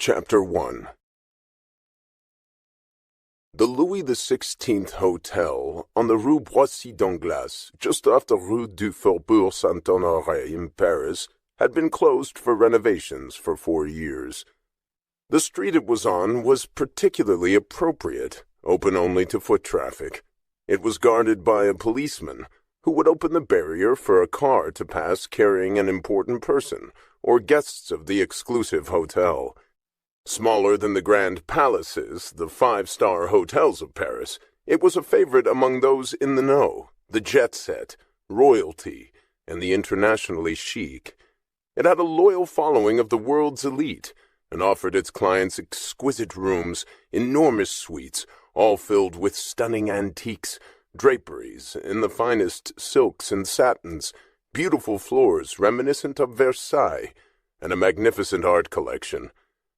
Chapter 1. The Louis XVI Hotel on the Rue Boissy d'Anglas, just off the Rue du Faubourg Saint-Honoré in Paris, had been closed for renovations for 4 years. The street it was on was particularly appropriate, open only to foot traffic. It was guarded by a policeman, who would open the barrier for a car to pass carrying an important person, or guests of the exclusive hotel. Smaller than the grand palaces, the five-star hotels of Paris, it was a favorite among those in the know, the jet-set, royalty, and the internationally chic. It had a loyal following of the world's elite, and offered its clients exquisite rooms, enormous suites, all filled with stunning antiques, draperies in the finest silks and satins, beautiful floors reminiscent of Versailles, and a magnificent art collection.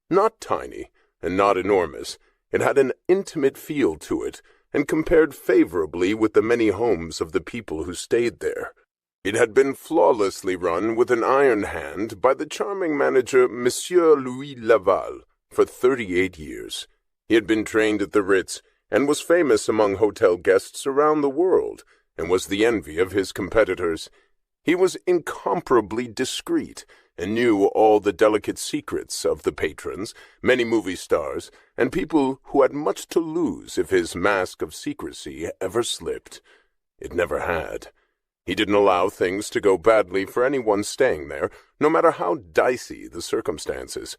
Not tiny, and not enormous, it had an intimate feel to it, and compared favorably with the many homes of the people who stayed there. It had been flawlessly run with an iron hand by the charming manager Monsieur Louis Laval for 38 years. He had been trained at the Ritz, and was famous among hotel guests around the world, and was the envy of his competitors. He was incomparably discreet, and knew all the delicate secrets of the patrons, many movie stars, and people who had much to lose if his mask of secrecy ever slipped. It never had. He didn't allow things to go badly for anyone staying there, no matter how dicey the circumstances.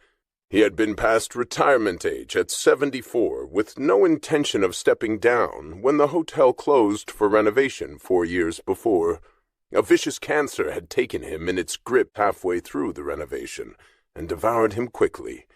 He had been past retirement age at 74, with no intention of stepping down when the hotel closed for renovation 4 years before. A vicious cancer had taken him in its grip halfway through the renovation, and devoured him quickly.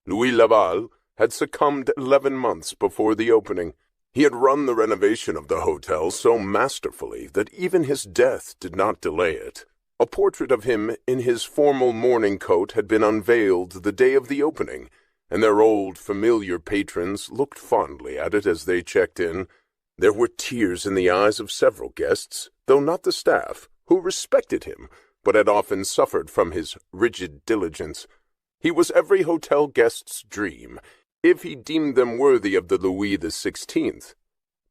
Louis Laval had succumbed 11 months before the opening. He had run the renovation of the hotel so masterfully that even his death did not delay it. A portrait of him in his formal mourning coat had been unveiled the day of the opening, and their old familiar patrons looked fondly at it as they checked in. There were tears in the eyes of several guests, though not the staff, who respected him, but had often suffered from his rigid diligence. He was every hotel guest's dream, if he deemed them worthy of the Louis XVI.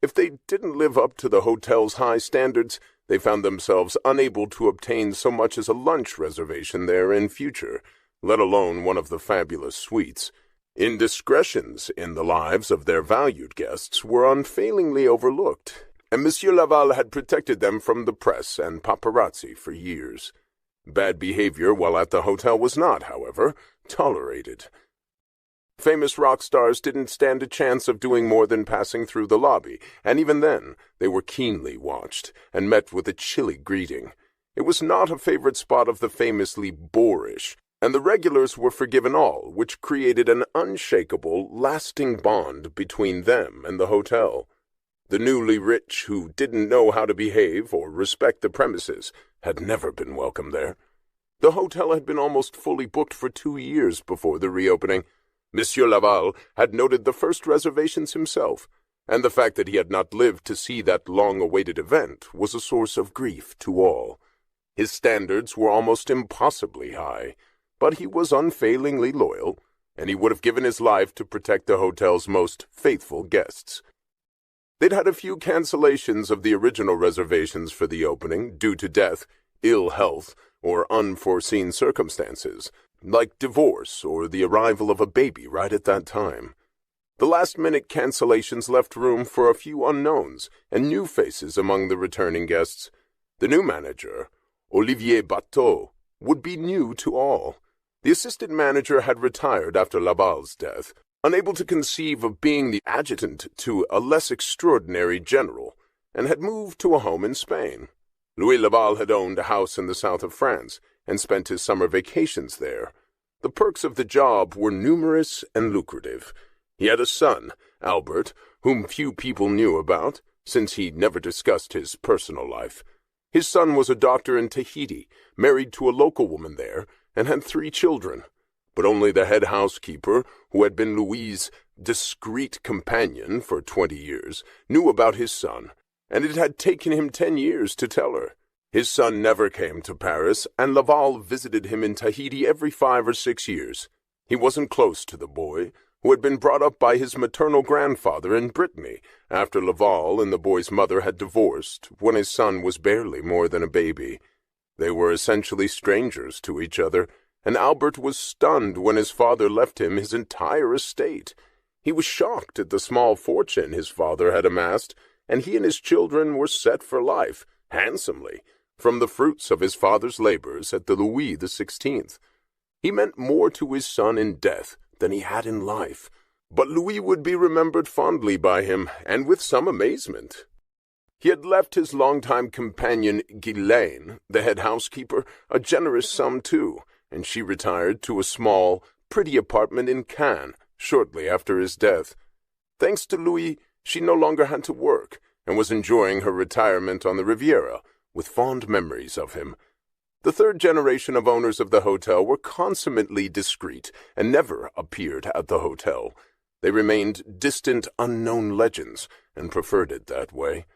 If they didn't live up to the hotel's high standards, they found themselves unable to obtain so much as a lunch reservation there in future, let alone one of the fabulous suites. Indiscretions in the lives of their valued guests were unfailingly overlooked, and Monsieur Laval had protected them from the press and paparazzi for years. Bad behavior while at the hotel was not, however, tolerated. Famous rock stars didn't stand a chance of doing more than passing through the lobby, and even then they were keenly watched, and met with a chilly greeting. It was not a favorite spot of the famously boorish, and the regulars were forgiven all, which created an unshakable, lasting bond between them and the hotel. The newly rich, who didn't know how to behave or respect the premises, had never been welcome there. The hotel had been almost fully booked for 2 years before the reopening. Monsieur Laval had noted the first reservations himself, and the fact that he had not lived to see that long-awaited event was a source of grief to all. His standards were almost impossibly high, but he was unfailingly loyal, and he would have given his life to protect the hotel's most faithful guests. They'd had a few cancellations of the original reservations for the opening due to death, ill health, or unforeseen circumstances, like divorce or the arrival of a baby right at that time. The last-minute cancellations left room for a few unknowns and new faces among the returning guests. The new manager, Olivier Bateau, would be new to all. The assistant manager had retired after Laval's death, unable to conceive of being the adjutant to a less extraordinary general, and had moved to a home in Spain. Louis Laval had owned a house in the south of France, and spent his summer vacations there. The perks of the job were numerous and lucrative. He had a son, Albert, whom few people knew about, since he never discussed his personal life. His son was a doctor in Tahiti, married to a local woman there, and had 3 children. But only the head housekeeper, who had been Louis's discreet companion for 20 years, knew about his son, and it had taken him 10 years to tell her. His son never came to Paris, and Laval visited him in Tahiti every 5 or 6 years. He wasn't close to the boy, who had been brought up by his maternal grandfather in Brittany after Laval and the boy's mother had divorced when his son was barely more than a baby. They were essentially strangers to each other, and Albert was stunned when his father left him his entire estate. He was shocked at the small fortune his father had amassed, and he and his children were set for life, handsomely, from the fruits of his father's labors at the Louis XVI. He meant more to his son in death than he had in life, but Louis would be remembered fondly by him, and with some amazement. He had left his longtime companion Ghislaine, the head housekeeper, a generous sum too, and she retired to a small, pretty apartment in Cannes shortly after his death. Thanks to Louis, she no longer had to work, and was enjoying her retirement on the Riviera, with fond memories of him. The third generation of owners of the hotel were consummately discreet, and never appeared at the hotel. They remained distant, unknown legends, and preferred it that way.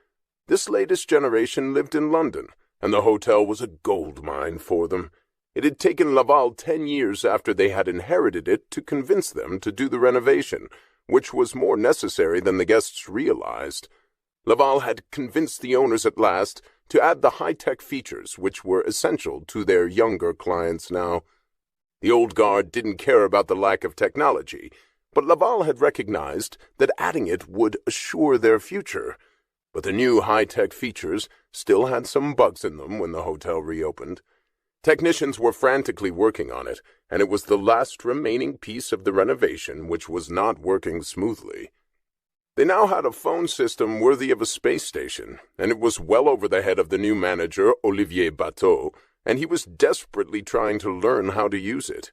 This latest generation lived in London, and the hotel was a gold mine for them. It had taken Laval 10 years after they had inherited it to convince them to do the renovation, which was more necessary than the guests realized. Laval had convinced the owners at last to add the high-tech features which were essential to their younger clients now. The old guard didn't care about the lack of technology, but Laval had recognized that adding it would assure their future. But the new high-tech features still had some bugs in them when the hotel reopened. Technicians were frantically working on it, and it was the last remaining piece of the renovation which was not working smoothly. They now had a phone system worthy of a space station, and it was well over the head of the new manager, Olivier Bateau, and he was desperately trying to learn how to use it.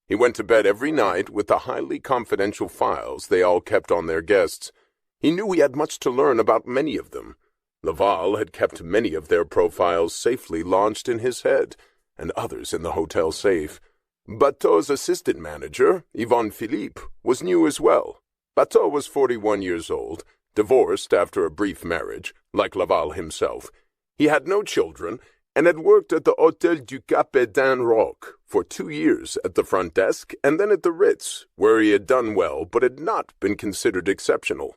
He went to bed every night with the highly confidential files they all kept on their guests. He knew he had much to learn about many of them. Laval had kept many of their profiles safely launched in his head, and others in the hotel safe. Bateau's assistant manager, Yvonne Philippe, was new as well. Bateau was 41 years old, divorced after a brief marriage, like Laval himself. He had no children, and had worked at the Hôtel du Cap d'An Roc for 2 years at the front desk and then at the Ritz, where he had done well but had not been considered exceptional.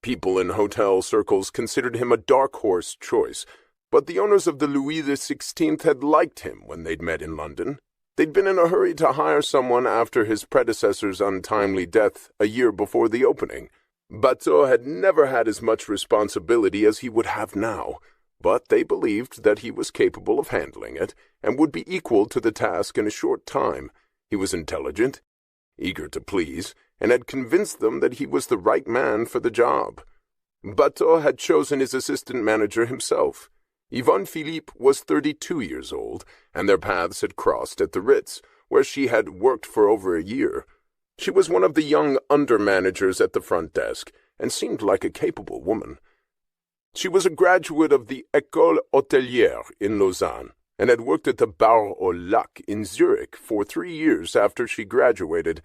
People in hotel circles considered him a dark horse choice, but the owners of the Louis XVI had liked him when they'd met in London. They'd been in a hurry to hire someone after his predecessor's untimely death a year before the opening. Bateau had never had as much responsibility as he would have now, but they believed that he was capable of handling it and would be equal to the task in a short time. He was intelligent, eager to please, and had convinced them that he was the right man for the job. Bateau had chosen his assistant manager himself. Yvonne Philippe was 32 years old, and their paths had crossed at the Ritz, where she had worked for over a year. She was one of the young under-managers at the front desk, and seemed like a capable woman. She was a graduate of the École Hôtelière in Lausanne, and had worked at the Bar au Lac in Zurich for 3 years after she graduated.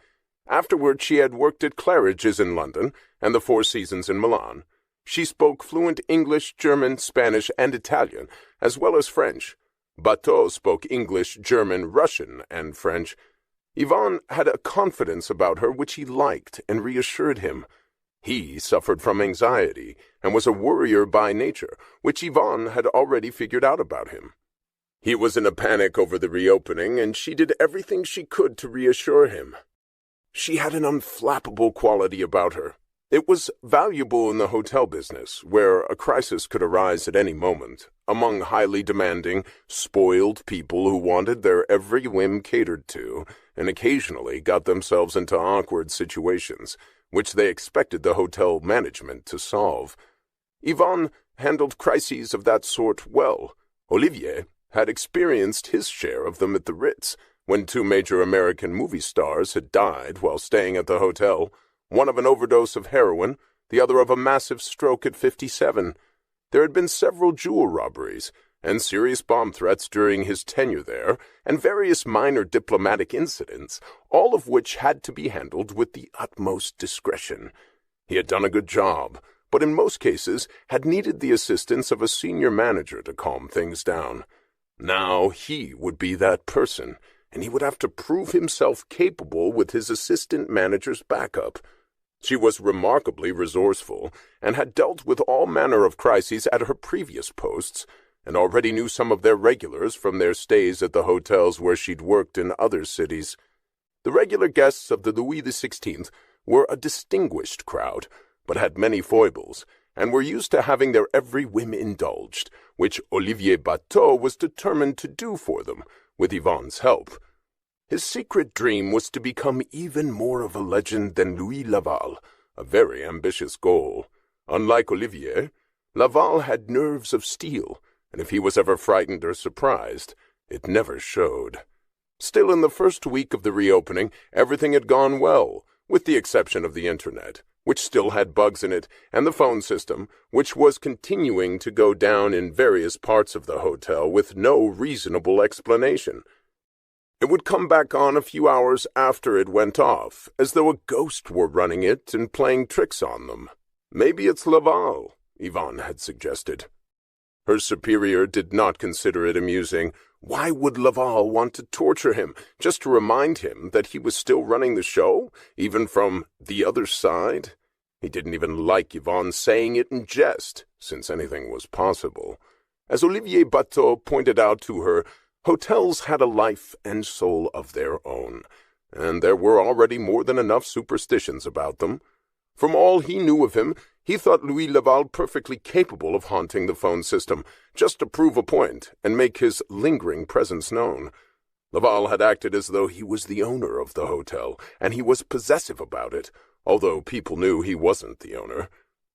Afterward she had worked at Claridge's in London, and the Four Seasons in Milan. She spoke fluent English, German, Spanish, and Italian, as well as French. Bateau spoke English, German, Russian, and French. Yvonne had a confidence about her which he liked and reassured him. He suffered from anxiety, and was a worrier by nature, which Yvonne had already figured out about him. He was in a panic over the reopening, and she did everything she could to reassure him. She had an unflappable quality about her. It was valuable in the hotel business, where a crisis could arise at any moment, among highly demanding, spoiled people who wanted their every whim catered to, and occasionally got themselves into awkward situations, which they expected the hotel management to solve. Yvonne handled crises of that sort well. Olivier had experienced his share of them at the Ritz, when 2 major American movie stars had died while staying at the hotel, one of an overdose of heroin, the other of a massive stroke at 57. There had been several jewel robberies, and serious bomb threats during his tenure there, and various minor diplomatic incidents, all of which had to be handled with the utmost discretion. He had done a good job, but in most cases had needed the assistance of a senior manager to calm things down. Now he would be that person, and he would have to prove himself capable with his assistant manager's backup. She was remarkably resourceful, and had dealt with all manner of crises at her previous posts, and already knew some of their regulars from their stays at the hotels where she'd worked in other cities. The regular guests of the Louis XVI were a distinguished crowd, but had many foibles, and were used to having their every whim indulged, which Olivier Bateau was determined to do for them, with Yvonne's help. His secret dream was to become even more of a legend than Louis Laval, a very ambitious goal. Unlike Olivier, Laval had nerves of steel, and if he was ever frightened or surprised, it never showed. Still, in the first week of the reopening, everything had gone well, with the exception of the Internet, which still had bugs in it, and the phone system, which was continuing to go down in various parts of the hotel with no reasonable explanation. It would come back on a few hours after it went off, as though a ghost were running it and playing tricks on them. "Maybe it's Laval," Yvonne had suggested. Her superior did not consider it amusing. Why would Laval want to torture him, just to remind him that he was still running the show, even from the other side? He didn't even like Yvonne saying it in jest, since anything was possible. As Olivier Bateau pointed out to her, hotels had a life and soul of their own, and there were already more than enough superstitions about them. From all he knew of him, he thought Louis Laval perfectly capable of haunting the phone system, just to prove a point and make his lingering presence known. Laval had acted as though he was the owner of the hotel, and he was possessive about it, although people knew he wasn't the owner.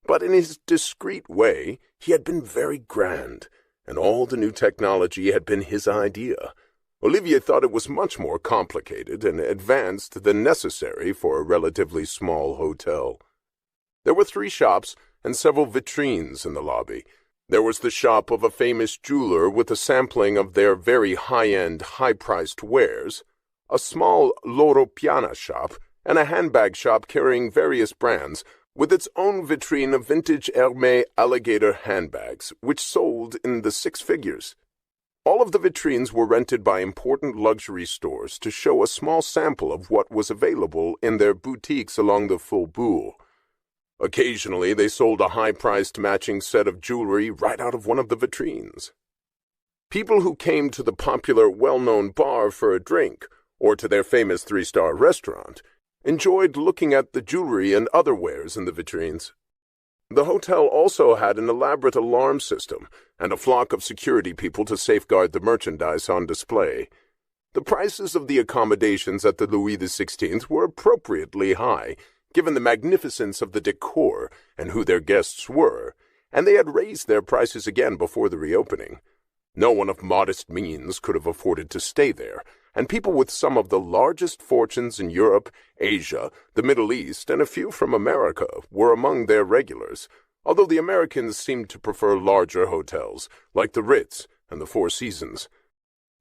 But in his discreet way, he had been very grand, and all the new technology had been his idea. Olivier thought it was much more complicated and advanced than necessary for a relatively small hotel. There were 3 shops and several vitrines in the lobby. There was the shop of a famous jeweler with a sampling of their very high-end, high-priced wares, a small Loro Piana shop, and a handbag shop carrying various brands, with its own vitrine of vintage Hermès alligator handbags, which sold in the 6 figures. All of the vitrines were rented by important luxury stores to show a small sample of what was available in their boutiques along the Faubourg. Occasionally, they sold a high-priced matching set of jewelry right out of one of the vitrines. People who came to the popular, well-known bar for a drink, or to their famous 3-star restaurant, enjoyed looking at the jewelry and other wares in the vitrines. The hotel also had an elaborate alarm system and a flock of security people to safeguard the merchandise on display. The prices of the accommodations at the Louis XVI were appropriately high, given the magnificence of the decor and who their guests were, and they had raised their prices again before the reopening. No one of modest means could have afforded to stay there, and people with some of the largest fortunes in Europe, Asia, the Middle East, and a few from America were among their regulars, although the Americans seemed to prefer larger hotels, like the Ritz and the Four Seasons.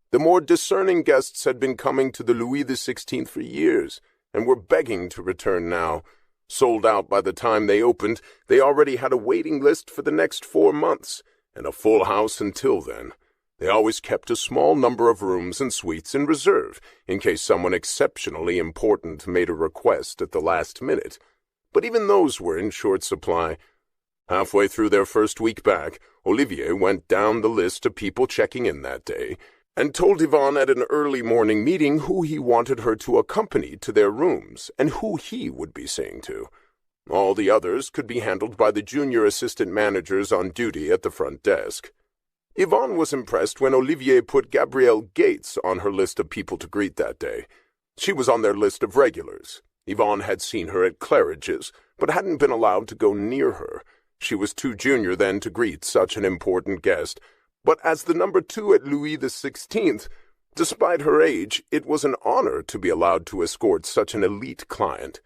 The more discerning guests had been coming to the Louis XVI for years, and were begging to return now. Sold out by the time they opened, they already had a waiting list for the next 4 months, and a full house until then. They always kept a small number of rooms and suites in reserve, in case someone exceptionally important made a request at the last minute. But even those were in short supply. Halfway through their first week back, Olivier went down the list of people checking in that day, and told Yvonne at an early morning meeting who he wanted her to accompany to their rooms, and who he would be seeing to. All the others could be handled by the junior assistant managers on duty at the front desk. Yvonne was impressed when Olivier put Gabrielle Gates on her list of people to greet that day. She was on their list of regulars. Yvonne had seen her at Claridge's, but hadn't been allowed to go near her. She was too junior then to greet such an important guest, but as the number 2 at Louis XVI, despite her age, it was an honor to be allowed to escort such an elite client.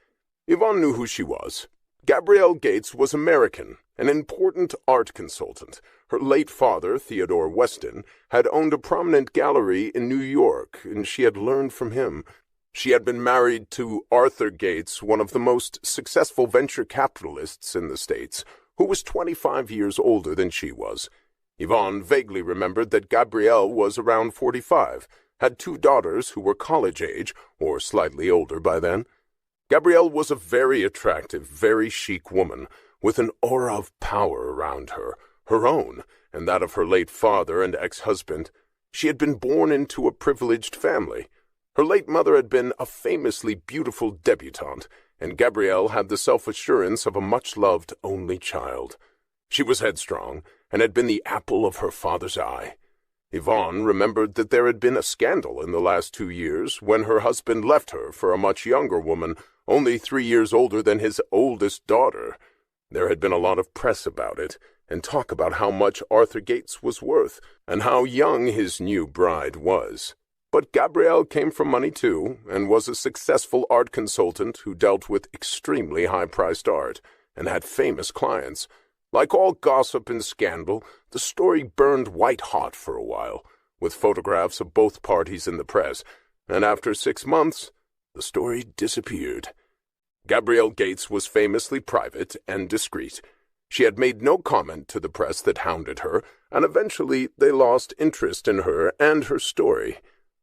Yvonne knew who she was. Gabrielle Gates was American, an important art consultant. Her late father, Theodore Weston, had owned a prominent gallery in New York, and she had learned from him. She had been married to Arthur Gates, one of the most successful venture capitalists in the States, who was 25 years older than she was. Yvonne vaguely remembered that Gabrielle was around 45, had 2 daughters who were college age or slightly older by then. Gabrielle was a very attractive, very chic woman with an aura of power around her, her own and that of her late father and ex-husband. She had been born into a privileged family. Her late mother had been a famously beautiful debutante, and Gabrielle had the self-assurance of a much-loved only child. She was headstrong, and had been the apple of her father's eye. Yvonne remembered that there had been a scandal in the last 2 years when her husband left her for a much younger woman, only 3 years older than his oldest daughter. There had been a lot of press about it, and talk about how much Arthur Gates was worth, and how young his new bride was. But Gabrielle came from money too, and was a successful art consultant who dealt with extremely high-priced art, and had famous clients. Like all gossip and scandal, the story burned white-hot for a while, with photographs of both parties in the press, and after 6 months, the story disappeared. Gabrielle Gates was famously private and discreet. She had made no comment to the press that hounded her, and eventually they lost interest in her and her story.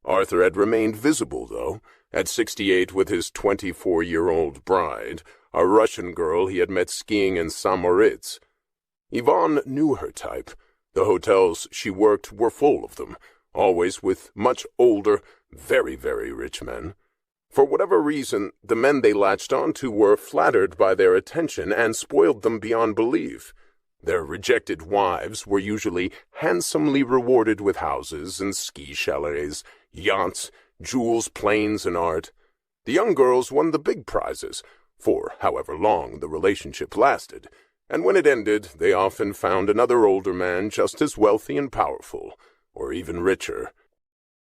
Arthur had remained visible, though, at 68 with his 24-year-old bride, a Russian girl he had met skiing in St. Moritz. Yvonne knew her type. The hotels she worked were full of them, always with much older, very, very rich men. For whatever reason, the men they latched onto were flattered by their attention and spoiled them beyond belief. Their rejected wives were usually handsomely rewarded with houses and ski chalets, yachts, jewels, planes, and art. The young girls won the big prizes, for however long the relationship lasted, and when it ended, they often found another older man just as wealthy and powerful, or even richer.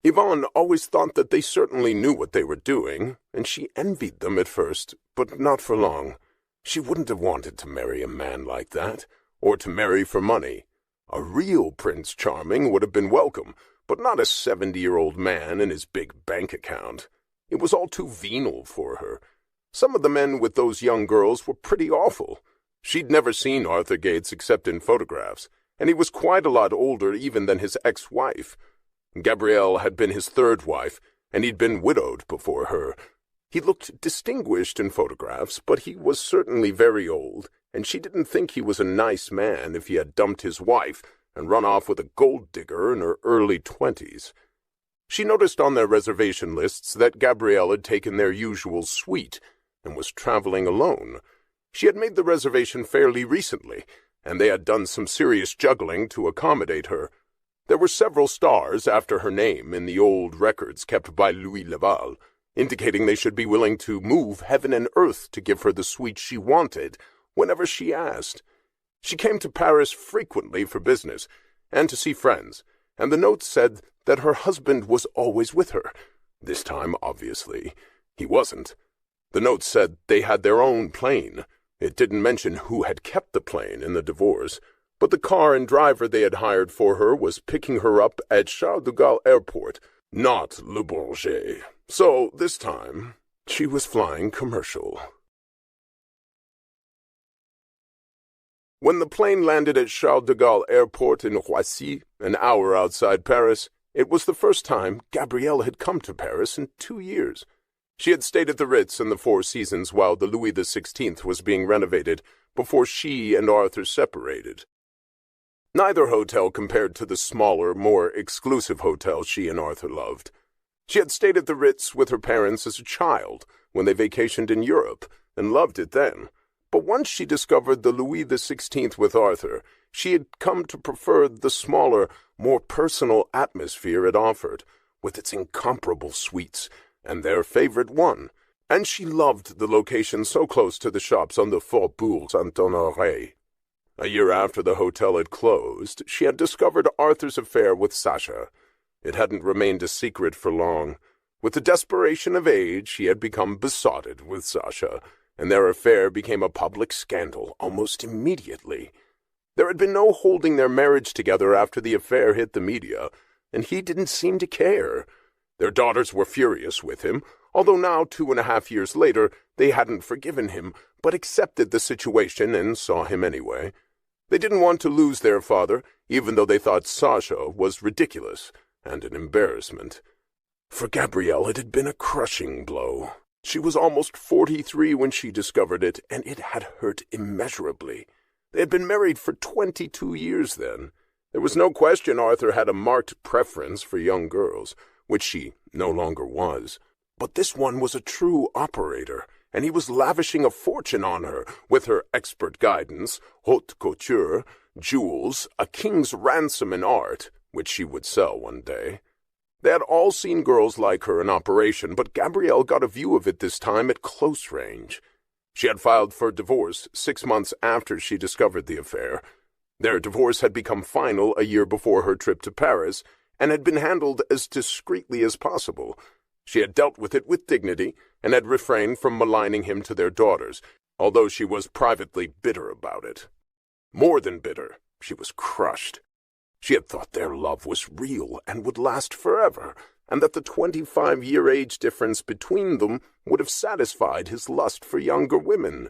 Yvonne always thought that they certainly knew what they were doing, and she envied them at first, but not for long. She wouldn't have wanted to marry a man like that, or to marry for money. A real Prince Charming would have been welcome, but not a 70-year-old man and his big bank account. It was all too venal for her. Some of the men with those young girls were pretty awful. She'd never seen Arthur Gates except in photographs, and he was quite a lot older even than his ex-wife. Gabrielle had been his 3rd wife, and he'd been widowed before her. He looked distinguished in photographs, but he was certainly very old, and she didn't think he was a nice man if he had dumped his wife and run off with a gold digger in her early 20s. She noticed on their reservation lists that Gabrielle had taken their usual suite and was traveling alone. She had made the reservation fairly recently, and they had done some serious juggling to accommodate her. There were several stars after her name in the old records kept by Louis Laval, indicating they should be willing to move heaven and earth to give her the suite she wanted whenever she asked. She came to Paris frequently for business and to see friends, and the note said that her husband was always with her. This time, obviously, he wasn't. The note said they had their own plane. It didn't mention who had kept the plane in the divorce, but the car and driver they had hired for her was picking her up at Charles de Gaulle Airport, not Le Bourget. So, this time, she was flying commercial. When the plane landed at Charles de Gaulle Airport in Roissy, an hour outside Paris, it was the first time Gabrielle had come to Paris in 2 years. She had stayed at the Ritz in the Four Seasons while the Louis XVI was being renovated, before she and Arthur separated. Neither hotel compared to the smaller, more exclusive hotel she and Arthur loved. She had stayed at the Ritz with her parents as a child when they vacationed in Europe, and loved it then. But once she discovered the Louis XVI with Arthur, she had come to prefer the smaller, more personal atmosphere it offered, with its incomparable suites, and their favorite one. And she loved the location so close to the shops on the Faubourg Saint-Honoré. A year after the hotel had closed, she had discovered Arthur's affair with Sasha. It hadn't remained a secret for long. With the desperation of age, he had become besotted with Sasha, and their affair became a public scandal almost immediately. There had been no holding their marriage together after the affair hit the media, and he didn't seem to care. Their daughters were furious with him, although now 2.5 years later they hadn't forgiven him, but accepted the situation and saw him anyway. They didn't want to lose their father, even though they thought Sasha was ridiculous and an embarrassment. For Gabrielle, it had been a crushing blow. She was almost 43 when she discovered it, and it had hurt immeasurably. They had been married for 22 years then. There was no question Arthur had a marked preference for young girls, which she no longer was. But this one was a true operator, and he was lavishing a fortune on her with her expert guidance, haute couture, jewels, a king's ransom in art, which she would sell one day. They had all seen girls like her in operation, but Gabrielle got a view of it this time at close range. She had filed for divorce 6 months after she discovered the affair. Their divorce had become final a year before her trip to Paris, and had been handled as discreetly as possible. She had dealt with it with dignity, and had refrained from maligning him to their daughters, although she was privately bitter about it. More than bitter, she was crushed. She had thought their love was real and would last forever, and that the 25-year age difference between them would have satisfied his lust for younger women.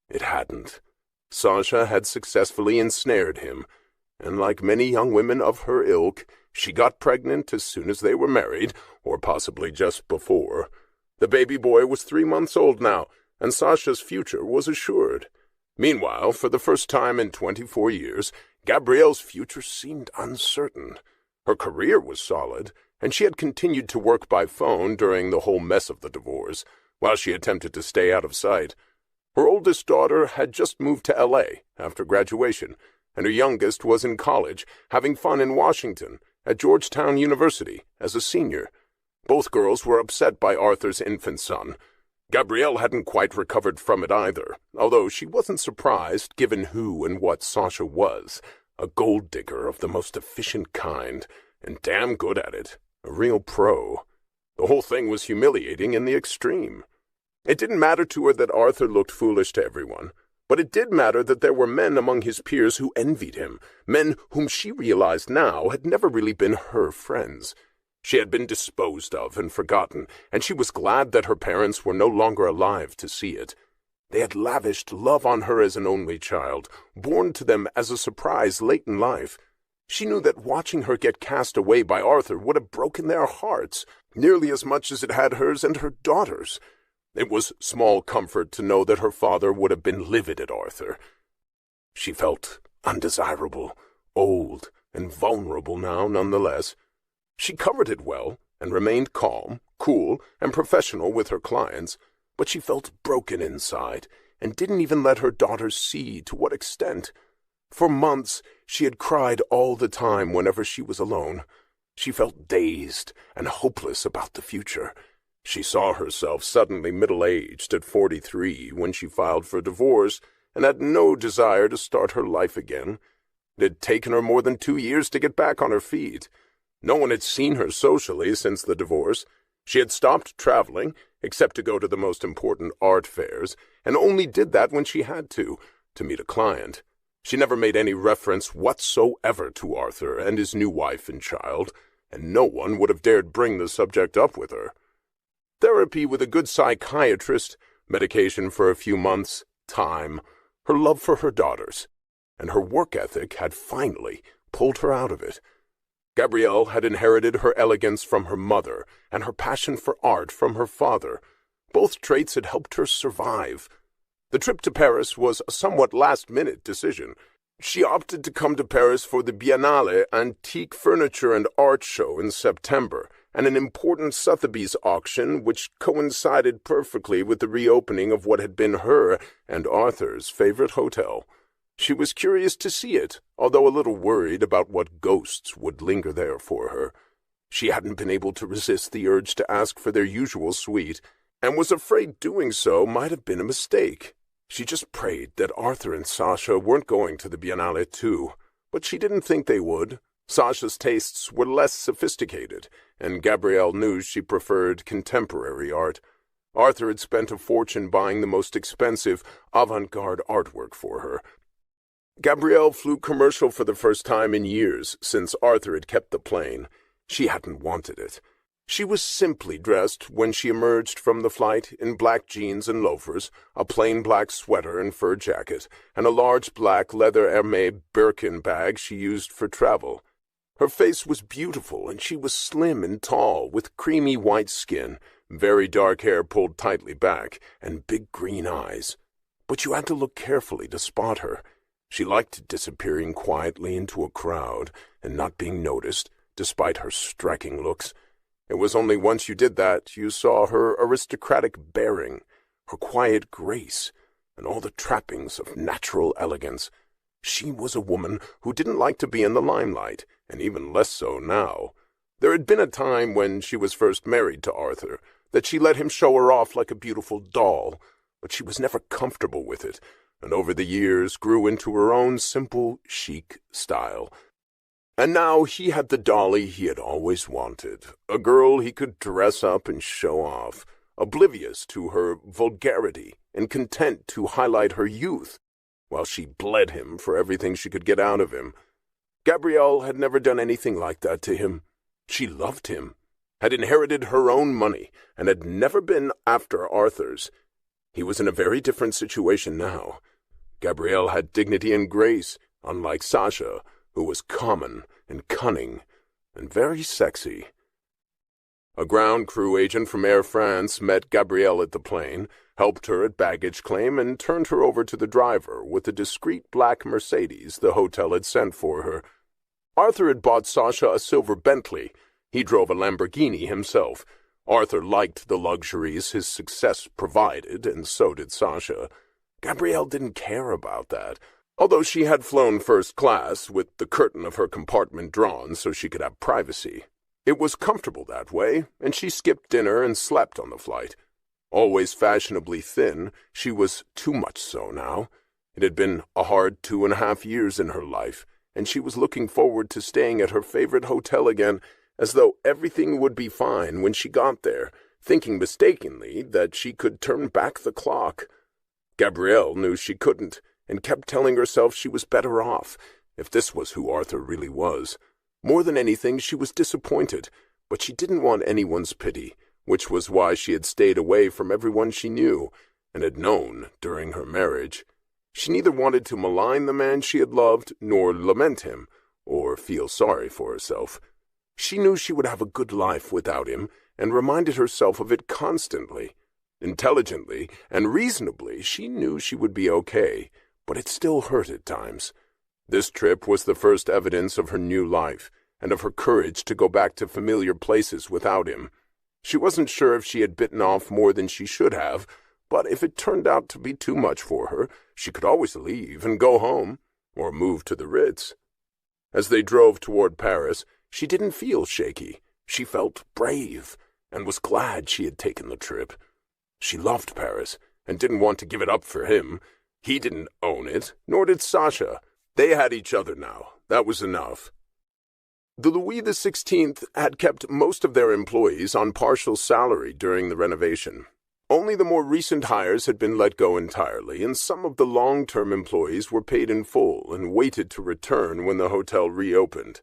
It hadn't. Sasha had successfully ensnared him, and like many young women of her ilk, she got pregnant as soon as they were married, or possibly just before. The baby boy was 3 months old now, and Sasha's future was assured. Meanwhile, for the first time in 24 years, Gabrielle's future seemed uncertain. Her career was solid, and she had continued to work by phone during the whole mess of the divorce, while she attempted to stay out of sight. Her oldest daughter had just moved to L.A. after graduation, and her youngest was in college, having fun in Washington, at Georgetown University, as a senior. Both girls were upset by Arthur's infant son. Gabrielle hadn't quite recovered from it either, although she wasn't surprised given who and what Sasha was, a gold digger of the most efficient kind, and damn good at it, a real pro. The whole thing was humiliating in the extreme. It didn't matter to her that Arthur looked foolish to everyone, but it did matter that there were men among his peers who envied him, men whom she realized now had never really been her friends. She had been disposed of and forgotten, and she was glad that her parents were no longer alive to see it. They had lavished love on her as an only child, born to them as a surprise late in life. She knew that watching her get cast away by Arthur would have broken their hearts, nearly as much as it had hers and her daughter's. It was small comfort to know that her father would have been livid at Arthur. She felt undesirable, old, and vulnerable now nonetheless. She covered it well, and remained calm, cool, and professional with her clients, but she felt broken inside, and didn't even let her daughters see to what extent. For months she had cried all the time whenever she was alone. She felt dazed and hopeless about the future. She saw herself suddenly middle-aged at 43 when she filed for divorce, and had no desire to start her life again. It had taken her more than 2 years to get back on her feet. No one had seen her socially since the divorce. She had stopped traveling, except to go to the most important art fairs, and only did that when she had to meet a client. She never made any reference whatsoever to Arthur and his new wife and child, and no one would have dared bring the subject up with her. Therapy with a good psychiatrist, medication for a few months, time, her love for her daughters, and her work ethic had finally pulled her out of it. Gabrielle had inherited her elegance from her mother and her passion for art from her father. Both traits had helped her survive. The trip to Paris was a somewhat last-minute decision. She opted to come to Paris for the Biennale Antique Furniture and Art Show in September, and an important Sotheby's auction which coincided perfectly with the reopening of what had been her and Arthur's favorite hotel. She was curious to see it, although a little worried about what ghosts would linger there for her. She hadn't been able to resist the urge to ask for their usual suite, and was afraid doing so might have been a mistake. She just prayed that Arthur and Sasha weren't going to the Biennale too, but she didn't think they would. Sasha's tastes were less sophisticated, and Gabrielle knew she preferred contemporary art. Arthur had spent a fortune buying the most expensive avant-garde artwork for her. Gabrielle flew commercial for the first time in years since Arthur had kept the plane. She hadn't wanted it. She was simply dressed when she emerged from the flight in black jeans and loafers, a plain black sweater and fur jacket, and a large black leather Hermès Birkin bag she used for travel. Her face was beautiful, and she was slim and tall, with creamy white skin, very dark hair pulled tightly back, and big green eyes. But you had to look carefully to spot her. She liked disappearing quietly into a crowd and not being noticed, despite her striking looks. It was only once you did that you saw her aristocratic bearing, her quiet grace, and all the trappings of natural elegance. She was a woman who didn't like to be in the limelight, and even less so now. There had been a time when she was first married to Arthur that she let him show her off like a beautiful doll, but she was never comfortable with it, and over the years grew into her own simple, chic style. And now he had the dolly he had always wanted, a girl he could dress up and show off, oblivious to her vulgarity and content to highlight her youth, while she bled him for everything she could get out of him. Gabrielle had never done anything like that to him. She loved him, had inherited her own money, and had never been after Arthur's. He was in a very different situation now. Gabrielle had dignity and grace, unlike Sasha, who was common and cunning and very sexy. A ground crew agent from Air France met Gabrielle at the plane, helped her at baggage claim, and turned her over to the driver with a discreet black Mercedes the hotel had sent for her. Arthur had bought Sasha a silver Bentley. He drove a Lamborghini himself. Arthur liked the luxuries his success provided, and so did Sasha. Gabrielle didn't care about that, although she had flown first class with the curtain of her compartment drawn so she could have privacy. It was comfortable that way, and she skipped dinner and slept on the flight. Always fashionably thin, she was too much so now. It had been a hard 2.5 years in her life, and she was looking forward to staying at her favorite hotel again, as though everything would be fine when she got there, thinking mistakenly that she could turn back the clock. Gabrielle knew she couldn't, and kept telling herself she was better off, if this was who Arthur really was. More than anything, she was disappointed, but she didn't want anyone's pity, which was why she had stayed away from everyone she knew, and had known during her marriage. She neither wanted to malign the man she had loved, nor lament him, or feel sorry for herself. She knew she would have a good life without him, and reminded herself of it constantly. Intelligently and reasonably, she knew she would be okay, but it still hurt at times. This trip was the first evidence of her new life, and of her courage to go back to familiar places without him. She wasn't sure if she had bitten off more than she should have, but if it turned out to be too much for her, she could always leave and go home, or move to the Ritz. As they drove toward Paris, she didn't feel shaky. She felt brave, and was glad she had taken the trip. She loved Paris, and didn't want to give it up for him. He didn't own it, nor did Sasha. They had each other now. That was enough. The Louis XVI had kept most of their employees on partial salary during the renovation. Only the more recent hires had been let go entirely, and some of the long-term employees were paid in full and waited to return when the hotel reopened.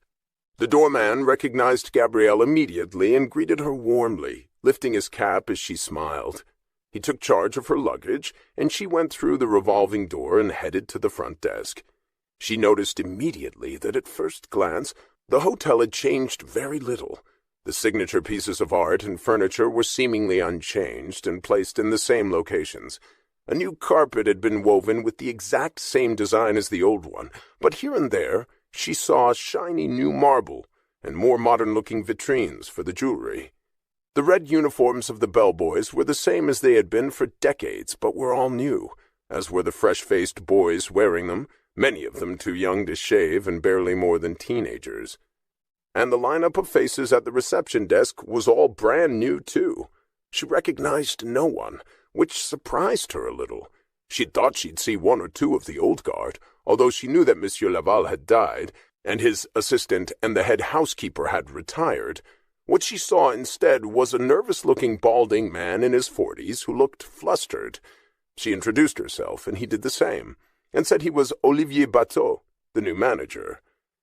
The doorman recognized Gabrielle immediately and greeted her warmly, lifting his cap as she smiled. He took charge of her luggage, and she went through the revolving door and headed to the front desk. She noticed immediately that at first glance the hotel had changed very little. The signature pieces of art and furniture were seemingly unchanged and placed in the same locations. A new carpet had been woven with the exact same design as the old one, but here and there she saw shiny new marble and more modern-looking vitrines for the jewelry. The red uniforms of the bellboys were the same as they had been for decades, but were all new, as were the fresh-faced boys wearing them, many of them too young to shave and barely more than teenagers. And the lineup of faces at the reception desk was all brand new, too. She recognized no one, which surprised her a little. She'd thought she'd see one or two of the old guard, although she knew that Monsieur Laval had died, and his assistant and the head housekeeper had retired. What she saw instead was a nervous-looking balding man in his 40s who looked flustered. She introduced herself, and he did the same, and said he was Olivier Bateau, the new manager.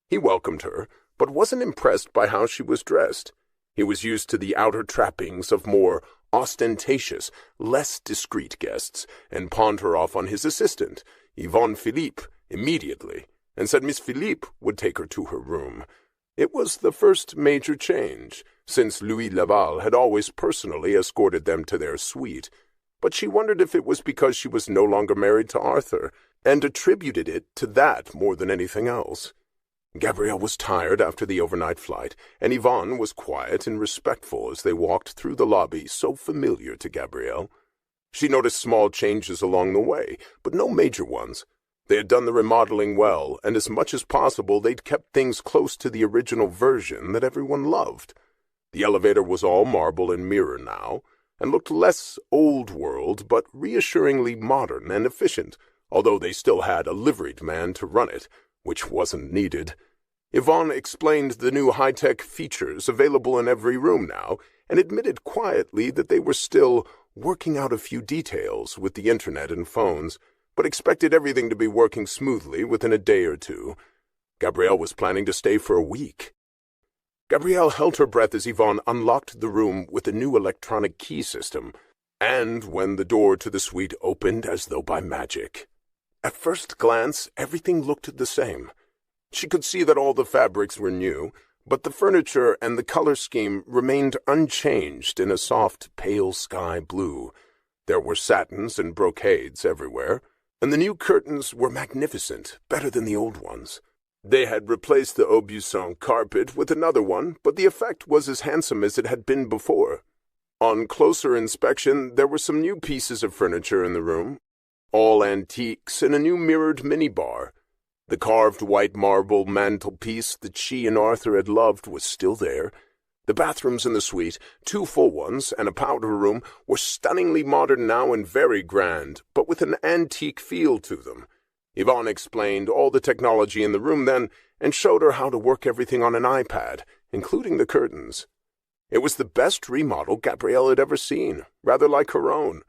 He welcomed her, but wasn't impressed by how she was dressed. He was used to the outer trappings of more ostentatious, less discreet guests, and pawned her off on his assistant, Yvonne Philippe, immediately, and said Miss Philippe would take her to her room. It was the first major change, since Louis Laval had always personally escorted them to their suite, but she wondered if it was because she was no longer married to Arthur, and attributed it to that more than anything else. Gabrielle was tired after the overnight flight, and Yvonne was quiet and respectful as they walked through the lobby so familiar to Gabrielle. She noticed small changes along the way, but no major ones. They had done the remodeling well, and as much as possible they'd kept things close to the original version that everyone loved. The elevator was all marble and mirror now, and looked less old-world but reassuringly modern and efficient, although they still had a liveried man to run it, which wasn't needed. Yvonne explained the new high-tech features available in every room now, and admitted quietly that they were still working out a few details with the internet and phones, but expected everything to be working smoothly within a day or two. Gabrielle was planning to stay for a week. Gabrielle held her breath as Yvonne unlocked the room with a new electronic key system, and when the door to the suite opened as though by magic. At first glance, everything looked the same. She could see that all the fabrics were new, but the furniture and the color scheme remained unchanged in a soft, pale sky blue. There were satins and brocades everywhere, and the new curtains were magnificent, better than the old ones. They had replaced the Aubusson carpet with another one, but the effect was as handsome as it had been before. On closer inspection, there were some new pieces of furniture in the room, all antiques and a new mirrored minibar. The carved white marble mantelpiece that she and Arthur had loved was still there. The bathrooms in the suite, 2 full ones and a powder room, were stunningly modern now and very grand, but with an antique feel to them. Yvonne explained all the technology in the room then, and showed her how to work everything on an iPad, including the curtains. It was the best remodel Gabrielle had ever seen, rather like her own.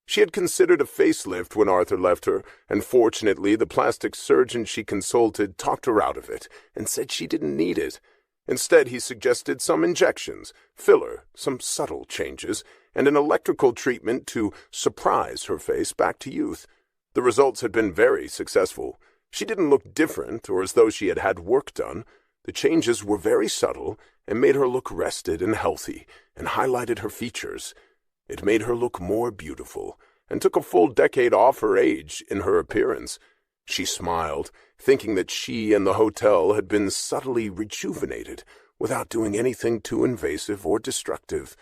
She had considered a facelift when Arthur left her, and fortunately the plastic surgeon she consulted talked her out of it, and said she didn't need it. Instead, he suggested some injections, filler, some subtle changes, and an electrical treatment to surprise her face back to youth. The results had been very successful. She didn't look different or as though she had had work done. The changes were very subtle and made her look rested and healthy, and highlighted her features. It made her look more beautiful, and took a full decade off her age in her appearance. She smiled, thinking that she and the hotel had been subtly rejuvenated, without doing anything too invasive or destructive.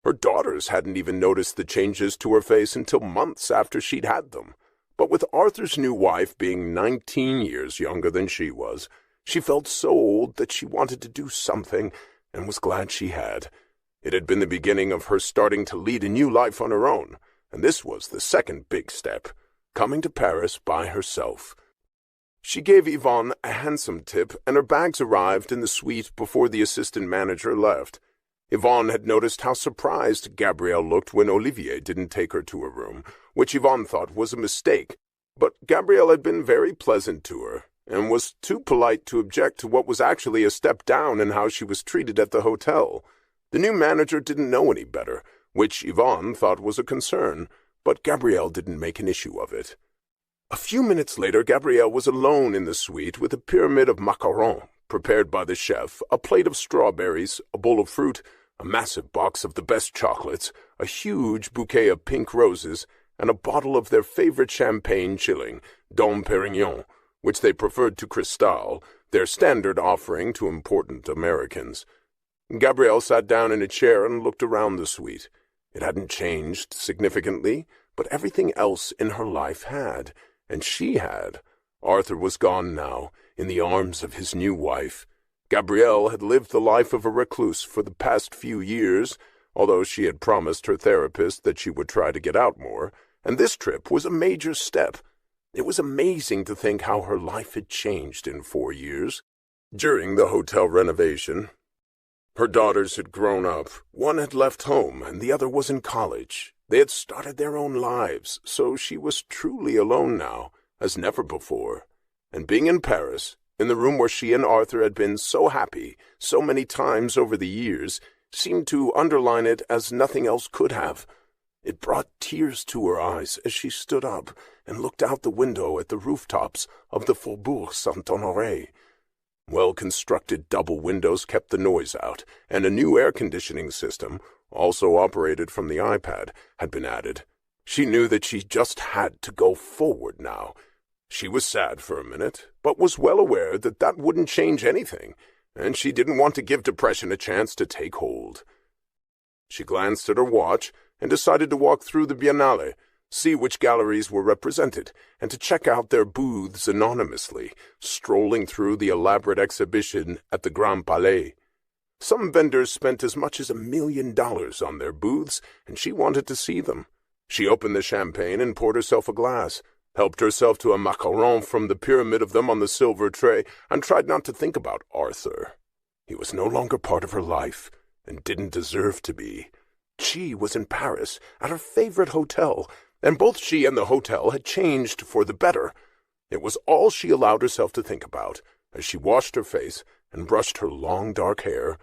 Her daughters hadn't even noticed the changes to her face until months after she'd had them. But with Arthur's new wife being 19 years younger than she was, she felt so old that she wanted to do something, and was glad she had. It had been the beginning of her starting to lead a new life on her own, and this was the second big step, coming to Paris by herself. She gave Yvonne a handsome tip, and her bags arrived in the suite before the assistant manager left. Yvonne had noticed how surprised Gabrielle looked when Olivier didn't take her to her room, which Yvonne thought was a mistake, but Gabrielle had been very pleasant to her, and was too polite to object to what was actually a step down in how she was treated at the hotel. The new manager didn't know any better, which Yvonne thought was a concern, but Gabrielle didn't make an issue of it. A few minutes later, Gabrielle was alone in the suite with a pyramid of macarons prepared by the chef, a plate of strawberries, a bowl of fruit, a massive box of the best chocolates, a huge bouquet of pink roses, and a bottle of their favorite champagne chilling, Dom Perignon, which they preferred to Cristal, their standard offering to important Americans. Gabrielle sat down in a chair and looked around the suite. It hadn't changed significantly, but everything else in her life had, and she had. Arthur was gone now, in the arms of his new wife. Gabrielle had lived the life of a recluse for the past few years, although she had promised her therapist that she would try to get out more, and this trip was a major step. It was amazing to think how her life had changed in 4 years. During the hotel renovation, her daughters had grown up. One had left home, and the other was in college. They had started their own lives, so she was truly alone now, as never before. And being in Paris, in the room where she and Arthur had been so happy so many times over the years, seemed to underline it as nothing else could have. It brought tears to her eyes as she stood up and looked out the window at the rooftops of the Faubourg Saint-Honoré. Well-constructed double windows kept the noise out, and a new air conditioning system, also operated from the iPad, had been added. She knew that she just had to go forward now. She was sad for a minute, but was well aware that that wouldn't change anything, and she didn't want to give depression a chance to take hold. She glanced at her watch and decided to walk through the Biennale, see which galleries were represented, and to check out their booths anonymously, strolling through the elaborate exhibition at the Grand Palais. Some vendors spent as much as $1 million on their booths, and she wanted to see them. She opened the champagne and poured herself a glass, helped herself to a macaron from the pyramid of them on the silver tray, and tried not to think about Arthur. He was no longer part of her life, and didn't deserve to be. She was in Paris, at her favorite hotel, and both she and the hotel had changed for the better. It was all she allowed herself to think about, as she washed her face and brushed her long dark hair.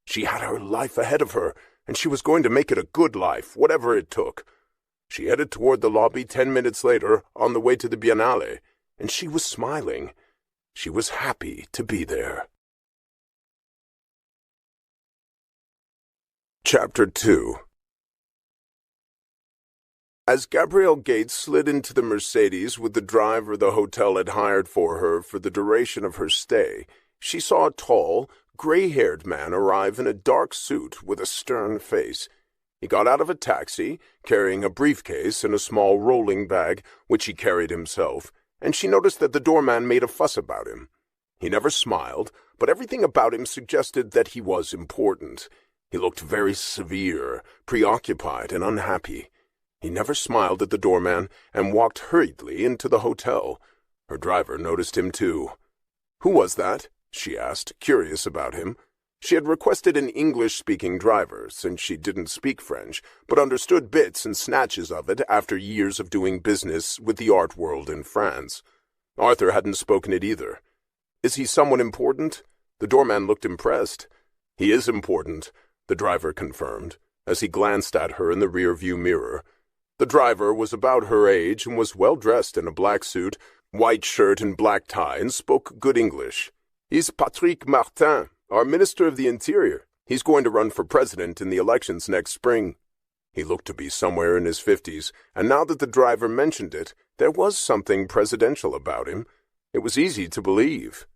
She had her life ahead of her, and she was going to make it a good life, whatever it took. She headed toward the lobby 10 minutes later, on the way to the Biennale, and she was smiling. She was happy to be there. Chapter 2. As Gabrielle Gates slid into the Mercedes with the driver the hotel had hired for her for the duration of her stay, she saw a tall, gray-haired man arrive in a dark suit with a stern face. He got out of a taxi, carrying a briefcase and a small rolling bag, which he carried himself, and she noticed that the doorman made a fuss about him. He never smiled, but everything about him suggested that he was important. He looked very severe, preoccupied, and unhappy. He never smiled at the doorman and walked hurriedly into the hotel. Her driver noticed him too. "Who was that?" she asked, curious about him. She had requested an English-speaking driver, since she didn't speak French, but understood bits and snatches of it after years of doing business with the art world in France. Arthur hadn't spoken it either. "Is he someone important?" The doorman looked impressed. "He is important," the driver confirmed, as he glanced at her in the rear-view mirror. The driver was about her age and was well-dressed in a black suit, white shirt and black tie, and spoke good English. "He's Patrick Martin, our Minister of the Interior. He's going to run for president in the elections next spring." He looked to be somewhere in his 50s, and now that the driver mentioned it, there was something presidential about him. It was easy to believe.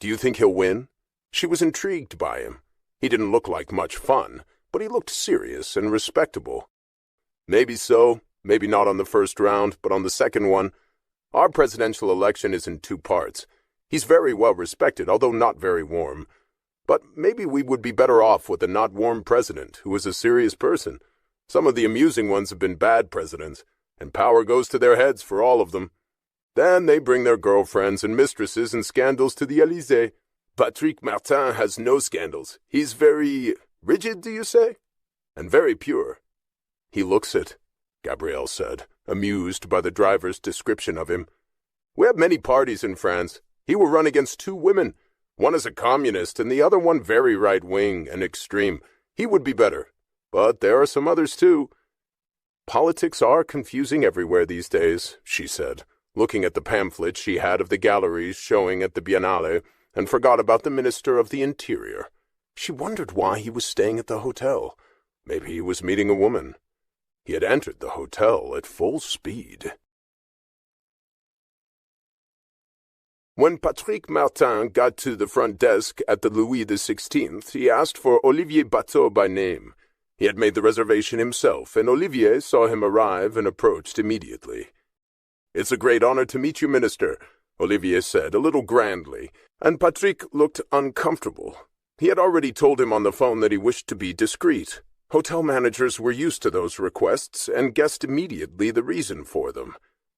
"Do you think he'll win?" She was intrigued by him. He didn't look like much fun, but he looked serious and respectable. "Maybe so, maybe not on the first round, but on the second one. Our presidential election is in 2 parts. He's very well respected, although not very warm. But maybe we would be better off with a not warm president who is a serious person. Some of the amusing ones have been bad presidents, and power goes to their heads for all of them. Then they bring their girlfriends and mistresses and scandals to the Élysée. Patrick Martin has no scandals. He's very rigid, do you say? And very pure." "He looks it," Gabrielle said, amused by the driver's description of him. "We have many parties in France. He will run against 2 women. One is a communist and the other one very right-wing and extreme. He would be better. But there are some others too." "Politics are confusing everywhere these days," she said, looking at the pamphlet she had of the galleries showing at the Biennale, and forgot about the Minister of the Interior. She wondered why he was staying at the hotel. Maybe he was meeting a woman. He had entered the hotel at full speed. When Patrick Martin got to the front desk at the Louis XVI, he asked for Olivier Bateau by name. He had made the reservation himself, and Olivier saw him arrive and approached immediately. "It's a great honor to meet you, Minister," Olivier said, a little grandly, and Patrick looked uncomfortable. He had already told him on the phone that he wished to be discreet. Hotel managers were used to those requests and guessed immediately the reason for them.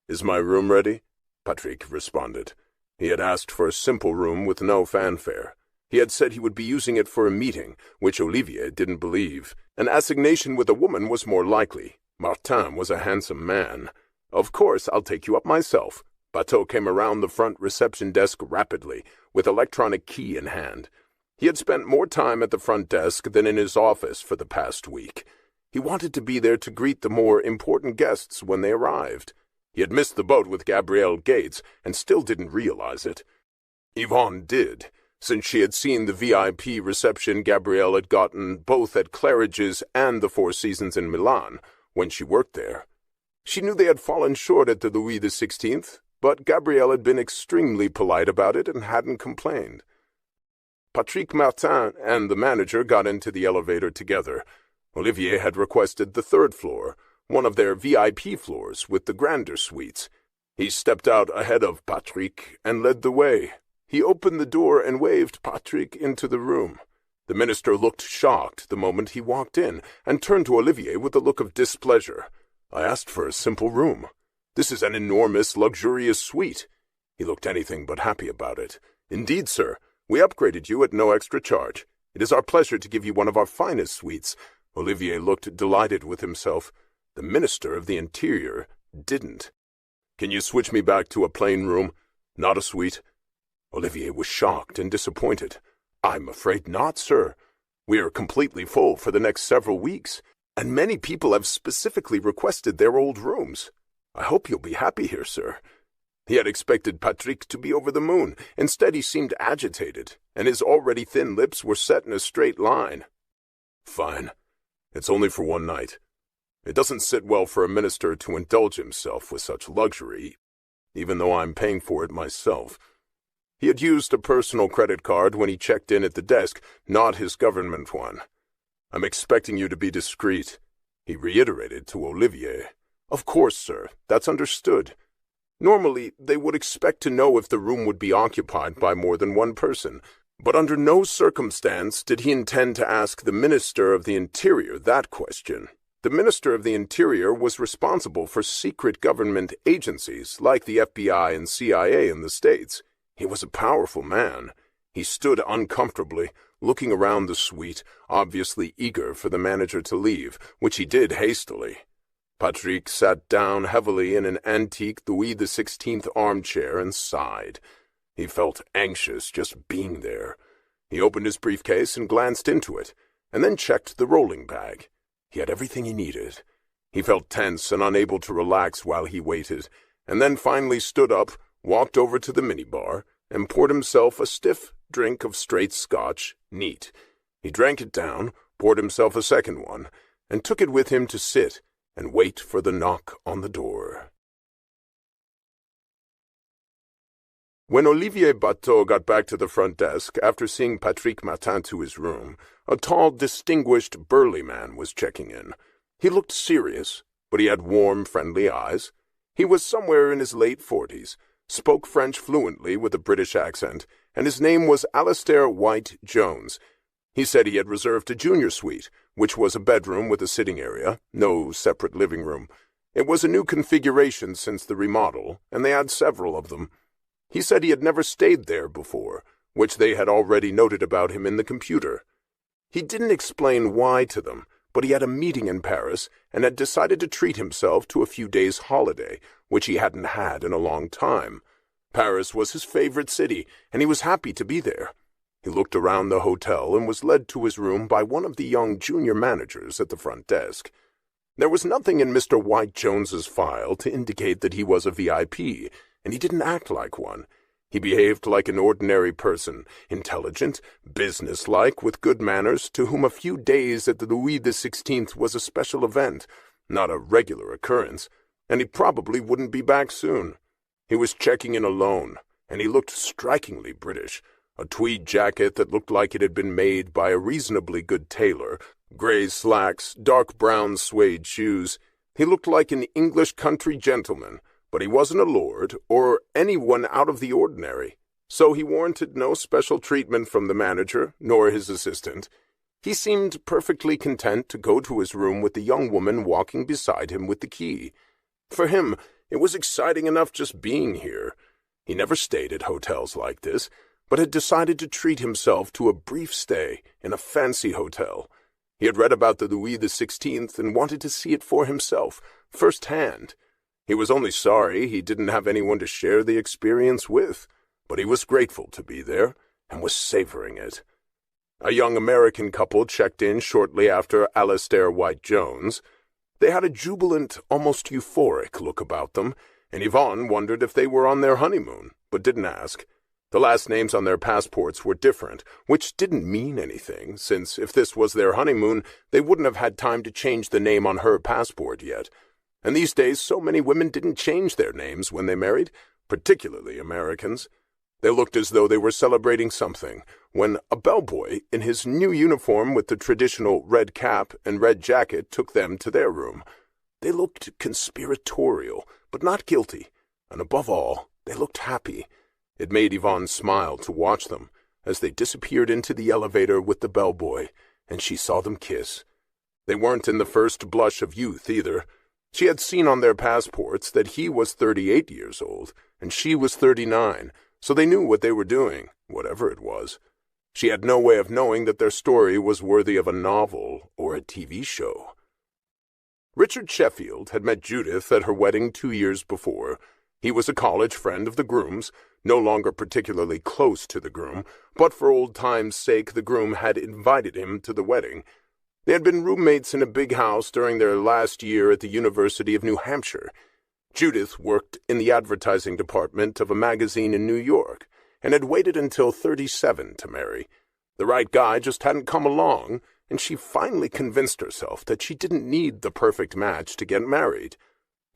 "Is my room ready?" Patrick responded. He had asked for a simple room with no fanfare. He had said he would be using it for a meeting, which Olivier didn't believe. An assignation with a woman was more likely. Martin was a handsome man. "Of course, I'll take you up myself." Bateau came around the front reception desk rapidly, with electronic key in hand. He had spent more time at the front desk than in his office for the past week. He wanted to be there to greet the more important guests when they arrived. He had missed the boat with Gabrielle Gates and still didn't realize it. Yvonne did. since she had seen the VIP reception Gabrielle had gotten both at Claridge's and the Four Seasons in Milan when she worked there. She knew they had fallen short at the Louis XVI, but Gabrielle had been extremely polite about it and hadn't complained. Patrick Martin and the manager got into the elevator together. Olivier had requested the third floor, one of their VIP floors with the grander suites. He stepped out ahead of Patrick and led the way. He opened the door and waved Patrick into the room. The minister looked shocked the moment he walked in and turned to Olivier with a look of displeasure. "I asked for a simple room. This is an enormous, luxurious suite." He looked anything but happy about it. "Indeed, sir. We upgraded you at no extra charge. It is our pleasure to give you one of our finest suites." Olivier looked delighted with himself. The Minister of the Interior didn't. "Can you switch me back to a plain room? Not a suite?" Olivier was shocked and disappointed. "I'm afraid not, sir. We are completely full for the next several weeks, and many people have specifically requested their old rooms. I hope you'll be happy here, sir." He had expected Patrick to be over the moon. Instead, he seemed agitated, and his already thin lips were set in a straight line. "Fine. It's only for one night. It doesn't sit well for a minister to indulge himself with such luxury, even though I'm paying for it myself." He had used a personal credit card when he checked in at the desk, not his government one. "I'm expecting you to be discreet," he reiterated to Olivier. "Of course, sir. That's understood." Normally, they would expect to know if the room would be occupied by more than one person, but under no circumstance did he intend to ask the Minister of the Interior that question. The Minister of the Interior was responsible for secret government agencies like the FBI and CIA in the States. He was a powerful man. He stood uncomfortably, looking around the suite, obviously eager for the manager to leave, which he did hastily. Patrick sat down heavily in an antique Louis XVI armchair and sighed. He felt anxious just being there. He opened his briefcase and glanced into it, and then checked the rolling bag. He had everything he needed. He felt tense and unable to relax while he waited, and then finally stood up, walked over to the minibar, and poured himself a stiff drink of straight Scotch, neat. He drank it down, poured himself a second one, and took it with him to sit and wait for the knock on the door. When Olivier Bateau got back to the front desk after seeing Patrick Martin to his room, a tall, distinguished, burly man was checking in. He looked serious, but he had warm, friendly eyes. He was somewhere in his late 40s, spoke French fluently with a British accent, and his name was Alastair White Jones. He said he had reserved a junior suite, which was a bedroom with a sitting area, no separate living room. It was a new configuration since the remodel, and they had several of them. He said he had never stayed there before, which they had already noted about him in the computer. He didn't explain why to them, but he had a meeting in Paris and had decided to treat himself to a few days' holiday, which he hadn't had in a long time. Paris was his favorite city, and he was happy to be there. He looked around the hotel and was led to his room by one of the young junior managers at the front desk. There was nothing in Mr. White Jones's file to indicate that he was a VIP, and he didn't act like one. He behaved like an ordinary person, intelligent, businesslike, with good manners, to whom a few days at the Louis XVI was a special event, not a regular occurrence, and he probably wouldn't be back soon. He was checking in alone, and he looked strikingly British. A tweed jacket that looked like it had been made by a reasonably good tailor, gray slacks, dark brown suede shoes. He looked like an English country gentleman, but he wasn't a lord or anyone out of the ordinary, so he warranted no special treatment from the manager nor his assistant. He seemed perfectly content to go to his room with the young woman walking beside him with the key. For him, it was exciting enough just being here. He never stayed at hotels like this, but had decided to treat himself to a brief stay in a fancy hotel. He had read about the Louis XVI and wanted to see it for himself, firsthand. He was only sorry he didn't have anyone to share the experience with, but he was grateful to be there and was savoring it. A young American couple checked in shortly after Alastair White Jones. They had a jubilant, almost euphoric look about them, and Yvonne wondered if they were on their honeymoon, but didn't ask. The last names on their passports were different, which didn't mean anything, since if this was their honeymoon, they wouldn't have had time to change the name on her passport yet. And these days, so many women didn't change their names when they married, particularly Americans. They looked as though they were celebrating something, when a bellboy in his new uniform with the traditional red cap and red jacket took them to their room. They looked conspiratorial, but not guilty, and above all, they looked happy. It made Yvonne smile to watch them as they disappeared into the elevator with the bellboy, and she saw them kiss. They weren't in the first blush of youth either. She had seen on their passports that he was 38 years old, and she was 39, so they knew what they were doing, whatever it was. She had no way of knowing that their story was worthy of a novel or a TV show. Richard Sheffield had met Judith at her wedding 2 years before. He was a college friend of the groom's, no longer particularly close to the groom, but for old times' sake the groom had invited him to the wedding. They had been roommates in a big house during their last year at the University of New Hampshire. Judith worked in the advertising department of a magazine in New York, and had waited until 37 to marry. The right guy just hadn't come along, and she finally convinced herself that she didn't need the perfect match to get married.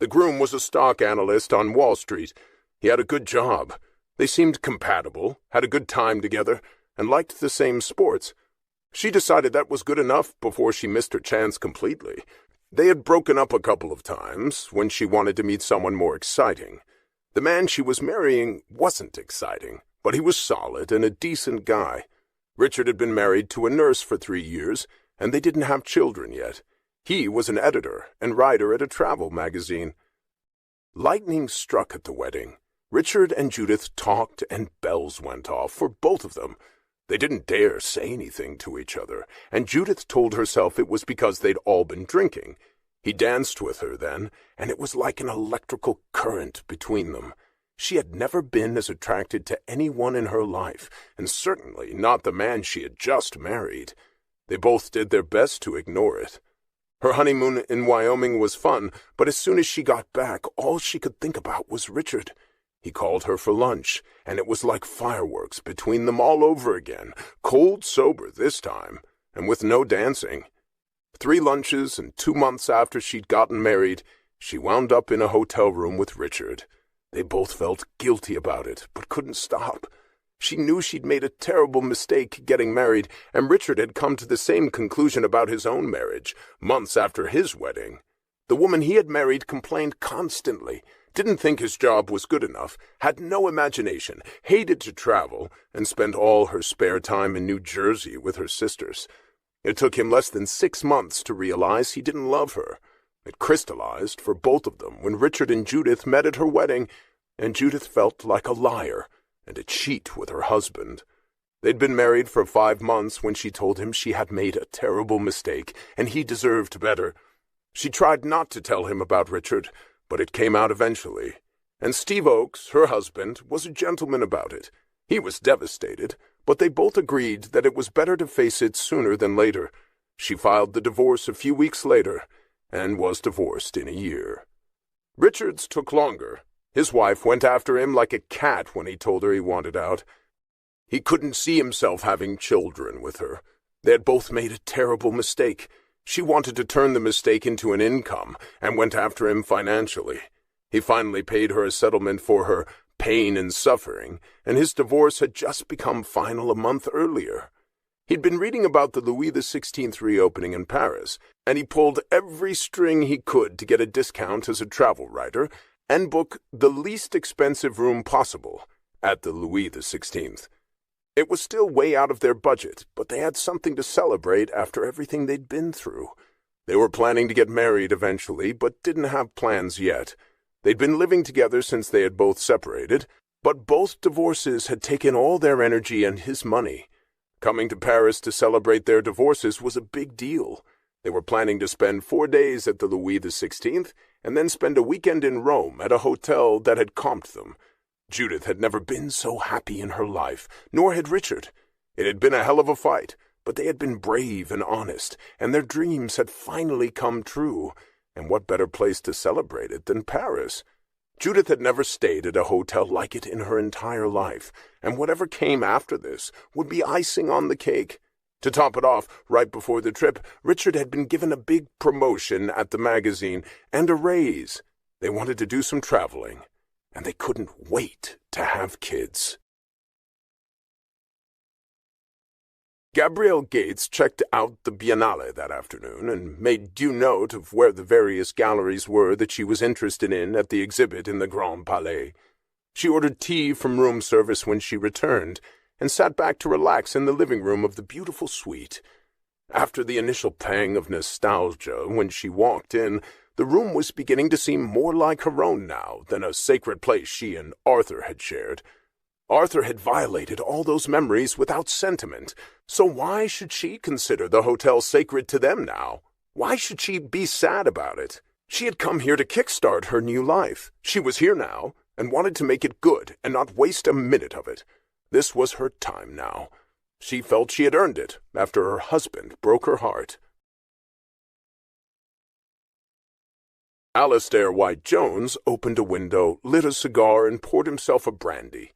The groom was a stock analyst on Wall Street. He had a good job. They seemed compatible, had a good time together, and liked the same sports. She decided that was good enough before she missed her chance completely. They had broken up a couple of times when she wanted to meet someone more exciting. The man she was marrying wasn't exciting, but he was solid and a decent guy. Richard had been married to a nurse for 3 years, and they didn't have children yet. He was an editor and writer at a travel magazine. Lightning struck at the wedding. Richard and Judith talked and bells went off for both of them. They didn't dare say anything to each other, and Judith told herself it was because they'd all been drinking. He danced with her then, and it was like an electrical current between them. She had never been as attracted to anyone in her life, and certainly not the man she had just married. They both did their best to ignore it. Her honeymoon in Wyoming was fun, but as soon as she got back, all she could think about was Richard. He called her for lunch, and it was like fireworks between them all over again, cold sober this time, and with no dancing. 3 lunches, and 2 months after she'd gotten married, she wound up in a hotel room with Richard. They both felt guilty about it, but couldn't stop. She knew she'd made a terrible mistake getting married, and Richard had come to the same conclusion about his own marriage, months after his wedding. The woman he had married complained constantly, didn't think his job was good enough, had no imagination, hated to travel, and spent all her spare time in New Jersey with her sisters. It took him less than 6 months to realize he didn't love her. It crystallized for both of them when Richard and Judith met at her wedding, and Judith felt like a liar and a cheat with her husband. They'd been married for 5 months when she told him she had made a terrible mistake, and he deserved better. She tried not to tell him about Richard, but it came out eventually. And Steve Oakes, her husband, was a gentleman about it. He was devastated, but they both agreed that it was better to face it sooner than later. She filed the divorce a few weeks later, and was divorced in a year. Richard's took longer. His wife went after him like a cat when he told her he wanted out. He couldn't see himself having children with her. They had both made a terrible mistake. She wanted to turn the mistake into an income, and went after him financially. He finally paid her a settlement for her pain and suffering, and his divorce had just become final a month earlier. He'd been reading about the Louis XVI reopening in Paris, and he pulled every string he could to get a discount as a travel writer and book the least expensive room possible at the Louis XVI. It was still way out of their budget, but they had something to celebrate after everything they'd been through. They were planning to get married eventually, but didn't have plans yet. They'd been living together since they had both separated, but both divorces had taken all their energy and his money. Coming to Paris to celebrate their divorces was a big deal. They were planning to spend 4 days at the Louis XVI and then spend a weekend in Rome at a hotel that had comped them. Judith had never been so happy in her life, nor had Richard. It had been a hell of a fight, but they had been brave and honest, and their dreams had finally come true. And what better place to celebrate it than Paris? Judith had never stayed at a hotel like it in her entire life, and whatever came after this would be icing on the cake. To top it off, right before the trip, Richard had been given a big promotion at the magazine and a raise. They wanted to do some traveling, and they couldn't wait to have kids. Gabrielle Gates checked out the Biennale that afternoon and made due note of where the various galleries were that she was interested in at the exhibit in the Grand Palais. She ordered tea from room service when she returned and sat back to relax in the living room of the beautiful suite. After the initial pang of nostalgia when she walked in, the room was beginning to seem more like her own now than a sacred place she and Arthur had shared. Arthur had violated all those memories without sentiment, so why should she consider the hotel sacred to them now? Why should she be sad about it? She had come here to kickstart her new life. She was here now, and wanted to make it good and not waste a minute of it. This was her time now. She felt she had earned it after her husband broke her heart. Alistair White-Jones opened a window, lit a cigar, and poured himself a brandy.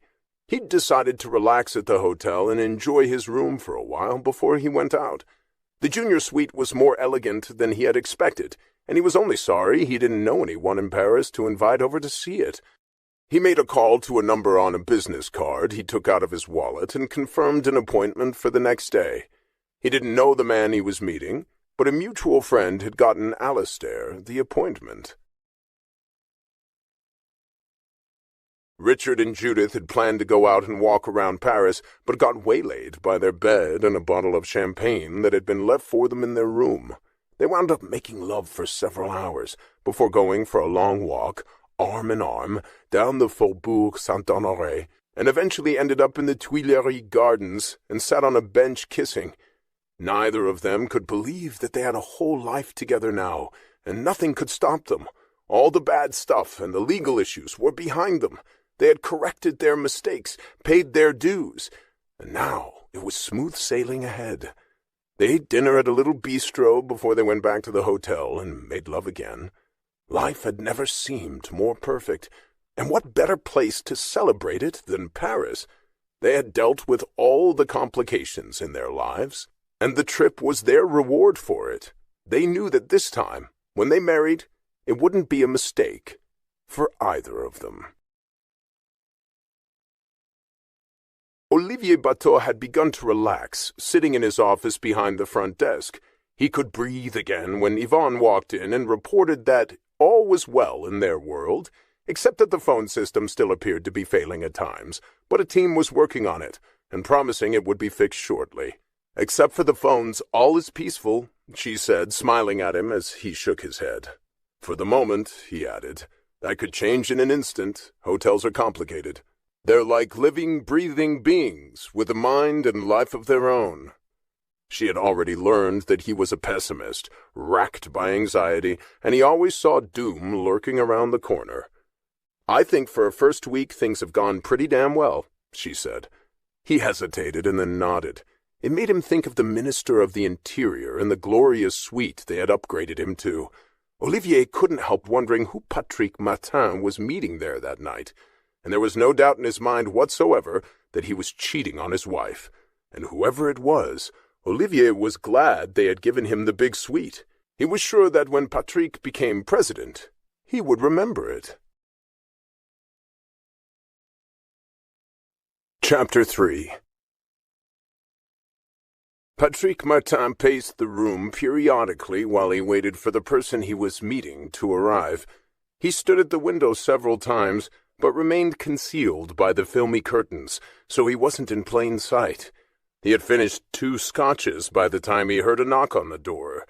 He'd decided to relax at the hotel and enjoy his room for a while before he went out. The junior suite was more elegant than he had expected, and he was only sorry he didn't know anyone in Paris to invite over to see it. He made a call to a number on a business card he took out of his wallet and confirmed an appointment for the next day. He didn't know the man he was meeting, but a mutual friend had gotten Alistair the appointment. Richard and Judith had planned to go out and walk around Paris, but got waylaid by their bed and a bottle of champagne that had been left for them in their room. They wound up making love for several hours, before going for a long walk, arm in arm, down the Faubourg Saint-Honoré, and eventually ended up in the Tuileries Gardens and sat on a bench kissing. Neither of them could believe that they had a whole life together now, and nothing could stop them. All the bad stuff and the legal issues were behind them. They had corrected their mistakes, paid their dues, and now it was smooth sailing ahead. They ate dinner at a little bistro before they went back to the hotel and made love again. Life had never seemed more perfect, and what better place to celebrate it than Paris? They had dealt with all the complications in their lives, and the trip was their reward for it. They knew that this time, when they married, it wouldn't be a mistake for either of them. Olivier Bateau had begun to relax, sitting in his office behind the front desk. He could breathe again when Yvonne walked in and reported that all was well in their world, except that the phone system still appeared to be failing at times, but a team was working on it, and promising it would be fixed shortly. "Except for the phones, all is peaceful," she said, smiling at him as he shook his head. "For the moment," he added, "that could change in an instant. Hotels are complicated. They're like living, breathing beings with a mind and life of their own." She had already learned that he was a pessimist, racked by anxiety, and he always saw doom lurking around the corner. "I think for a first week things have gone pretty damn well," she said. He hesitated and then nodded. It made him think of the Minister of the Interior and the glorious suite they had upgraded him to. Olivier couldn't help wondering who Patrick Martin was meeting there that night, and there was no doubt in his mind whatsoever that he was cheating on his wife. And whoever it was, Olivier was glad they had given him the big suite. He was sure that when Patrick became president, he would remember it. Chapter 3. Patrick Martin paced the room periodically while he waited for the person he was meeting to arrive. He stood at the window several times, but remained concealed by the filmy curtains, so he wasn't in plain sight. He had finished 2 scotches by the time he heard a knock on the door.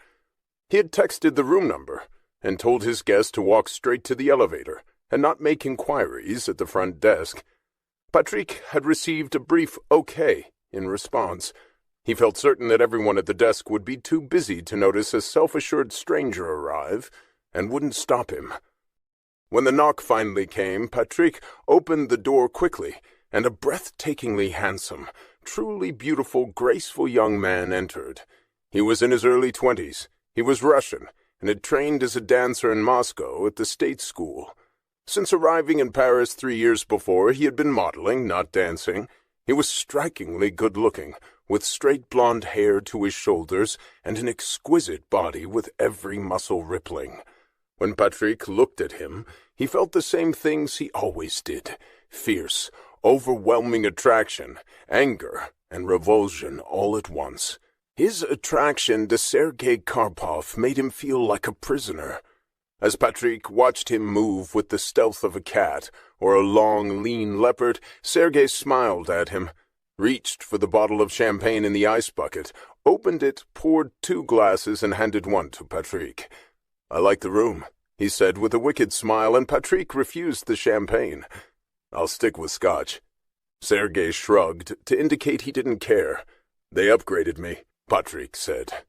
He had texted the room number, and told his guest to walk straight to the elevator, and not make inquiries at the front desk. Patrick had received a brief okay in response. He felt certain that everyone at the desk would be too busy to notice a self-assured stranger arrive, and wouldn't stop him. When the knock finally came, Patrick opened the door quickly, and a breathtakingly handsome, truly beautiful, graceful young man entered. He was in his early 20s. He was Russian, and had trained as a dancer in Moscow at the state school. Since arriving in Paris 3 years before, he had been modeling, not dancing. He was strikingly good-looking, with straight blonde hair to his shoulders and an exquisite body with every muscle rippling. When Patrick looked at him, he felt the same things he always did: fierce, overwhelming attraction, anger, and revulsion all at once. His attraction to Sergei Karpov made him feel like a prisoner. As Patrick watched him move with the stealth of a cat or a long, lean leopard, Sergei smiled at him, reached for the bottle of champagne in the ice bucket, opened it, poured 2 glasses, and handed one to Patrick. "I like the room," he said with a wicked smile, and Patrick refused the champagne. "I'll stick with scotch." Sergei shrugged to indicate he didn't care. "They upgraded me," Patrick said.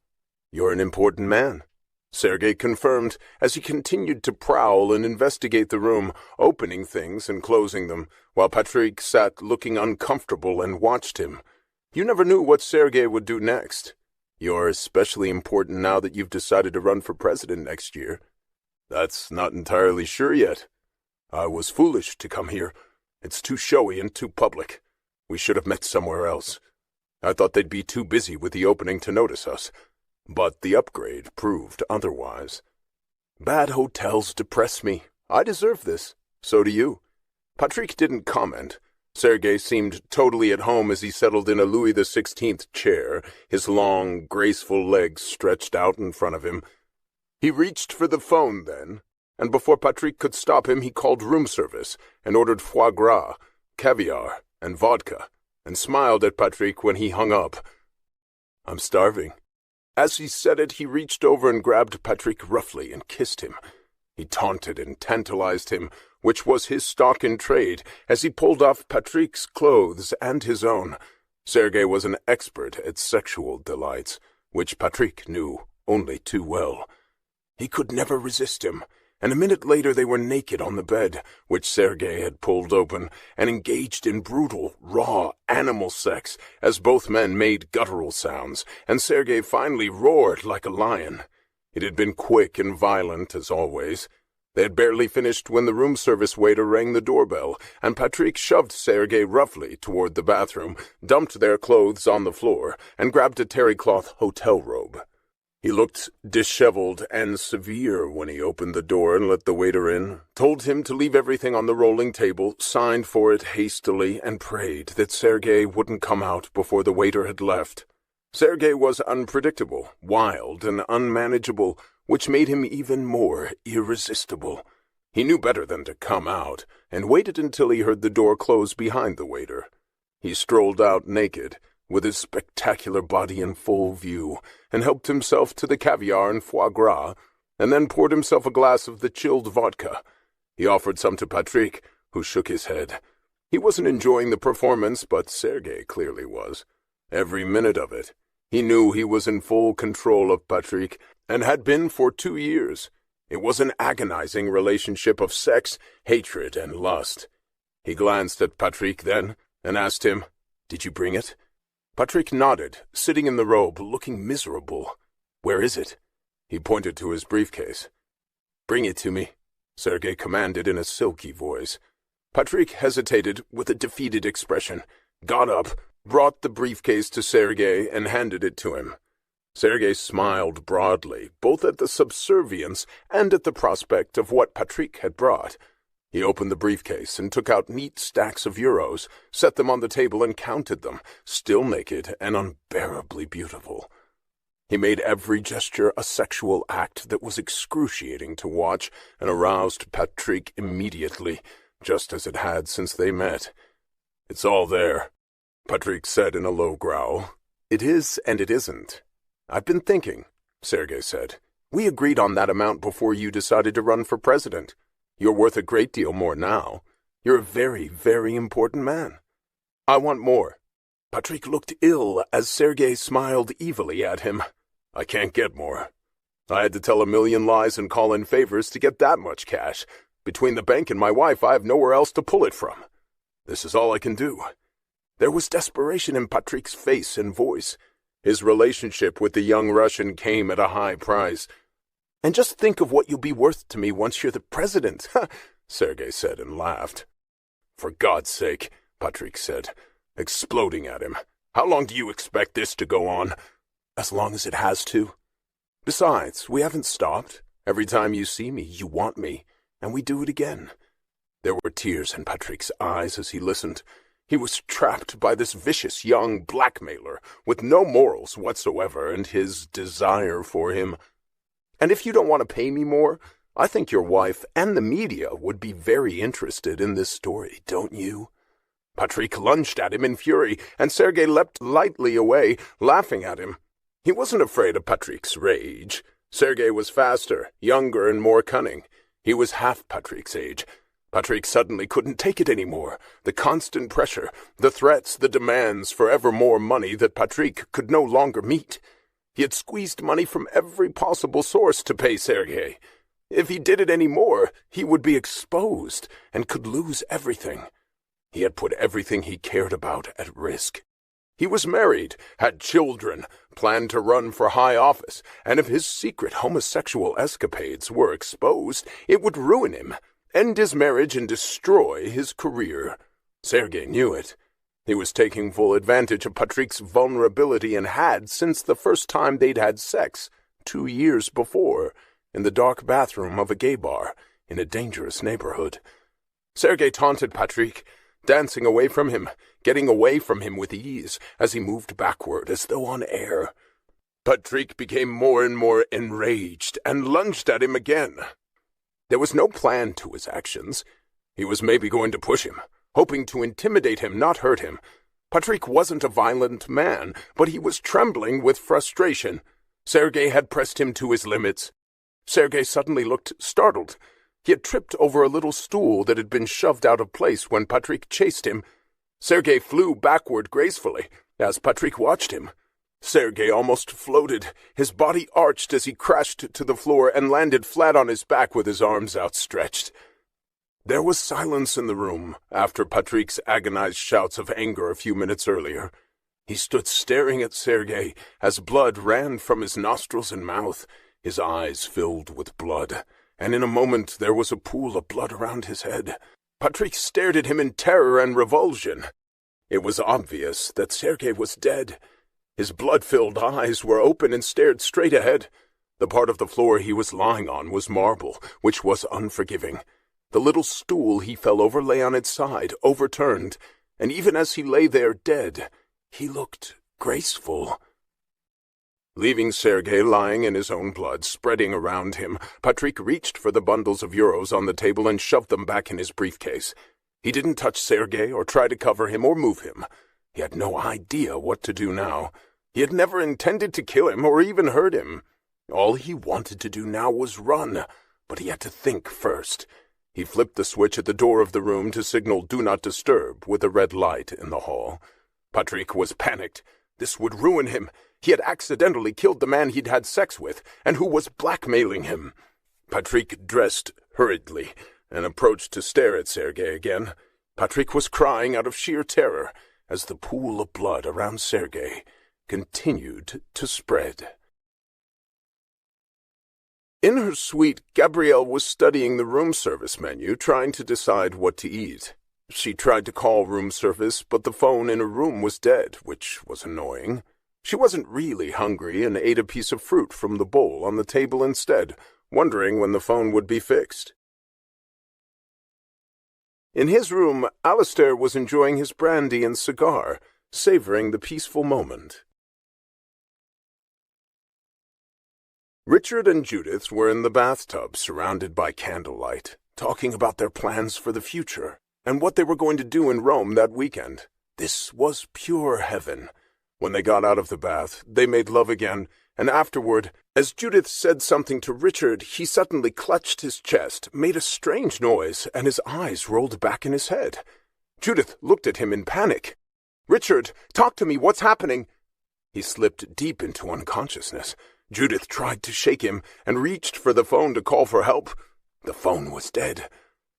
"You're an important man," Sergei confirmed as he continued to prowl and investigate the room, opening things and closing them, while Patrick sat looking uncomfortable and watched him. You never knew what Sergei would do next. "You're especially important now that you've decided to run for president next year." "That's not entirely sure yet. I was foolish to come here. It's too showy and too public. We should have met somewhere else. I thought they'd be too busy with the opening to notice us. But the upgrade proved otherwise. Bad hotels depress me. I deserve this. So do you." Patrick didn't comment. Sergei seemed totally at home as he settled in a Louis XVI chair, his long, graceful legs stretched out in front of him. He reached for the phone then, and before Patrick could stop him, he called room service and ordered foie gras, caviar, and vodka, and smiled at Patrick when he hung up. "I'm starving." As he said it, he reached over and grabbed Patrick roughly and kissed him. He taunted and tantalized him, which was his stock in trade, as he pulled off Patrick's clothes and his own. Sergei was an expert at sexual delights, which Patrick knew only too well. He could never resist him, and a minute later they were naked on the bed, which Sergei had pulled open, and engaged in brutal, raw, animal sex, as both men made guttural sounds, and Sergei finally roared like a lion. It had been quick and violent, as always. They had barely finished when the room service waiter rang the doorbell, and Patrick shoved Sergei roughly toward the bathroom, dumped their clothes on the floor, and grabbed a terry-cloth hotel robe. He looked disheveled and severe when he opened the door and let the waiter in, told him to leave everything on the rolling table, signed for it hastily, and prayed that Sergei wouldn't come out before the waiter had left. Sergei was unpredictable, wild, and unmanageable, which made him even more irresistible. He knew better than to come out, and waited until he heard the door close behind the waiter. He strolled out naked, with his spectacular body in full view, and helped himself to the caviar and foie gras, and then poured himself a glass of the chilled vodka. He offered some to Patrick, who shook his head. He wasn't enjoying the performance, but Sergei clearly was. Every minute of it. He knew he was in full control of Patrick, and had been for 2 years. It was an agonizing relationship of sex, hatred, and lust. He glanced at Patrick then, and asked him, "Did you bring it?" Patrick nodded, sitting in the robe, looking miserable. "Where is it?" He pointed to his briefcase. "Bring it to me," Sergei commanded in a silky voice. Patrick hesitated with a defeated expression, got up, brought the briefcase to Sergei, and handed it to him. Sergei smiled broadly, both at the subservience and at the prospect of what Patrick had brought. He opened the briefcase and took out neat stacks of euros, set them on the table and counted them, still naked and unbearably beautiful. He made every gesture a sexual act that was excruciating to watch and aroused Patrick immediately, just as it had since they met. "It's all there," Patrick said in a low growl. "It is and it isn't. I've been thinking," Sergei said. "We agreed on that amount before you decided to run for president. You're worth a great deal more now. You're a very, very important man. I want more." Patrick looked ill as Sergei smiled evilly at him. "I can't get more. I had to tell a million lies and call in favors to get that much cash. Between the bank and my wife, I have nowhere else to pull it from. This is all I can do." There was desperation in Patrick's face and voice. His relationship with the young Russian came at a high price. "And just think of what you'll be worth to me once you're the president," Sergei said and laughed. "For God's sake," Patrick said, exploding at him. "How long do you expect this to go on?" "As long as it has to. Besides, we haven't stopped. Every time you see me, you want me, and we do it again." There were tears in Patrick's eyes as he listened. He was trapped by this vicious young blackmailer with no morals whatsoever and his desire for him. "And if you don't want to pay me more, I think your wife and the media would be very interested in this story, don't you?" Patrick lunged at him in fury, and Sergei leapt lightly away, laughing at him. He wasn't afraid of Patrick's rage. Sergei was faster, younger, and more cunning. He was half Patrick's age. Patrick suddenly couldn't take it anymore. The constant pressure, the threats, the demands for ever more money that Patrick could no longer meet. He had squeezed money from every possible source to pay Sergei. If he did it any more, he would be exposed and could lose everything. He had put everything he cared about at risk. He was married, had children, planned to run for high office, and if his secret homosexual escapades were exposed, it would ruin him, end his marriage, and destroy his career. Sergei knew it. He was taking full advantage of Patrick's vulnerability and had since the first time they'd had sex, 2 years before, in the dark bathroom of a gay bar in a dangerous neighborhood. Sergei taunted Patrick, dancing away from him, getting away from him with ease as he moved backward as though on air. Patrick became more and more enraged and lunged at him again. There was no plan to his actions. He was maybe going to push him, hoping to intimidate him, not hurt him. Patrick wasn't a violent man, but he was trembling with frustration. Sergei had pressed him to his limits. Sergei suddenly looked startled. He had tripped over a little stool that had been shoved out of place when Patrick chased him. Sergei flew backward gracefully as Patrick watched him. Sergei almost floated. His body arched as he crashed to the floor and landed flat on his back with his arms outstretched. There was silence in the room after Patrick's agonized shouts of anger a few minutes earlier. He stood staring at Sergei as blood ran from his nostrils and mouth. His eyes filled with blood, and in a moment there was a pool of blood around his head. Patrick stared at him in terror and revulsion. It was obvious that Sergei was dead. His blood-filled eyes were open and stared straight ahead. The part of the floor he was lying on was marble, which was unforgiving. The little stool he fell over lay on its side, overturned, and even as he lay there dead, he looked graceful. Leaving Sergei lying in his own blood spreading around him, Patrick reached for the bundles of euros on the table and shoved them back in his briefcase. He didn't touch Sergei or try to cover him or move him. He had no idea what to do now. He had never intended to kill him or even hurt him. All he wanted to do now was run, but he had to think first. He flipped the switch at the door of the room to signal "Do Not Disturb" with a red light in the hall. Patrick was panicked. This would ruin him. He had accidentally killed the man he'd had sex with, and who was blackmailing him. Patrick dressed hurriedly and approached to stare at Sergei again. Patrick was crying out of sheer terror as the pool of blood around Sergei continued to spread. In her suite, Gabrielle was studying the room service menu, trying to decide what to eat. She tried to call room service, but the phone in her room was dead, which was annoying. She wasn't really hungry and ate a piece of fruit from the bowl on the table instead, wondering when the phone would be fixed. In his room, Alistair was enjoying his brandy and cigar, savoring the peaceful moment. Richard and Judith were in the bathtub, surrounded by candlelight, talking about their plans for the future and what they were going to do in Rome that weekend. This was pure heaven. When they got out of the bath, they made love again, and afterward, as Judith said something to Richard, he suddenly clutched his chest, made a strange noise, and his eyes rolled back in his head. Judith looked at him in panic. "Richard, talk to me, what's happening?" He slipped deep into unconsciousness. Judith tried to shake him and reached for the phone to call for help. The phone was dead.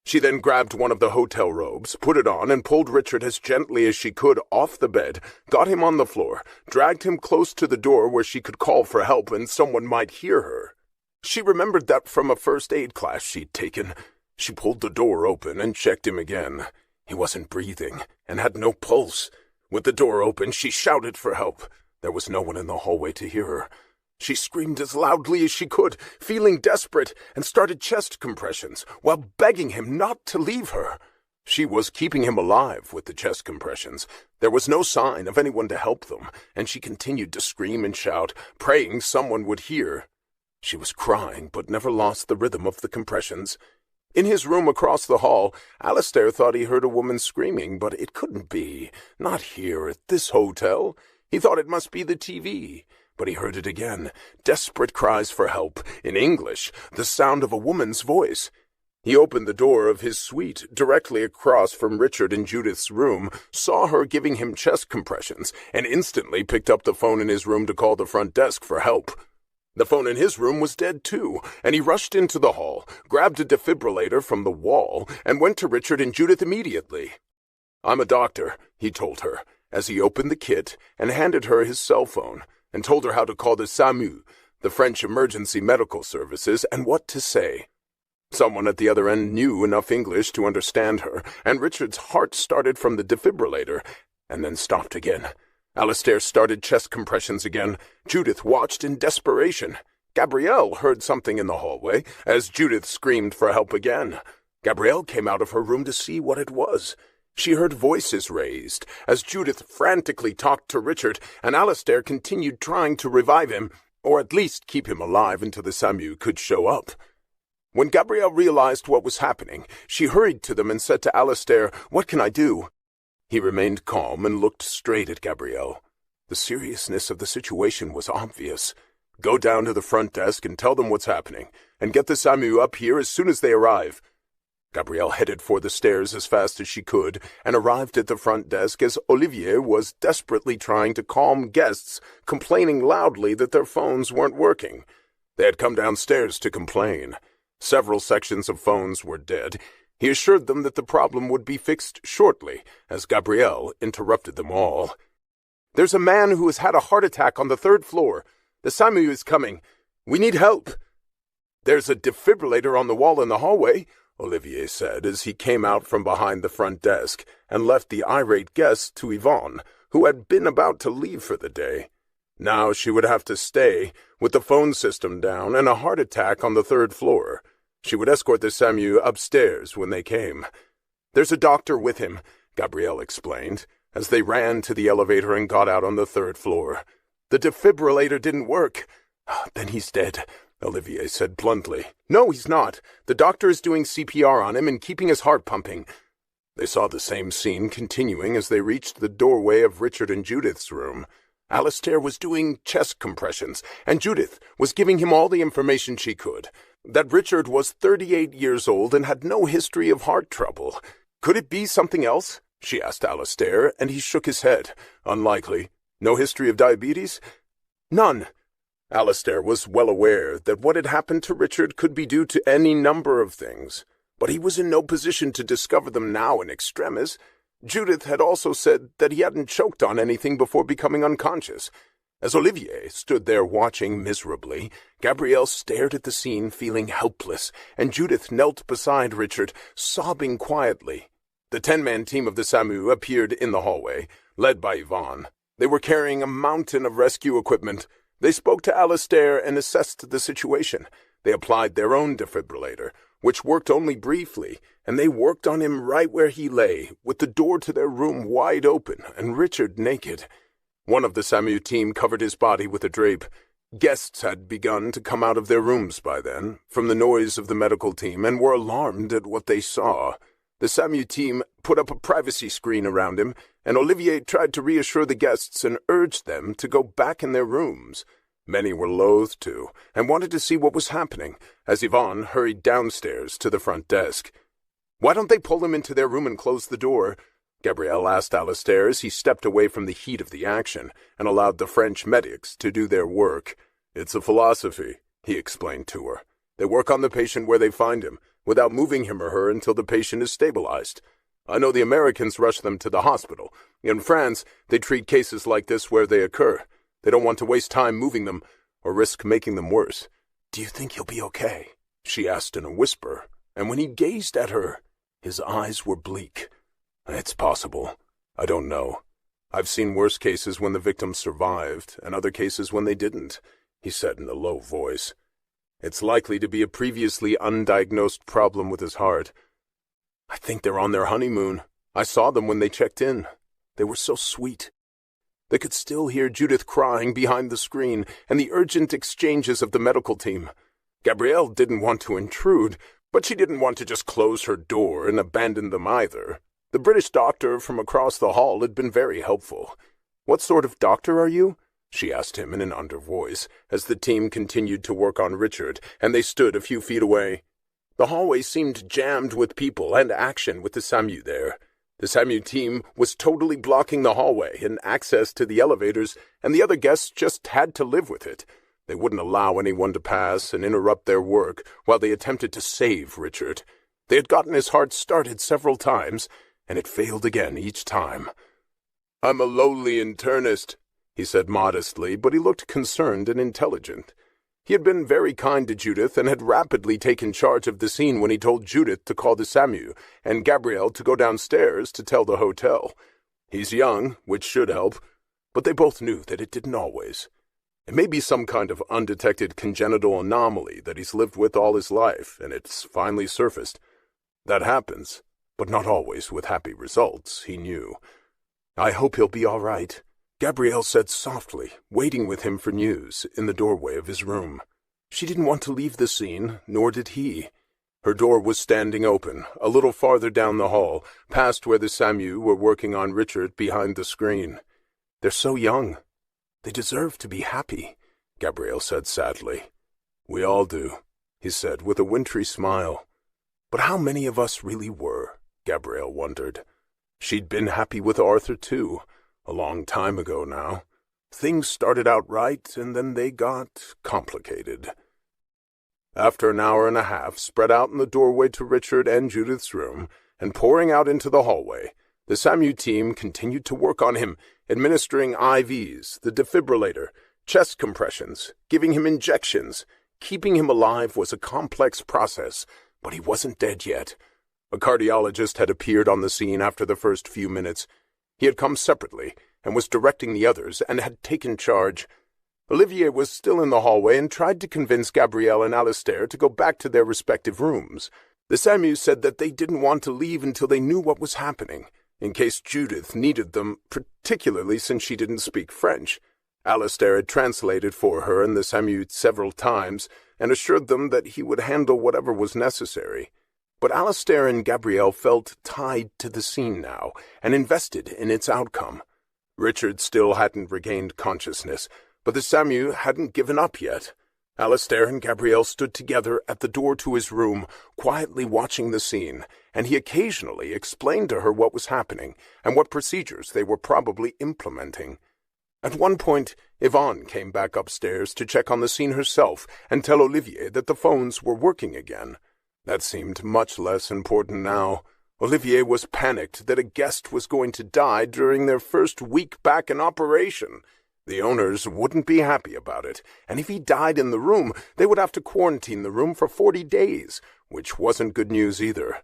She then grabbed one of the hotel robes, put it on, and pulled Richard as gently as she could off the bed, got him on the floor, dragged him close to the door where she could call for help and someone might hear her. She remembered that from a first aid class she'd taken. She pulled the door open and checked him again. He wasn't breathing and had no pulse. With the door open, she shouted for help. There was no one in the hallway to hear her. She screamed as loudly as she could, feeling desperate, and started chest compressions while begging him not to leave her. She was keeping him alive with the chest compressions. There was no sign of anyone to help them, and she continued to scream and shout, praying someone would hear. She was crying, but never lost the rhythm of the compressions. In his room across the hall, Alistair thought he heard a woman screaming, but it couldn't be. Not here at this hotel. He thought it must be the TV. But he heard it again. Desperate cries for help. In English, the sound of a woman's voice. He opened the door of his suite directly across from Richard and Judith's room, saw her giving him chest compressions, and instantly picked up the phone in his room to call the front desk for help. The phone in his room was dead too, and he rushed into the hall, grabbed a defibrillator from the wall, and went to Richard and Judith immediately. "I'm a doctor," he told her, as he opened the kit and handed her his cell phone, and told her how to call the SAMU, the French Emergency Medical Services, and what to say. Someone at the other end knew enough English to understand her, and Richard's heart started from the defibrillator, and then stopped again. Alistair started chest compressions again. Judith watched in desperation. Gabrielle heard something in the hallway, as Judith screamed for help again. Gabrielle came out of her room to see what it was. She heard voices raised, as Judith frantically talked to Richard, and Alistair continued trying to revive him, or at least keep him alive until the SAMU could show up. When Gabrielle realized what was happening, she hurried to them and said to Alistair, "What can I do?" He remained calm and looked straight at Gabrielle. The seriousness of the situation was obvious. "Go down to the front desk and tell them what's happening, and get the SAMU up here as soon as they arrive." Gabrielle headed for the stairs as fast as she could and arrived at the front desk as Olivier was desperately trying to calm guests, complaining loudly that their phones weren't working. They had come downstairs to complain. Several sections of phones were dead. He assured them that the problem would be fixed shortly, as Gabrielle interrupted them all. "There's a man who has had a heart attack on the 3rd floor. The SAMU is coming. We need help." "There's a defibrillator on the wall in the hallway," Olivier said as he came out from behind the front desk and left the irate guest to Yvonne, who had been about to leave for the day. Now she would have to stay, with the phone system down and a heart attack on the 3rd floor. She would escort the SAMU upstairs when they came. "There's a doctor with him," Gabrielle explained, as they ran to the elevator and got out on the 3rd floor. "The defibrillator didn't work." "Then he's dead," Olivier said bluntly. "No, he's not. The doctor is doing CPR on him and keeping his heart pumping." They saw the same scene continuing as they reached the doorway of Richard and Judith's room. Alistair was doing chest compressions, and Judith was giving him all the information she could. That Richard was 38 years old and had no history of heart trouble. "Could it be something else?" she asked Alistair, and he shook his head. "Unlikely. No history of diabetes?" "None." Alistair was well aware that what had happened to Richard could be due to any number of things, but he was in no position to discover them now in extremis. Judith had also said that he hadn't choked on anything before becoming unconscious. As Olivier stood there watching miserably, Gabrielle stared at the scene feeling helpless, and Judith knelt beside Richard, sobbing quietly. The 10-man team of the SAMU appeared in the hallway, led by Yvonne. They were carrying a mountain of rescue equipment. They spoke to Alistair and assessed the situation. They applied their own defibrillator, which worked only briefly, and they worked on him right where he lay, with the door to their room wide open and Richard naked. One of the SAMU team covered his body with a drape. Guests had begun to come out of their rooms by then, from the noise of the medical team, and were alarmed at what they saw. The SAMU team put up a privacy screen around him, and Olivier tried to reassure the guests and urged them to go back in their rooms. Many were loath to, and wanted to see what was happening, as Yvonne hurried downstairs to the front desk. "Why don't they pull him into their room and close the door?" Gabrielle asked Alistair as he stepped away from the heat of the action and allowed the French medics to do their work. "It's a philosophy," he explained to her. "They work on the patient where they find him, without moving him or her until the patient is stabilized. I know the Americans rush them to the hospital. In France, they treat cases like this where they occur. They don't want to waste time moving them or risk making them worse." "Do you think he'll be okay?" she asked in a whisper, and when he gazed at her, his eyes were bleak. "It's possible. I don't know. I've seen worse cases when the victims survived, and other cases when they didn't," he said in a low voice. "It's likely to be a previously undiagnosed problem with his heart. I think they're on their honeymoon. I saw them when they checked in. They were so sweet." They could still hear Judith crying behind the screen and the urgent exchanges of the medical team. Gabrielle didn't want to intrude, but she didn't want to just close her door and abandon them either. The British doctor from across the hall had been very helpful. "What sort of doctor are you?" she asked him in an under voice, as the team continued to work on Richard, and they stood a few feet away. The hallway seemed jammed with people and action with the SAMU there. The SAMU team was totally blocking the hallway and access to the elevators, and the other guests just had to live with it. They wouldn't allow anyone to pass and interrupt their work while they attempted to save Richard. They had gotten his heart started several times, and it failed again each time. "I'm a lowly internist," he said modestly, but he looked concerned and intelligent. He had been very kind to Judith and had rapidly taken charge of the scene when he told Judith to call the SAMU and Gabrielle to go downstairs to tell the hotel. He's young, which should help, but they both knew that it didn't always. It may be some kind of undetected congenital anomaly that he's lived with all his life, and it's finally surfaced. That happens, but not always with happy results, he knew. "I hope he'll be all right," Gabrielle said softly, waiting with him for news in the doorway of his room. She didn't want to leave the scene, nor did he. Her door was standing open, a little farther down the hall, past where the SAMU were working on Richard behind the screen. "They're so young. They deserve to be happy," Gabrielle said sadly. "We all do," he said with a wintry smile. But how many of us really were, Gabrielle wondered. She'd been happy with Arthur, too. A long time ago now. Things started out right, and then they got complicated. After an hour and a half spread out in the doorway to Richard and Judith's room, and pouring out into the hallway, the SAMU team continued to work on him, administering IVs, the defibrillator, chest compressions, giving him injections. Keeping him alive was a complex process, but he wasn't dead yet. A cardiologist had appeared on the scene after the first few minutes. He had come separately, and was directing the others, and had taken charge. Olivier was still in the hallway and tried to convince Gabrielle and Alistair to go back to their respective rooms. The SAMU said that they didn't want to leave until they knew what was happening, in case Judith needed them, particularly since she didn't speak French. Alistair had translated for her and the SAMU several times, and assured them that he would handle whatever was necessary. But Alistair and Gabrielle felt tied to the scene now, and invested in its outcome. Richard still hadn't regained consciousness, but the SAMU hadn't given up yet. Alistair and Gabrielle stood together at the door to his room, quietly watching the scene, and he occasionally explained to her what was happening, and what procedures they were probably implementing. At one point, Yvonne came back upstairs to check on the scene herself and tell Olivier that the phones were working again. That seemed much less important now. Olivier was panicked that a guest was going to die during their first week back in operation. The owners wouldn't be happy about it, and if he died in the room, they would have to quarantine the room for 40 days, which wasn't good news either.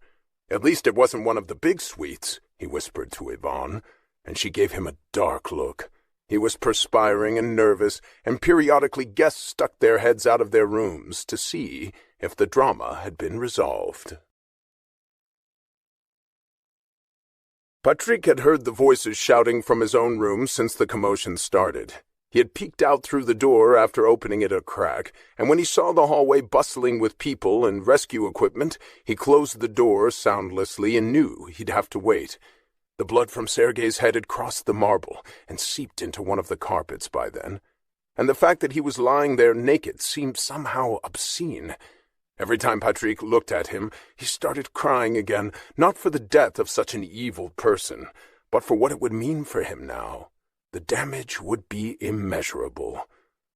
"At least it wasn't one of the big suites," he whispered to Yvonne, and she gave him a dark look. He was perspiring and nervous, and periodically guests stuck their heads out of their rooms to see if the drama had been resolved. Patrick had heard the voices shouting from his own room since the commotion started. He had peeked out through the door after opening it a crack, and when he saw the hallway bustling with people and rescue equipment, he closed the door soundlessly and knew he'd have to wait. The blood from Sergei's head had crossed the marble and seeped into one of the carpets by then, and the fact that he was lying there naked seemed somehow obscene. Every time Patrick looked at him, he started crying again, not for the death of such an evil person, but for what it would mean for him now. The damage would be immeasurable.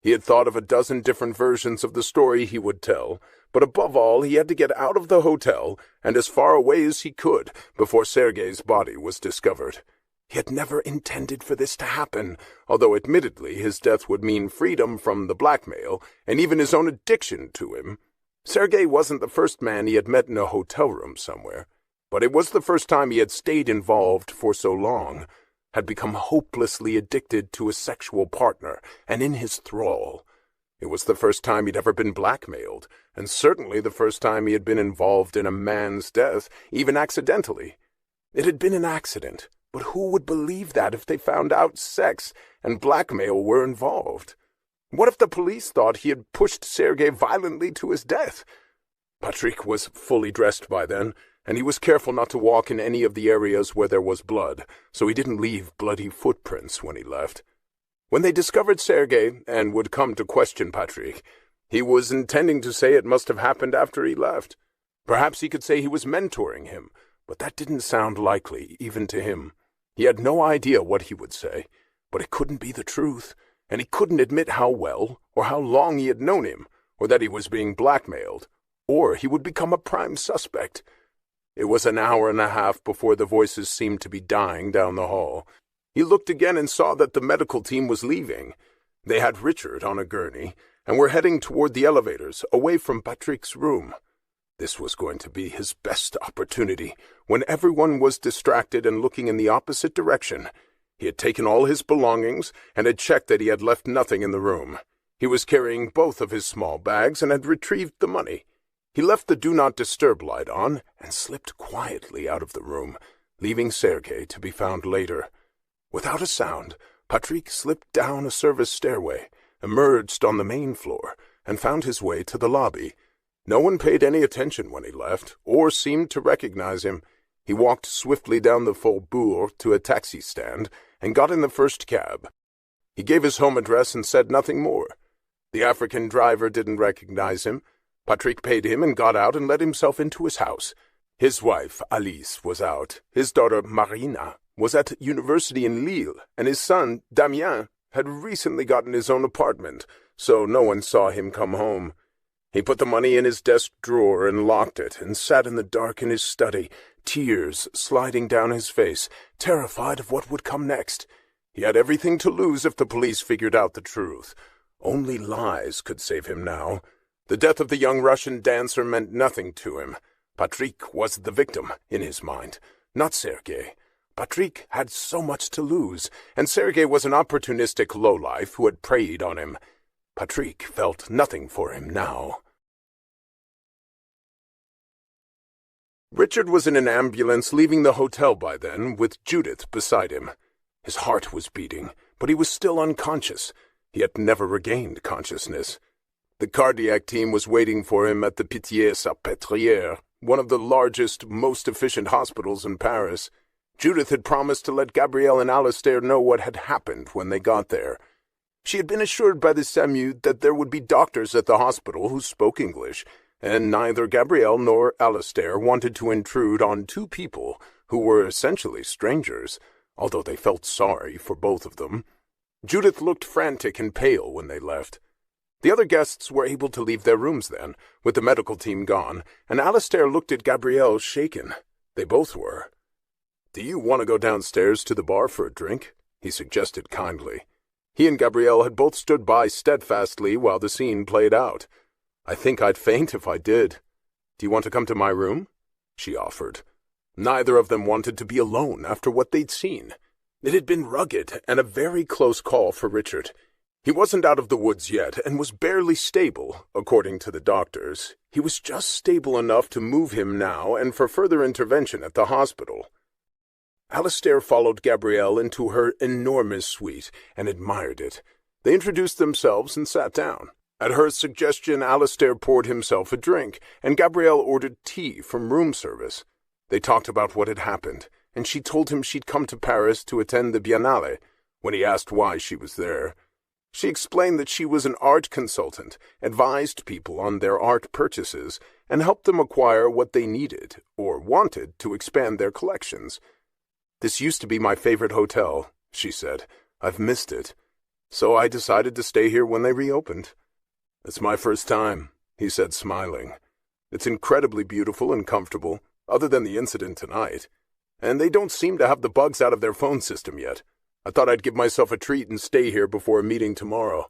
He had thought of a dozen different versions of the story he would tell, but above all he had to get out of the hotel and as far away as he could before Sergei's body was discovered. He had never intended for this to happen, although admittedly his death would mean freedom from the blackmail and even his own addiction to him. Sergei wasn't the first man he had met in a hotel room somewhere, but it was the first time he had stayed involved for so long, had become hopelessly addicted to a sexual partner and in his thrall. It was the first time he'd ever been blackmailed, and certainly the first time he had been involved in a man's death, even accidentally. It had been an accident, but who would believe that if they found out sex and blackmail were involved? What if the police thought he had pushed Sergei violently to his death? Patrick was fully dressed by then, and he was careful not to walk in any of the areas where there was blood, so he didn't leave bloody footprints when he left. When they discovered Sergei and would come to question Patrick, he was intending to say it must have happened after he left. Perhaps he could say he was mentoring him, but that didn't sound likely, even to him. He had no idea what he would say, but it couldn't be the truth, and he couldn't admit how well or how long he had known him, or that he was being blackmailed, or he would become a prime suspect. It was an hour and a half before the voices seemed to be dying down the hall. He looked again and saw that the medical team was leaving. They had Richard on a gurney, and were heading toward the elevators, away from Patrick's room. This was going to be his best opportunity, when everyone was distracted and looking in the opposite direction. He had taken all his belongings, and had checked that he had left nothing in the room. He was carrying both of his small bags, and had retrieved the money. He left the Do Not Disturb light on, and slipped quietly out of the room, leaving Sergei to be found later. Without a sound, Patrick slipped down a service stairway, emerged on the main floor, and found his way to the lobby. No one paid any attention when he left, or seemed to recognize him. He walked swiftly down the Faubourg to a taxi stand, and got in the first cab. He gave his home address and said nothing more. The African driver didn't recognize him. Patrick paid him and got out and let himself into his house. His wife, Alice, was out. His daughter, Marina, was at university in Lille, and his son, Damien, had recently gotten his own apartment, so no one saw him come home. He put the money in his desk drawer and locked it, and sat in the dark in his study, tears sliding down his face, terrified of what would come next. He had everything to lose if the police figured out the truth. Only lies could save him now. The death of the young Russian dancer meant nothing to him. Patrick was the victim, in his mind, not Sergei. Patrick had so much to lose, and Sergei was an opportunistic lowlife who had preyed on him. Patrick felt nothing for him now. Richard was in an ambulance leaving the hotel by then, with Judith beside him. His heart was beating, but he was still unconscious. He had never regained consciousness. The cardiac team was waiting for him at the Pitié-Salpêtrière, one of the largest, most efficient hospitals in Paris. Judith had promised to let Gabrielle and Alistair know what had happened when they got there. She had been assured by the SAMU that there would be doctors at the hospital who spoke English, and neither Gabrielle nor Alistair wanted to intrude on two people who were essentially strangers, although they felt sorry for both of them. Judith looked frantic and pale when they left. The other guests were able to leave their rooms then, with the medical team gone, and Alistair looked at Gabrielle shaken. They both were. "Do you want to go downstairs to the bar for a drink?" he suggested kindly. He and Gabrielle had both stood by steadfastly while the scene played out. "I think I'd faint if I did. Do you want to come to my room?" she offered. Neither of them wanted to be alone after what they'd seen. It had been rugged and a very close call for Richard. He wasn't out of the woods yet and was barely stable, according to the doctors. He was just stable enough to move him now and for further intervention at the hospital. Alistair followed Gabrielle into her enormous suite and admired it. They introduced themselves and sat down. At her suggestion, Alistair poured himself a drink, and Gabrielle ordered tea from room service. They talked about what had happened, and she told him she'd come to Paris to attend the Biennale. When he asked why she was there, she explained that she was an art consultant, advised people on their art purchases, and helped them acquire what they needed or wanted to expand their collections. "This used to be my favorite hotel," she said. "I've missed it. So I decided to stay here when they reopened." "It's my first time," he said, smiling. "It's incredibly beautiful and comfortable, other than the incident tonight. And they don't seem to have the bugs out of their phone system yet. I thought I'd give myself a treat and stay here before a meeting tomorrow."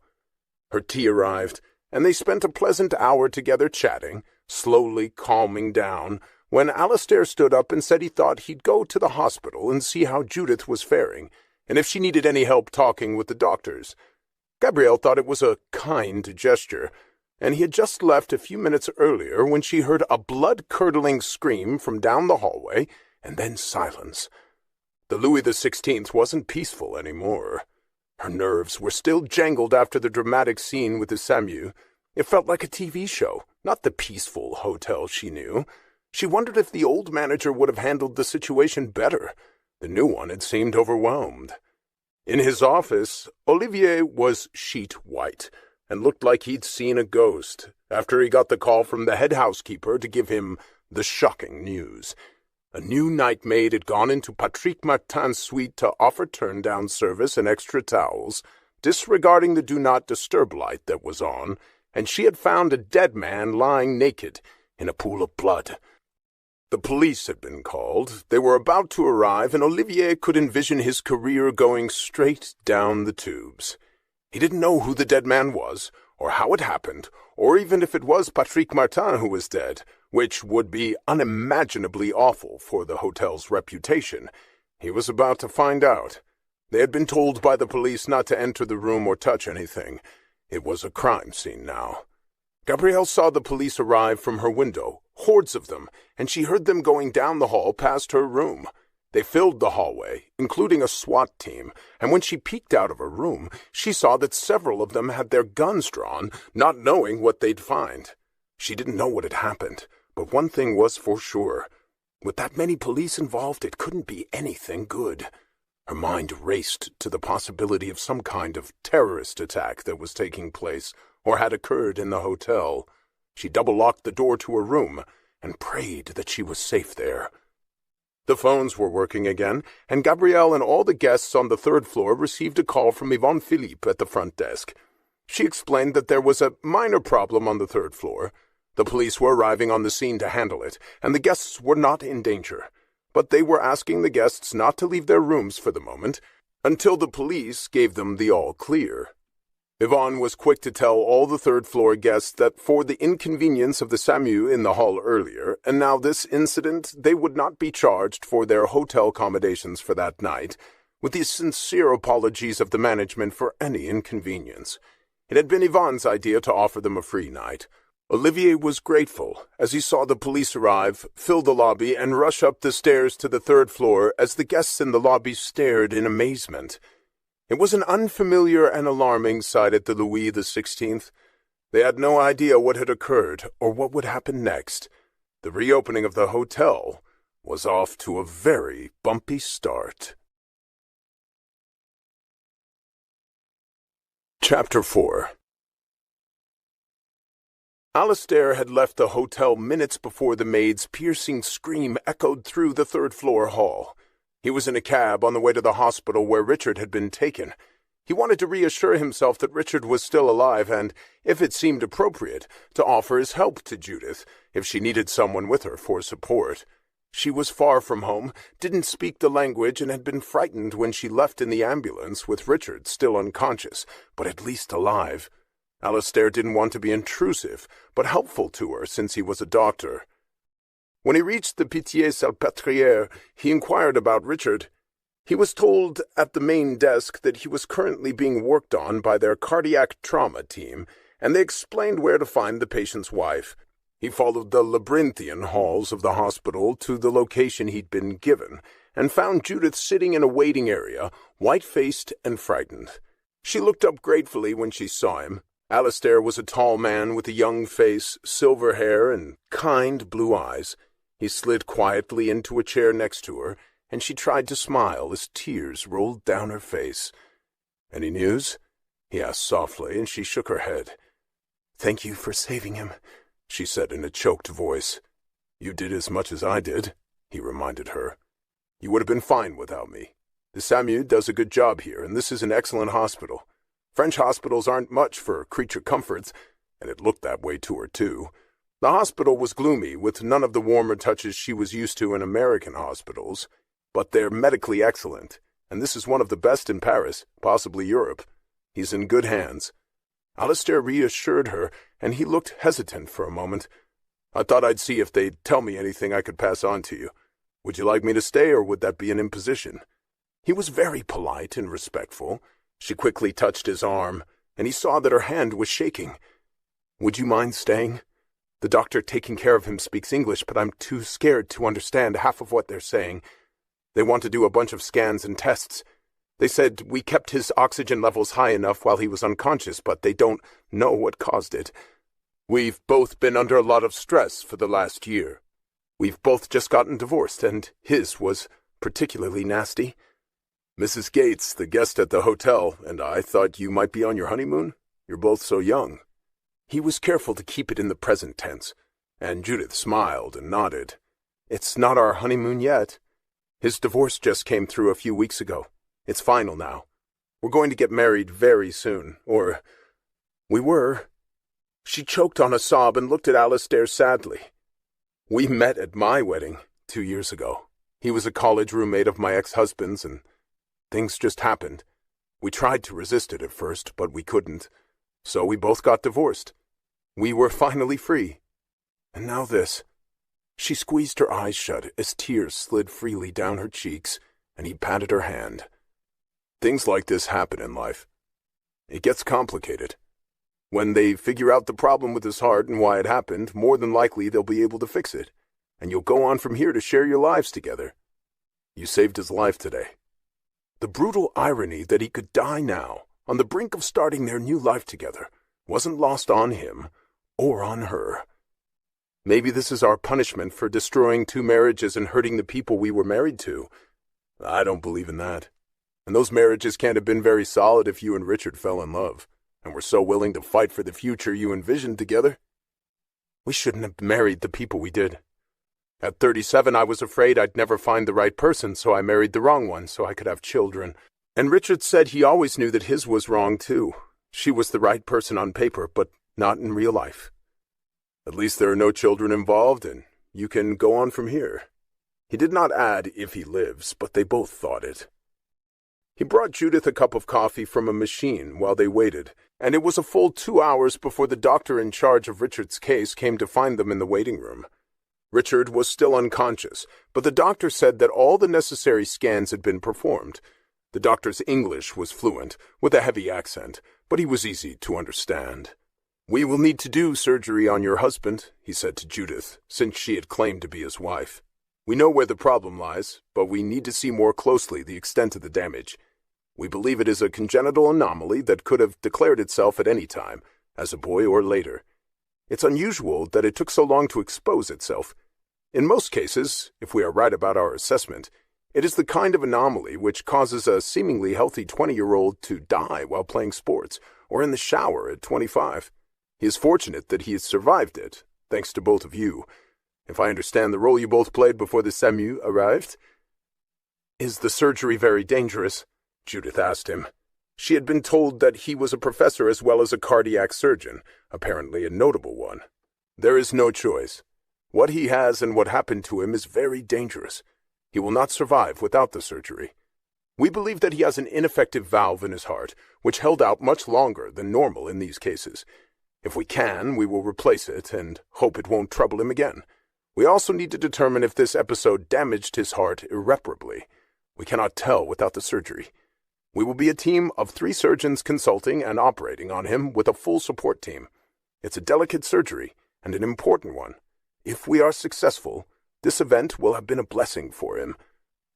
Her tea arrived, and they spent a pleasant hour together chatting, slowly calming down, when Alistair stood up and said he thought he'd go to the hospital and see how Judith was faring, and if she needed any help talking with the doctors. Gabrielle thought it was a kind gesture, and he had just left a few minutes earlier when she heard a blood-curdling scream from down the hallway, and then silence. The Louis XVI wasn't peaceful anymore. Her nerves were still jangled after the dramatic scene with the SAMU. It felt like a TV show, not the peaceful hotel she knew. She wondered if the old manager would have handled the situation better. The new one had seemed overwhelmed. In his office, Olivier was sheet white, and looked like he'd seen a ghost after he got the call from the head housekeeper to give him the shocking news. A new night maid had gone into Patrick Martin's suite to offer turn-down service and extra towels, disregarding the do-not-disturb light that was on, and she had found a dead man lying naked in a pool of blood. The police had been called. They were about to arrive, and Olivier could envision his career going straight down the tubes. He didn't know who the dead man was, or how it happened, or even if it was Patrick Martin who was dead, which would be unimaginably awful for the hotel's reputation. He was about to find out. They had been told by the police not to enter the room or touch anything. It was a crime scene now. Gabrielle saw the police arrive from her window, hordes of them, and she heard them going down the hall past her room. They filled the hallway, including a SWAT team, and when she peeked out of her room, she saw that several of them had their guns drawn, not knowing what they'd find. She didn't know what had happened, but one thing was for sure. With that many police involved, it couldn't be anything good. Her mind raced to the possibility of some kind of terrorist attack that was taking place or had occurred in the hotel. She double-locked the door to her room and prayed that she was safe there. The phones were working again, and Gabrielle and all the guests on the third floor received a call from Yvonne Philippe at the front desk. She explained that there was a minor problem on the third floor. The police were arriving on the scene to handle it, and the guests were not in danger. But they were asking the guests not to leave their rooms for the moment, until the police gave them the all-clear. Yvonne was quick to tell all the third-floor guests that for the inconvenience of the SAMU in the hall earlier, and now this incident, they would not be charged for their hotel accommodations for that night, with the sincere apologies of the management for any inconvenience. It had been Yvonne's idea to offer them a free night. Olivier was grateful as he saw the police arrive, fill the lobby, and rush up the stairs to the third floor as the guests in the lobby stared in amazement. It was an unfamiliar and alarming sight at the Louis XVI. They had no idea what had occurred or what would happen next. The reopening of the hotel was off to a very bumpy start. Chapter 4. Alistair had left the hotel minutes before the maid's piercing scream echoed through the third-floor hall. He was in a cab on the way to the hospital where Richard had been taken. He wanted to reassure himself that Richard was still alive and, if it seemed appropriate, to offer his help to Judith if she needed someone with her for support. She was far from home, didn't speak the language, and had been frightened when she left in the ambulance with Richard still unconscious, but at least alive. Alistair didn't want to be intrusive, but helpful to her since he was a doctor. When he reached the Pitié-Salpêtrière, he inquired about Richard. He was told at the main desk that he was currently being worked on by their cardiac trauma team, and they explained where to find the patient's wife. He followed the labyrinthian halls of the hospital to the location he'd been given, and found Judith sitting in a waiting area, white-faced and frightened. She looked up gratefully when she saw him. Alistair was a tall man with a young face, silver hair, and kind blue eyes. He slid quietly into a chair next to her, and she tried to smile as tears rolled down her face. "Any news?" he asked softly, and she shook her head. "Thank you for saving him," she said in a choked voice. "You did as much as I did," he reminded her. "You would have been fine without me. The SAMU does a good job here, and this is an excellent hospital. French hospitals aren't much for creature comforts, and it looked that way to her, too. The hospital was gloomy, with none of the warmer touches she was used to in American hospitals, but they're medically excellent, and this is one of the best in Paris, possibly Europe. He's in good hands." Alistair reassured her, and he looked hesitant for a moment. I thought I'd see if they'd tell me anything I could pass on to you. Would you like me to stay, or would that be an imposition? He was very polite and respectful. She quickly touched his arm, and he saw that her hand was shaking. Would you mind staying? The doctor taking care of him speaks English, but I'm too scared to understand half of what they're saying. They want to do a bunch of scans and tests. They said we kept his oxygen levels high enough while he was unconscious, but they don't know what caused it. We've both been under a lot of stress for the last year. We've both just gotten divorced, and his was particularly nasty. Mrs. Gates, the guest at the hotel, and I thought you might be on your honeymoon. You're both so young. He was careful to keep it in the present tense, and Judith smiled and nodded. It's not our honeymoon yet. His divorce just came through a few weeks ago. It's final now. We're going to get married very soon, or we were. She choked on a sob and looked at Alistair sadly. We met at my wedding 2 years ago. He was a college roommate of my ex-husband's, and things just happened. We tried to resist it at first, but we couldn't. So we both got divorced. We were finally free. And now this. She squeezed her eyes shut as tears slid freely down her cheeks, and he patted her hand. Things like this happen in life. It gets complicated. When they figure out the problem with his heart and why it happened, more than likely they'll be able to fix it, and you'll go on from here to share your lives together. You saved his life today. The brutal irony that he could die now, on the brink of starting their new life together, wasn't lost on him or on her. Maybe this is our punishment for destroying 2 marriages and hurting the people we were married to. I don't believe in that. And those marriages can't have been very solid if you and Richard fell in love, and were so willing to fight for the future you envisioned together. We shouldn't have married the people we did. At 37, I was afraid I'd never find the right person, so I married the wrong one so I could have children. And Richard said he always knew that his was wrong, too. She was the right person on paper, but not in real life. At least there are no children involved, and you can go on from here. He did not add if he lives, but they both thought it. He brought Judith a cup of coffee from a machine while they waited, and it was a full 2 hours before the doctor in charge of Richard's case came to find them in the waiting room. Richard was still unconscious, but the doctor said that all the necessary scans had been performed. The doctor's English was fluent, with a heavy accent, but he was easy to understand. We will need to do surgery on your husband, he said to Judith, since she had claimed to be his wife. We know where the problem lies, but we need to see more closely the extent of the damage. We believe it is a congenital anomaly that could have declared itself at any time, as a boy or later. It's unusual that it took so long to expose itself. In most cases, if we are right about our assessment, it is the kind of anomaly which causes a seemingly healthy 20-year-old to die while playing sports or in the shower at 25. He is fortunate that he has survived it, thanks to both of you. If I understand the role you both played before the SAMU arrived. Is the surgery very dangerous? Judith asked him. She had been told that he was a professor as well as a cardiac surgeon, apparently a notable one. There is no choice. What he has and what happened to him is very dangerous. He will not survive without the surgery. We believe that he has an ineffective valve in his heart, which held out much longer than normal in these cases. If we can, we will replace it and hope it won't trouble him again. We also need to determine if this episode damaged his heart irreparably. We cannot tell without the surgery. We will be a team of 3 surgeons consulting and operating on him with a full support team. It's a delicate surgery, and an important one. If we are successful, this event will have been a blessing for him.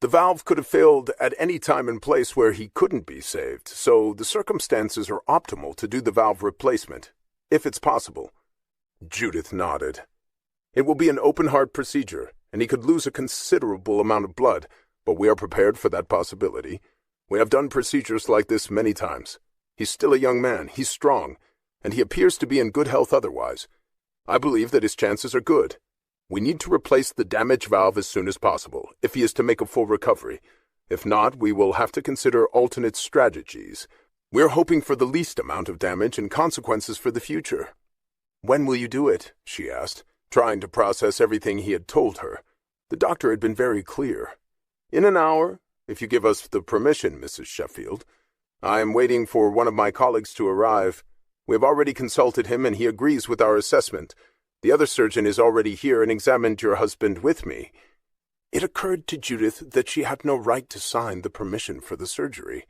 The valve could have failed at any time and place where he couldn't be saved, so the circumstances are optimal to do the valve replacement, if it's possible. Judith nodded. It will be an open-heart procedure, and he could lose a considerable amount of blood, but we are prepared for that possibility. We have done procedures like this many times. He's still a young man, he's strong, and he appears to be in good health otherwise. I believe that his chances are good. We need to replace the damaged valve as soon as possible, if he is to make a full recovery. If not, we will have to consider alternate strategies. We're hoping for the least amount of damage and consequences for the future. When will you do it? She asked, trying to process everything he had told her. The doctor had been very clear. In an hour, if you give us the permission, Mrs. Sheffield. I am waiting for one of my colleagues to arrive. We have already consulted him and he agrees with our assessment. The other surgeon is already here and examined your husband with me." It occurred to Judith that she had no right to sign the permission for the surgery.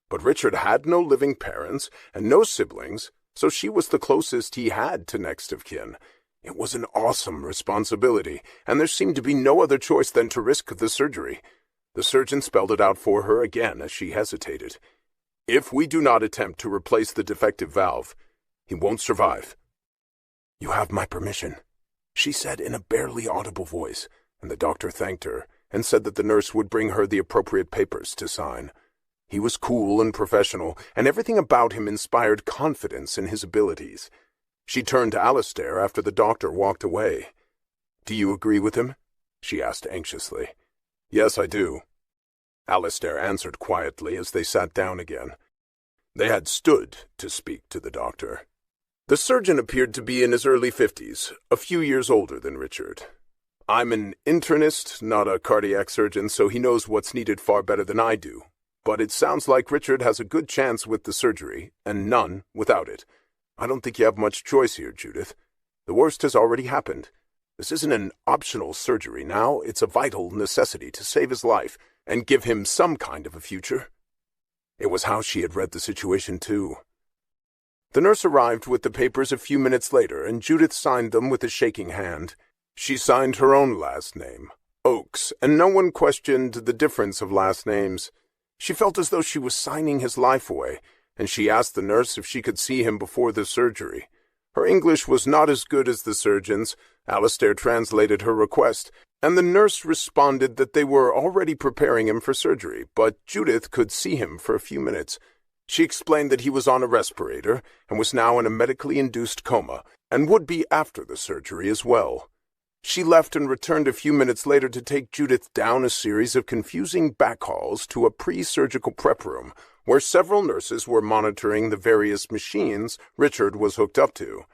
But Richard had no living parents and no siblings, so she was the closest he had to next of kin. It was an awesome responsibility, and there seemed to be no other choice than to risk the surgery. The surgeon spelled it out for her again as she hesitated. "If we do not attempt to replace the defective valve, he won't survive." "You have my permission," she said in a barely audible voice, and the doctor thanked her and said that the nurse would bring her the appropriate papers to sign. He was cool and professional, and everything about him inspired confidence in his abilities. She turned to Alistair after the doctor walked away. "Do you agree with him?" she asked anxiously. "Yes, I do," Alistair answered quietly as they sat down again. They had stood to speak to the doctor. The surgeon appeared to be in his early 50s, a few years older than Richard. "I'm an internist, not a cardiac surgeon, so he knows what's needed far better than I do. But it sounds like Richard has a good chance with the surgery, and none without it. I don't think you have much choice here, Judith. The worst has already happened. This isn't an optional surgery now, it's a vital necessity to save his life and give him some kind of a future." It was how she had read the situation, too. The nurse arrived with the papers a few minutes later, and Judith signed them with a shaking hand. She signed her own last name, Oakes, and no one questioned the difference of last names. She felt as though she was signing his life away, and she asked the nurse if she could see him before the surgery. Her English was not as good as the surgeon's. Alistair translated her request, and the nurse responded that they were already preparing him for surgery, but Judith could see him for a few minutes. She explained that he was on a respirator and was now in a medically induced coma, and would be after the surgery as well. She left and returned a few minutes later to take Judith down a series of confusing back halls to a pre-surgical prep room, where several nurses were monitoring the various machines Richard was hooked up to.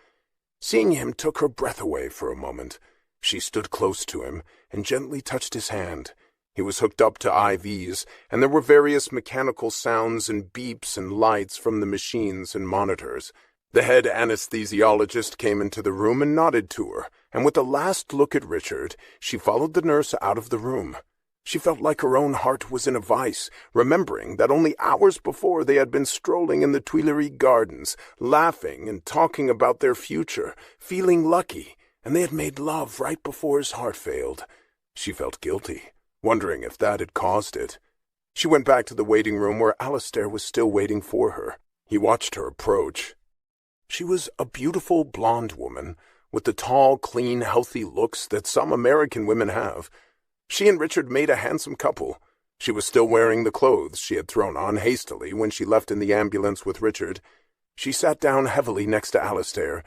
Seeing him took her breath away for a moment. She stood close to him and gently touched his hand. He was hooked up to IVs, and there were various mechanical sounds and beeps and lights from the machines and monitors. The head anesthesiologist came into the room and nodded to her, and with a last look at Richard, she followed the nurse out of the room. She felt like her own heart was in a vice, remembering that only hours before they had been strolling in the Tuileries Gardens, laughing and talking about their future, feeling lucky, and they had made love right before his heart failed. She felt guilty, wondering if that had caused it. She went back to the waiting room where Alistair was still waiting for her. He watched her approach. She was a beautiful blonde woman, with the tall, clean, healthy looks that some American women have. She and Richard made a handsome couple. She was still wearing the clothes she had thrown on hastily when she left in the ambulance with Richard. She sat down heavily next to Alistair.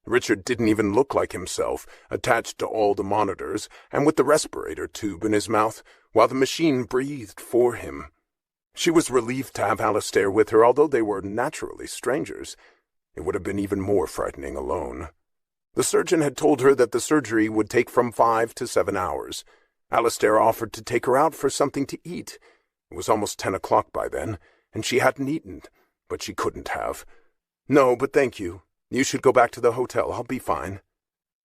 Richard didn't even look like himself, attached to all the monitors, and with the respirator tube in his mouth, while the machine breathed for him. She was relieved to have Alistair with her, although they were naturally strangers. It would have been even more frightening alone. The surgeon had told her that the surgery would take from 5 to 7 hours. Alistair offered to take her out for something to eat. It was almost 10 o'clock by then, and she hadn't eaten, but she couldn't have. "No, but thank you. You should go back to the hotel. I'll be fine."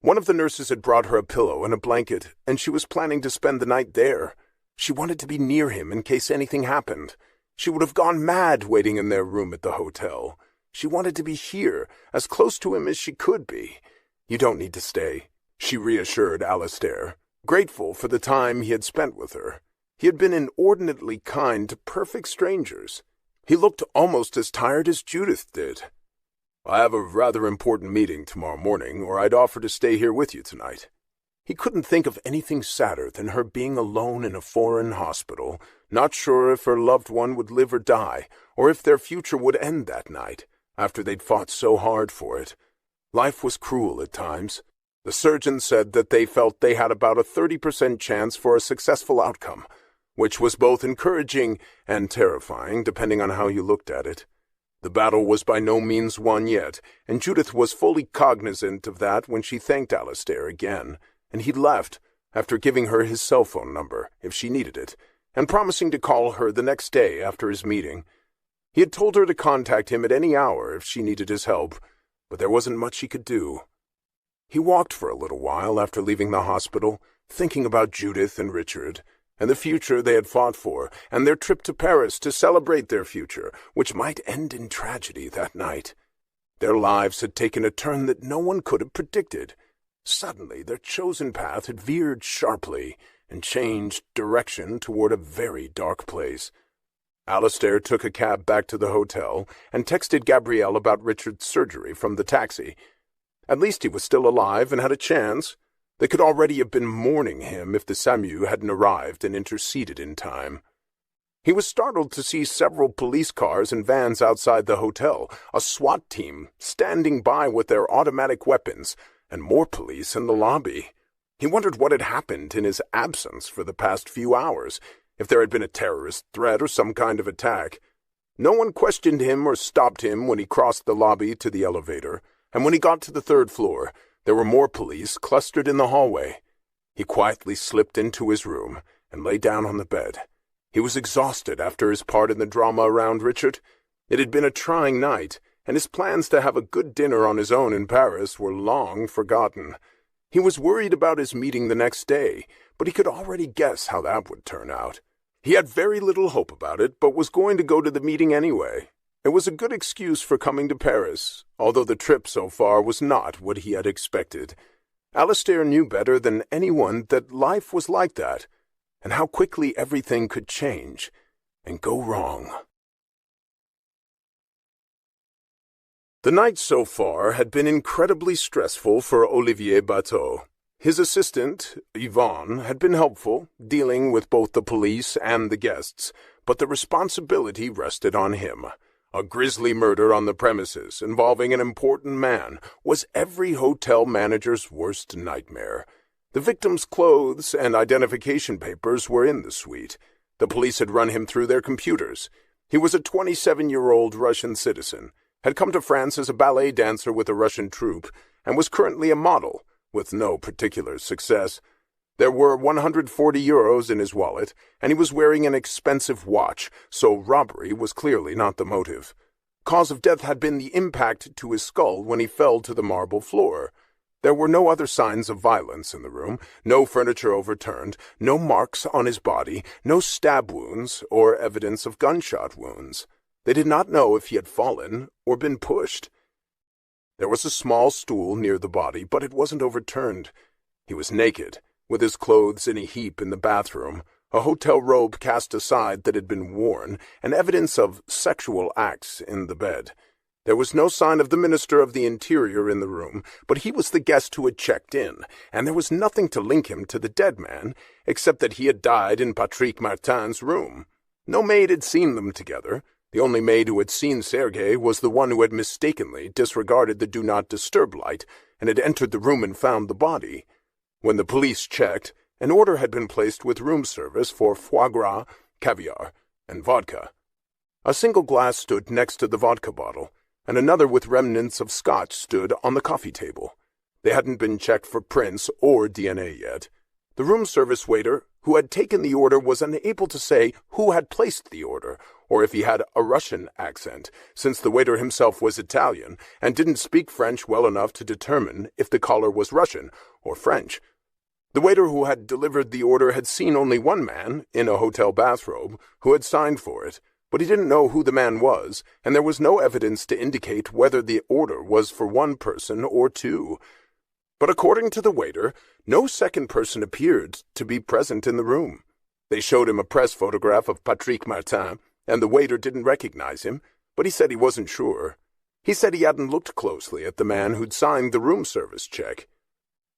One of the nurses had brought her a pillow and a blanket, and she was planning to spend the night there. She wanted to be near him in case anything happened. She would have gone mad waiting in their room at the hotel. She wanted to be here, as close to him as she could be. "You don't need to stay," she reassured Alistair, grateful for the time he had spent with her. He had been inordinately kind to perfect strangers. He looked almost as tired as Judith did. "I have a rather important meeting tomorrow morning, or I'd offer to stay here with you tonight." He couldn't think of anything sadder than her being alone in a foreign hospital, not sure if her loved one would live or die, or if their future would end that night, after they'd fought so hard for it. Life was cruel at times. The surgeon said that they felt they had about a 30% chance for a successful outcome, which was both encouraging and terrifying, depending on how you looked at it. The battle was by no means won yet, and Judith was fully cognizant of that when she thanked Alistair again, and he left, after giving her his cell phone number, if she needed it, and promising to call her the next day after his meeting. He had told her to contact him at any hour if she needed his help, but there wasn't much he could do. He walked for a little while after leaving the hospital, thinking about Judith and Richard, and the future they had fought for, and their trip to Paris to celebrate their future, which might end in tragedy that night. Their lives had taken a turn that no one could have predicted. Suddenly, their chosen path had veered sharply and changed direction toward a very dark place. Alistair took a cab back to the hotel and texted Gabrielle about Richard's surgery from the taxi. At least he was still alive and had a chance. They could already have been mourning him if the SAMU hadn't arrived and interceded in time. He was startled to see several police cars and vans outside the hotel, a SWAT team standing by with their automatic weapons, and more police in the lobby. He wondered what had happened in his absence for the past few hours, if there had been a terrorist threat or some kind of attack. No one questioned him or stopped him when he crossed the lobby to the elevator, and when he got to the third floor, there were more police clustered in the hallway. He quietly slipped into his room and lay down on the bed. He was exhausted after his part in the drama around Richard. It had been a trying night, and his plans to have a good dinner on his own in Paris were long forgotten. He was worried about his meeting the next day, but he could already guess how that would turn out. He had very little hope about it, but was going to go to the meeting anyway. It was a good excuse for coming to Paris, although the trip so far was not what he had expected. Alistair knew better than anyone that life was like that, and how quickly everything could change and go wrong. The night so far had been incredibly stressful for Olivier Bateau. His assistant, Yvonne, had been helpful, dealing with both the police and the guests, but the responsibility rested on him. A grisly murder on the premises involving an important man was every hotel manager's worst nightmare. The victim's clothes and identification papers were in the suite. The police had run him through their computers. He was a 27-year-old Russian citizen, had come to France as a ballet dancer with a Russian troupe, and was currently a model, with no particular success. There were 140 euros in his wallet, and he was wearing an expensive watch, so robbery was clearly not the motive. Cause of death had been the impact to his skull when he fell to the marble floor. There were no other signs of violence in the room, no furniture overturned, no marks on his body, no stab wounds or evidence of gunshot wounds. They did not know if he had fallen or been pushed. There was a small stool near the body, but it wasn't overturned. He was naked, with his clothes in a heap in the bathroom, a hotel robe cast aside that had been worn, and evidence of sexual acts in the bed. There was no sign of the Minister of the Interior in the room, but he was the guest who had checked in, and there was nothing to link him to the dead man, except that he had died in Patrick Martin's room. No maid had seen them together. The only maid who had seen Sergei was the one who had mistakenly disregarded the Do Not Disturb light and had entered the room and found the body. When the police checked, an order had been placed with room service for foie gras, caviar, and vodka. A single glass stood next to the vodka bottle, and another with remnants of scotch stood on the coffee table. They hadn't been checked for prints or DNA yet. The room service waiter who had taken the order was unable to say who had placed the order, or if he had a Russian accent, since the waiter himself was Italian and didn't speak French well enough to determine if the caller was Russian or French. The waiter who had delivered the order had seen only one man, in a hotel bathrobe, who had signed for it, but he didn't know who the man was, and there was no evidence to indicate whether the order was for one person or two. But according to the waiter, no second person appeared to be present in the room. They showed him a press photograph of Patrick Martin, and the waiter didn't recognize him, but he said he wasn't sure. He said he hadn't looked closely at the man who'd signed the room service check.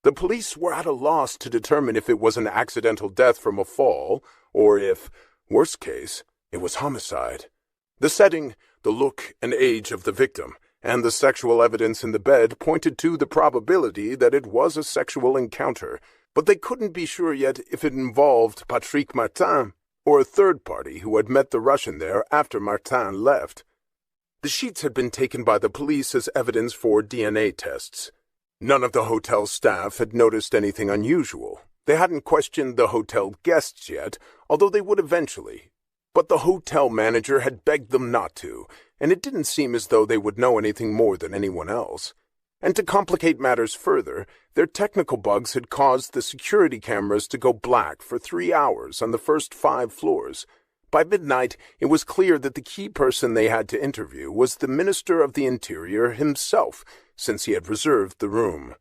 The police were at a loss to determine if it was an accidental death from a fall, or if, worst case, it was homicide. The setting, the look and age of the victim, and the sexual evidence in the bed pointed to the probability that it was a sexual encounter, but they couldn't be sure yet if it involved Patrick Martin or a third party who had met the Russian there after Martin left. The sheets had been taken by the police as evidence for DNA tests. None of the hotel staff had noticed anything unusual. They hadn't questioned the hotel guests yet, although they would eventually. But the hotel manager had begged them not to, and it didn't seem as though they would know anything more than anyone else. And to complicate matters further, their technical bugs had caused the security cameras to go black for 3 hours on the first 5 floors. By midnight, it was clear that the key person they had to interview was the Minister of the Interior himself, since he had reserved the room.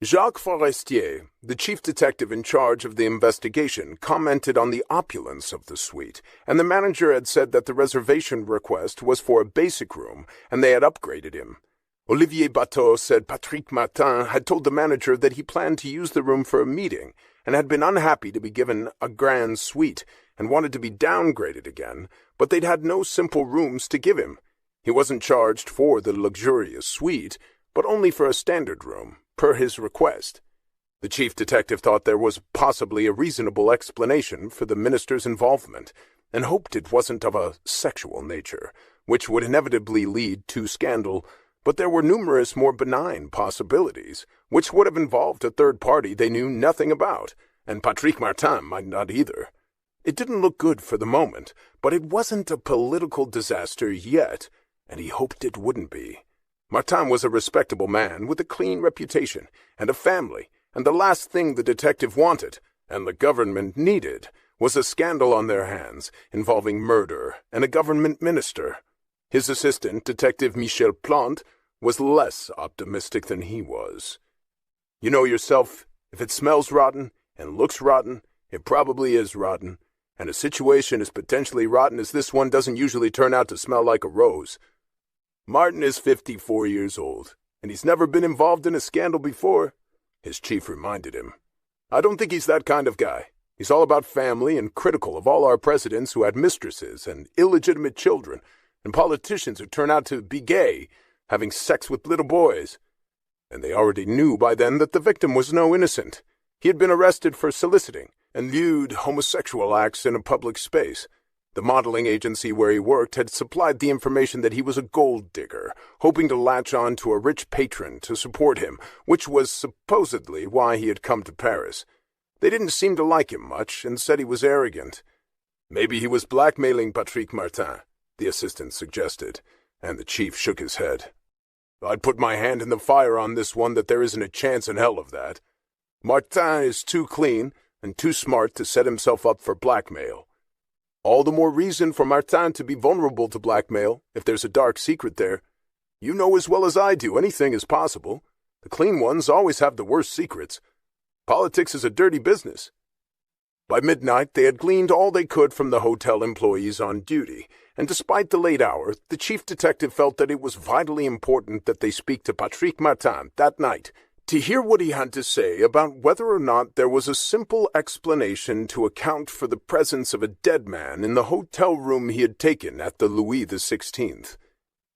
Jacques Forestier, the chief detective in charge of the investigation, commented on the opulence of the suite, and the manager had said that the reservation request was for a basic room, and they had upgraded him. Olivier Bateau said Patrick Martin had told the manager that he planned to use the room for a meeting, and had been unhappy to be given a grand suite, and wanted to be downgraded again, but they'd had no simple rooms to give him. He wasn't charged for the luxurious suite, but only for a standard room, per his request. The chief detective thought there was possibly a reasonable explanation for the minister's involvement, and hoped it wasn't of a sexual nature, which would inevitably lead to scandal, but there were numerous more benign possibilities, which would have involved a third party they knew nothing about, and Patrick Martin might not either. It didn't look good for the moment, but it wasn't a political disaster yet, and he hoped it wouldn't be. Martin was a respectable man with a clean reputation and a family, and the last thing the detective wanted, and the government needed, was a scandal on their hands involving murder and a government minister. His assistant, Detective Michel Plante, was less optimistic than he was. You know yourself, if it smells rotten and looks rotten, it probably is rotten, and a situation as potentially rotten as this one doesn't usually turn out to smell like a rose. Martin is 54 years old, and he's never been involved in a scandal before, his chief reminded him. I don't think he's that kind of guy. He's all about family and critical of all our presidents who had mistresses and illegitimate children, and politicians who turn out to be gay, having sex with little boys. And they already knew by then that the victim was no innocent. He had been arrested for soliciting and lewd homosexual acts in a public space. The modeling agency where he worked had supplied the information that he was a gold digger, hoping to latch on to a rich patron to support him, which was supposedly why he had come to Paris. They didn't seem to like him much and said he was arrogant. Maybe he was blackmailing Patrick Martin, the assistant suggested, and the chief shook his head. I'd put my hand in the fire on this one that there isn't a chance in hell of that. Martin is too clean and too smart to set himself up for blackmail. All the more reason for Martin to be vulnerable to blackmail, if there's a dark secret there. You know as well as I do anything is possible. The clean ones always have the worst secrets. Politics is a dirty business. By midnight, they had gleaned all they could from the hotel employees on duty, and despite the late hour, the chief detective felt that it was vitally important that they speak to Patrick Martin that night, to hear what he had to say about whether or not there was a simple explanation to account for the presence of a dead man in the hotel room he had taken at the Louis XVI.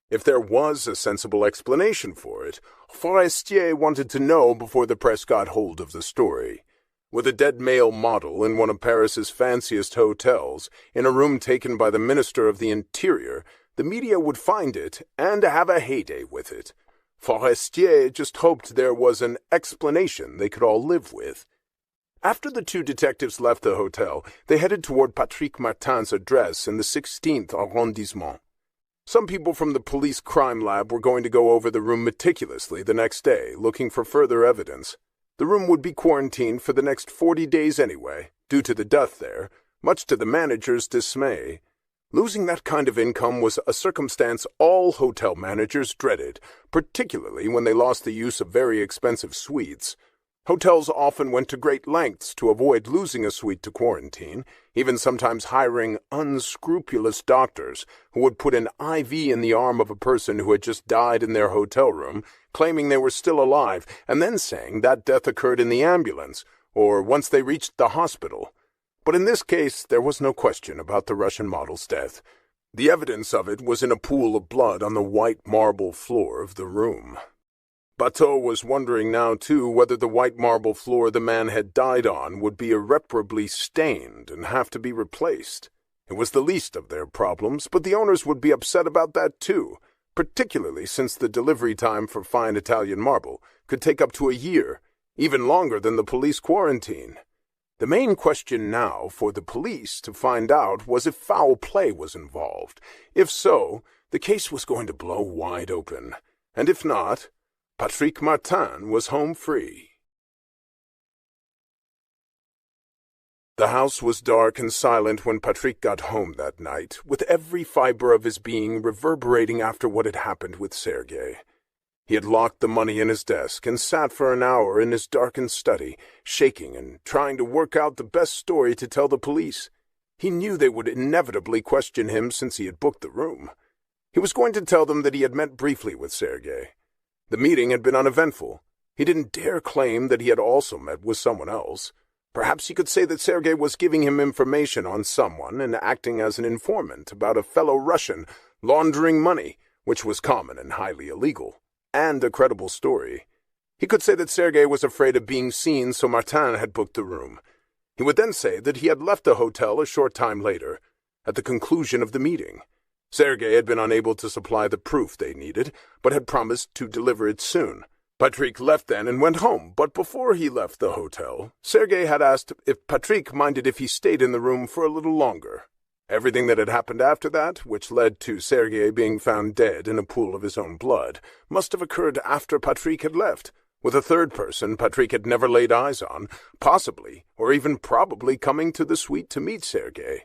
If there was a sensible explanation for it, Forestier wanted to know before the press got hold of the story. With a dead male model in one of Paris's fanciest hotels, in a room taken by the Minister of the Interior, the media would find it and have a heyday with it. Forestier just hoped there was an explanation they could all live with. After the two detectives left the hotel, they headed toward Patrick Martin's address in the 16th arrondissement. Some people from the police crime lab were going to go over the room meticulously the next day, looking for further evidence. The room would be quarantined for the next 40 days anyway, due to the death there, much to the manager's dismay. Losing that kind of income was a circumstance all hotel managers dreaded, particularly when they lost the use of very expensive suites. Hotels often went to great lengths to avoid losing a suite to quarantine, even sometimes hiring unscrupulous doctors who would put an IV in the arm of a person who had just died in their hotel room, claiming they were still alive, and then saying that death occurred in the ambulance, or once they reached the hospital. But in this case, there was no question about the Russian model's death. The evidence of it was in a pool of blood on the white marble floor of the room. Bateau was wondering now, too, whether the white marble floor the man had died on would be irreparably stained and have to be replaced. It was the least of their problems, but the owners would be upset about that, too, particularly since the delivery time for fine Italian marble could take up to a year, even longer than the police quarantine. The main question now for the police to find out was if foul play was involved. If so, the case was going to blow wide open, and if not, Patrick Martin was home free. The house was dark and silent when Patrick got home that night, with every fiber of his being reverberating after what had happened with Sergei. He had locked the money in his desk and sat for an hour in his darkened study, shaking and trying to work out the best story to tell the police. He knew they would inevitably question him since he had booked the room. He was going to tell them that he had met briefly with Sergei. The meeting had been uneventful. He didn't dare claim that he had also met with someone else. Perhaps he could say that Sergei was giving him information on someone and acting as an informant about a fellow Russian laundering money, which was common and highly illegal, and a credible story. He could say that Sergei was afraid of being seen, so Martin had booked the room. He would then say that he had left the hotel a short time later, at the conclusion of the meeting. Sergei had been unable to supply the proof they needed, but had promised to deliver it soon. Patrick left then and went home, but before he left the hotel, Sergei had asked if Patrick minded if he stayed in the room for a little longer. Everything that had happened after that, which led to Sergei being found dead in a pool of his own blood, must have occurred after Patrick had left, with a third person Patrick had never laid eyes on, possibly, or even probably coming to the suite to meet Sergei.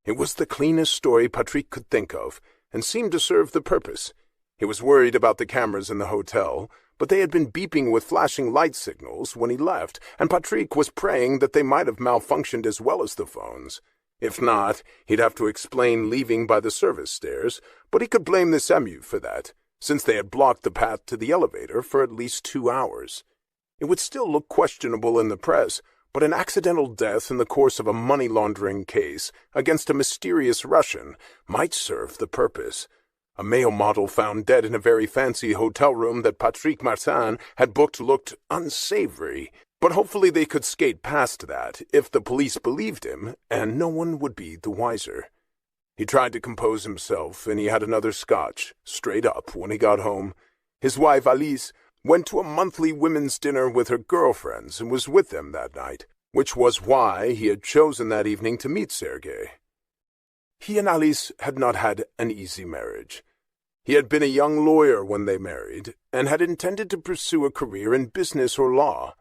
It was the cleanest story Patrick could think of, and seemed to serve the purpose. He was worried about the cameras in the hotel, but they had been beeping with flashing light signals when he left, and Patrick was praying that they might have malfunctioned as well as the phones. If not, he'd have to explain leaving by the service stairs, but he could blame the SEMU for that, since they had blocked the path to the elevator for at least 2 hours. It would still look questionable in the press, but an accidental death in the course of a money laundering case against a mysterious Russian might serve the purpose. A male model found dead in a very fancy hotel room that Patrick Martin had booked looked unsavory, but hopefully they could skate past that if the police believed him, and no one would be the wiser. He tried to compose himself, and he had another scotch, straight up, when he got home. His wife, Alice, went to a monthly women's dinner with her girlfriends and was with them that night, which was why he had chosen that evening to meet Sergei. He and Alice had not had an easy marriage. He had been a young lawyer when they married, and had intended to pursue a career in business or law.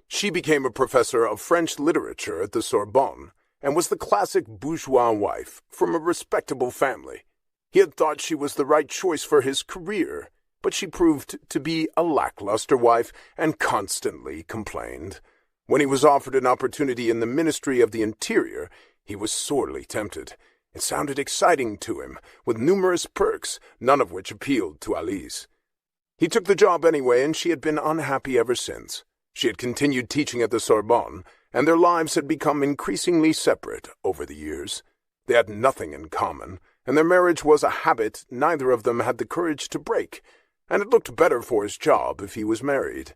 She became a professor of French literature at the Sorbonne, and was the classic bourgeois wife from a respectable family. He had thought she was the right choice for his career, but she proved to be a lackluster wife and constantly complained. When he was offered an opportunity in the Ministry of the Interior, he was sorely tempted. It sounded exciting to him, with numerous perks, none of which appealed to Alice. He took the job anyway, and she had been unhappy ever since. She had continued teaching at the Sorbonne, and their lives had become increasingly separate over the years. They had nothing in common, and their marriage was a habit neither of them had the courage to break, and it looked better for his job if he was married.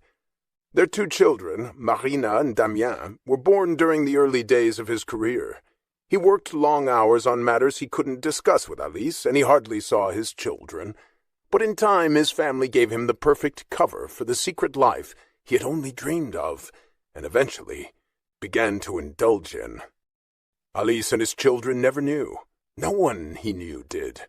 Their 2 children, Marina and Damien, were born during the early days of his career. He worked long hours on matters he couldn't discuss with Alice, and he hardly saw his children. But in time his family gave him the perfect cover for the secret life he had only dreamed of, and eventually began to indulge in. Alice and his children never knew. No one he knew did.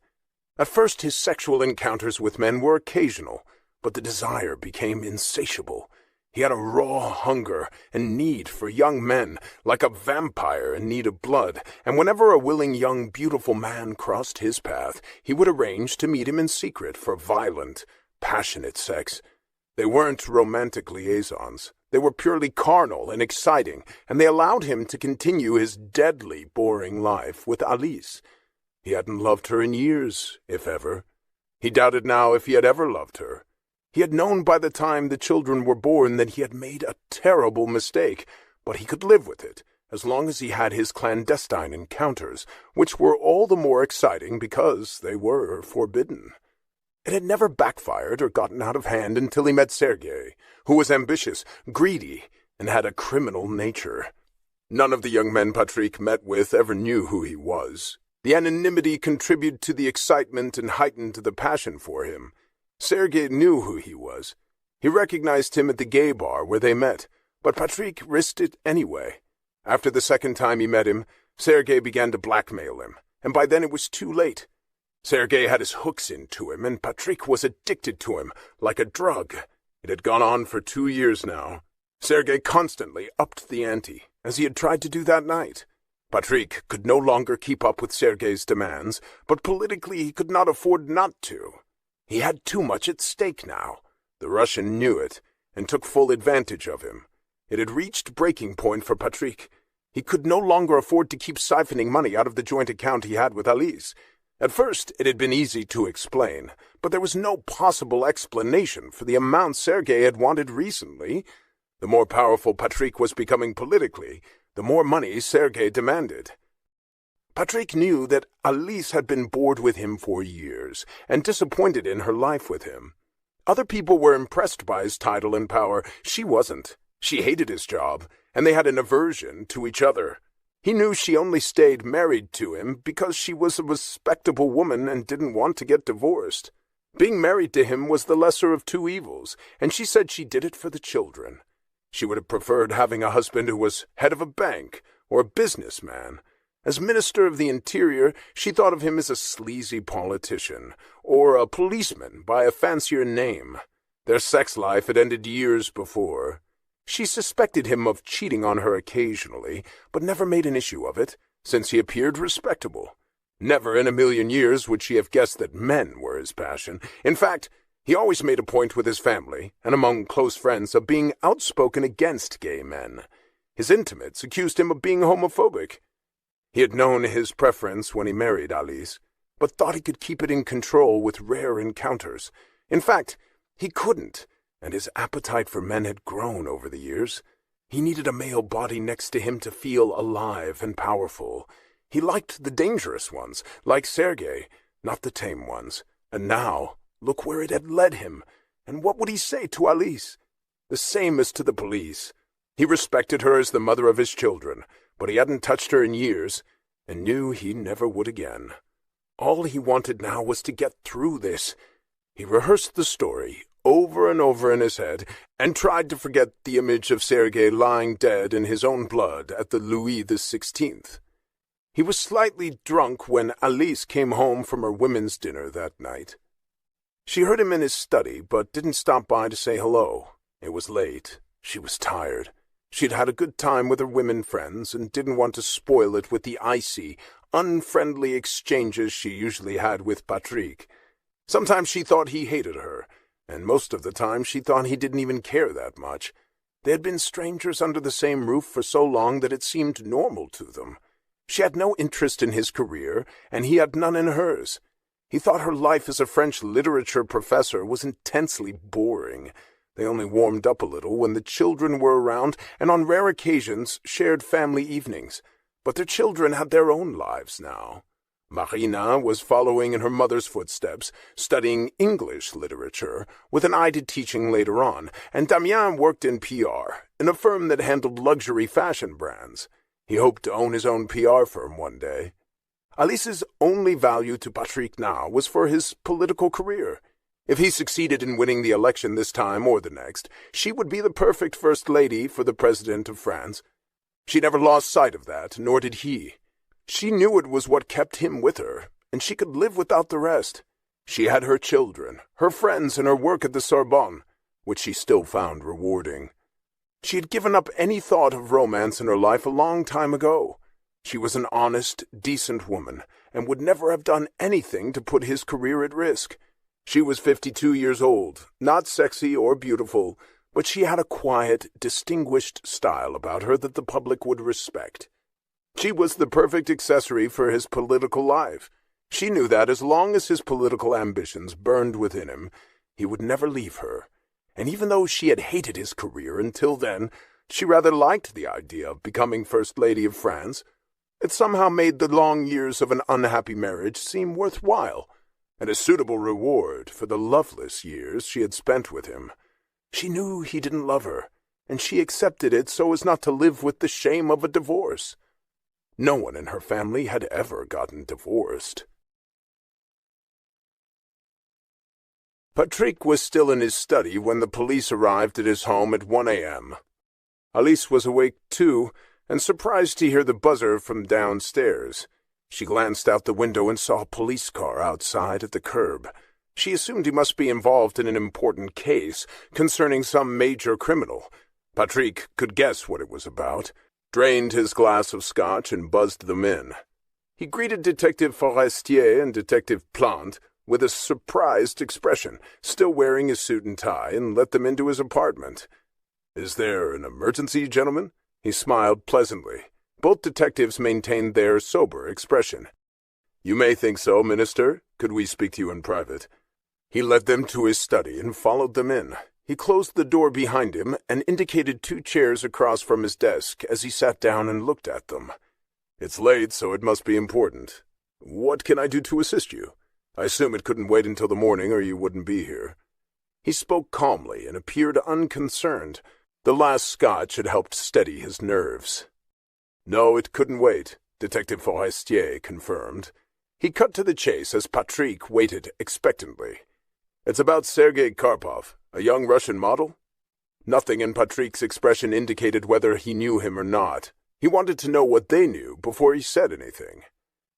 At first his sexual encounters with men were occasional, but the desire became insatiable. He had a raw hunger and need for young men, like a vampire in need of blood, and whenever a willing young beautiful man crossed his path, he would arrange to meet him in secret for violent, passionate sex. They weren't romantic liaisons. They were purely carnal and exciting, and they allowed him to continue his deadly, boring life with Alice. He hadn't loved her in years, if ever. He doubted now if he had ever loved her. He had known by the time the children were born that he had made a terrible mistake, but he could live with it, as long as he had his clandestine encounters, which were all the more exciting because they were forbidden. It had never backfired or gotten out of hand until he met Sergei, who was ambitious, greedy, and had a criminal nature. None of the young men Patrick met with ever knew who he was. The anonymity contributed to the excitement and heightened the passion for him. Sergei knew who he was. He recognized him at the gay bar where they met, but Patrick risked it anyway. After the second time he met him, Sergei began to blackmail him, and by then it was too late. Sergei had his hooks into him, and Patrick was addicted to him, like a drug. It had gone on for 2 years now. Sergei constantly upped the ante, as he had tried to do that night. Patrick could no longer keep up with Sergei's demands, but politically he could not afford not to. He had too much at stake now. The Russian knew it, and took full advantage of him. It had reached breaking point for Patrick. He could no longer afford to keep siphoning money out of the joint account he had with Alice. At first it had been easy to explain, but there was no possible explanation for the amount Sergei had wanted recently. The more powerful Patrick was becoming politically, the more money Sergei demanded. Patrick knew that Alice had been bored with him for years, and disappointed in her life with him. Other people were impressed by his title and power. She wasn't. She hated his job, and they had an aversion to each other. He knew she only stayed married to him because she was a respectable woman and didn't want to get divorced. Being married to him was the lesser of two evils, and she said she did it for the children. She would have preferred having a husband who was head of a bank or a businessman. As Minister of the Interior, she thought of him as a sleazy politician, or a policeman by a fancier name. Their sex life had ended years before. She suspected him of cheating on her occasionally, but never made an issue of it, since he appeared respectable. Never in a million years would she have guessed that men were his passion. In fact, he always made a point with his family, and among close friends, of being outspoken against gay men. His intimates accused him of being homophobic. He had known his preference when he married Alice, but thought he could keep it in control with rare encounters. In fact, he couldn't, and his appetite for men had grown over the years. He needed a male body next to him to feel alive and powerful. He liked the dangerous ones, like Sergei, not the tame ones. And now, look where it had led him. And what would he say to Alice? The same as to the police. He respected her as the mother of his children, but he hadn't touched her in years, and knew he never would again. All he wanted now was to get through this. He rehearsed the story over and over in his head, and tried to forget the image of Sergei lying dead in his own blood at the Louis XVI. He was slightly drunk when Alice came home from her women's dinner that night. She heard him in his study, but didn't stop by to say hello. It was late. She was tired. She'd had a good time with her women friends, and didn't want to spoil it with the icy, unfriendly exchanges she usually had with Patrick. Sometimes she thought he hated her, and most of the time she thought he didn't even care that much. They had been strangers under the same roof for so long that it seemed normal to them. She had no interest in his career, and he had none in hers. He thought her life as a French literature professor was intensely boring. They only warmed up a little when the children were around, and on rare occasions shared family evenings. But their children had their own lives now. Marina was following in her mother's footsteps, studying English literature, with an eye to teaching later on, and Damien worked in PR, in a firm that handled luxury fashion brands. He hoped to own his own PR firm one day. Alice's only value to Patrick now was for his political career. If he succeeded in winning the election this time or the next, she would be the perfect first lady for the President of France. She never lost sight of that, nor did he. She knew it was what kept him with her, and she could live without the rest. She had her children, her friends, and her work at the Sorbonne, which she still found rewarding. She had given up any thought of romance in her life a long time ago. She was an honest, decent woman, and would never have done anything to put his career at risk. She was 52 years old, not sexy or beautiful, but she had a quiet, distinguished style about her that the public would respect. She was the perfect accessory for his political life. She knew that as long as his political ambitions burned within him, he would never leave her. And even though she had hated his career until then, she rather liked the idea of becoming First Lady of France. It somehow made the long years of an unhappy marriage seem worthwhile, and a suitable reward for the loveless years she had spent with him. She knew he didn't love her, and she accepted it so as not to live with the shame of a divorce. No one in her family had ever gotten divorced. Patrick was still in his study when the police arrived at his home at 1 a.m. Alice was awake too, and surprised to hear the buzzer from downstairs. She glanced out the window and saw a police car outside at the curb. She assumed he must be involved in an important case concerning some major criminal. Patrick could guess what it was about, drained his glass of scotch and buzzed them in. He greeted Detective Forestier and Detective Plante with a surprised expression, still wearing his suit and tie, and let them into his apartment. "Is there an emergency, gentlemen?" He smiled pleasantly. Both detectives maintained their sober expression. "You may think so, Minister. Could we speak to you in private?" He led them to his study and followed them in. He closed the door behind him and indicated 2 chairs across from his desk as he sat down and looked at them. "It's late, so it must be important. What can I do to assist you? I assume it couldn't wait until the morning or you wouldn't be here." He spoke calmly and appeared unconcerned. The last scotch had helped steady his nerves. "No, it couldn't wait," Detective Forestier confirmed. He cut to the chase as Patrick waited expectantly. "It's about Sergei Karpov, a young Russian model?" Nothing in Patrick's expression indicated whether he knew him or not. He wanted to know what they knew before he said anything.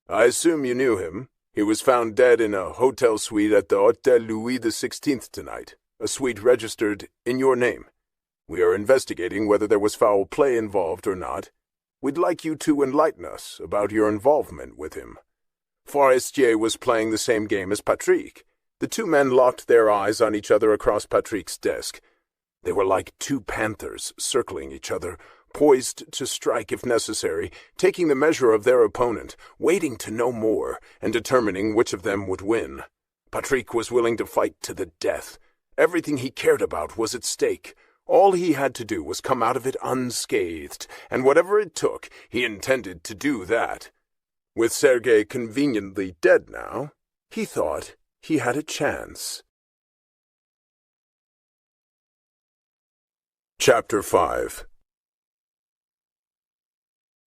"I assume you knew him. He was found dead in a hotel suite at the Hotel Louis XVI tonight, a suite registered in your name. We are investigating whether there was foul play involved or not. We'd like you to enlighten us about your involvement with him." Forestier was playing the same game as Patrick. The 2 men locked their eyes on each other across Patrick's desk. They were like 2 panthers circling each other, poised to strike if necessary, taking the measure of their opponent, waiting to know more, and determining which of them would win. Patrick was willing to fight to the death. Everything he cared about was at stake. All he had to do was come out of it unscathed, and whatever it took, he intended to do that. With Sergei conveniently dead now, he thought he had a chance. Chapter 5.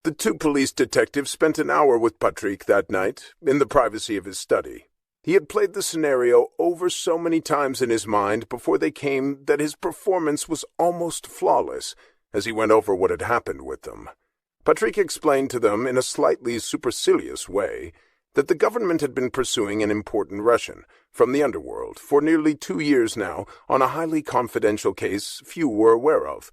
The 2 police detectives spent an hour with Patrick that night, in the privacy of his study. He had played the scenario over so many times in his mind before they came that his performance was almost flawless as he went over what had happened with them. Patrick explained to them in a slightly supercilious way that the government had been pursuing an important Russian from the underworld for nearly 2 years now on a highly confidential case few were aware of.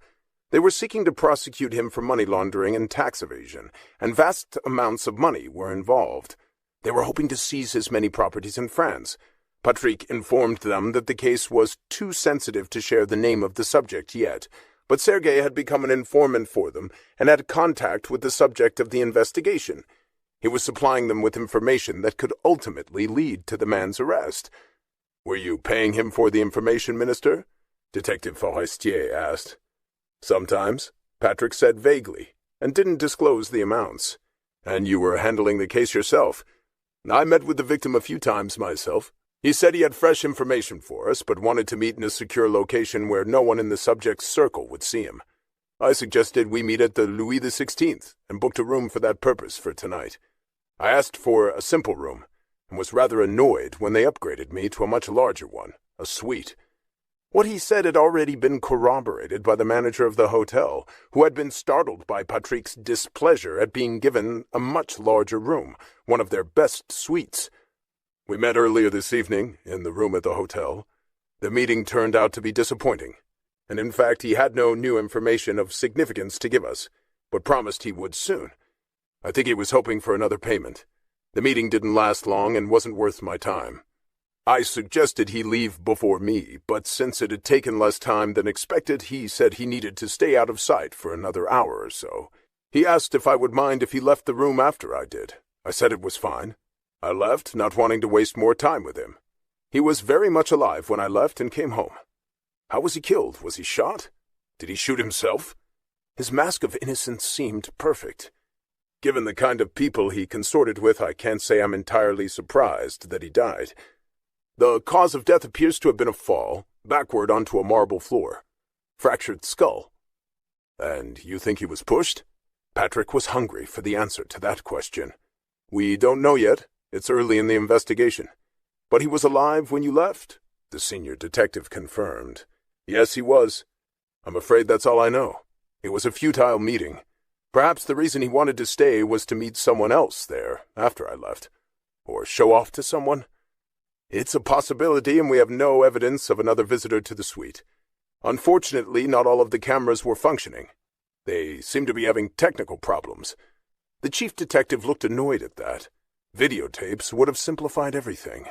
They were seeking to prosecute him for money laundering and tax evasion, and vast amounts of money were involved. They were hoping to seize his many properties in France. Patrick informed them that the case was too sensitive to share the name of the subject yet, but Sergei had become an informant for them and had contact with the subject of the investigation. He was supplying them with information that could ultimately lead to the man's arrest. "Were you paying him for the information, Minister?" Detective Forestier asked. "Sometimes," Patrick said vaguely, and didn't disclose the amounts. "And you were handling the case yourself?" "I met with the victim a few times myself. He said he had fresh information for us, but wanted to meet in a secure location where no one in the subject's circle would see him. I suggested we meet at the Louis XVI and booked a room for that purpose for tonight. I asked for a simple room, and was rather annoyed when they upgraded me to a much larger one, a suite." What he said had already been corroborated by the manager of the hotel, who had been startled by Patrick's displeasure at being given a much larger room, one of their best suites. "We met earlier this evening, in the room at the hotel. The meeting turned out to be disappointing, and in fact he had no new information of significance to give us, but promised he would soon. I think he was hoping for another payment. The meeting didn't last long and wasn't worth my time. I suggested he leave before me, but since it had taken less time than expected, he said he needed to stay out of sight for another hour or so. He asked if I would mind if he left the room after I did. I said it was fine. I left, not wanting to waste more time with him. He was very much alive when I left and came home. How was he killed? Was he shot? Did he shoot himself? His mask of innocence seemed perfect. Given the kind of people he consorted with, I can't say I'm entirely surprised that he died. The cause of death appears to have been a fall, backward onto a marble floor. Fractured skull. And you think he was pushed?" Patrick was hungry for the answer to that question. "We don't know yet. It's early in the investigation. But he was alive when you left?" the senior detective confirmed. "Yes, he was. I'm afraid that's all I know. It was a futile meeting. Perhaps the reason he wanted to stay was to meet someone else there after I left. Or show off to someone. It's a possibility, and we have no evidence of another visitor to the suite. Unfortunately, not all of the cameras were functioning. They seem to be having technical problems. The chief detective looked annoyed at that. Videotapes would have simplified everything.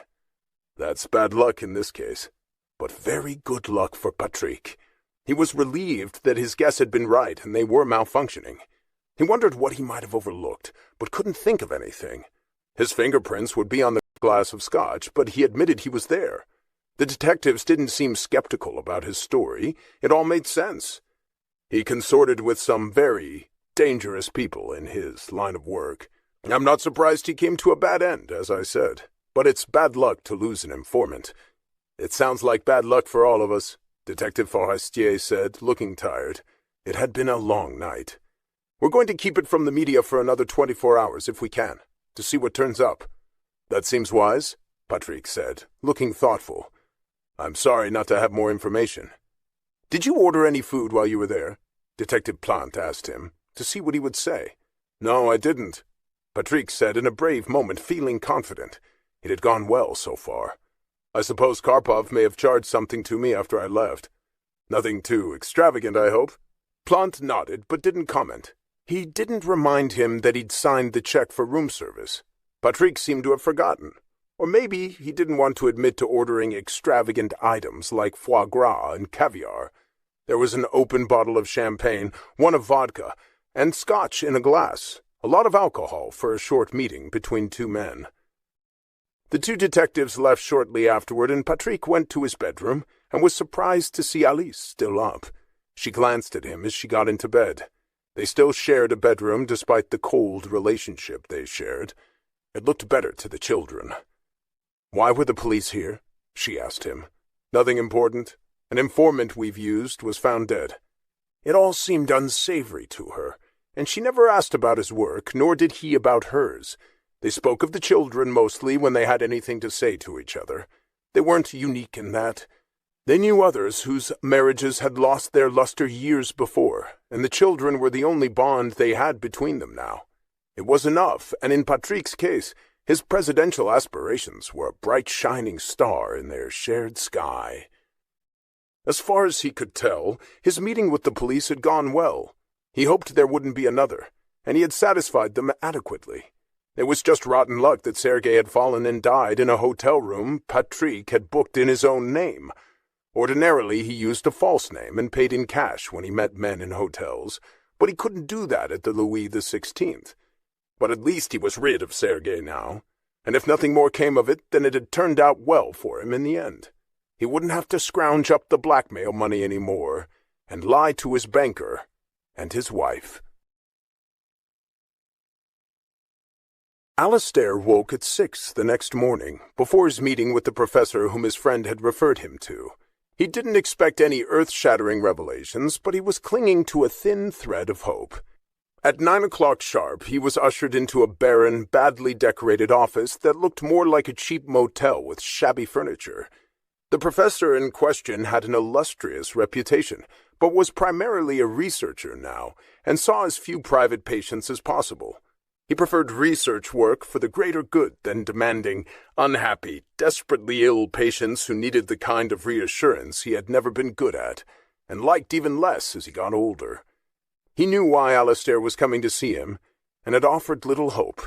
That's bad luck in this case, but very good luck for Patrick. He was relieved that his guess had been right and they were malfunctioning. He wondered what he might have overlooked, but couldn't think of anything. His fingerprints would be on the glass of scotch, but he admitted he was there. The detectives didn't seem skeptical about his story. It all made sense. He consorted with some very dangerous people in his line of work. I'm not surprised he came to a bad end, as I said, but it's bad luck to lose an informant. It sounds like bad luck for all of us, Detective Forestier said, looking tired. It had been a long night. We're going to keep it from the media for another 24 hours if we can, to see what turns up. That seems wise, Patrick said, looking thoughtful. I'm sorry not to have more information. Did you order any food while you were there? Detective Plant asked him, to see what he would say. No, I didn't, Patrick said in a brave moment, feeling confident. It had gone well so far. I suppose Karpov may have charged something to me after I left. Nothing too extravagant, I hope. Plant nodded, but didn't comment. He didn't remind him that he'd signed the check for room service. Patrick seemed to have forgotten. Or maybe he didn't want to admit to ordering extravagant items like foie gras and caviar. There was an open bottle of champagne, one of vodka, and scotch in a glass. A lot of alcohol for a short meeting between two men. The two detectives left shortly afterward, and Patrick went to his bedroom and was surprised to see Alice still up. She glanced at him as she got into bed. They still shared a bedroom despite the cold relationship they shared. It looked better to the children. Why were the police here? She asked him. Nothing important. An informant we've used was found dead. It all seemed unsavory to her, and she never asked about his work, nor did he about hers. They spoke of the children mostly when they had anything to say to each other. They weren't unique in that. They knew others whose marriages had lost their luster years before, and the children were the only bond they had between them now. It was enough, and in Patrick's case, his presidential aspirations were a bright shining star in their shared sky. As far as he could tell, his meeting with the police had gone well. He hoped there wouldn't be another, and he had satisfied them adequately. It was just rotten luck that Sergei had fallen and died in a hotel room Patrick had booked in his own name. Ordinarily, he used a false name and paid in cash when he met men in hotels, but he couldn't do that at the Louis XVI. But at least he was rid of Sergei now, and if nothing more came of it, then it had turned out well for him in the end. He wouldn't have to scrounge up the blackmail money anymore and lie to his banker and his wife. Alistair woke at 6 the next morning, before his meeting with the professor whom his friend had referred him to. He didn't expect any earth-shattering revelations, but he was clinging to a thin thread of hope. At 9 o'clock sharp, he was ushered into a barren, badly decorated office that looked more like a cheap motel with shabby furniture. The professor in question had an illustrious reputation, but was primarily a researcher now, and saw as few private patients as possible. He preferred research work for the greater good than demanding, unhappy, desperately ill patients who needed the kind of reassurance he had never been good at, and liked even less as he got older. He knew why Alistair was coming to see him, and it offered little hope.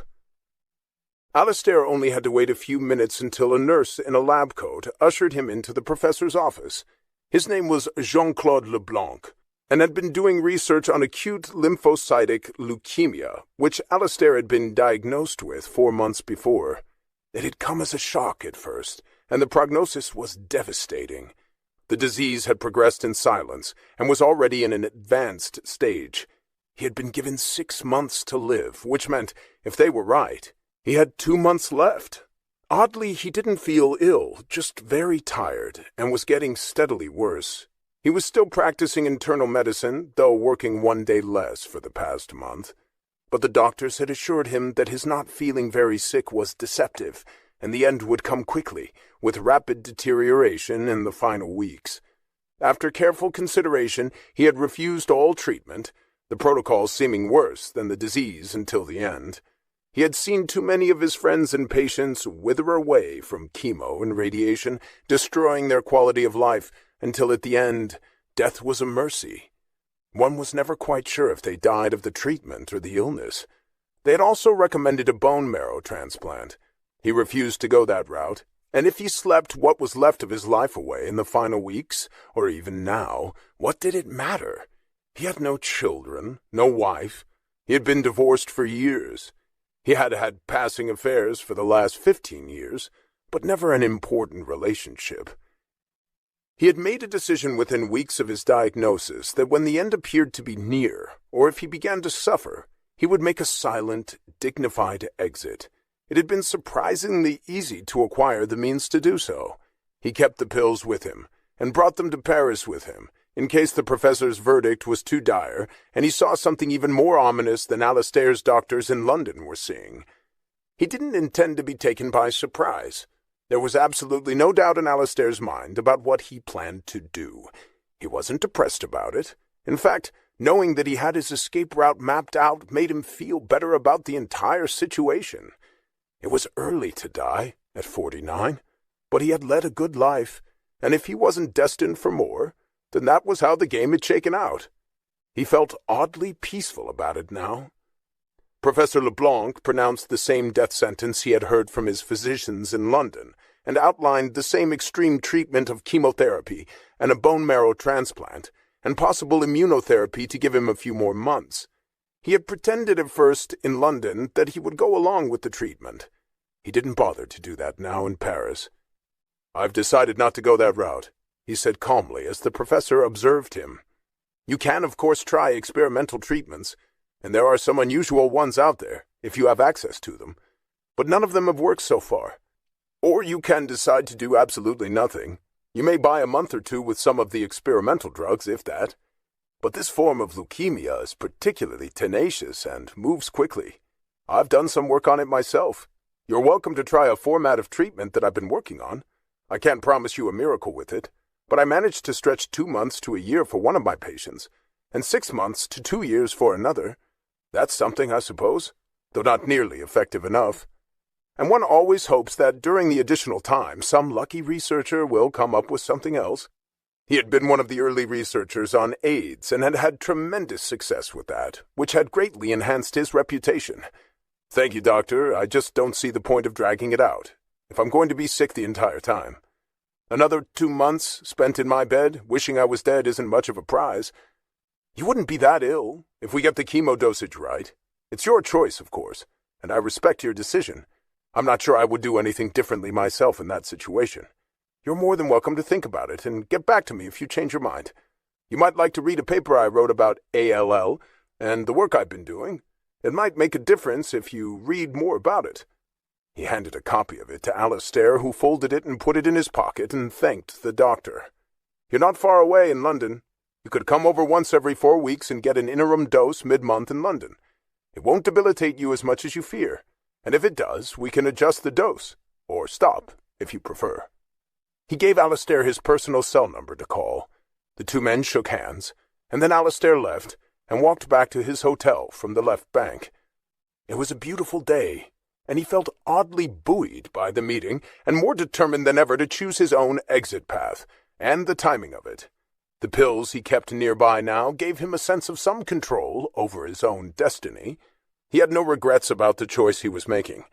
Alistair only had to wait a few minutes until a nurse in a lab coat ushered him into the professor's office. His name was Jean-Claude Leblanc, and had been doing research on acute lymphocytic leukemia, which Alistair had been diagnosed with 4 months before. It had come as a shock at first, and the prognosis was devastating. The disease had progressed in silence, and was already in an advanced stage. He had been given 6 months to live, which meant, if they were right, he had 2 months left. Oddly, he didn't feel ill, just very tired, and was getting steadily worse. He was still practicing internal medicine, though working 1 day less for the past month. But the doctors had assured him that his not feeling very sick was deceptive, and the end would come quickly, with rapid deterioration in the final weeks. After careful consideration, he had refused all treatment, the protocols seeming worse than the disease until the end. He had seen too many of his friends and patients wither away from chemo and radiation, destroying their quality of life, until at the end, death was a mercy. One was never quite sure if they died of the treatment or the illness. They had also recommended a bone marrow transplant. He refused to go that route, and if he slept what was left of his life away in the final weeks, or even now, what did it matter? He had no children, no wife. He had been divorced for years. He had had passing affairs for the last 15 years, but never an important relationship. He had made a decision within weeks of his diagnosis that when the end appeared to be near, or if he began to suffer, he would make a silent, dignified exit. It had been surprisingly easy to acquire the means to do so. He kept the pills with him, and brought them to Paris with him, in case the professor's verdict was too dire, and he saw something even more ominous than Alistair's doctors in London were seeing. He didn't intend to be taken by surprise. There was absolutely no doubt in Alistair's mind about what he planned to do. He wasn't depressed about it. In fact, knowing that he had his escape route mapped out made him feel better about the entire situation. It was early to die, at 49, but he had led a good life, and if he wasn't destined for more, then that was how the game had shaken out. He felt oddly peaceful about it now. Professor Leblanc pronounced the same death sentence he had heard from his physicians in London, and outlined the same extreme treatment of chemotherapy and a bone marrow transplant, and possible immunotherapy to give him a few more months. He had pretended at first in London that he would go along with the treatment. He didn't bother to do that now in Paris. "I've decided not to go that route," he said calmly as the professor observed him. "You can, of course, try experimental treatments, and there are some unusual ones out there, if you have access to them, but none of them have worked so far. Or you can decide to do absolutely nothing. You may buy a month or two with some of the experimental drugs, if that. But this form of leukemia is particularly tenacious and moves quickly. I've done some work on it myself. You're welcome to try a format of treatment that I've been working on. I can't promise you a miracle with it, but I managed to stretch 2 months to a year for one of my patients, and 6 months to 2 years for another. That's something, I suppose, though not nearly effective enough. And one always hopes that during the additional time some lucky researcher will come up with something else. He had been one of the early researchers on AIDS and had had tremendous success with that, which had greatly enhanced his reputation. Thank you, Doctor. I just don't see the point of dragging it out, if I'm going to be sick the entire time. Another 2 months spent in my bed, wishing I was dead, isn't much of a prize. You wouldn't be that ill, if we get the chemo dosage right. It's your choice, of course, and I respect your decision. I'm not sure I would do anything differently myself in that situation. You're more than welcome to think about it and get back to me if you change your mind. You might like to read a paper I wrote about ALL and the work I've been doing. It might make a difference if you read more about it." He handed a copy of it to Alistair, who folded it and put it in his pocket and thanked the doctor. "You're not far away in London. You could come over once every 4 weeks and get an interim dose mid-month in London. It won't debilitate you as much as you fear, and if it does, we can adjust the dose, or stop, if you prefer." He gave Alistair his personal cell number to call. The 2 men shook hands, and then Alistair left and walked back to his hotel from the left bank. It was a beautiful day, and he felt oddly buoyed by the meeting and more determined than ever to choose his own exit path, and the timing of it. The pills he kept nearby now gave him a sense of some control over his own destiny. He had no regrets about the choice he was making.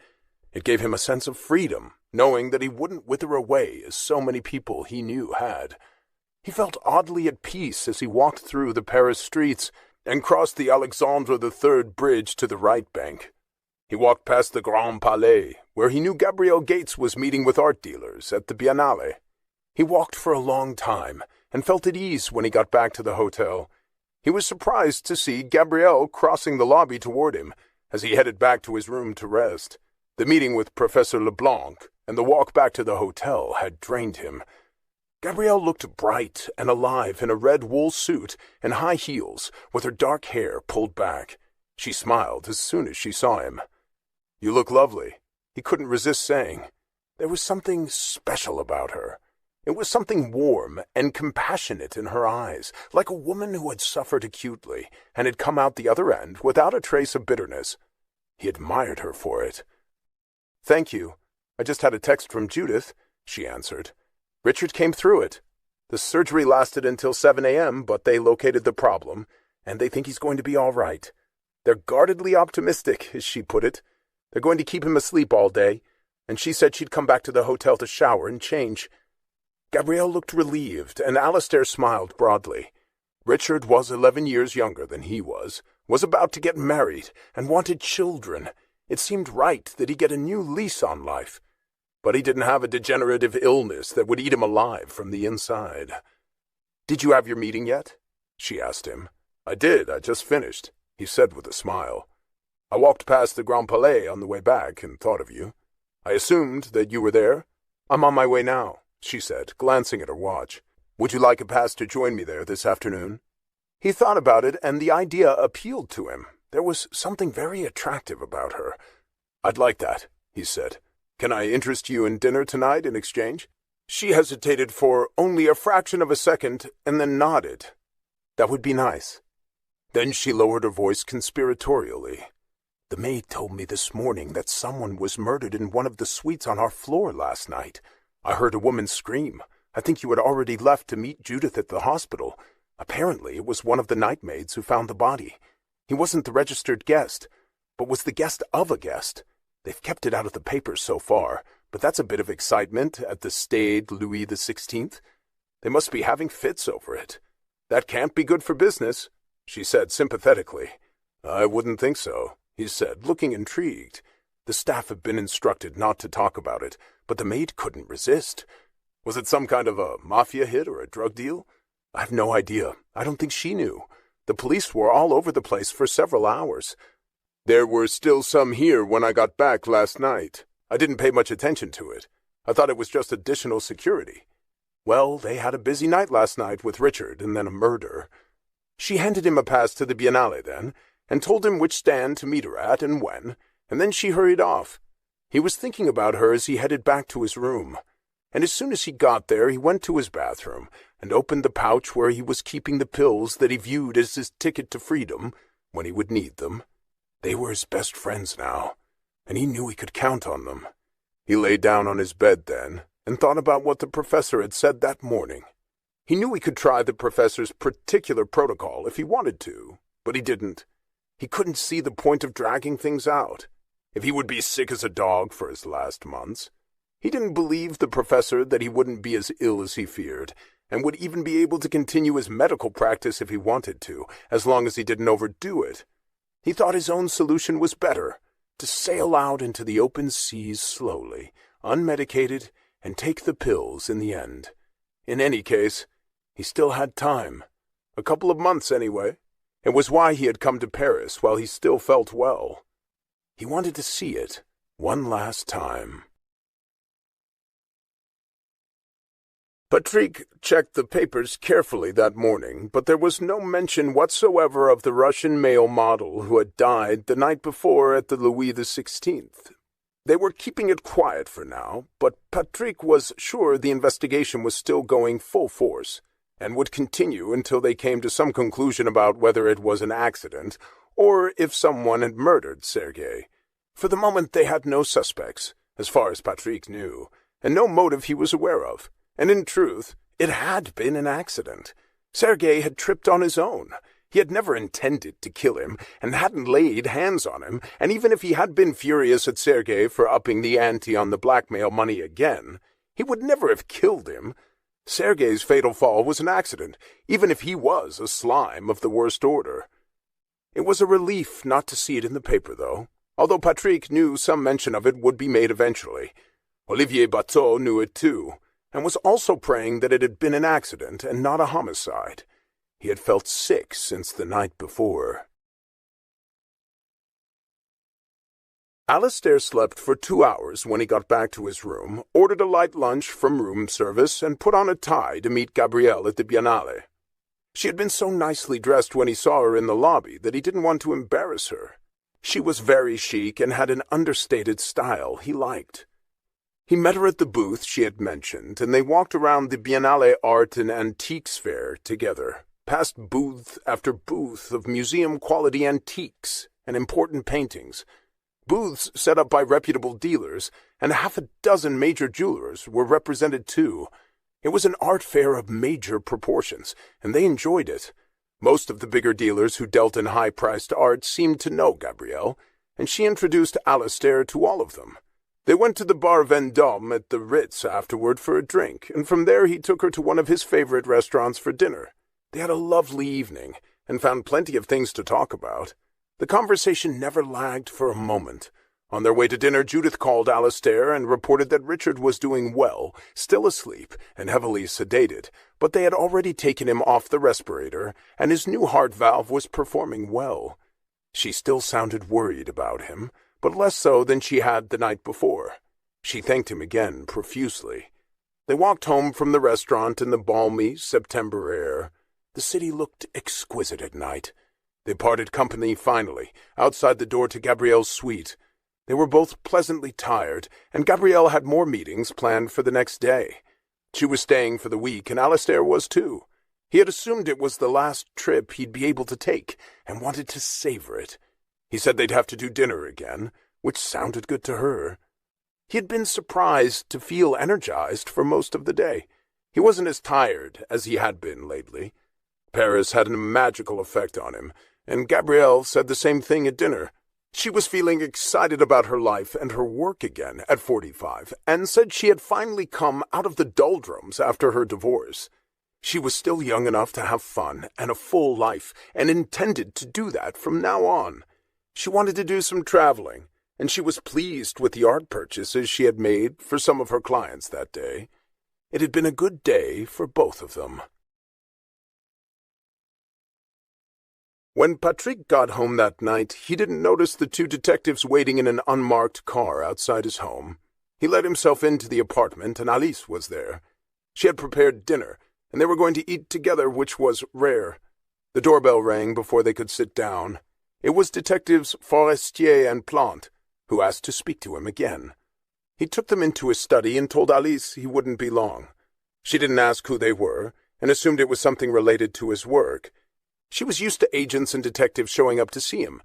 It gave him a sense of freedom, knowing that he wouldn't wither away as so many people he knew had. He felt oddly at peace as he walked through the Paris streets and crossed the Alexandre III bridge to the right bank. He walked past the Grand Palais, where he knew Gabrielle Gates was meeting with art dealers at the Biennale. He walked for a long time and felt at ease when he got back to the hotel. He was surprised to see Gabrielle crossing the lobby toward him as he headed back to his room to rest. The meeting with Professor Leblanc and the walk back to the hotel had drained him. Gabrielle looked bright and alive in a red wool suit and high heels, with her dark hair pulled back. She smiled as soon as she saw him. "You look lovely," he couldn't resist saying. There was something special about her. It was something warm and compassionate in her eyes, like a woman who had suffered acutely and had come out the other end without a trace of bitterness. He admired her for it. "Thank you. I just had a text from Judith," she answered. "Richard came through it. The surgery lasted until 7 a.m., but they located the problem, and they think he's going to be all right. They're guardedly optimistic, as she put it. They're going to keep him asleep all day, and she said she'd come back to the hotel to shower and change." Gabrielle looked relieved, and Alistair smiled broadly. Richard was 11 years younger than he was about to get married, and wanted children. It seemed right that he get a new lease on life. But he didn't have a degenerative illness that would eat him alive from the inside. "Did you have your meeting yet?" she asked him. "I did. I just finished," he said with a smile. "I walked past the Grand Palais on the way back and thought of you. I assumed that you were there. I'm on my way now," she said, glancing at her watch. "Would you like a pass to join me there this afternoon?" He thought about it, and the idea appealed to him. There was something very attractive about her. "I'd like that," he said. "Can I interest you in dinner tonight in exchange?" She hesitated for only a fraction of a second, and then nodded. "That would be nice." Then she lowered her voice conspiratorially. "The maid told me this morning that someone was murdered in one of the suites on our floor last night. I heard a woman scream. I think you had already left to meet Judith at the hospital. Apparently it was one of the night maids who found the body. He wasn't the registered guest, but was the guest of a guest. They've kept it out of the papers so far, but that's a bit of excitement at the Stade Louis XVI. They must be having fits over it. That can't be good for business," she said sympathetically. "I wouldn't think so," he said, looking intrigued. The staff had been instructed not to talk about it, but the maid couldn't resist. Was it some kind of a mafia hit or a drug deal? I've no idea. I don't think she knew. The police were all over the place for several hours. There were still some here when I got back last night. I didn't pay much attention to it. I thought it was just additional security. Well, they had a busy night last night with Richard and then a murder. She handed him a pass to the Biennale then, and told him which stand to meet her at and when, and then she hurried off. He was thinking about her as he headed back to his room. And as soon as he got there, he went to his bathroom and opened the pouch where he was keeping the pills that he viewed as his ticket to freedom when he would need them. They were his best friends now, and he knew he could count on them. He lay down on his bed then and thought about what the professor had said that morning. He knew he could try the professor's particular protocol if he wanted to, but he didn't. He couldn't see the point of dragging things out. If he would be sick as a dog for his last months. He didn't believe the professor that he wouldn't be as ill as he feared, and would even be able to continue his medical practice if he wanted to, as long as he didn't overdo it. He thought his own solution was better, to sail out into the open seas slowly, unmedicated, and take the pills in the end. In any case, he still had time. A couple of months anyway. It was why he had come to Paris while he still felt well. He wanted to see it one last time. Patrick checked the papers carefully that morning, but there was no mention whatsoever of the Russian male model who had died the night before at the Louis XVI. They were keeping it quiet for now, but Patrick was sure the investigation was still going full force, and would continue until they came to some conclusion about whether it was an accident, or if someone had murdered Sergei. For the moment they had no suspects, as far as Patrick knew, and no motive he was aware of. And in truth, it had been an accident. Sergei had tripped on his own. He had never intended to kill him, and hadn't laid hands on him, and even if he had been furious at Sergei for upping the ante on the blackmail money again, he would never have killed him. Sergei's fatal fall was an accident, even if he was a slime of the worst order. It was a relief not to see it in the paper, though, although Patrick knew some mention of it would be made eventually. Olivier Bateau knew it too, and was also praying that it had been an accident and not a homicide. He had felt sick since the night before. Alistair slept for 2 hours when he got back to his room, ordered a light lunch from room service, and put on a tie to meet Gabrielle at the Biennale. She had been so nicely dressed when he saw her in the lobby that he didn't want to embarrass her. She was very chic and had an understated style he liked. He met her at the booth she had mentioned, and they walked around the Biennale Art and Antiques Fair together, past booth after booth of museum-quality antiques and important paintings. Booths set up by reputable dealers, and half a dozen major jewelers were represented too. It was an art fair of major proportions, and they enjoyed it. Most of the bigger dealers who dealt in high-priced art seemed to know Gabrielle, and she introduced Alistair to all of them. They went to the Bar Vendôme at the Ritz afterward for a drink, and from there he took her to one of his favorite restaurants for dinner. They had a lovely evening, and found plenty of things to talk about. The conversation never lagged for a moment. On their way to dinner, Judith called Alistair and reported that Richard was doing well, still asleep and heavily sedated, but they had already taken him off the respirator, and his new heart valve was performing well. She still sounded worried about him, but less so than she had the night before. She thanked him again profusely. They walked home from the restaurant in the balmy September air. The city looked exquisite at night. They parted company finally, outside the door to Gabrielle's suite. They were both pleasantly tired, and Gabrielle had more meetings planned for the next day. She was staying for the week, and Alistair was too. He had assumed it was the last trip he'd be able to take, and wanted to savor it. He said they'd have to do dinner again, which sounded good to her. He had been surprised to feel energized for most of the day. He wasn't as tired as he had been lately. Paris had a magical effect on him, and Gabrielle said the same thing at dinner. She was feeling excited about her life and her work again at 45, and said she had finally come out of the doldrums after her divorce. She was still young enough to have fun and a full life, and intended to do that from now on. She wanted to do some traveling, and she was pleased with the art purchases she had made for some of her clients that day. It had been a good day for both of them. When Patrick got home that night, he didn't notice the two detectives waiting in an unmarked car outside his home. He let himself into the apartment, and Alice was there. She had prepared dinner, and they were going to eat together, which was rare. The doorbell rang before they could sit down. It was Detectives Forestier and Plante, who asked to speak to him again. He took them into his study and told Alice he wouldn't be long. She didn't ask who they were, and assumed it was something related to his work. She was used to agents and detectives showing up to see him.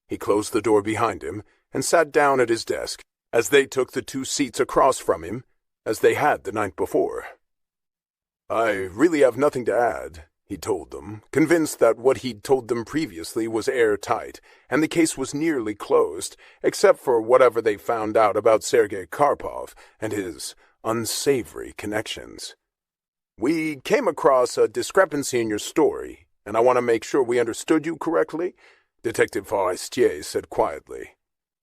He closed the door behind him and sat down at his desk, as they took the two seats across from him, as they had the night before. "I really have nothing to add," he told them, convinced that what he'd told them previously was airtight, and the case was nearly closed, except for whatever they found out about Sergei Karpov and his unsavory connections. "We came across a discrepancy in your story, and I want to make sure we understood you correctly," Detective Forestier said quietly.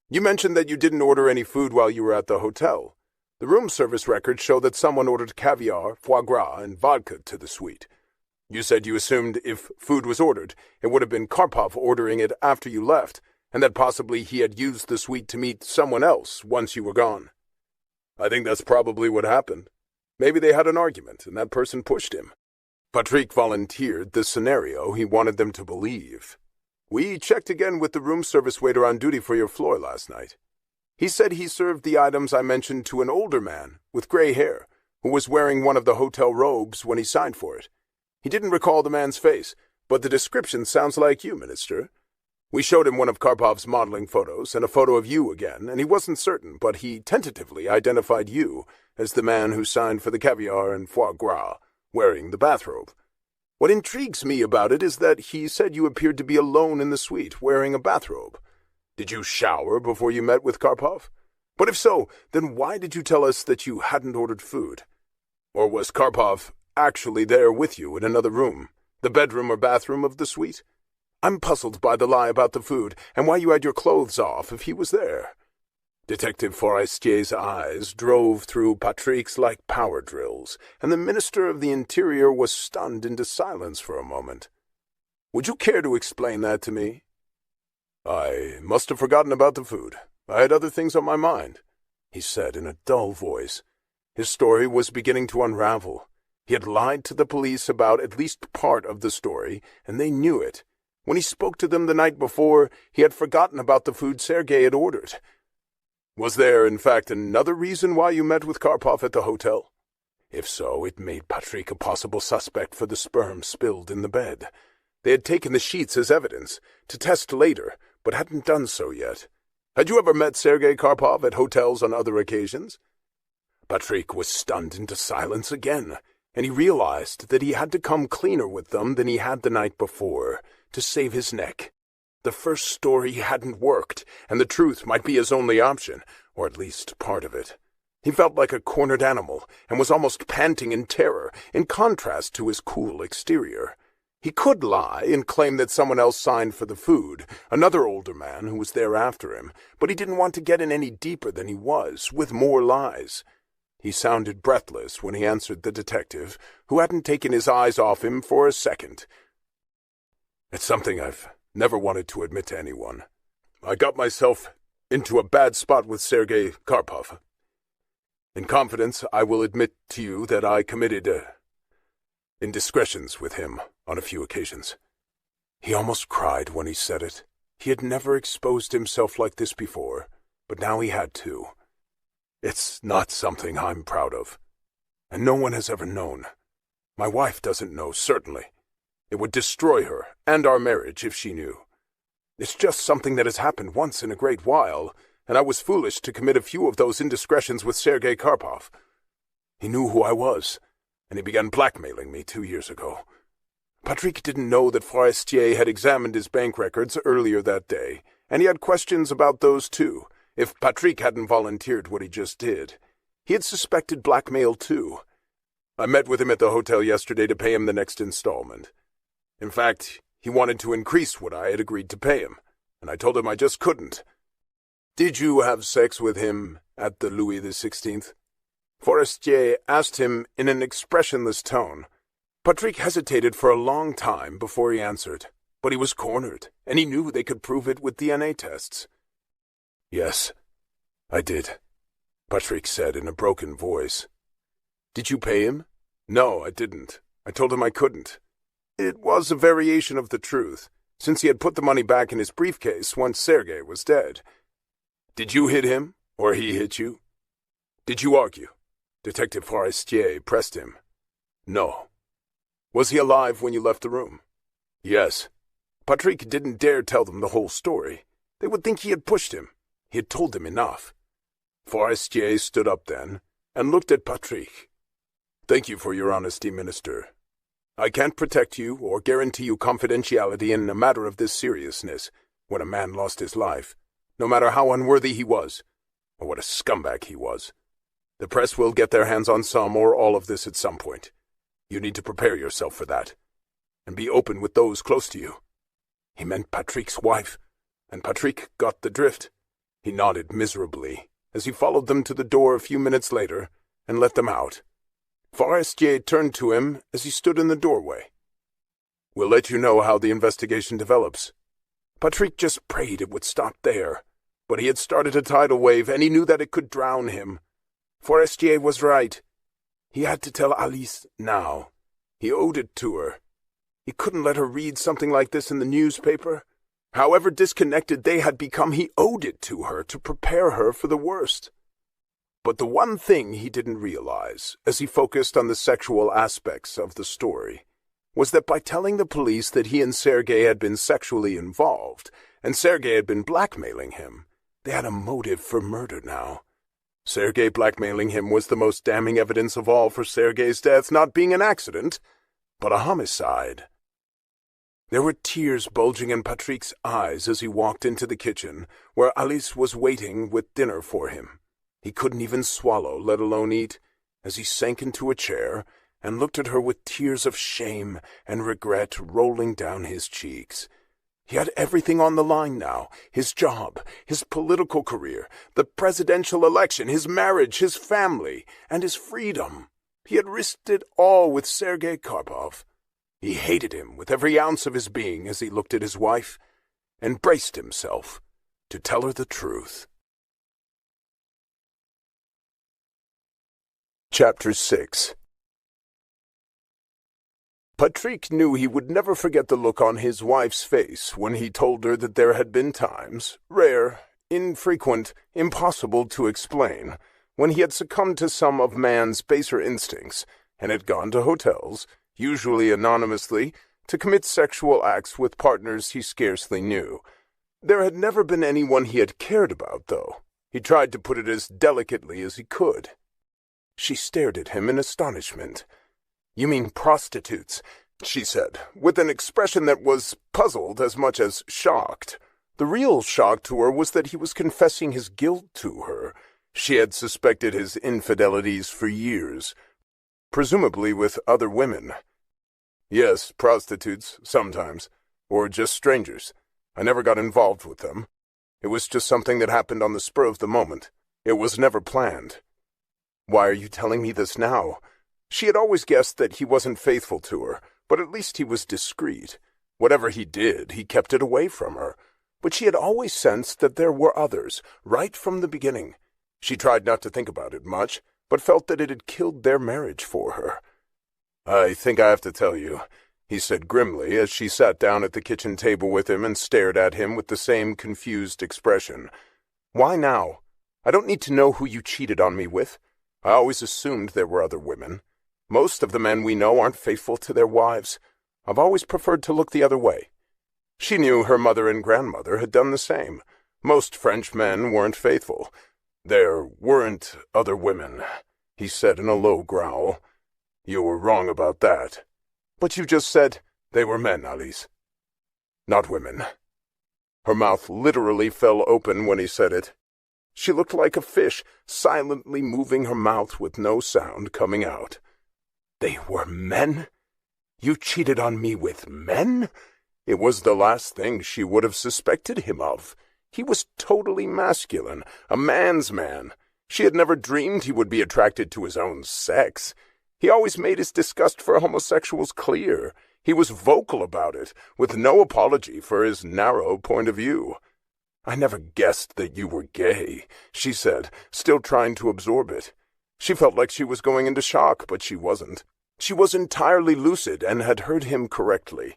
"You mentioned that you didn't order any food while you were at the hotel. The room service records show that someone ordered caviar, foie gras, and vodka to the suite. You said you assumed if food was ordered, it would have been Karpov ordering it after you left, and that possibly he had used the suite to meet someone else once you were gone." "I think that's probably what happened. Maybe they had an argument, and that person pushed him." Patrick volunteered the scenario he wanted them to believe. "We checked again with the room service waiter on duty for your floor last night. He said he served the items I mentioned to an older man with gray hair who was wearing one of the hotel robes when he signed for it. He didn't recall the man's face, but the description sounds like you, Minister. We showed him one of Karpov's modeling photos and a photo of you again, and he wasn't certain, but he tentatively identified you as the man who signed for the caviar and foie gras, wearing the bathrobe. What intrigues me about it is that he said you appeared to be alone in the suite, wearing a bathrobe. Did you shower before you met with Karpov? But if so, then why did you tell us that you hadn't ordered food? Or was Karpov actually there with you in another room, the bedroom or bathroom of the suite? I'm puzzled by the lie about the food, and why you had your clothes off if he was there." Detective Forestier's eyes drove through Patrick's like power drills, and the Minister of the Interior was stunned into silence for a moment. "Would you care to explain that to me?" "I must have forgotten about the food. I had other things on my mind," he said in a dull voice. His story was beginning to unravel. He had lied to the police about at least part of the story, and they knew it. When he spoke to them the night before, he had forgotten about the food Sergei had ordered. "Was there, in fact, another reason why you met with Karpov at the hotel?" If so, it made Patrick a possible suspect for the sperm spilled in the bed. They had taken the sheets as evidence, to test later, but hadn't done so yet. Had you ever met Sergei Karpov at hotels on other occasions? Patrick was stunned into silence again, and he realized that he had to come cleaner with them than he had the night before to save his neck. The first story hadn't worked, and the truth might be his only option, or at least part of it. He felt like a cornered animal, and was almost panting in terror, in contrast to his cool exterior. He could lie and claim that someone else signed for the food, another older man who was there after him, but he didn't want to get in any deeper than he was, with more lies. He sounded breathless when he answered the detective, who hadn't taken his eyes off him for a second. It's something I've never wanted to admit to anyone. I got myself into a bad spot with Sergei Karpov. In confidence, I will admit to you that I committed indiscretions with him on a few occasions. He almost cried when he said it. He had never exposed himself like this before, but now he had to. It's not something I'm proud of, and no one has ever known. My wife doesn't know, certainly. It would destroy her and our marriage if she knew. It's just something that has happened once in a great while, and I was foolish to commit a few of those indiscretions with Sergei Karpov. He knew who I was, and he began blackmailing me 2 years ago. Patrick didn't know that Forestier had examined his bank records earlier that day, and he had questions about those too. If Patrick hadn't volunteered what he just did, he had suspected blackmail too. I met with him at the hotel yesterday to pay him the next installment. In fact, he wanted to increase what I had agreed to pay him, and I told him I just couldn't. Did you have sex with him at the Louis XVI? Forestier asked him in an expressionless tone. Patrick hesitated for a long time before he answered, but he was cornered, and he knew they could prove it with DNA tests. Yes, I did, Patrick said in a broken voice. Did you pay him? No, I didn't. I told him I couldn't. It was a variation of the truth, since he had put the money back in his briefcase once Sergei was dead. Did you hit him, or he hit you? Did you argue? Detective Forestier pressed him. No. Was he alive when you left the room? Yes. Patrick didn't dare tell them the whole story. They would think he had pushed him. He had told them enough. Forestier stood up then and looked at Patrick. Thank you for your honesty, Minister. I can't protect you or guarantee you confidentiality in a matter of this seriousness when a man lost his life, no matter how unworthy he was, or what a scumbag he was. The press will get their hands on some or all of this at some point. You need to prepare yourself for that, and be open with those close to you. He meant Patrick's wife, and Patrick got the drift. He nodded miserably as he followed them to the door a few minutes later and let them out. Forestier turned to him as he stood in the doorway. We'll let you know how the investigation develops. Patrick just prayed it would stop there, but he had started a tidal wave and he knew that it could drown him. Forestier was right. He had to tell Alice now. He owed it to her. He couldn't let her read something like this in the newspaper. However disconnected they had become, he owed it to her to prepare her for the worst. But the one thing he didn't realize, as he focused on the sexual aspects of the story, was that by telling the police that he and Sergei had been sexually involved, and Sergei had been blackmailing him, they had a motive for murder now. Sergei blackmailing him was the most damning evidence of all for Sergei's death not being an accident, but a homicide. There were tears bulging in Patrick's eyes as he walked into the kitchen, where Alice was waiting with dinner for him. He couldn't even swallow, let alone eat, as he sank into a chair and looked at her with tears of shame and regret rolling down his cheeks. He had everything on the line now, his job, his political career, the presidential election, his marriage, his family, and his freedom. He had risked it all with Sergei Karpov. He hated him with every ounce of his being as he looked at his wife and braced himself to tell her the truth. Chapter 6. Patrick knew he would never forget the look on his wife's face when he told her that there had been times, rare, infrequent, impossible to explain, when he had succumbed to some of man's baser instincts and had gone to hotels, usually anonymously, to commit sexual acts with partners he scarcely knew. There had never been anyone he had cared about, though. He tried to put it as delicately as he could. She stared at him in astonishment. "You mean prostitutes?" she said, with an expression that was puzzled as much as shocked. The real shock to her was that he was confessing his guilt to her. She had suspected his infidelities for years, presumably with other women. "Yes, prostitutes, sometimes, or just strangers. I never got involved with them. It was just something that happened on the spur of the moment. It was never planned." "Why are you telling me this now?" She had always guessed that he wasn't faithful to her, but at least he was discreet. Whatever he did, he kept it away from her. But she had always sensed that there were others, right from the beginning. She tried not to think about it much, but felt that it had killed their marriage for her. "I think I have to tell you," he said grimly as she sat down at the kitchen table with him and stared at him with the same confused expression. "Why now? I don't need to know who you cheated on me with. I always assumed there were other women. Most of the men we know aren't faithful to their wives. I've always preferred to look the other way." She knew her mother and grandmother had done the same. Most French men weren't faithful. "There weren't other women," he said in a low growl. "You were wrong about that." "But you just said—" "They were men, Alice. Not women." Her mouth literally fell open when he said it. She looked like a fish, silently moving her mouth with no sound coming out. "They were men? You cheated on me with men?" It was the last thing she would have suspected him of. He was totally masculine, a man's man. She had never dreamed he would be attracted to his own sex. He always made his disgust for homosexuals clear. He was vocal about it, with no apology for his narrow point of view. "I never guessed that you were gay," she said, still trying to absorb it. She felt like she was going into shock, but she wasn't. She was entirely lucid and had heard him correctly.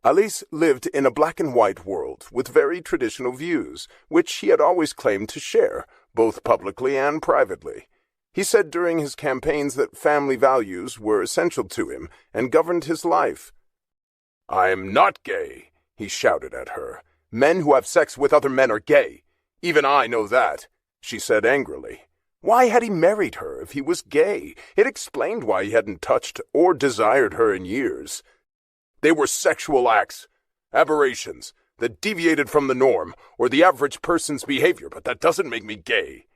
Alice lived in a black-and-white world with very traditional views, which he had always claimed to share, both publicly and privately. He said during his campaigns that family values were essential to him and governed his life. "I'm not gay," he shouted at her. "Men who have sex with other men are gay. Even I know that," she said angrily. Why had he married her if he was gay? It explained why he hadn't touched or desired her in years. They were sexual acts, aberrations, that deviated from the norm or the average person's behavior, but that doesn't make me gay.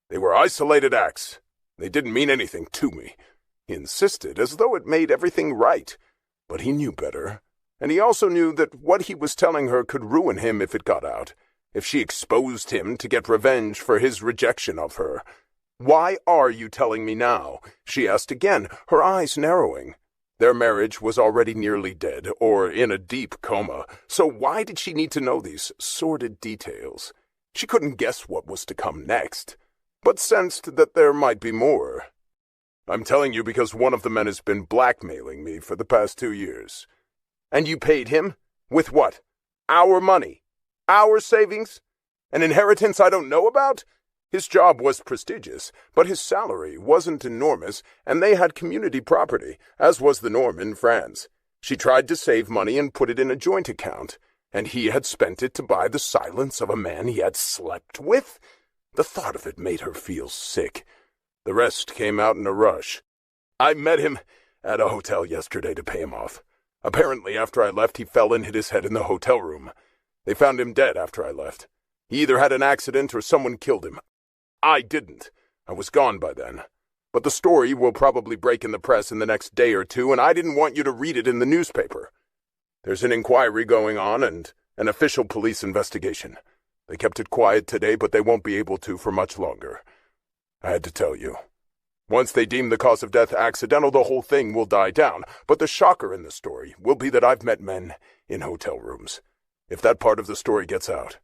They were isolated acts. They didn't mean anything to me. He insisted as though it made everything right, but he knew better. And he also knew that what he was telling her could ruin him if it got out, if she exposed him to get revenge for his rejection of her. "Why are you telling me now?" she asked again, her eyes narrowing. Their marriage was already nearly dead, or in a deep coma, so why did she need to know these sordid details? She couldn't guess what was to come next, but sensed that there might be more. "I'm telling you because one of the men has been blackmailing me for the past 2 years. "And you paid him? With what? Our money? Our savings? An inheritance I don't know about? His job was prestigious, but his salary wasn't enormous, and they had community property, as was the norm in France. She tried to save money and put it in a joint account, and he had spent it to buy the silence of a man he had slept with? The thought of it made her feel sick. The rest came out in a rush. I met him at a hotel yesterday to pay him off. Apparently, after I left, he fell and hit his head in the hotel room. They found him dead after I left. He either had an accident or someone killed him. I didn't. I was gone by then. But the story will probably break in the press in the next day or two, and I didn't want you to read it in the newspaper. There's an inquiry going on and an official police investigation. They kept it quiet today, but they won't be able to for much longer. I had to tell you. Once they deem the cause of death accidental, the whole thing will die down. But the shocker in the story will be that I've met men in hotel rooms. If that part of the story gets out,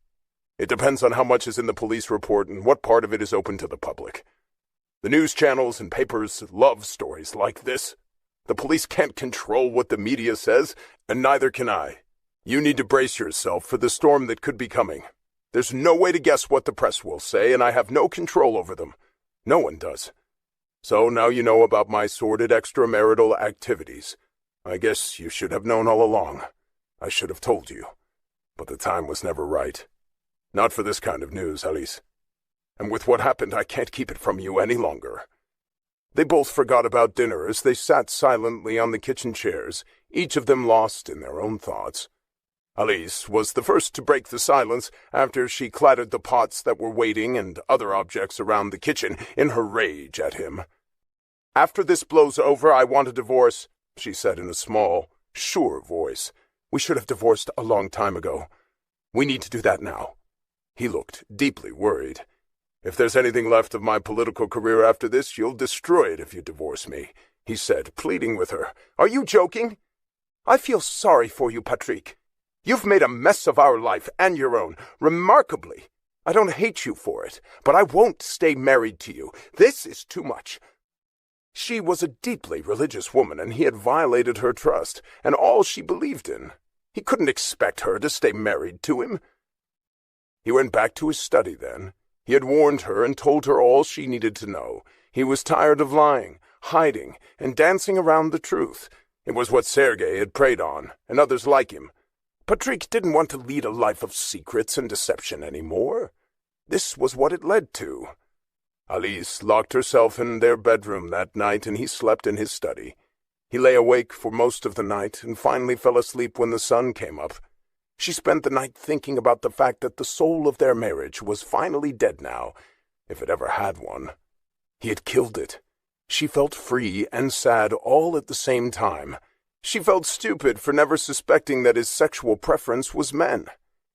it depends on how much is in the police report and what part of it is open to the public. The news channels and papers love stories like this. The police can't control what the media says, and neither can I. You need to brace yourself for the storm that could be coming. There's no way to guess what the press will say, and I have no control over them. No one does. So now you know about my sordid extramarital activities. I guess you should have known all along. I should have told you. But the time was never right. Not for this kind of news, Alice. And with what happened, I can't keep it from you any longer." They both forgot about dinner as they sat silently on the kitchen chairs, each of them lost in their own thoughts. Alice was the first to break the silence after she clattered the pots that were waiting and other objects around the kitchen in her rage at him. "After this blows over, I want a divorce," she said in a small, sure voice. "We should have divorced a long time ago. We need to do that now." He looked deeply worried. "If there's anything left of my political career after this, you'll destroy it if you divorce me," he said, pleading with her. "Are you joking? I feel sorry for you, Patrick. You've made a mess of our life and your own, remarkably. I don't hate you for it, but I won't stay married to you. This is too much." She was a deeply religious woman, and he had violated her trust, and all she believed in. He couldn't expect her to stay married to him. He went back to his study then. He had warned her and told her all she needed to know. He was tired of lying, hiding, and dancing around the truth. It was what Sergei had preyed on, and others like him. Patrick didn't want to lead a life of secrets and deception anymore. This was what it led to. Alice locked herself in their bedroom that night, and he slept in his study. He lay awake for most of the night, and finally fell asleep when the sun came up. She spent the night thinking about the fact that the soul of their marriage was finally dead now, if it ever had one. He had killed it. She felt free and sad all at the same time. She felt stupid for never suspecting that his sexual preference was men.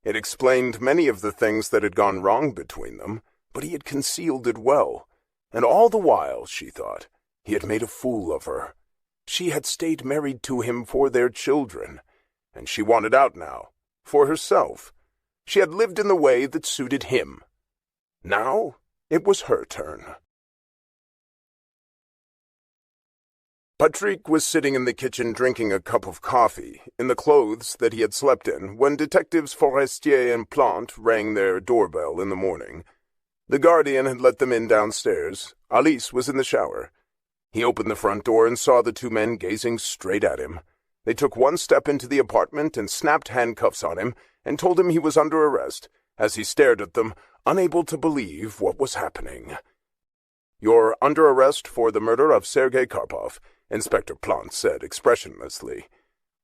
It explained many of the things that had gone wrong between them, but he had concealed it well. And all the while, she thought, he had made a fool of her. She had stayed married to him for their children, and she wanted out now, for herself. She had lived in the way that suited him. Now it was her turn. Patrick was sitting in the kitchen drinking a cup of coffee, in the clothes that he had slept in, when Detectives Forestier and Plante rang their doorbell in the morning. The guardian had let them in downstairs. Alice was in the shower. He opened the front door and saw the two men gazing straight at him. They took one step into the apartment and snapped handcuffs on him and told him he was under arrest, as he stared at them, unable to believe what was happening. "You're under arrest for the murder of Sergei Karpov," Inspector Plante said expressionlessly.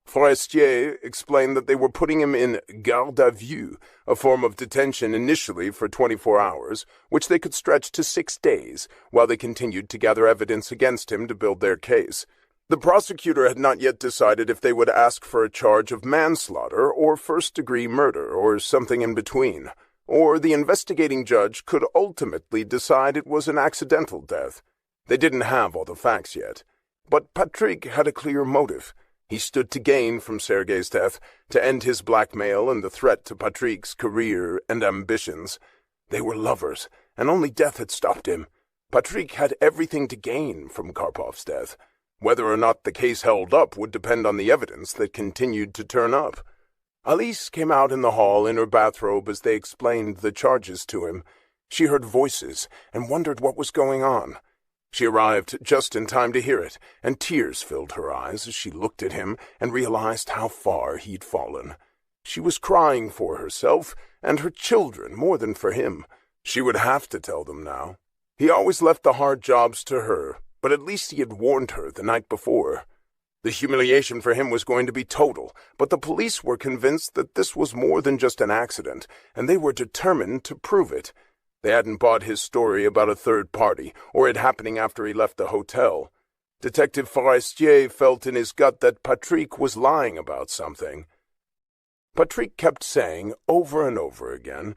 Forestier explained that they were putting him in garde à vue, a form of detention initially for 24 hours, which they could stretch to 6 days, while they continued to gather evidence against him to build their case. The prosecutor had not yet decided if they would ask for a charge of manslaughter or first-degree murder or something in between, or the investigating judge could ultimately decide it was an accidental death. They didn't have all the facts yet. But Patrick had a clear motive. He stood to gain from Sergei's death, to end his blackmail and the threat to Patrick's career and ambitions. They were lovers, and only death had stopped him. Patrick had everything to gain from Karpov's death. Whether or not the case held up would depend on the evidence that continued to turn up. Alice came out in the hall in her bathrobe as they explained the charges to him. She heard voices and wondered what was going on. She arrived just in time to hear it, and tears filled her eyes as she looked at him and realized how far he'd fallen. She was crying for herself and her children more than for him. She would have to tell them now. He always left the hard jobs to her, but at least he had warned her the night before. The humiliation for him was going to be total, but the police were convinced that this was more than just an accident, and they were determined to prove it. They hadn't bought his story about a third party, or it happening after he left the hotel. Detective Forestier felt in his gut that Patrick was lying about something. Patrick kept saying over and over again,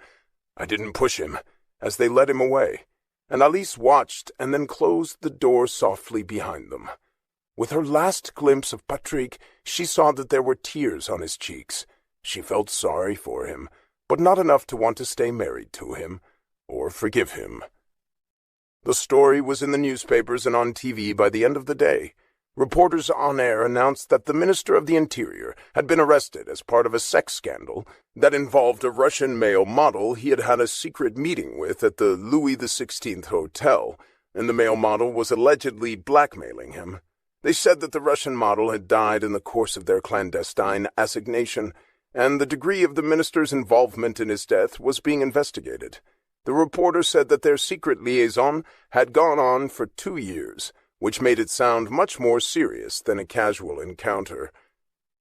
"I didn't push him," as they led him away, and Alice watched and then closed the door softly behind them. With her last glimpse of Patrick, she saw that there were tears on his cheeks. She felt sorry for him, but not enough to want to stay married to him, or forgive him. The story was in the newspapers and on TV by the end of the day. Reporters on air announced that the Minister of the Interior had been arrested as part of a sex scandal that involved a Russian male model he had had a secret meeting with at the Louis XVI Hotel, and the male model was allegedly blackmailing him. They said that the Russian model had died in the course of their clandestine assignation, and the degree of the minister's involvement in his death was being investigated. The reporter said that their secret liaison had gone on for 2 years, which made it sound much more serious than a casual encounter.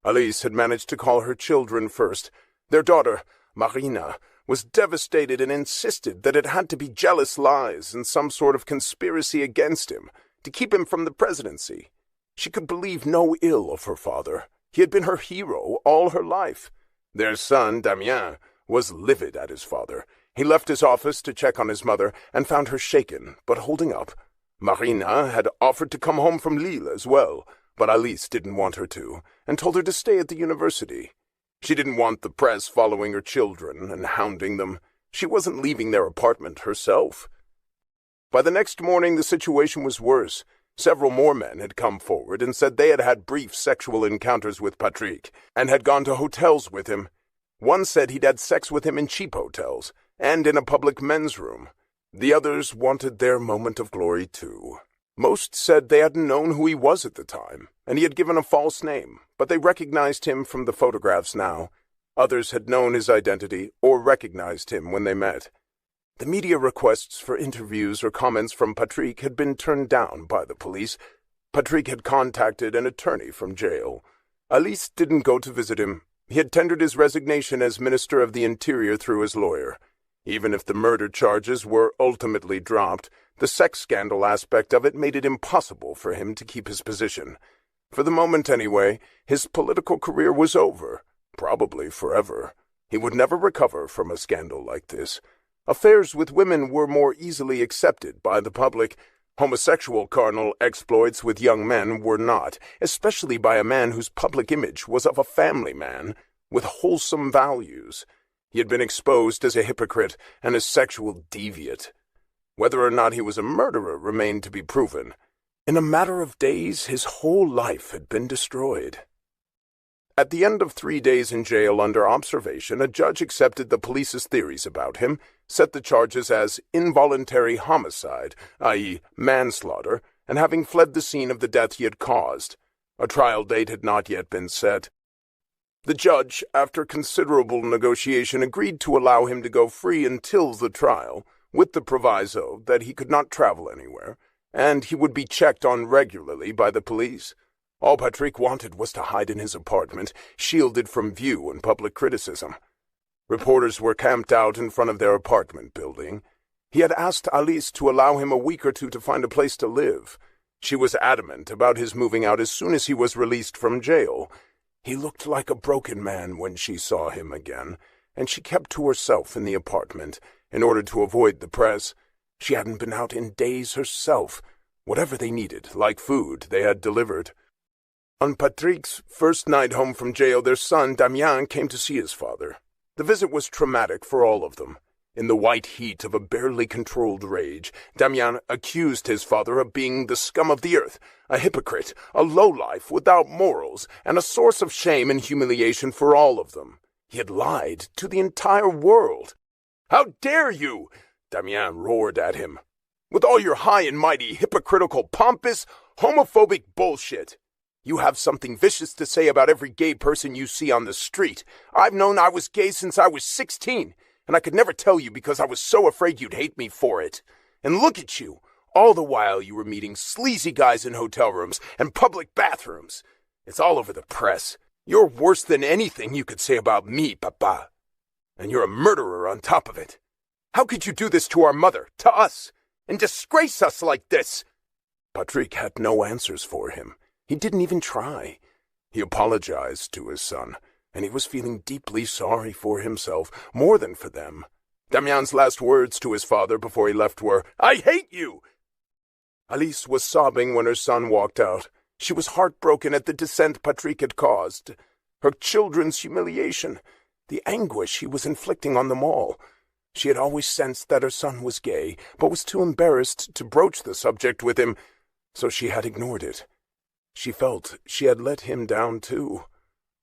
Alice had managed to call her children first. Their daughter, Marina, was devastated and insisted that it had to be jealous lies and some sort of conspiracy against him to keep him from the presidency. She could believe no ill of her father. He had been her hero all her life. Their son, Damien, was livid at his father. He left his office to check on his mother and found her shaken but holding up. Marina had offered to come home from Lille as well, but Alice didn't want her to, and told her to stay at the university. She didn't want the press following her children and hounding them. She wasn't leaving their apartment herself. By the next morning, the situation was worse. Several more men had come forward and said they had had brief sexual encounters with Patrick and had gone to hotels with him. One said he'd had sex with him in cheap hotels and in a public men's room. The others wanted their moment of glory too. Most said they hadn't known who he was at the time, and he had given a false name, but they recognized him from the photographs now. Others had known his identity or recognized him when they met. The media requests for interviews or comments from Patrick had been turned down by the police. Patrick had contacted an attorney from jail. Alice didn't go to visit him. He had tendered his resignation as Minister of the Interior through his lawyer. Even if the murder charges were ultimately dropped, the sex scandal aspect of it made it impossible for him to keep his position. For the moment anyway, his political career was over, probably forever. He would never recover from a scandal like this. Affairs with women were more easily accepted by the public. Homosexual carnal exploits with young men were not, especially by a man whose public image was of a family man with wholesome values. He had been exposed as a hypocrite and a sexual deviant. Whether or not he was a murderer remained to be proven. In a matter of days, his whole life had been destroyed. At the end of 3 days in jail under observation, a judge accepted the police's theories about him, set the charges as involuntary homicide, i.e. manslaughter, and having fled the scene of the death he had caused. A trial date had not yet been set. The judge, after considerable negotiation, agreed to allow him to go free until the trial, with the proviso that he could not travel anywhere, and he would be checked on regularly by the police. All Patrick wanted was to hide in his apartment, shielded from view and public criticism. Reporters were camped out in front of their apartment building. He had asked Alice to allow him a week or two to find a place to live. She was adamant about his moving out as soon as he was released from jail. He looked like a broken man when she saw him again, and she kept to herself in the apartment in order to avoid the press. She hadn't been out in days herself. Whatever they needed, like food, they had delivered. On Patrick's first night home from jail, their son, Damien, came to see his father. The visit was traumatic for all of them. In the white heat of a barely controlled rage, Damien accused his father of being the scum of the earth, a hypocrite, a lowlife without morals, and a source of shame and humiliation for all of them. He had lied to the entire world. "How dare you!" Damien roared at him. "With all your high and mighty, hypocritical, pompous, homophobic bullshit. You have something vicious to say about every gay person you see on the street. I've known I was gay since I was 16, and I could never tell you because I was so afraid you'd hate me for it. And look at you. All the while you were meeting sleazy guys in hotel rooms and public bathrooms. It's all over the press. You're worse than anything you could say about me, Papa. And you're a murderer on top of it. How could you do this to our mother, to us, and disgrace us like this?" Patrick had no answers for him. He didn't even try. He apologized to his son, and he was feeling deeply sorry for himself, more than for them. Damien's last words to his father before he left were, "I hate you!" Alice was sobbing when her son walked out. She was heartbroken at the dissent Patrick had caused, her children's humiliation, the anguish he was inflicting on them all. She had always sensed that her son was gay, but was too embarrassed to broach the subject with him, so she had ignored it. She felt she had let him down too.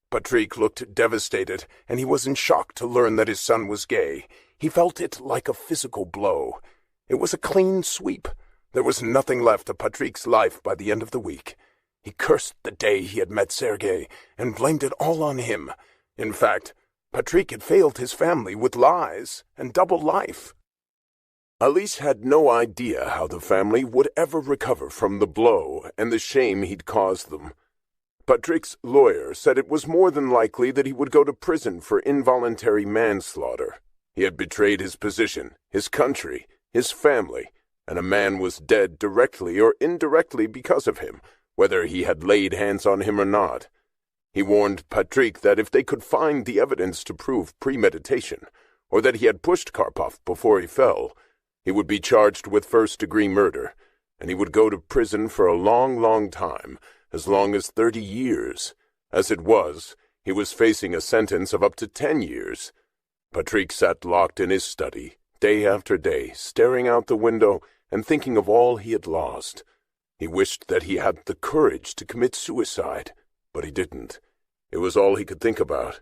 Patrick looked devastated, and he was in shock to learn that his son was gay. He felt it like a physical blow. It was a clean sweep. There was nothing left of Patrick's life by the end of the week. He cursed the day he had met Sergei and blamed it all on him. In fact, Patrick had failed his family with lies and double life. Alice had no idea how the family would ever recover from the blow and the shame he'd caused them. Patrick's lawyer said it was more than likely that he would go to prison for involuntary manslaughter. He had betrayed his position, his country, his family, and a man was dead directly or indirectly because of him, whether he had laid hands on him or not. He warned Patrick that if they could find the evidence to prove premeditation, or that he had pushed Karpov before he fell, he would be charged with first-degree murder, and he would go to prison for a long, long time, as long as 30 years. As it was, he was facing a sentence of up to 10 years. Patrick sat locked in his study, day after day, staring out the window and thinking of all he had lost. He wished that he had the courage to commit suicide, but he didn't. It was all he could think about.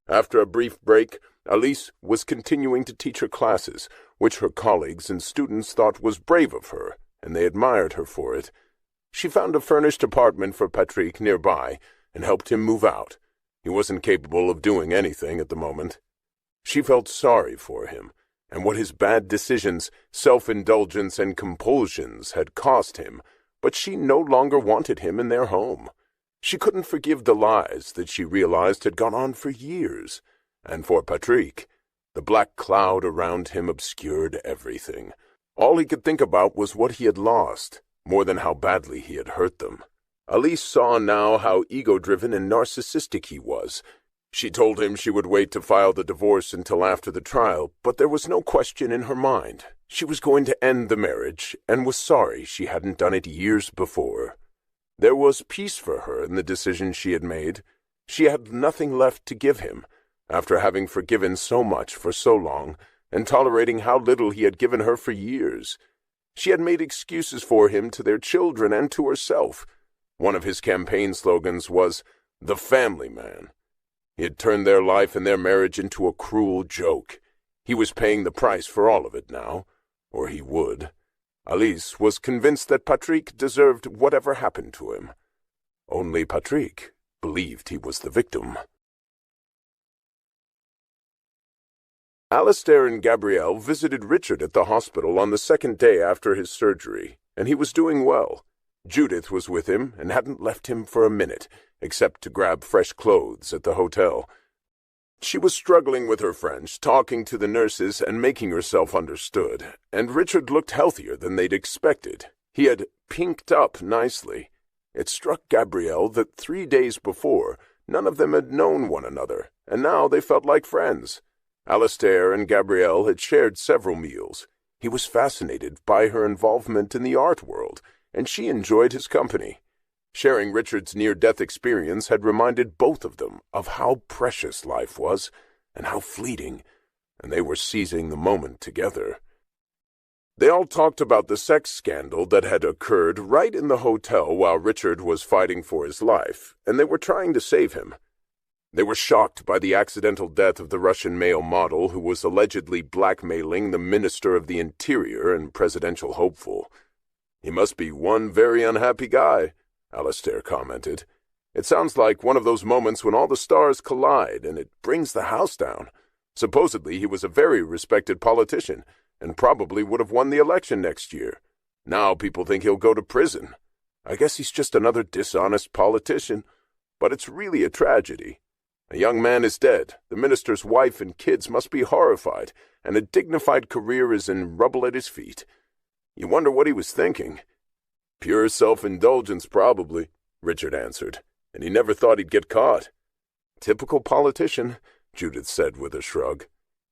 After a brief break, Alice was continuing to teach her classes, which her colleagues and students thought was brave of her, and they admired her for it. She found a furnished apartment for Patrick nearby and helped him move out. He wasn't capable of doing anything at the moment. She felt sorry for him, and what his bad decisions, self-indulgence, and compulsions had cost him, but she no longer wanted him in their home. She couldn't forgive the lies that she realized had gone on for years, and for Patrick, the black cloud around him obscured everything. All he could think about was what he had lost, more than how badly he had hurt them. Alice saw now how ego-driven and narcissistic he was. She told him she would wait to file the divorce until after the trial, but there was no question in her mind. She was going to end the marriage, and was sorry she hadn't done it years before. There was peace for her in the decision she had made. She had nothing left to give him, after having forgiven so much for so long, and tolerating how little he had given her for years. She had made excuses for him to their children and to herself. One of his campaign slogans was, "The Family Man." He had turned their life and their marriage into a cruel joke. He was paying the price for all of it now, or he would. Alice was convinced that Patrick deserved whatever happened to him. Only Patrick believed he was the victim. Alistair and Gabrielle visited Richard at the hospital on the second day after his surgery, and he was doing well. Judith was with him and hadn't left him for a minute, except to grab fresh clothes at the hotel. She was struggling with her French, talking to the nurses and making herself understood, and Richard looked healthier than they'd expected. He had pinked up nicely. It struck Gabrielle that 3 days before, none of them had known one another, and now they felt like friends. Alistair and Gabrielle had shared several meals. He was fascinated by her involvement in the art world, and she enjoyed his company. Sharing Richard's near-death experience had reminded both of them of how precious life was and how fleeting, and they were seizing the moment together. They all talked about the sex scandal that had occurred right in the hotel while Richard was fighting for his life, and they were trying to save him. They were shocked by the accidental death of the Russian male model who was allegedly blackmailing the Minister of the Interior and presidential hopeful. "He must be one very unhappy guy," Alistair commented. "It sounds like one of those moments when all the stars collide and it brings the house down. Supposedly he was a very respected politician and probably would have won the election next year. Now people think he'll go to prison. I guess he's just another dishonest politician, but it's really a tragedy. A young man is dead, the minister's wife and kids must be horrified, and a dignified career is in rubble at his feet. You wonder what he was thinking." "Pure self-indulgence, probably," Richard answered, "and he never thought he'd get caught." "Typical politician," Judith said with a shrug.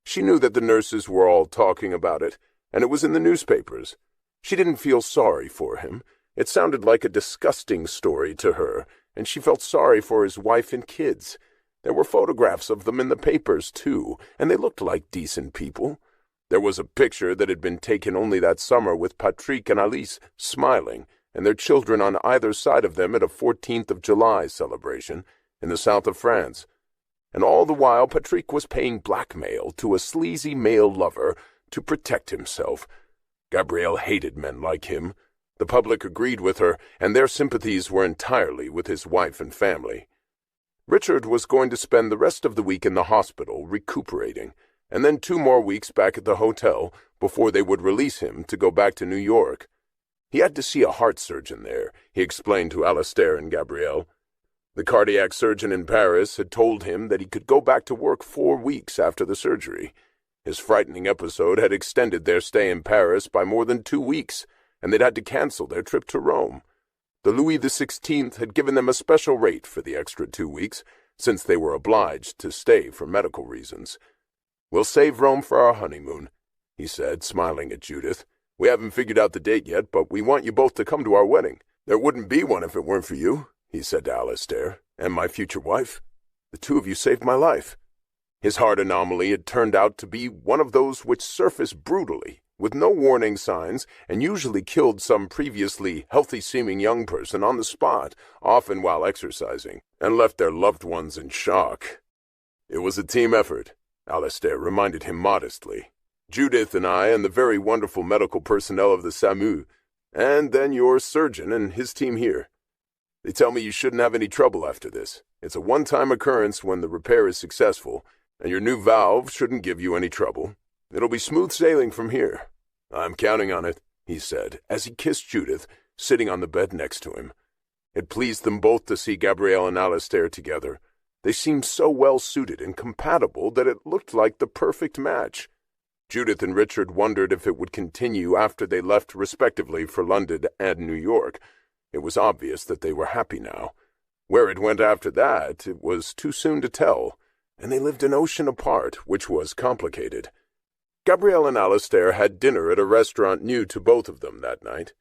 She knew that the nurses were all talking about it, and it was in the newspapers. She didn't feel sorry for him. It sounded like a disgusting story to her, and she felt sorry for his wife and kids. There were photographs of them in the papers, too, and they looked like decent people. There was a picture that had been taken only that summer with Patrick and Alice smiling, and their children on either side of them at a 14th of July celebration in the south of France. And all the while Patrick was paying blackmail to a sleazy male lover to protect himself. Gabrielle hated men like him. The public agreed with her, and their sympathies were entirely with his wife and family. Richard was going to spend the rest of the week in the hospital recuperating, and then 2 more weeks back at the hotel before they would release him to go back to New York. He had to see a heart surgeon there, he explained to Alastair and Gabrielle. The cardiac surgeon in Paris had told him that he could go back to work 4 weeks after the surgery. His frightening episode had extended their stay in Paris by more than 2 weeks, and they'd had to cancel their trip to Rome. The Louis XVI had given them a special rate for the extra 2 weeks, since they were obliged to stay for medical reasons. "We'll save Rome for our honeymoon," he said, smiling at Judith. "We haven't figured out the date yet, but we want you both to come to our wedding. There wouldn't be one if it weren't for you," he said to Alastair, "and my future wife. The 2 of you saved my life." His heart anomaly had turned out to be one of those which surface brutally, with no warning signs, and usually killed some previously healthy-seeming young person on the spot, often while exercising, and left their loved ones in shock. "It was a team effort," Alastair reminded him modestly. "Judith and I and the very wonderful medical personnel of the SAMU, and then your surgeon and his team here. They tell me you shouldn't have any trouble after this. It's a one-time occurrence when the repair is successful, and your new valve shouldn't give you any trouble. It'll be smooth sailing from here." "I'm counting on it," he said, as he kissed Judith, sitting on the bed next to him. It pleased them both to see Gabrielle and Alastair together. They seemed so well-suited and compatible that it looked like the perfect match. Judith and Richard wondered if it would continue after they left respectively for London and New York. It was obvious that they were happy now. Where it went after that, it was too soon to tell, and they lived an ocean apart, which was complicated. Gabrielle and Alastair had dinner at a restaurant new to both of them that night.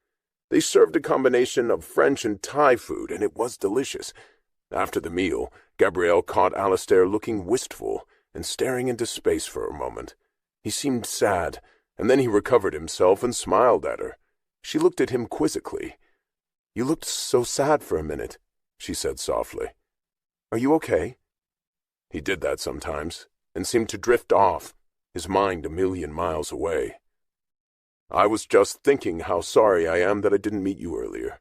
They served a combination of French and Thai food, and it was delicious. After the meal, Gabrielle caught Alastair looking wistful and staring into space for a moment. He seemed sad, and then he recovered himself and smiled at her. She looked at him quizzically. "You looked so sad for a minute," she said softly. "Are you okay?" He did that sometimes, and seemed to drift off, his mind a million miles away. "I was just thinking how sorry I am that I didn't meet you earlier."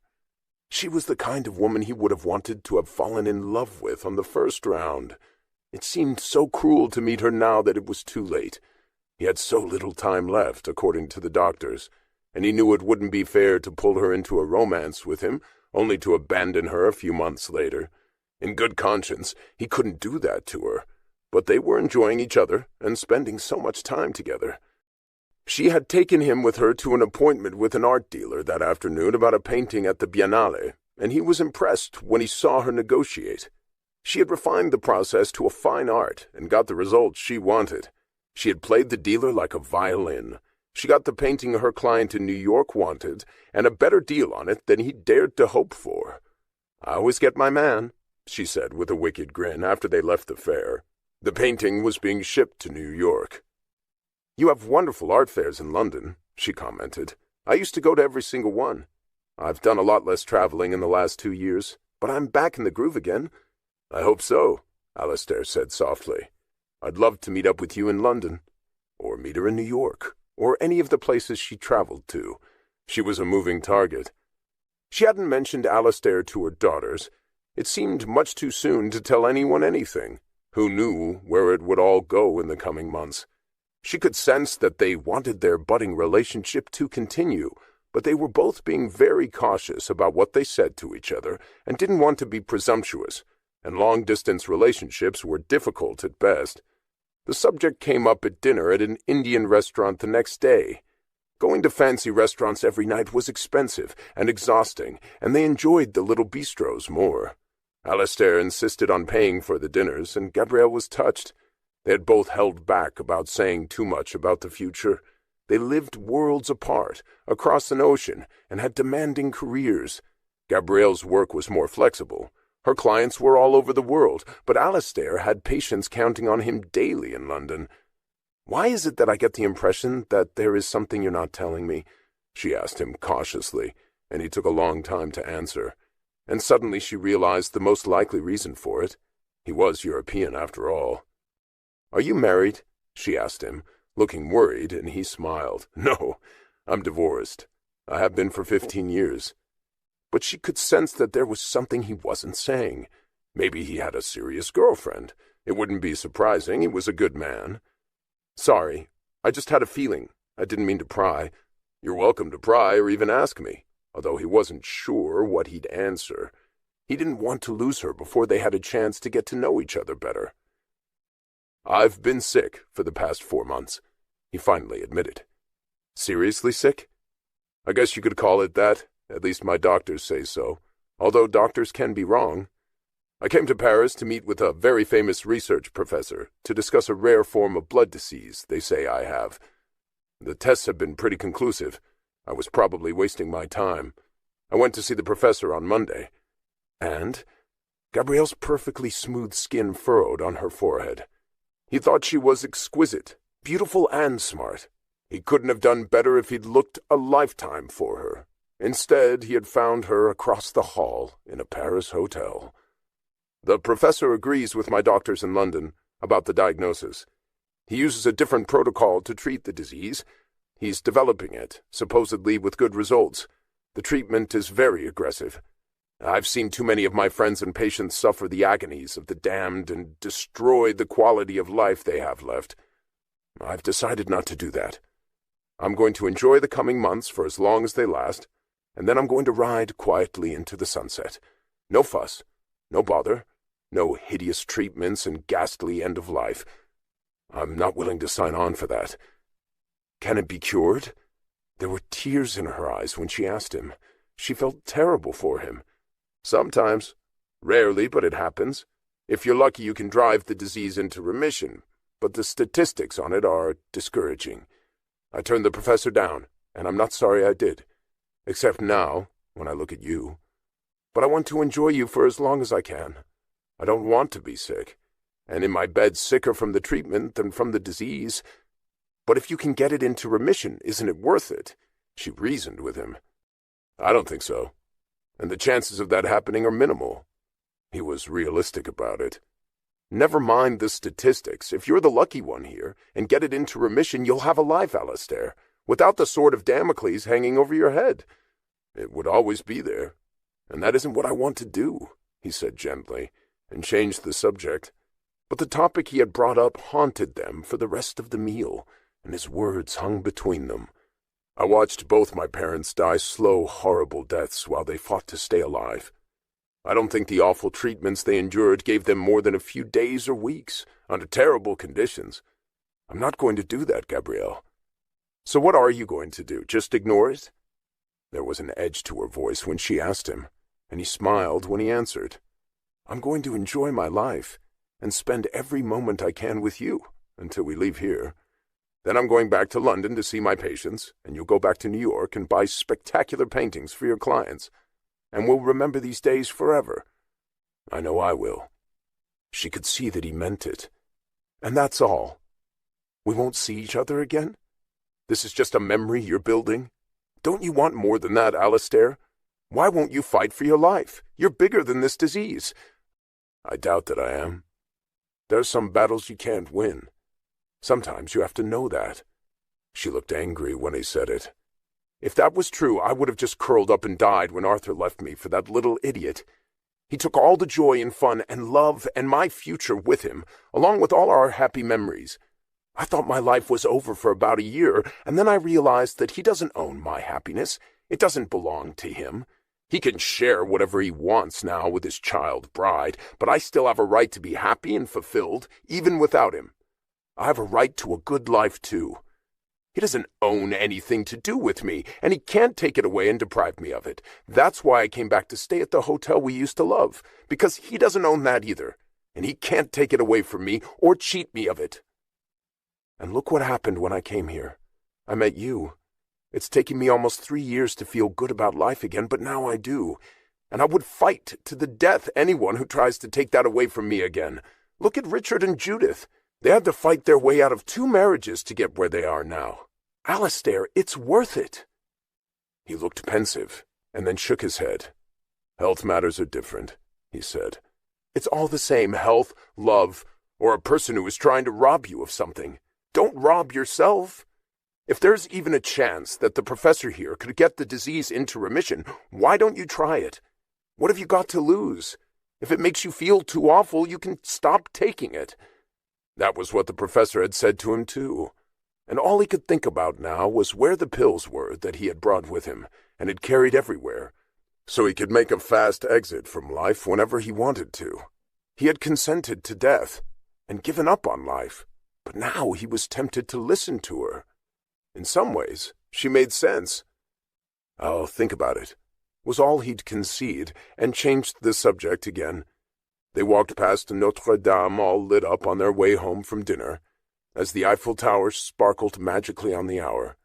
She was the kind of woman he would have wanted to have fallen in love with on the first round. It seemed so cruel to meet her now that it was too late. He had so little time left, according to the doctors, and he knew it wouldn't be fair to pull her into a romance with him, only to abandon her a few months later. In good conscience, he couldn't do that to her, but they were enjoying each other and spending so much time together. She had taken him with her to an appointment with an art dealer that afternoon about a painting at the Biennale, and he was impressed when he saw her negotiate. She had refined the process to a fine art and got the results she wanted. She had played the dealer like a violin. She got the painting her client in New York wanted, and a better deal on it than he dared to hope for. "I always get my man," she said with a wicked grin after they left the fair. The painting was being shipped to New York. "You have wonderful art fairs in London," she commented. "I used to go to every single one. I've done a lot less traveling in the last 2 years, but I'm back in the groove again." "I hope so," Alastair said softly. "I'd love to meet up with you in London, or meet her in New York, or any of the places she traveled to." She was a moving target. She hadn't mentioned Alastair to her daughters. It seemed much too soon to tell anyone anything. Who knew where it would all go in the coming months? She could sense that they wanted their budding relationship to continue, but they were both being very cautious about what they said to each other and didn't want to be presumptuous, and long-distance relationships were difficult at best. The subject came up at dinner at an Indian restaurant the next day. Going to fancy restaurants every night was expensive and exhausting, and they enjoyed the little bistros more. Alastair insisted on paying for the dinners, and Gabrielle was touched. They had both held back about saying too much about the future. They lived worlds apart, across an ocean, and had demanding careers. Gabrielle's work was more flexible. Her clients were all over the world, but Alastair had patients counting on him daily in London. "Why is it that I get the impression that there is something you're not telling me?" she asked him cautiously, and he took a long time to answer. And suddenly she realized the most likely reason for it. He was European, after all. "Are you married?" she asked him, looking worried, and he smiled. "No, I'm divorced. I have been for 15 years. But she could sense that there was something he wasn't saying. Maybe he had a serious girlfriend. It wouldn't be surprising. He was a good man. Sorry, I just had a feeling. I didn't mean to pry. You're welcome to pry or even ask me, although he wasn't sure what he'd answer. He didn't want to lose her before they had a chance to get to know each other better. I've been sick for the past 4 months, he finally admitted. Seriously sick? I guess you could call it that. At least my doctors say so, although doctors can be wrong. I came to Paris to meet with a very famous research professor to discuss a rare form of blood disease they say I have. The tests have been pretty conclusive. I was probably wasting my time. I went to see the professor on Monday. And Gabrielle's perfectly smooth skin furrowed on her forehead. He thought she was exquisite, beautiful and smart. He couldn't have done better if he'd looked a lifetime for her. Instead, he had found her across the hall in a Paris hotel. The professor agrees with my doctors in London about the diagnosis. He uses a different protocol to treat the disease. He's developing it, supposedly with good results. The treatment is very aggressive. I've seen too many of my friends and patients suffer the agonies of the damned and destroy the quality of life they have left. I've decided not to do that. I'm going to enjoy the coming months for as long as they last, and then I'm going to ride quietly into the sunset. No fuss, no bother, no hideous treatments and ghastly end of life. I'm not willing to sign on for that. Can it be cured? There were tears in her eyes when she asked him. She felt terrible for him. Sometimes. Rarely, but it happens. If you're lucky, you can drive the disease into remission, but the statistics on it are discouraging. I turned the professor down, and I'm not sorry I did. Except now, when I look at you. But I want to enjoy you for as long as I can. I don't want to be sick, and in my bed sicker from the treatment than from the disease. But if you can get it into remission, isn't it worth it? She reasoned with him. I don't think so, and the chances of that happening are minimal. He was realistic about it. Never mind the statistics. If you're the lucky one here and get it into remission, you'll have a life, Alistair, without the sword of Damocles hanging over your head. It would always be there, and that isn't what I want to do, he said gently, and changed the subject. But the topic he had brought up haunted them for the rest of the meal, and his words hung between them. I watched both my parents die slow, horrible deaths while they fought to stay alive. I don't think the awful treatments they endured gave them more than a few days or weeks, under terrible conditions. I'm not going to do that, Gabrielle. So what are you going to do? Just ignore it? There was an edge to her voice when she asked him, and he smiled when he answered. I'm going to enjoy my life and spend every moment I can with you until we leave here. Then I'm going back to London to see my patients, and you'll go back to New York and buy spectacular paintings for your clients. And we'll remember these days forever. I know I will. She could see that he meant it. And that's all. We won't see each other again? This is just a memory you're building? Don't you want more than that, Alistair? Why won't you fight for your life? You're bigger than this disease. I doubt that I am. There's some battles you can't win. Sometimes you have to know that. She looked angry when he said it. If that was true, I would have just curled up and died when Arthur left me for that little idiot. He took all the joy and fun and love and my future with him, along with all our happy memories. I thought my life was over for about a year, and then I realized that he doesn't own my happiness. It doesn't belong to him. He can share whatever he wants now with his child bride, but I still have a right to be happy and fulfilled, even without him. I have a right to a good life, too. He doesn't own anything to do with me, and he can't take it away and deprive me of it. That's why I came back to stay at the hotel we used to love, because he doesn't own that either, and he can't take it away from me or cheat me of it. And look what happened when I came here. I met you. It's taken me almost 3 years to feel good about life again, but now I do. And I would fight to the death anyone who tries to take that away from me again. Look at Richard and Judith. They had to fight their way out of 2 marriages to get where they are now. Alistair, it's worth it. He looked pensive, and then shook his head. Health matters are different, he said. It's all the same, health, love, or a person who is trying to rob you of something. Don't rob yourself. If there's even a chance that the professor here could get the disease into remission, why don't you try it? What have you got to lose? If it makes you feel too awful, you can stop taking it." That was what the professor had said to him, too. And all he could think about now was where the pills were that he had brought with him and had carried everywhere, so he could make a fast exit from life whenever he wanted to. He had consented to death and given up on life, but now he was tempted to listen to her. In some ways, she made sense. "I'll think about it," was all he'd concede, and changed the subject again. They walked past Notre Dame, all lit up on their way home from dinner, as the Eiffel Tower sparkled magically on the hour.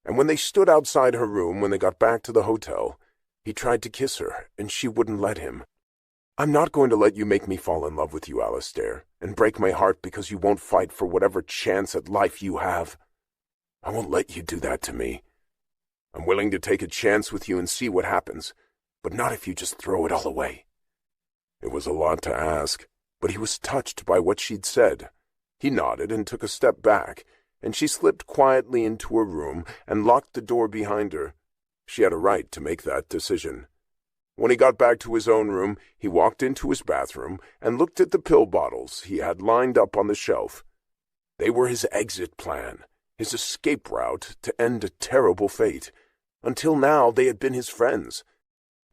And when they stood outside her room when they got back to the hotel, he tried to kiss her, and she wouldn't let him. "I'm not going to let you make me fall in love with you, Alistair, and break my heart because you won't fight for whatever chance at life you have. I won't let you do that to me. I'm willing to take a chance with you and see what happens, but not if you just throw it all away." It was a lot to ask, but he was touched by what she'd said. He nodded and took a step back, and she slipped quietly into her room and locked the door behind her. She had a right to make that decision. When he got back to his own room, he walked into his bathroom and looked at the pill bottles he had lined up on the shelf. They were his exit plan, his escape route to end a terrible fate. Until now, they had been his friends.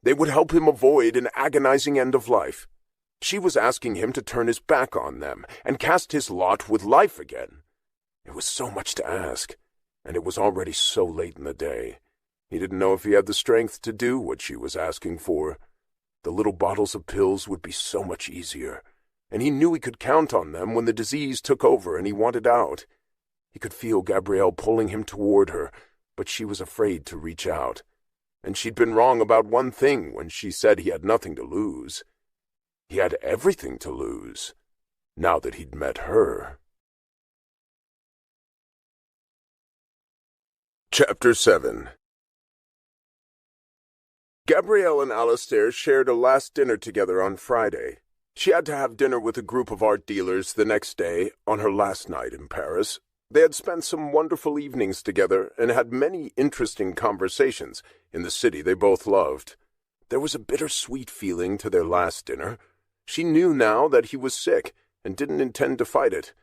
They would help him avoid an agonizing end of life. She was asking him to turn his back on them and cast his lot with life again. It was so much to ask, and it was already so late in the day. He didn't know if he had the strength to do what she was asking for. The little bottles of pills would be so much easier, and he knew he could count on them when the disease took over and he wanted out. He could feel Gabrielle pulling him toward her, but she was afraid to reach out. And she'd been wrong about one thing when she said he had nothing to lose. He had everything to lose, now that he'd met her. Chapter 7. Gabrielle and Alistair shared a last dinner together on Friday. She had to have dinner with a group of art dealers the next day, on her last night in Paris. They had spent some wonderful evenings together and had many interesting conversations in the city they both loved. There was a bittersweet feeling to their last dinner. She knew now that he was sick and didn't intend to fight it.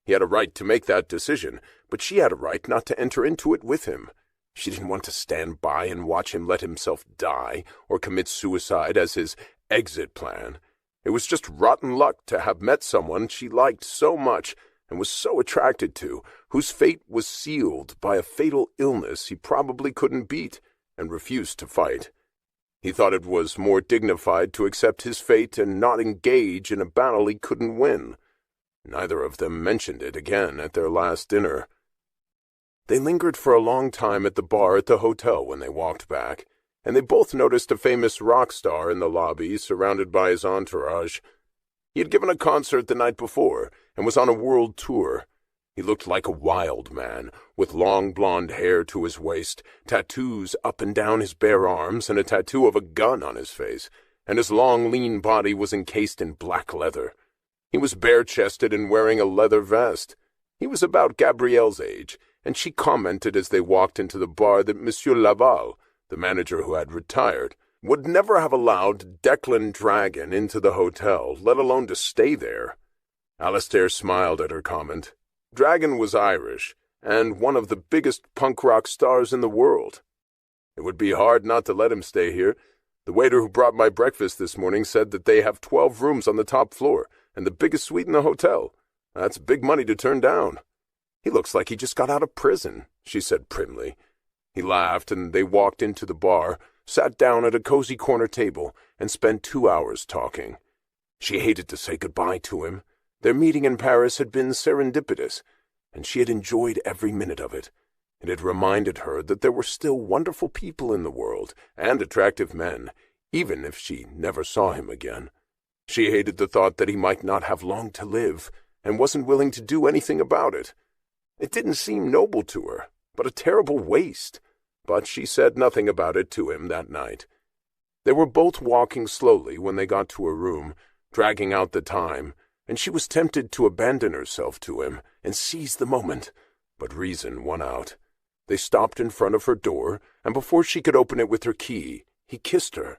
He had a right to make that decision, but she had a right not to enter into it with him. She didn't want to stand by and watch him let himself die or commit suicide as his exit plan. It was just rotten luck to have met someone she liked so much and was so attracted to, whose fate was sealed by a fatal illness he probably couldn't beat and refused to fight. He thought it was more dignified to accept his fate and not engage in a battle he couldn't win. Neither of them mentioned it again at their last dinner. They lingered for a long time at the bar at the hotel when they walked back, and they both noticed a famous rock star in the lobby surrounded by his entourage. He had given a concert the night before and was on a world tour. He looked like a wild man, with long blonde hair to his waist, tattoos up and down his bare arms, and a tattoo of a gun on his face, and his long, lean body was encased in black leather. He was bare-chested and wearing a leather vest. He was about Gabrielle's age, and she commented as they walked into the bar that Monsieur Laval, the manager who had retired, would never have allowed Declan Dragon into the hotel, let alone to stay there. Alistair smiled at her comment. Dragon was Irish, and one of the biggest punk rock stars in the world. It would be hard not to let him stay here. The waiter who brought my breakfast this morning said that they have 12 rooms on the top floor, and the biggest suite in the hotel. That's big money to turn down. He looks like he just got out of prison, she said primly. He laughed, and they walked into the bar, sat down at a cozy corner table, and spent 2 hours talking. She hated to say goodbye to him. Their meeting in Paris had been serendipitous, and she had enjoyed every minute of it. It had reminded her that there were still wonderful people in the world, and attractive men, even if she never saw him again. She hated the thought that he might not have long to live, and wasn't willing to do anything about it. It didn't seem noble to her, but a terrible waste. But she said nothing about it to him that night. They were both walking slowly when they got to her room, dragging out the time, and she was tempted to abandon herself to him and seize the moment, but reason won out. They stopped in front of her door, and before she could open it with her key, he kissed her.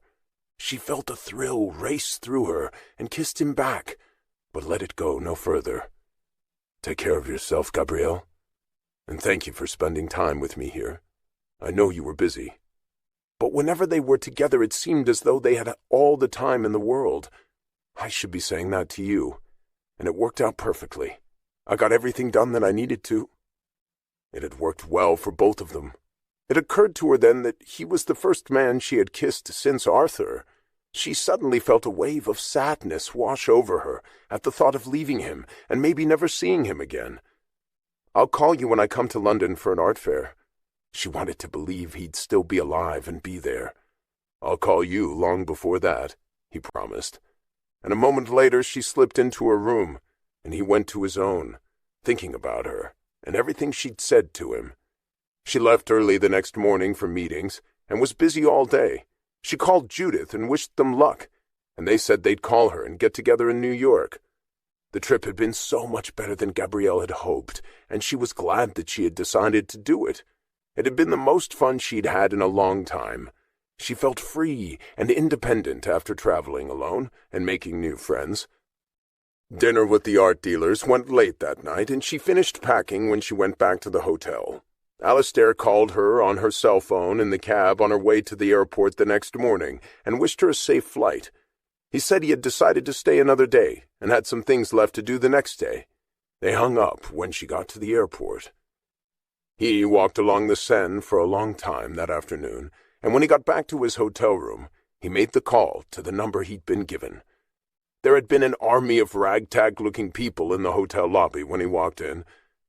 She felt a thrill race through her and kissed him back, but let it go no further. "Take care of yourself, Gabrielle, and thank you for spending time with me here. I know you were busy." But whenever they were together, it seemed as though they had all the time in the world. I should be saying that to you, and it worked out perfectly. I got everything done that I needed to. It had worked well for both of them. It occurred to her then that he was the first man she had kissed since Arthur. She suddenly felt a wave of sadness wash over her at the thought of leaving him and maybe never seeing him again. "I'll call you when I come to London for an art fair." She wanted to believe he'd still be alive and be there. "I'll call you long before that," he promised. And a moment later she slipped into her room, and he went to his own, thinking about her and everything she'd said to him. She left early the next morning for meetings and was busy all day. She called Judith and wished them luck, and they said they'd call her and get together in New York. The trip had been so much better than Gabrielle had hoped, and she was glad that she had decided to do it. It had been the most fun she'd had in a long time. She felt free and independent after traveling alone and making new friends. Dinner with the art dealers went late that night, and she finished packing when she went back to the hotel. Alistair called her on her cell phone in the cab on her way to the airport the next morning and wished her a safe flight. He said he had decided to stay another day and had some things left to do the next day. They hung up when she got to the airport. He walked along the Seine for a long time that afternoon, and when he got back to his hotel room, he made the call to the number he'd been given. There had been an army of ragtag-looking people in the hotel lobby when he walked in.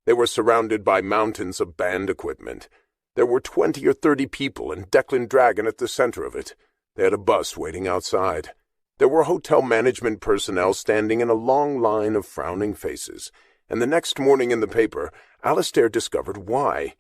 They were surrounded by mountains of band equipment. There were 20 or 30 people and Declan Dragon at the center of it. They had a bus waiting outside. There were hotel management personnel standing in a long line of frowning faces, and the next morning in the paper, Alistair discovered why.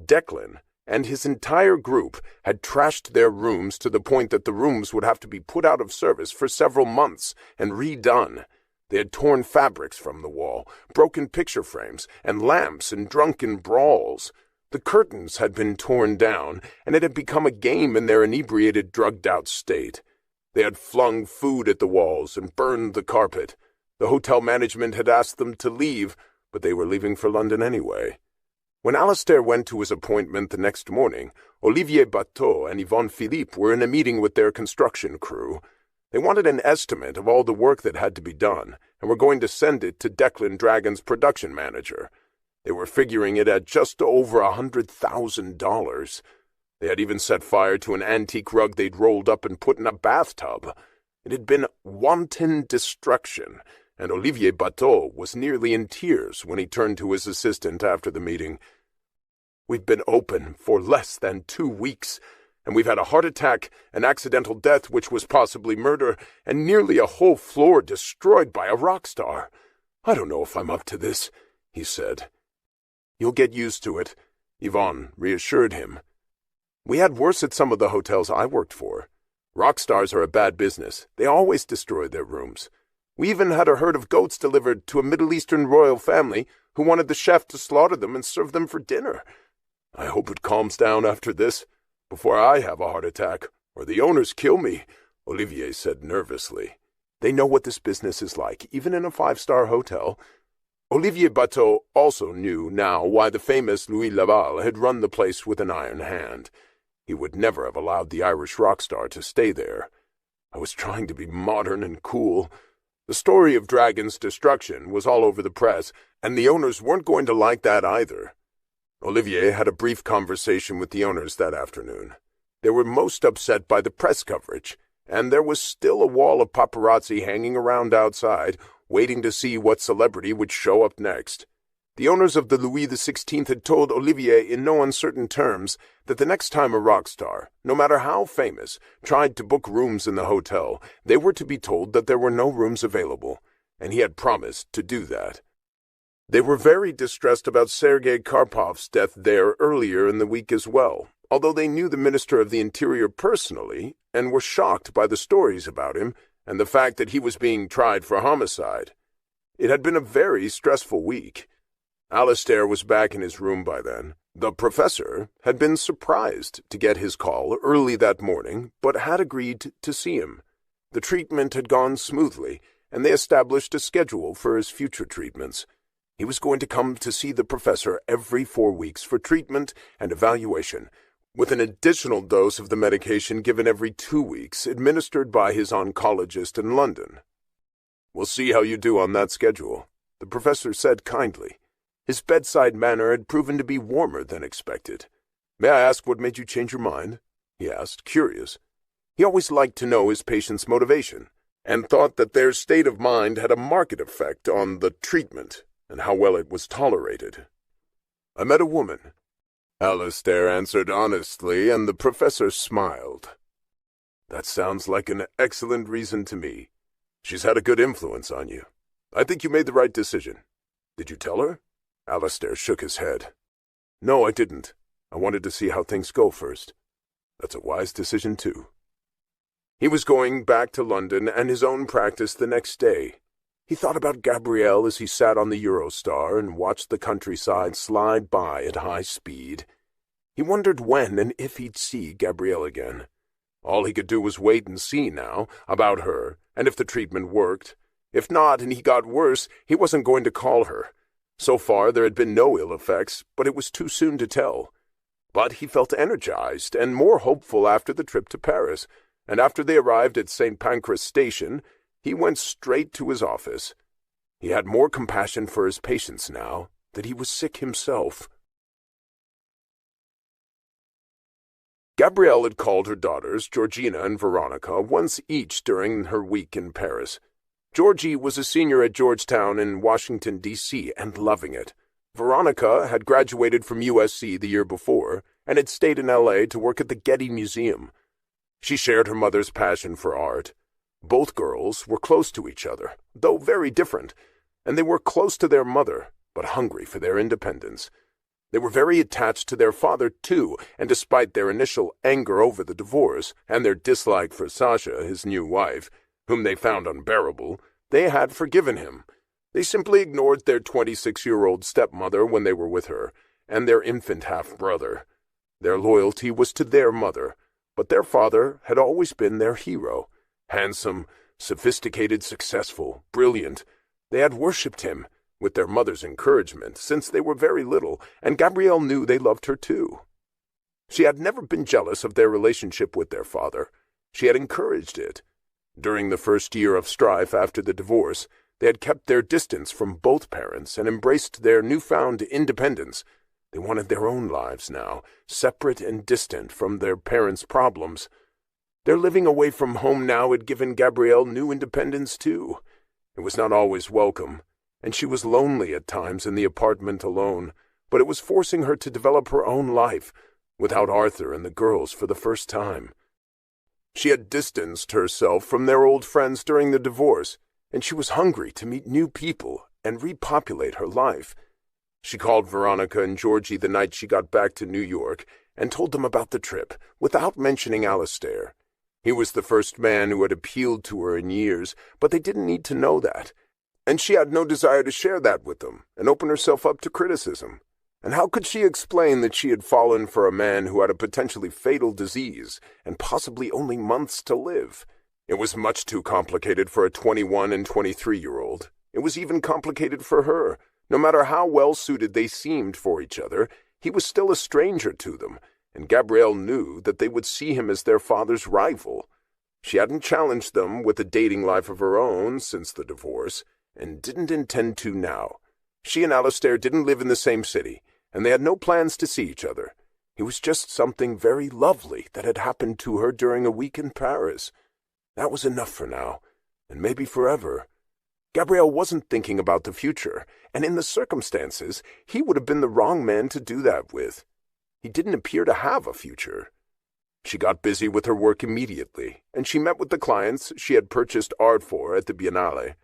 Declan and his entire group had trashed their rooms to the point that the rooms would have to be put out of service for several months and redone. They had torn fabrics from the wall, broken picture frames, and lamps in drunken brawls. The curtains had been torn down, and it had become a game in their inebriated, drugged-out state. They had flung food at the walls and burned the carpet. The hotel management had asked them to leave, but they were leaving for London anyway. When Alistair went to his appointment the next morning, Olivier Bateau and Yvonne Philippe were in a meeting with their construction crew. They wanted an estimate of all the work that had to be done, and were going to send it to Declan Dragon's production manager. They were figuring it at just over $100,000. They had even set fire to an antique rug they'd rolled up and put in a bathtub. It had been wanton destruction, and Olivier Bateau was nearly in tears when he turned to his assistant after the meeting. "We've been open for less than 2 weeks, and we've had a heart attack, an accidental death which was possibly murder, and nearly a whole floor destroyed by a rock star. I don't know if I'm up to this," he said. "You'll get used to it," Yvonne reassured him. "We had worse at some of the hotels I worked for. Rock stars are a bad business. They always destroy their rooms. We even had a herd of goats delivered to a Middle Eastern royal family who wanted the chef to slaughter them and serve them for dinner. I hope it calms down after this, before I have a heart attack, or the owners kill me," Olivier said nervously. "They know what this business is like, even in a 5-star hotel." Olivier Bateau also knew now why the famous Louis Laval had run the place with an iron hand. He would never have allowed the Irish rock star to stay there. "I was trying to be modern and cool." The story of Dragon's destruction was all over the press, and the owners weren't going to like that either. Olivier had a brief conversation with the owners that afternoon. They were most upset by the press coverage, and there was still a wall of paparazzi hanging around outside, waiting to see what celebrity would show up next. The owners of the Louis XVI had told Olivier in no uncertain terms that the next time a rock star, no matter how famous, tried to book rooms in the hotel, they were to be told that there were no rooms available, and he had promised to do that. They were very distressed about Sergei Karpov's death there earlier in the week as well, although they knew the Minister of the Interior personally and were shocked by the stories about him and the fact that he was being tried for homicide. It had been a very stressful week. Alistair was back in his room by then, The professor had been surprised to get his call early that morning, but had agreed to see him. The treatment had gone smoothly, and they established a schedule for his future treatments. He was going to come to see the professor every 4 weeks for treatment and evaluation, with an additional dose of the medication given every 2 weeks, administered by his oncologist in London. "We'll see how you do on that schedule," the professor said kindly. His bedside manner had proven to be warmer than expected. "May I ask what made you change your mind?" he asked, curious. He always liked to know his patient's motivation, and thought that their state of mind had a marked effect on the treatment and how well it was tolerated. "I met a woman," Alistair answered honestly, and the professor smiled. "That sounds like an excellent reason to me. She's had a good influence on you. I think you made the right decision. Did you tell her?" Alistair shook his head. "No, I didn't. I wanted to see how things go first." "That's a wise decision, too." He was going back to London and his own practice the next day. He thought about Gabrielle as he sat on the Eurostar and watched the countryside slide by at high speed. He wondered when and if he'd see Gabrielle again. All he could do was wait and see now, about her, and if the treatment worked. If not, and he got worse, he wasn't going to call her. So far there had been no ill effects, but it was too soon to tell. But he felt energized and more hopeful after the trip to Paris, and after they arrived at St. Pancras Station, he went straight to his office. He had more compassion for his patients now that he was sick himself. Gabrielle had called her daughters, Georgina and Veronica, once each during her week in Paris. Georgie was a senior at Georgetown in Washington, D.C., and loving it. Veronica had graduated from USC the year before and had stayed in L.A. to work at the Getty Museum. She shared her mother's passion for art. Both girls were close to each other, though very different, and they were close to their mother, but hungry for their independence. They were very attached to their father, too, and despite their initial anger over the divorce and their dislike for Sasha, his new wife, whom they found unbearable, they had forgiven him. They simply ignored their 26-year-old stepmother when they were with her, and their infant half-brother. Their loyalty was to their mother, but their father had always been their hero. Handsome, sophisticated, successful, brilliant. They had worshipped him, with their mother's encouragement, since they were very little, and Gabrielle knew they loved her too. She had never been jealous of their relationship with their father. She had encouraged it. During the first year of strife after the divorce, they had kept their distance from both parents and embraced their newfound independence. They wanted their own lives now, separate and distant from their parents' problems. Their living away from home now had given Gabrielle new independence too. It was not always welcome, and she was lonely at times in the apartment alone, but it was forcing her to develop her own life, without Arthur and the girls for the first time. She had distanced herself from their old friends during the divorce, and she was hungry to meet new people and repopulate her life. She called Veronica and Georgie the night she got back to New York and told them about the trip, without mentioning Alistair. He was the first man who had appealed to her in years, but they didn't need to know that. And she had no desire to share that with them and open herself up to criticism. And how could she explain that she had fallen for a man who had a potentially fatal disease and possibly only months to live? It was much too complicated for a 21 and 23-year-old. It was even complicated for her. No matter how well-suited they seemed for each other, he was still a stranger to them, and Gabrielle knew that they would see him as their father's rival. She hadn't challenged them with a dating life of her own since the divorce, and didn't intend to now. She and Alistair didn't live in the same city, and they had no plans to see each other. It was just something very lovely that had happened to her during a week in Paris. That was enough for now, and maybe forever. Gabrielle wasn't thinking about the future, and in the circumstances, he would have been the wrong man to do that with. He didn't appear to have a future. She got busy with her work immediately, and she met with the clients she had purchased art for at the Biennale.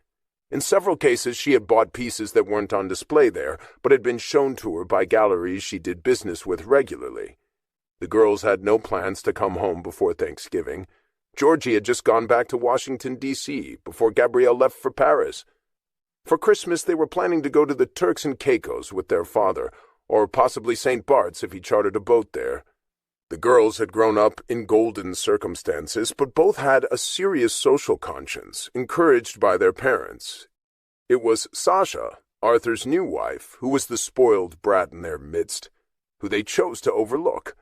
In several cases, she had bought pieces that weren't on display there, but had been shown to her by galleries she did business with regularly. The girls had no plans to come home before Thanksgiving. Georgie had just gone back to Washington, D.C., before Gabrielle left for Paris. For Christmas, they were planning to go to the Turks and Caicos with their father, or possibly St. Bart's if he chartered a boat there. The girls had grown up in golden circumstances, but both had a serious social conscience, encouraged by their parents. It was Sasha, Arthur's new wife, who was the spoiled brat in their midst, who they chose to overlook.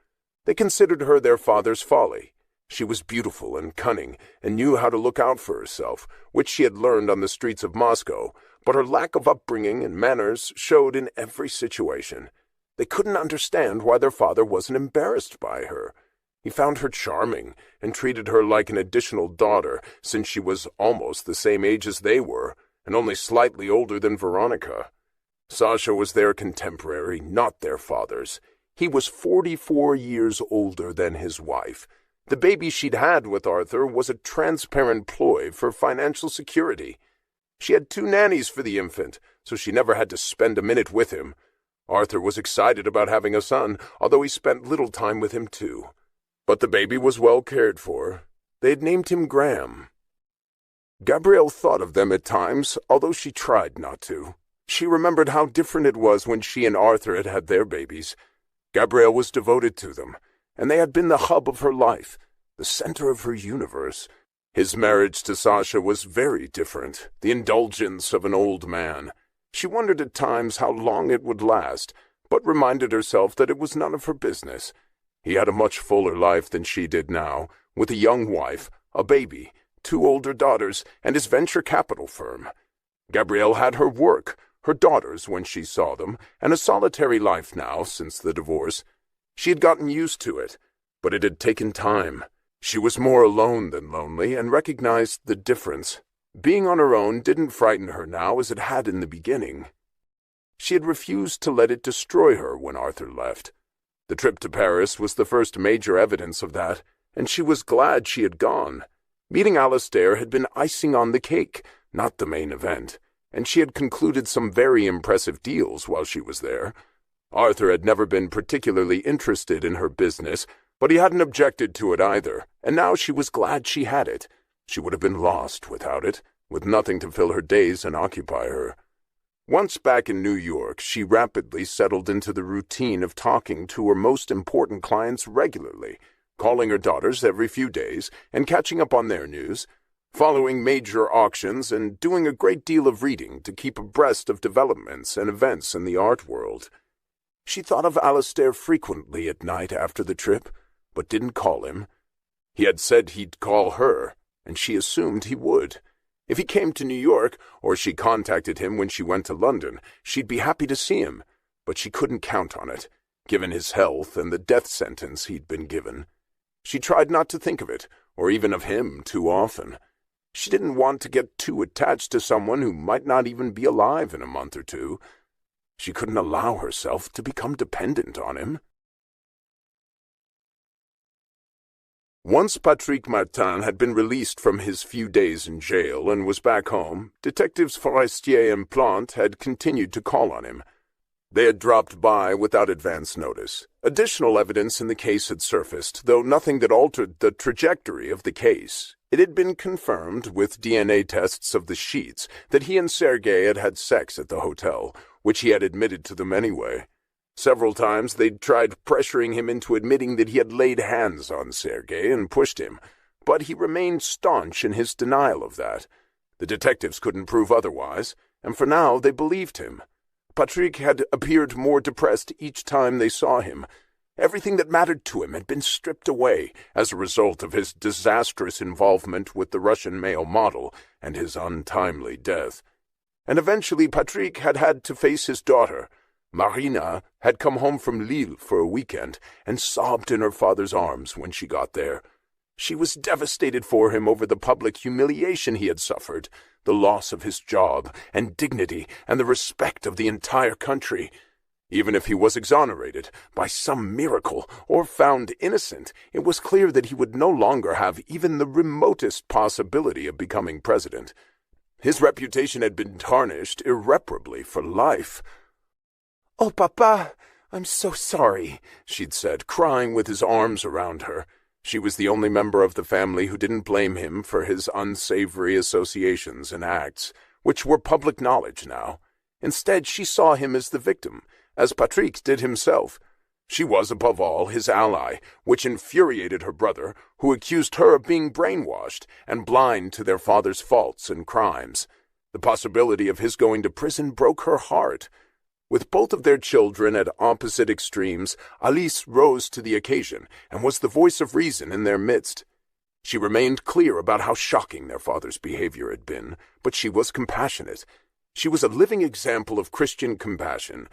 They considered her their father's folly. She was beautiful and cunning, and knew how to look out for herself, which she had learned on the streets of Moscow, but her lack of upbringing and manners showed in every situation. They couldn't understand why their father wasn't embarrassed by her. He found her charming, and treated her like an additional daughter, since she was almost the same age as they were, and only slightly older than Veronica. Sasha was their contemporary, not their father's. He was 44 years older than his wife. The baby she'd had with Arthur was a transparent ploy for financial security. She had 2 nannies for the infant, so she never had to spend a minute with him. Arthur was excited about having a son, although he spent little time with him too. But the baby was well cared for. They had named him Graham. Gabrielle thought of them at times, although she tried not to. She remembered how different it was when she and Arthur had had their babies. Gabrielle was devoted to them, and they had been the hub of her life, the center of her universe. His marriage to Sasha was very different, the indulgence of an old man. She wondered at times how long it would last, but reminded herself that it was none of her business. He had a much fuller life than she did now, with a young wife, a baby, 2 older daughters, and his venture capital firm. Gabrielle had her work, her daughters when she saw them, and a solitary life now since the divorce. She had gotten used to it, but it had taken time. She was more alone than lonely and recognized the difference. Being on her own didn't frighten her now as it had in the beginning. She had refused to let it destroy her when Arthur left. The trip to Paris was the first major evidence of that, and she was glad she had gone. Meeting Alistair had been icing on the cake, not the main event, and she had concluded some very impressive deals while she was there. Arthur had never been particularly interested in her business, but he hadn't objected to it either, and now she was glad she had it. She would have been lost without it, with nothing to fill her days and occupy her. Once back in New York, she rapidly settled into the routine of talking to her most important clients regularly, calling her daughters every few days and catching up on their news, following major auctions and doing a great deal of reading to keep abreast of developments and events in the art world. She thought of Alistair frequently at night after the trip, but didn't call him. He had said he'd call her, and she assumed he would. If he came to New York, or she contacted him when she went to London, she'd be happy to see him, but she couldn't count on it, given his health and the death sentence he'd been given. She tried not to think of it, or even of him, too often. She didn't want to get too attached to someone who might not even be alive in a month or two. She couldn't allow herself to become dependent on him. Once Patrick Martin had been released from his few days in jail and was back home, Detectives Forestier and Plante had continued to call on him. They had dropped by without advance notice. Additional evidence in the case had surfaced, though nothing that altered the trajectory of the case. It had been confirmed with DNA tests of the sheets that he and Sergei had had sex at the hotel, which he had admitted to them anyway. Several times they'd tried pressuring him into admitting that he had laid hands on Sergei and pushed him, but he remained staunch in his denial of that. The detectives couldn't prove otherwise, and for now they believed him. Patrick had appeared more depressed each time they saw him. Everything that mattered to him had been stripped away as a result of his disastrous involvement with the Russian male model and his untimely death. And eventually Patrick had had to face his daughter. Marina had come home from Lille for a weekend and sobbed in her father's arms when she got there. She was devastated for him over the public humiliation he had suffered, the loss of his job and dignity and the respect of the entire country. Even if he was exonerated by some miracle or found innocent, it was clear that he would no longer have even the remotest possibility of becoming president. His reputation had been tarnished irreparably for life. "Oh, Papa, I'm so sorry," she'd said, crying with his arms around her. She was the only member of the family who didn't blame him for his unsavory associations and acts, which were public knowledge now. Instead, she saw him as the victim, as Patrick did himself. She was, above all, his ally, which infuriated her brother, who accused her of being brainwashed and blind to their father's faults and crimes. The possibility of his going to prison broke her heart. With both of their children at opposite extremes, Alice rose to the occasion and was the voice of reason in their midst. She remained clear about how shocking their father's behavior had been, but she was compassionate. She was a living example of Christian compassion.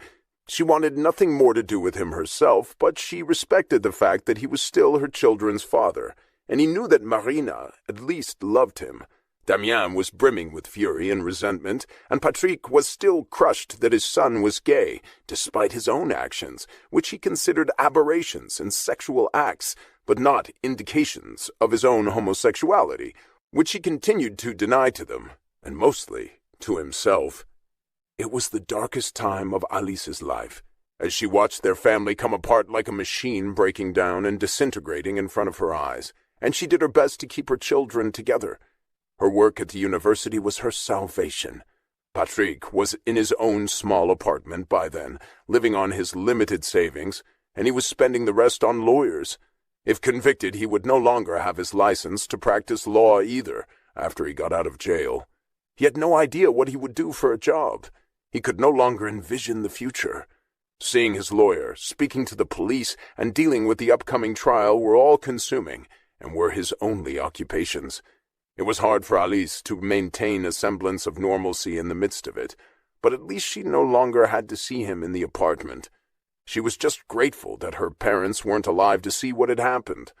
She wanted nothing more to do with him herself, but she respected the fact that he was still her children's father, and he knew that Marina at least loved him. Damien was brimming with fury and resentment, and Patrick was still crushed that his son was gay, despite his own actions, which he considered aberrations and sexual acts, but not indications of his own homosexuality, which he continued to deny to them, and mostly to himself. It was the darkest time of Alice's life, as she watched their family come apart like a machine breaking down and disintegrating in front of her eyes, and she did her best to keep her children together. Her work at the university was her salvation. Patrick was in his own small apartment by then, living on his limited savings, and he was spending the rest on lawyers. If convicted, he would no longer have his license to practice law either, after he got out of jail. He had no idea what he would do for a job. He could no longer envision the future. Seeing his lawyer, speaking to the police, and dealing with the upcoming trial were all consuming, and were his only occupations. It was hard for Alice to maintain a semblance of normalcy in the midst of it, but at least she no longer had to see him in the apartment. She was just grateful that her parents weren't alive to see what had happened.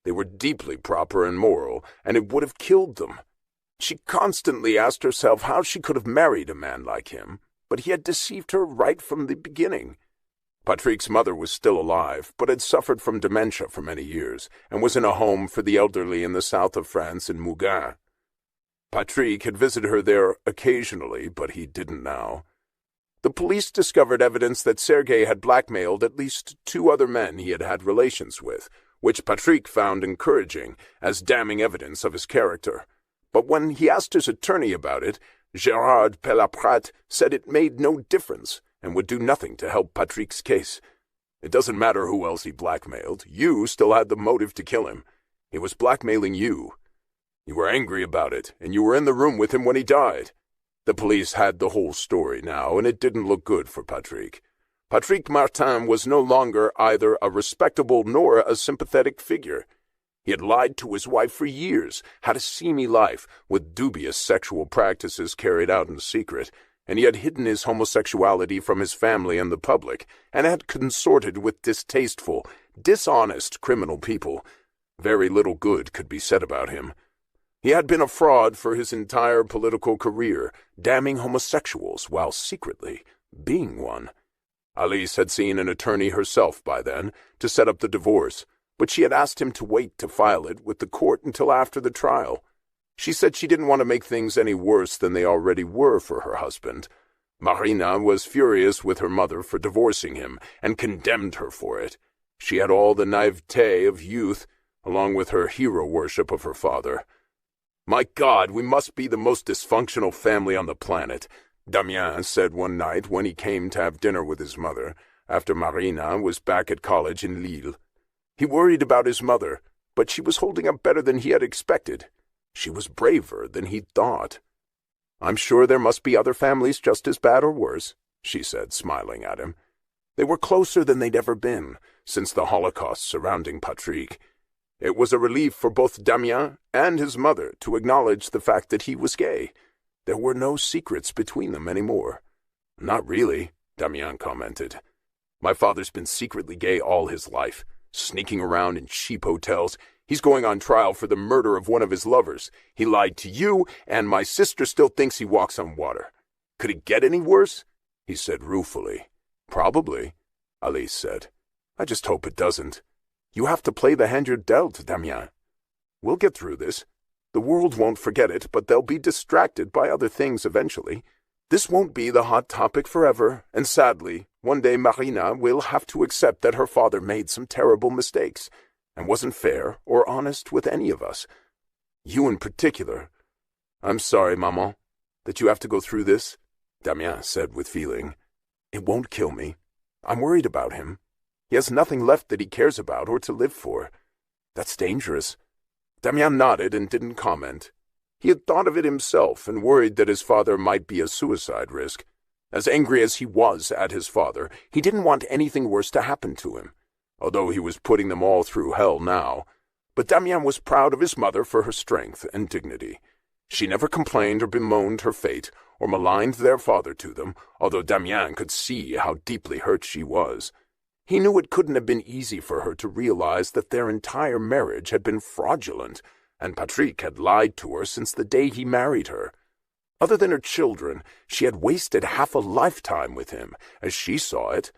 They were deeply proper and moral, and it would have killed them. She constantly asked herself how she could have married a man like him, but he had deceived her right from the beginning. Patrick's mother was still alive, but had suffered from dementia for many years, and was in a home for the elderly in the south of France in Mougins. Patrick had visited her there occasionally, but he didn't now. The police discovered evidence that Sergei had blackmailed at least 2 other men he had had relations with, which Patrick found encouraging as damning evidence of his character. But when he asked his attorney about it, Gérard Pelaprat said it made no difference and would do nothing to help Patrick's case. It doesn't matter who else he blackmailed. You still had the motive to kill him. He was blackmailing you. You were angry about it, and you were in the room with him when he died. The police had the whole story now, and it didn't look good for Patrick. Patrick Martin was no longer either a respectable nor a sympathetic figure. He had lied to his wife for years, had a seamy life, with dubious sexual practices carried out in secret, and he had hidden his homosexuality from his family and the public, and had consorted with distasteful, dishonest criminal people. Very little good could be said about him. He had been a fraud for his entire political career, damning homosexuals while secretly being one. Alice had seen an attorney herself by then to set up the divorce, but she had asked him to wait to file it with the court until after the trial. She said she didn't want to make things any worse than they already were for her husband. Marina was furious with her mother for divorcing him and condemned her for it. She had all the naivete of youth, along with her hero worship of her father. "My God, we must be the most dysfunctional family on the planet," Damien said one night when he came to have dinner with his mother, after Marina was back at college in Lille. He worried about his mother, but she was holding up better than he had expected. She was braver than he thought. "I'm sure there must be other families just as bad or worse," she said, smiling at him. They were closer than they'd ever been since the Holocaust surrounding Patrick. It was a relief for both Damien and his mother to acknowledge the fact that he was gay. There were no secrets between them anymore. "Not really," Damien commented. "My father's been secretly gay all his life, sneaking around in cheap hotels. He's going on trial for the murder of one of his lovers. He lied to you, and my sister still thinks he walks on water. Could it get any worse?" he said ruefully. "Probably," Alice said. "I just hope it doesn't. You have to play the hand you're dealt, Damien. We'll get through this. The world won't forget it, but they'll be distracted by other things eventually. This won't be the hot topic forever, and sadly, one day Marina will have to accept that her father made some terrible mistakes, and wasn't fair or honest with any of us. You in particular. I'm sorry, Maman, that you have to go through this," Damien said with feeling. "It won't kill me. I'm worried about him. He has nothing left that he cares about or to live for. That's dangerous." Damian nodded and didn't comment. He had thought of it himself and worried that his father might be a suicide risk. As angry as he was at his father, he didn't want anything worse to happen to him, although he was putting them all through hell now. But Damian was proud of his mother for her strength and dignity. She never complained or bemoaned her fate or maligned their father to them, although Damian could see how deeply hurt she was. He knew it couldn't have been easy for her to realize that their entire marriage had been fraudulent, and Patrick had lied to her since the day he married her. Other than her children, she had wasted half a lifetime with him, as she saw it.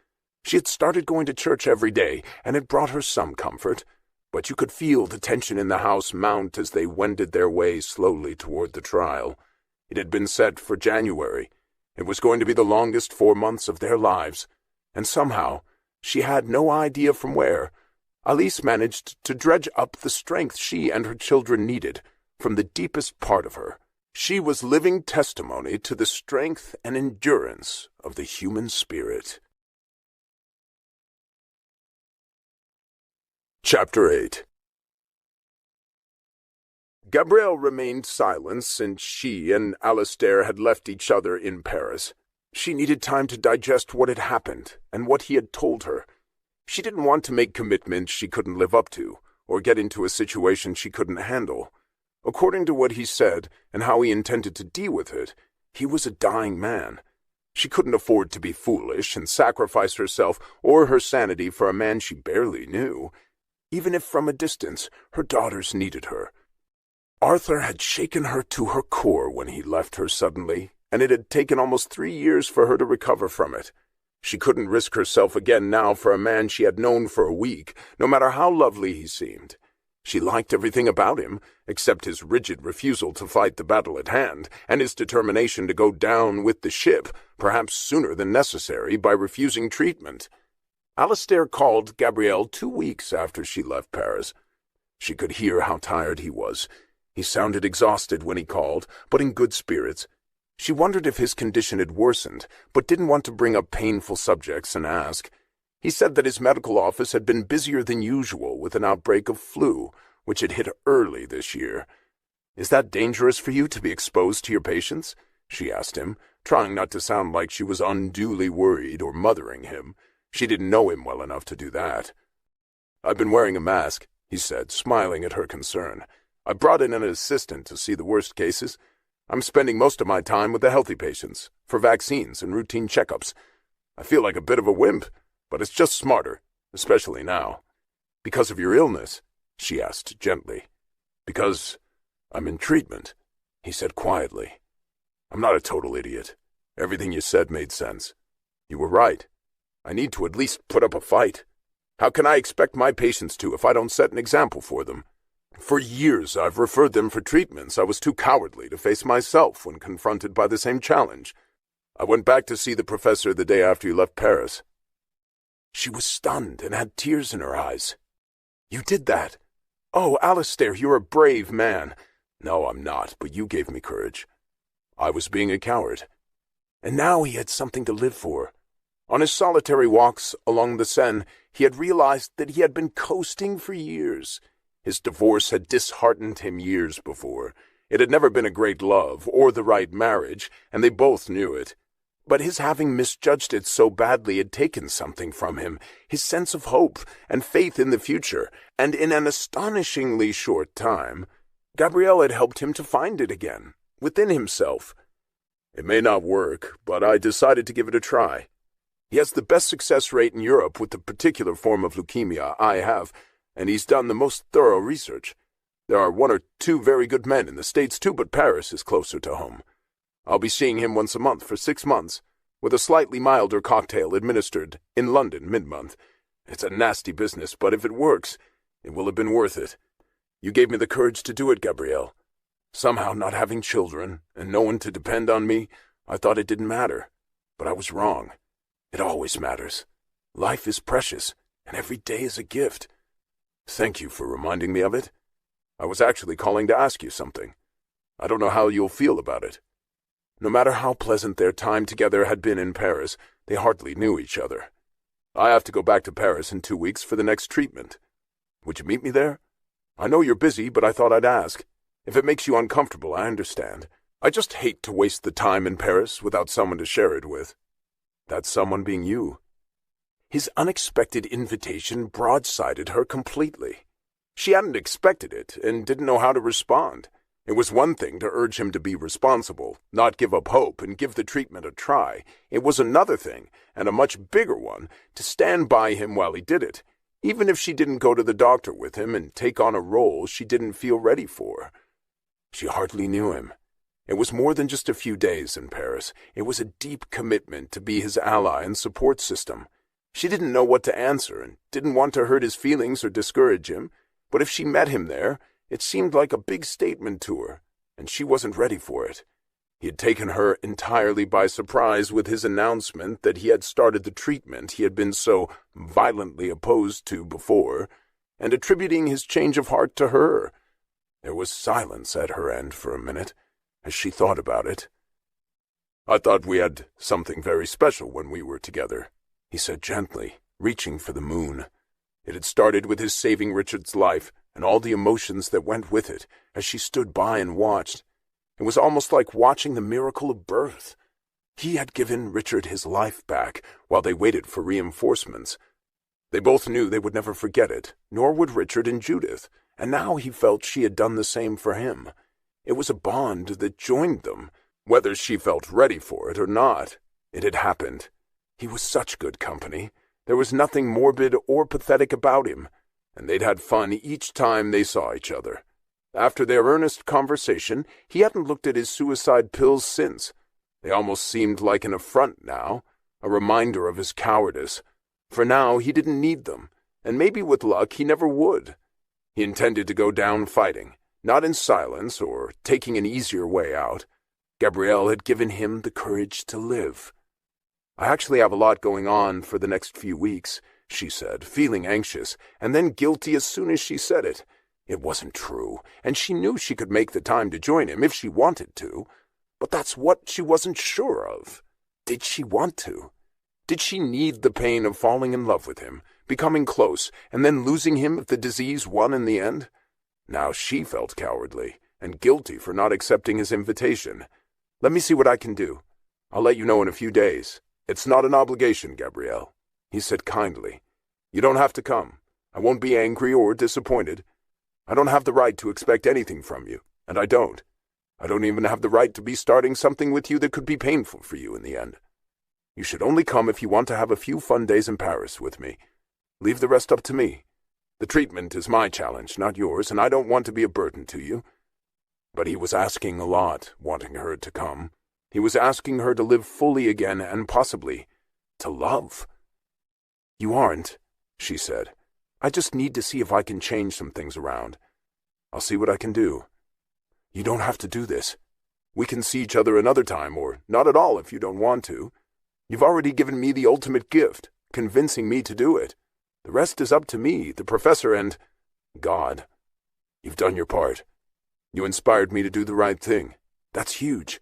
She had started going to church every day, and it brought her some comfort, but you could feel the tension in the house mount as they wended their way slowly toward the trial. It had been set for January. It was going to be the longest 4 months of their lives, and somehow, she had no idea from where, Alice managed to dredge up the strength she and her children needed from the deepest part of her. She was living testimony to the strength and endurance of the human spirit. Chapter 8. Gabrielle remained silent since she and Alistair had left each other in Paris. She needed time to digest what had happened and what he had told her. She didn't want to make commitments she couldn't live up to, or get into a situation she couldn't handle. According to what he said and how he intended to deal with it, he was a dying man. She couldn't afford to be foolish and sacrifice herself or her sanity for a man she barely knew. Even if from a distance, her daughters needed her. Arthur had shaken her to her core when he left her suddenly, and it had taken almost 3 years for her to recover from it. She couldn't risk herself again now for a man she had known for a week, no matter how lovely he seemed. She liked everything about him, except his rigid refusal to fight the battle at hand, and his determination to go down with the ship, perhaps sooner than necessary, by refusing treatment. Alistair called Gabrielle 2 weeks after she left Paris. She could hear how tired he was. He sounded exhausted when he called, but in good spirits. She wondered if his condition had worsened, but didn't want to bring up painful subjects and ask. He said that his medical office had been busier than usual with an outbreak of flu, which had hit early this year. "Is that dangerous for you to be exposed to your patients?" she asked him, trying not to sound like she was unduly worried or mothering him. She didn't know him well enough to do that. "I've been wearing a mask," he said, smiling at her concern. "I brought in an assistant to see the worst cases. I'm spending most of my time with the healthy patients, for vaccines and routine checkups. I feel like a bit of a wimp, but it's just smarter, especially now." "Because of your illness?" she asked gently. "Because I'm in treatment," he said quietly. "I'm not a total idiot. Everything you said made sense. You were right. I need to at least put up a fight. How can I expect my patients to if I don't set an example for them? For years I've referred them for treatments I was too cowardly to face myself when confronted by the same challenge. I went back to see the professor the day after you left Paris." She was stunned and had tears in her eyes. "You did that? Oh, Alistair, you're a brave man." "No, I'm not, but you gave me courage. I was being a coward." And now he had something to live for. On his solitary walks along the Seine, he had realized that he had been coasting for years. His divorce had disheartened him years before. It had never been a great love or the right marriage, and they both knew it. But his having misjudged it so badly had taken something from him, his sense of hope and faith in the future, and in an astonishingly short time, Gabrielle had helped him to find it again, within himself. "It may not work, but I decided to give it a try. He has the best success rate in Europe with the particular form of leukemia I have, and he's done the most thorough research. There are 1 or 2 very good men in the States too, but Paris is closer to home. I'll be seeing him once a month for 6 months, with a slightly milder cocktail administered in London mid-month. It's a nasty business, but if it works, it will have been worth it. You gave me the courage to do it, Gabrielle. Somehow, not having children and no one to depend on me, I thought it didn't matter. But I was wrong. It always matters. Life is precious, and every day is a gift. Thank you for reminding me of it. I was actually calling to ask you something. I don't know how you'll feel about it." No matter how pleasant their time together had been in Paris, they hardly knew each other. I have to go back to Paris in 2 weeks for the next treatment. Would you meet me there? I know you're busy, but I thought I'd ask. If it makes you uncomfortable, I understand. I just hate to waste the time in Paris without someone to share it with. That someone being you. His unexpected invitation broadsided her completely. She hadn't expected it and didn't know how to respond. It was one thing to urge him to be responsible, not give up hope, and give the treatment a try. It was another thing, and a much bigger one, to stand by him while he did it, even if she didn't go to the doctor with him and take on a role she didn't feel ready for. She hardly knew him. It was more than just a few days in Paris. It was a deep commitment to be his ally and support system. She didn't know what to answer and didn't want to hurt his feelings or discourage him, but if she met him there, it seemed like a big statement to her, and she wasn't ready for it. He had taken her entirely by surprise with his announcement that he had started the treatment he had been so violently opposed to before, and attributing his change of heart to her. There was silence at her end for a minute, as she thought about it. I thought we had something very special when we were together, he said gently, reaching for the moon. It had started with his saving Richard's life, and all the emotions that went with it, as she stood by and watched. It was almost like watching the miracle of birth. He had given Richard his life back while they waited for reinforcements. They both knew they would never forget it, nor would Richard and Judith, and now he felt she had done the same for him. It was a bond that joined them. Whether she felt ready for it or not, it had happened. He was such good company. There was nothing morbid or pathetic about him, and they'd had fun each time they saw each other. After their earnest conversation, he hadn't looked at his suicide pills since. They almost seemed like an affront now, a reminder of his cowardice. For now, he didn't need them, and maybe with luck he never would. He intended to go down fighting, not in silence or taking an easier way out. Gabrielle had given him the courage to live. I actually have a lot going on for the next few weeks, she said, feeling anxious, and then guilty as soon as she said it. It wasn't true, and she knew she could make the time to join him if she wanted to. But that's what she wasn't sure of. Did she want to? Did she need the pain of falling in love with him, becoming close, and then losing him if the disease won in the end? Now she felt cowardly and guilty for not accepting his invitation. Let me see what I can do. I'll let you know in a few days. It's not an obligation, Gabrielle, he said kindly. You don't have to come. I won't be angry or disappointed. I don't have the right to expect anything from you, and I don't. I don't even have the right to be starting something with you that could be painful for you in the end. You should only come if you want to have a few fun days in Paris with me. Leave the rest up to me. The treatment is my challenge, not yours, and I don't want to be a burden to you. But he was asking a lot, wanting her to come. He was asking her to live fully again and possibly to love. You aren't, she said. I just need to see if I can change some things around. I'll see what I can do. You don't have to do this. We can see each other another time, or not at all if you don't want to. You've already given me the ultimate gift, convincing me to do it. The rest is up to me, the professor, and God. You've done your part. You inspired me to do the right thing. That's huge.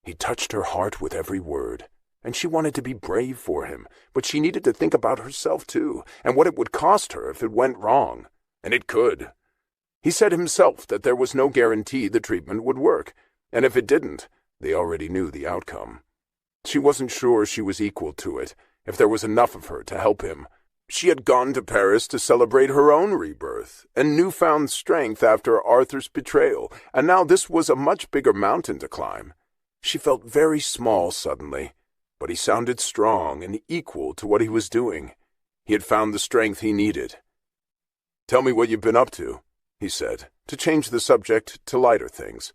He touched her heart with every word, and she wanted to be brave for him, but she needed to think about herself too, and what it would cost her if it went wrong. And it could. He said himself that there was no guarantee the treatment would work, and if it didn't, they already knew the outcome. She wasn't sure she was equal to it, if there was enough of her to help him. She had gone to Paris to celebrate her own rebirth and newfound strength after Arthur's betrayal, and now this was a much bigger mountain to climb. She felt very small suddenly, but he sounded strong and equal to what he was doing. He had found the strength he needed. Tell me what you've been up to, he said, to change the subject to lighter things.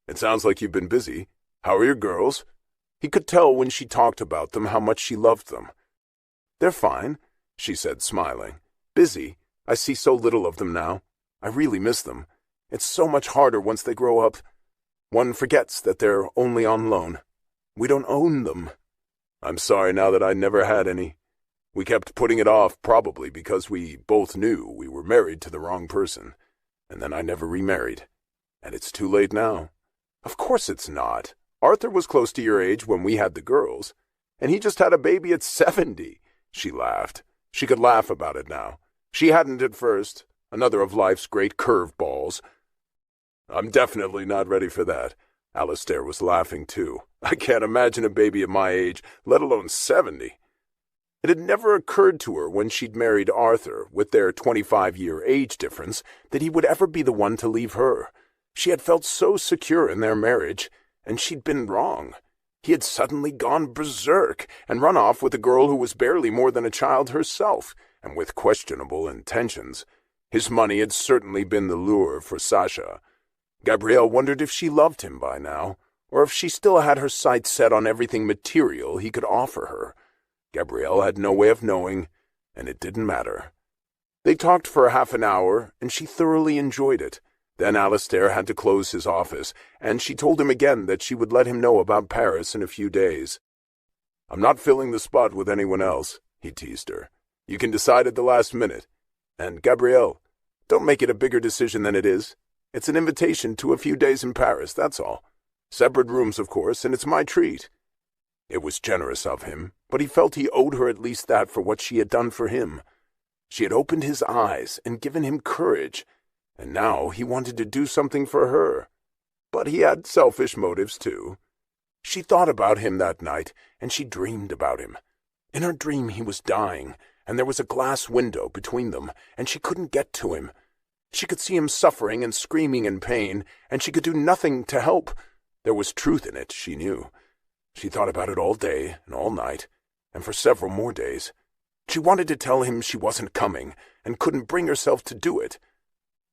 It sounds like you've been busy. How are your girls? He could tell when she talked about them how much she loved them. They're fine, she said, smiling. Busy? I see so little of them now. I really miss them. It's so much harder once they grow up. One forgets that they're only on loan. We don't own them. I'm sorry now that I never had any. We kept putting it off probably because we both knew we were married to the wrong person. And then I never remarried. And it's too late now. Of course it's not. Arthur was close to your age when we had the girls. And he just had a baby at 70. She laughed. She could laugh about it now. She hadn't at first. Another of life's great curveballs. I'm definitely not ready for that. Alistair was laughing too. I can't imagine a baby at my age, let alone 70. It had never occurred to her when she'd married Arthur, with their 25-year age difference, that he would ever be the one to leave her. She had felt so secure in their marriage, and she'd been wrong. He had suddenly gone berserk and run off with a girl who was barely more than a child herself, and with questionable intentions. His money had certainly been the lure for Sasha. Gabrielle wondered if she loved him by now, or if she still had her sights set on everything material he could offer her. Gabrielle had no way of knowing, and it didn't matter. They talked for half an hour, and she thoroughly enjoyed it. Then Alistair had to close his office, and she told him again that she would let him know about Paris in a few days. I'm not filling the spot with anyone else, he teased her. You can decide at the last minute. And, Gabrielle, don't make it a bigger decision than it is. It's an invitation to a few days in Paris, that's all. Separate rooms, of course, and it's my treat. It was generous of him, but he felt he owed her at least that for what she had done for him. She had opened his eyes and given him courage, and now he wanted to do something for her. But he had selfish motives, too. She thought about him that night, and she dreamed about him. In her dream he was dying, and there was a glass window between them, and she couldn't get to him. She could see him suffering and screaming in pain, and she could do nothing to help. There was truth in it, she knew. She thought about it all day and all night, and for several more days. She wanted to tell him she wasn't coming, and couldn't bring herself to do it.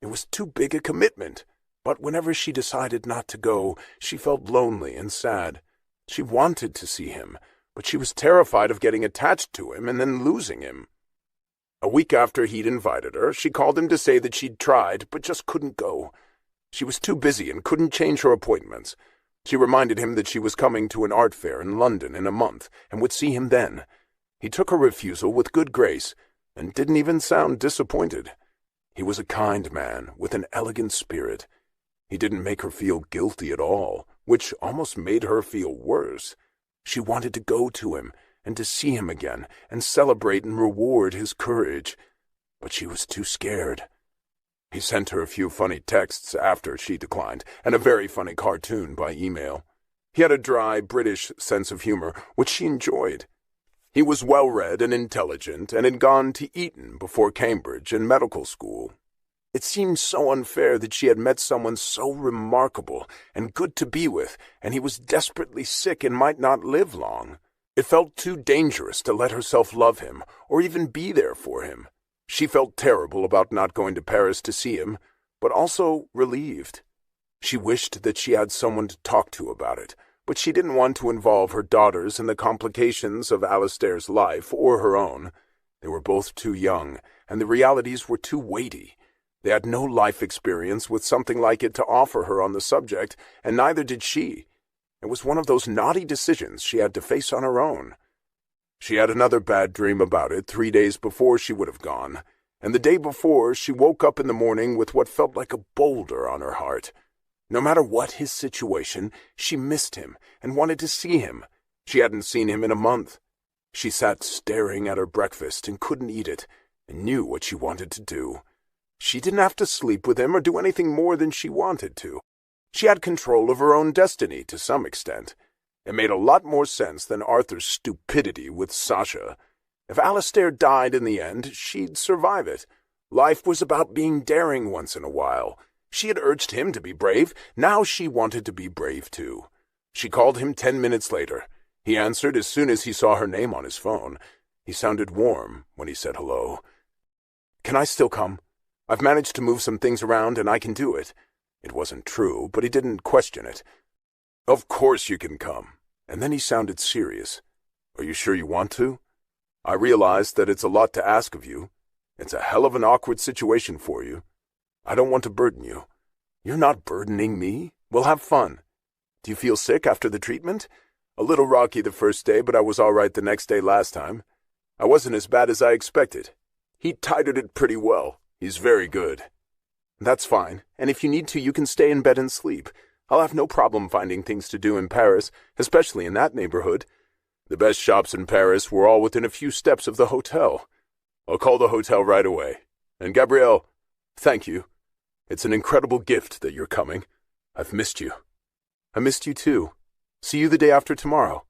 It was too big a commitment, but whenever she decided not to go, she felt lonely and sad. She wanted to see him, but she was terrified of getting attached to him and then losing him. A week after he'd invited her, she called him to say that she'd tried, but just couldn't go. She was too busy and couldn't change her appointments. She reminded him that she was coming to an art fair in London in a month and would see him then. He took her refusal with good grace and didn't even sound disappointed. He was a kind man with an elegant spirit. He didn't make her feel guilty at all, which almost made her feel worse. She wanted to go to him and to see him again and celebrate and reward his courage, but she was too scared. He sent her a few funny texts after she declined, and a very funny cartoon by email. He had a dry, British sense of humor, which she enjoyed. He was well-read and intelligent, and had gone to Eton before Cambridge and medical school. It seemed so unfair that she had met someone so remarkable and good to be with, and he was desperately sick and might not live long. It felt too dangerous to let herself love him, or even be there for him. She felt terrible about not going to Paris to see him, but also relieved. She wished that she had someone to talk to about it, but she didn't want to involve her daughters in the complications of Alistair's life or her own. They were both too young, and the realities were too weighty. They had no life experience with something like it to offer her on the subject, and neither did she. It was one of those knotty decisions she had to face on her own. She had another bad dream about it 3 days before she would have gone, and the day before she woke up in the morning with what felt like a boulder on her heart. No matter what his situation, she missed him and wanted to see him. She hadn't seen him in a month. She sat staring at her breakfast and couldn't eat it, and knew what she wanted to do. She didn't have to sleep with him or do anything more than she wanted to. She had control of her own destiny to some extent. It made a lot more sense than Arthur's stupidity with Sasha. If Alistair died in the end, she'd survive it. Life was about being daring once in a while. She had urged him to be brave. Now she wanted to be brave too. She called him 10 minutes later. He answered as soon as he saw her name on his phone. He sounded warm when he said hello. "Can I still come? I've managed to move some things around and I can do it." It wasn't true, but he didn't question it. "Of course you can come." And then he sounded serious. "Are you sure you want to? I realize that it's a lot to ask of you. It's a hell of an awkward situation for you. I don't want to burden you." "You're not burdening me. We'll have fun. Do you feel sick after the treatment?" "A little rocky the first day, but I was all right the next day last time. I wasn't as bad as I expected. He tidied it pretty well. He's very good." "That's fine, and if you need to, you can stay in bed and sleep. I'll have no problem finding things to do in Paris, especially in that neighborhood." The best shops in Paris were all within a few steps of the hotel. I'll call the hotel right away. And Gabrielle, thank you. It's an incredible gift that you're coming. I've missed you. I missed you too. See you the day after tomorrow.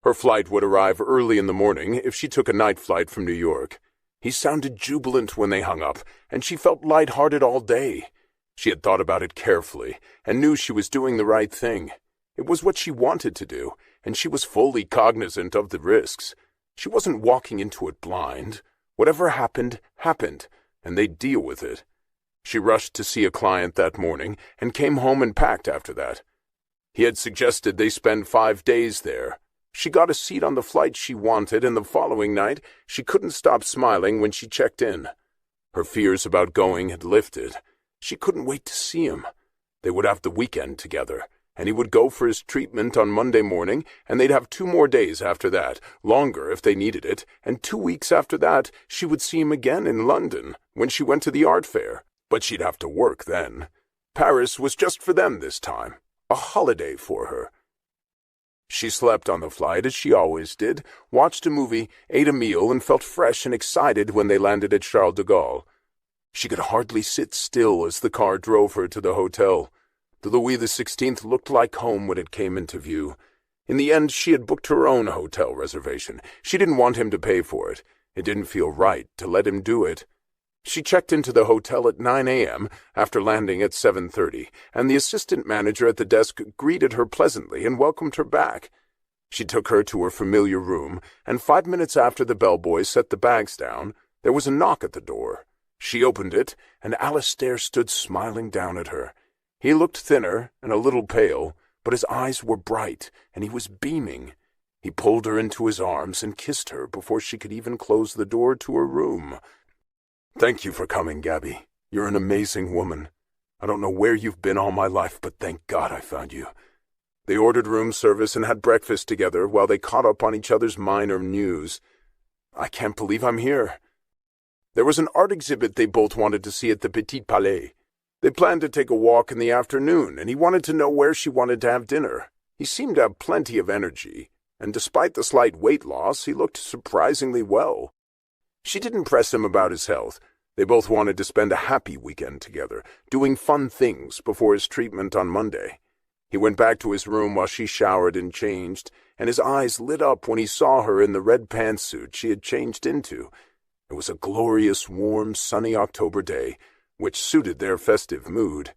Her flight would arrive early in the morning if she took a night flight from New York. He sounded jubilant when they hung up, and she felt light-hearted all day. She had thought about it carefully and knew she was doing the right thing. It was what she wanted to do, and she was fully cognizant of the risks. She wasn't walking into it blind. Whatever happened, happened, and they'd deal with it. She rushed to see a client that morning and came home and packed after that. He had suggested they spend 5 days there. She got a seat on the flight she wanted, and the following night she couldn't stop smiling when she checked in. Her fears about going had lifted. She couldn't wait to see him. They would have the weekend together, and he would go for his treatment on Monday morning, and they'd have 2 more days after that, longer if they needed it, and 2 weeks after that she would see him again in London when she went to the art fair. But she'd have to work then. Paris was just for them this time, a holiday for her. She slept on the flight as she always did, watched a movie, ate a meal, and felt fresh and excited when they landed at Charles de Gaulle. She could hardly sit still as the car drove her to the hotel. The Louis XVI looked like home when it came into view. In the end, she had booked her own hotel reservation. She didn't want him to pay for it. It didn't feel right to let him do it. She checked into the hotel at 9 a.m. after landing at 7:30, and the assistant manager at the desk greeted her pleasantly and welcomed her back. She took her to her familiar room, and 5 minutes after the bellboy set the bags down, there was a knock at the door. She opened it, and Alistair stood smiling down at her. He looked thinner and a little pale, but his eyes were bright, and he was beaming. He pulled her into his arms and kissed her before she could even close the door to her room. "Thank you for coming, Gabby. You're an amazing woman. I don't know where you've been all my life, but thank God I found you." They ordered room service and had breakfast together while they caught up on each other's minor news. "I can't believe I'm here." There was an art exhibit they both wanted to see at the Petit Palais. They planned to take a walk in the afternoon, and he wanted to know where she wanted to have dinner. He seemed to have plenty of energy, and despite the slight weight loss, he looked surprisingly well. She didn't press him about his health. They both wanted to spend a happy weekend together, doing fun things before his treatment on Monday. He went back to his room while she showered and changed, and his eyes lit up when he saw her in the red pantsuit she had changed into. It was a glorious, warm, sunny October day, which suited their festive mood.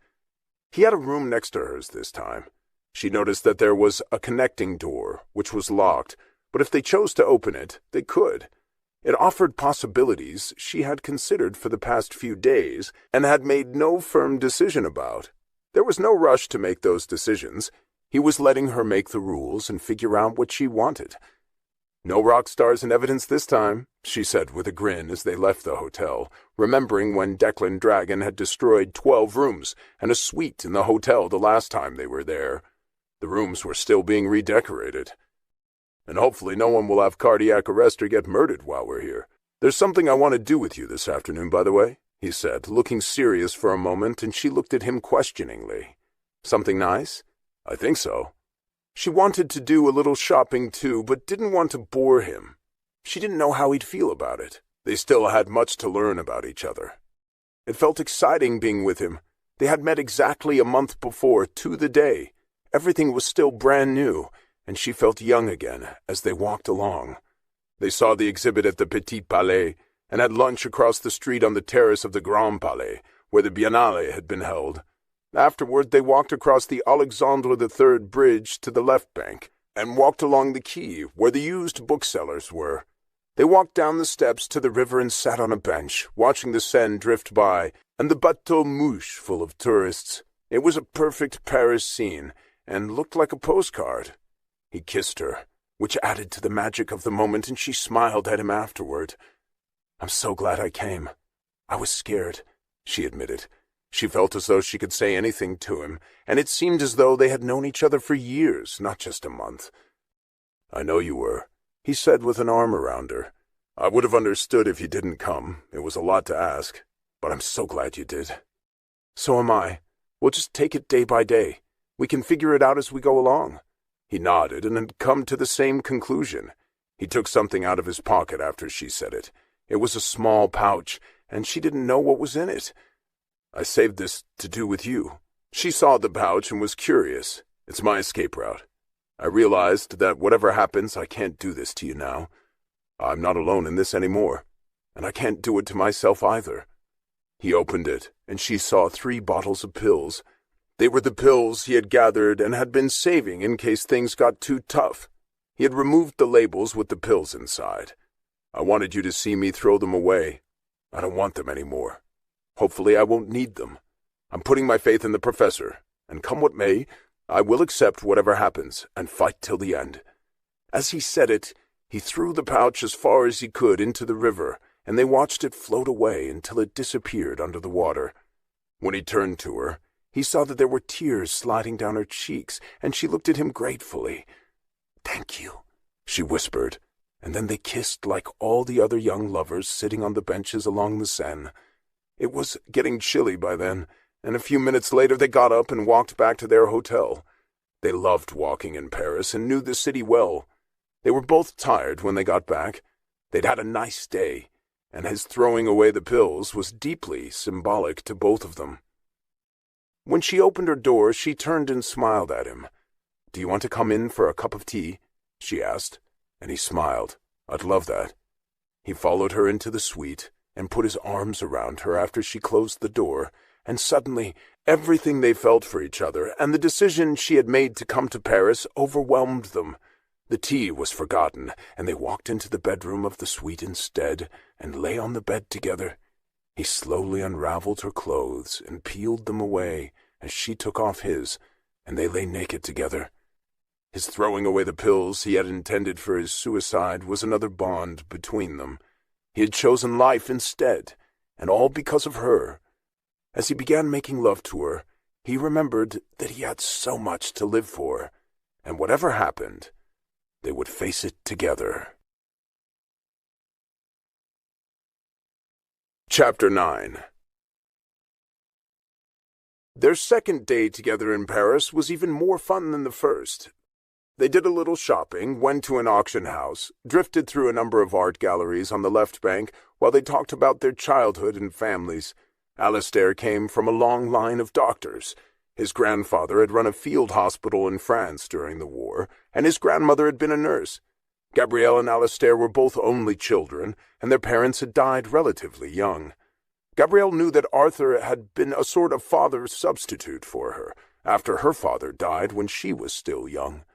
He had a room next to hers this time. She noticed that there was a connecting door, which was locked, but if they chose to open it, they could. It offered possibilities she had considered for the past few days and had made no firm decision about. There was no rush to make those decisions. He was letting her make the rules and figure out what she wanted. "No rock stars in evidence this time," she said with a grin as they left the hotel, remembering when Declan Dragon had destroyed 12 rooms and a suite in the hotel the last time they were there. The rooms were still being redecorated. "And hopefully no one will have cardiac arrest or get murdered while we're here. There's something I want to do with you this afternoon, by the way," he said, looking serious for a moment, and she looked at him questioningly. "Something nice?" "I think so." She wanted to do a little shopping too, but didn't want to bore him. She didn't know how he'd feel about it. They still had much to learn about each other. It felt exciting being with him. They had met exactly a month before, to the day. Everything was still brand new, and she felt young again as they walked along. They saw the exhibit at the Petit Palais and had lunch across the street on the terrace of the Grand Palais, where the Biennale had been held. Afterward, they walked across the Alexandre III Bridge to the left bank and walked along the quay where the used booksellers were. They walked down the steps to the river and sat on a bench, watching the Seine drift by and the Bateau Mouche full of tourists. It was a perfect Paris scene and looked like a postcard. He kissed her, which added to the magic of the moment, and she smiled at him afterward. "I'm so glad I came. I was scared," she admitted. She felt as though she could say anything to him, and it seemed as though they had known each other for years, not just a month. "I know you were," he said with an arm around her. "I would have understood if you didn't come. It was a lot to ask, but I'm so glad you did." "So am I. We'll just take it day by day. We can figure it out as we go along." He nodded and had come to the same conclusion. He took something out of his pocket after she said it. It was a small pouch, and she didn't know what was in it. "I saved this to do with you." She saw the pouch and was curious. "It's my escape route. I realized that whatever happens, I can't do this to you now. I'm not alone in this anymore, and I can't do it to myself either." He opened it, and she saw 3 bottles of pills. They were the pills he had gathered and had been saving in case things got too tough. He had removed the labels with the pills inside. "I wanted you to see me throw them away. I don't want them anymore. Hopefully I won't need them. I'm putting my faith in the professor, and come what may, I will accept whatever happens and fight till the end." As he said it, he threw the pouch as far as he could into the river, and they watched it float away until it disappeared under the water. When he turned to her, he saw that there were tears sliding down her cheeks, and she looked at him gratefully. "Thank you," she whispered, and then they kissed like all the other young lovers sitting on the benches along the Seine. It was getting chilly by then, and a few minutes later they got up and walked back to their hotel. They loved walking in Paris and knew the city well. They were both tired when they got back. They'd had a nice day, and his throwing away the pills was deeply symbolic to both of them. When she opened her door, she turned and smiled at him. "Do you want to come in for a cup of tea?" she asked, and he smiled. "I'd love that." He followed her into the suite and put his arms around her after she closed the door, and suddenly everything they felt for each other and the decision she had made to come to Paris overwhelmed them. The tea was forgotten, and they walked into the bedroom of the suite instead and lay on the bed together. He slowly unraveled her clothes and peeled them away as she took off his, and they lay naked together. His throwing away the pills he had intended for his suicide was another bond between them. He had chosen life instead, and all because of her. As he began making love to her, he remembered that he had so much to live for, and whatever happened, they would face it together. Chapter 9. Their second day together in Paris was even more fun than the first. They did a little shopping, went to an auction house, drifted through a number of art galleries on the left bank while they talked about their childhood and families. Alistair came from a long line of doctors. His grandfather had run a field hospital in France during the war, and his grandmother had been a nurse. Gabrielle and Alistair were both only children, and their parents had died relatively young. Gabrielle knew that Arthur had been a sort of father substitute for her, after her father died when she was still young.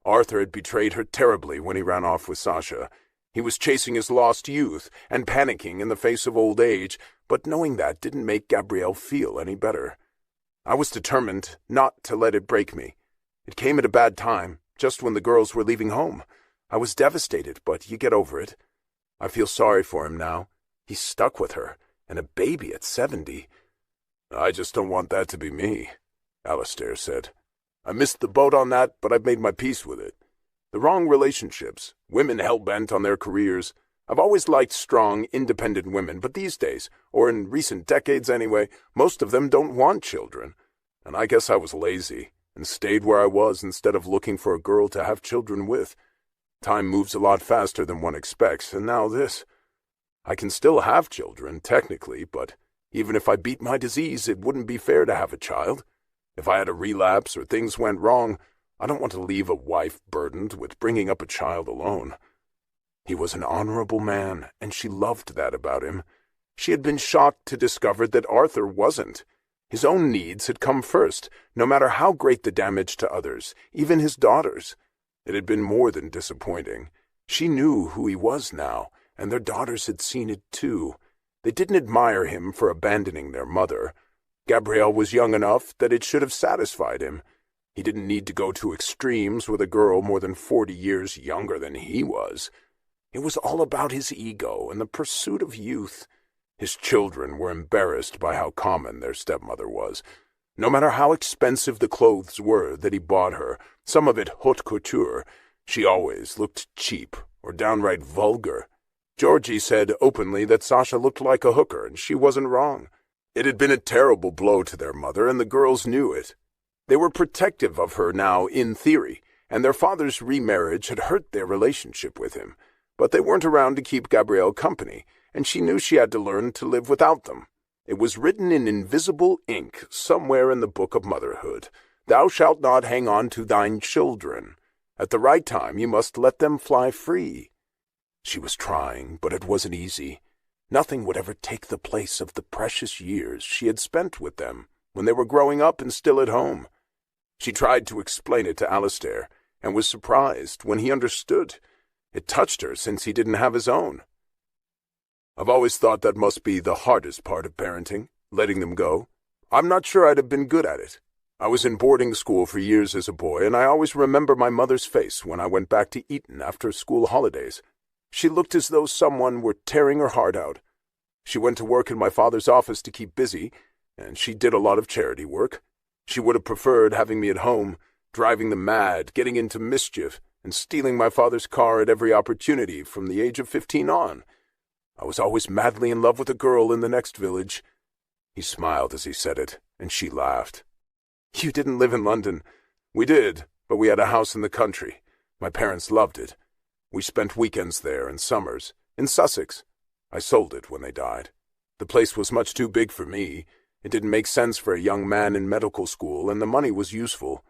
Arthur had betrayed her terribly when he ran off with Sasha. He was chasing his lost youth and panicking in the face of old age, but knowing that didn't make Gabrielle feel any better. I was determined not to let it break me. It came at a bad time, just when the girls were leaving home. I was devastated, but you get over it. I feel sorry for him now. He's stuck with her, and a baby at 70. "I just don't want that to be me," Alistair said. "I missed the boat on that, but I've made my peace with it. The wrong relationships, women hell-bent on their careers. I've always liked strong, independent women, but these days, or in recent decades anyway, most of them don't want children. And I guess I was lazy, and stayed where I was instead of looking for a girl to have children with. Time moves a lot faster than one expects, and now this. I can still have children, technically, but even if I beat my disease, it wouldn't be fair to have a child. If I had a relapse or things went wrong, I don't want to leave a wife burdened with bringing up a child alone." He was an honorable man, and she loved that about him. She had been shocked to discover that Arthur wasn't. His own needs had come first, no matter how great the damage to others, even his daughters. It had been more than disappointing. She knew who he was now, and their daughters had seen it too. They didn't admire him for abandoning their mother. Gabrielle was young enough that it should have satisfied him. He didn't need to go to extremes with a girl more than 40 years younger than he was. It was all about his ego and the pursuit of youth. His children were embarrassed by how common their stepmother was. No matter how expensive the clothes were that he bought her, some of it haute couture, she always looked cheap or downright vulgar. Georgie said openly that Sasha looked like a hooker, and she wasn't wrong. It had been a terrible blow to their mother, and the girls knew it. They were protective of her now, in theory, and their father's remarriage had hurt their relationship with him. But they weren't around to keep Gabrielle company, and she knew she had to learn to live without them. It was written in invisible ink somewhere in the book of motherhood. Thou shalt not hang on to thine children. At the right time you must let them fly free. She was trying, but it wasn't easy. Nothing would ever take the place of the precious years she had spent with them when they were growing up and still at home. She tried to explain it to Alistair, and was surprised when he understood. It touched her since he didn't have his own. I've always thought that must be the hardest part of parenting, letting them go. I'm not sure I'd have been good at it. I was in boarding school for years as a boy, and I always remember my mother's face when I went back to Eton after school holidays. She looked as though someone were tearing her heart out. She went to work in my father's office to keep busy, and she did a lot of charity work. She would have preferred having me at home, driving them mad, getting into mischief, and stealing my father's car at every opportunity from the age of 15 on. I was always madly in love with a girl in the next village. He smiled as he said it, and she laughed. You didn't live in London. We did, but we had a house in the country. My parents loved it. We spent weekends there and summers, in Sussex. I sold it when they died. The place was much too big for me. It didn't make sense for a young man in medical school, and the money was useful.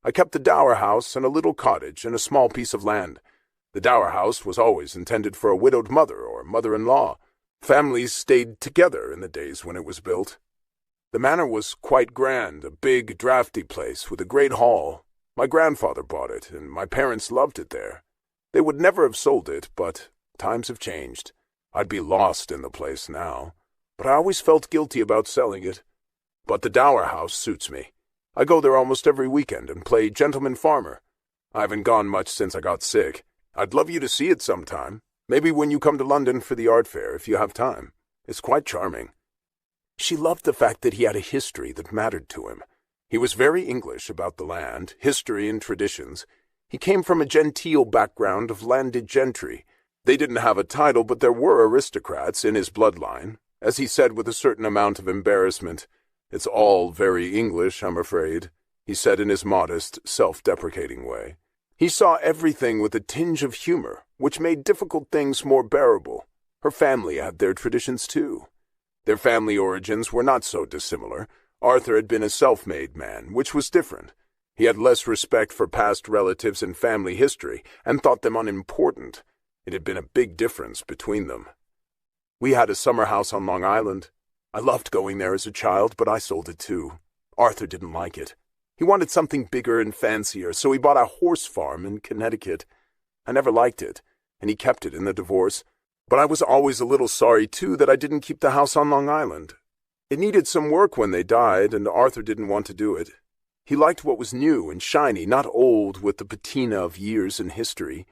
I kept the dower house and a little cottage and a small piece of land. The dower house was always intended for a widowed mother or mother-in-law. Families stayed together in the days when it was built. The manor was quite grand, a big, drafty place with a great hall. My grandfather bought it, and my parents loved it there. They would never have sold it, but times have changed. I'd be lost in the place now, but I always felt guilty about selling it. But the dower house suits me. I go there almost every weekend and play gentleman farmer. I haven't gone much since I got sick. I'd love you to see it sometime. Maybe when you come to London for the art fair, if you have time. It's quite charming. She loved the fact that he had a history that mattered to him. He was very English about the land, history, and traditions. He came from a genteel background of landed gentry. They didn't have a title, but there were aristocrats in his bloodline. As he said with a certain amount of embarrassment, "It's all very English, I'm afraid," he said in his modest, self-deprecating way. He saw everything with a tinge of humor, which made difficult things more bearable. Her family had their traditions too. Their family origins were not so dissimilar. Arthur had been a self-made man, which was different. He had less respect for past relatives and family history, and thought them unimportant. It had been a big difference between them. We had a summer house on Long Island. I loved going there as a child, but I sold it too. Arthur didn't like it. He wanted something bigger and fancier, so he bought a horse farm in Connecticut. I never liked it, and he kept it in the divorce. But I was always a little sorry, too, that I didn't keep the house on Long Island. It needed some work when they died, and Arthur didn't want to do it. He liked what was new and shiny, not old with the patina of years and history.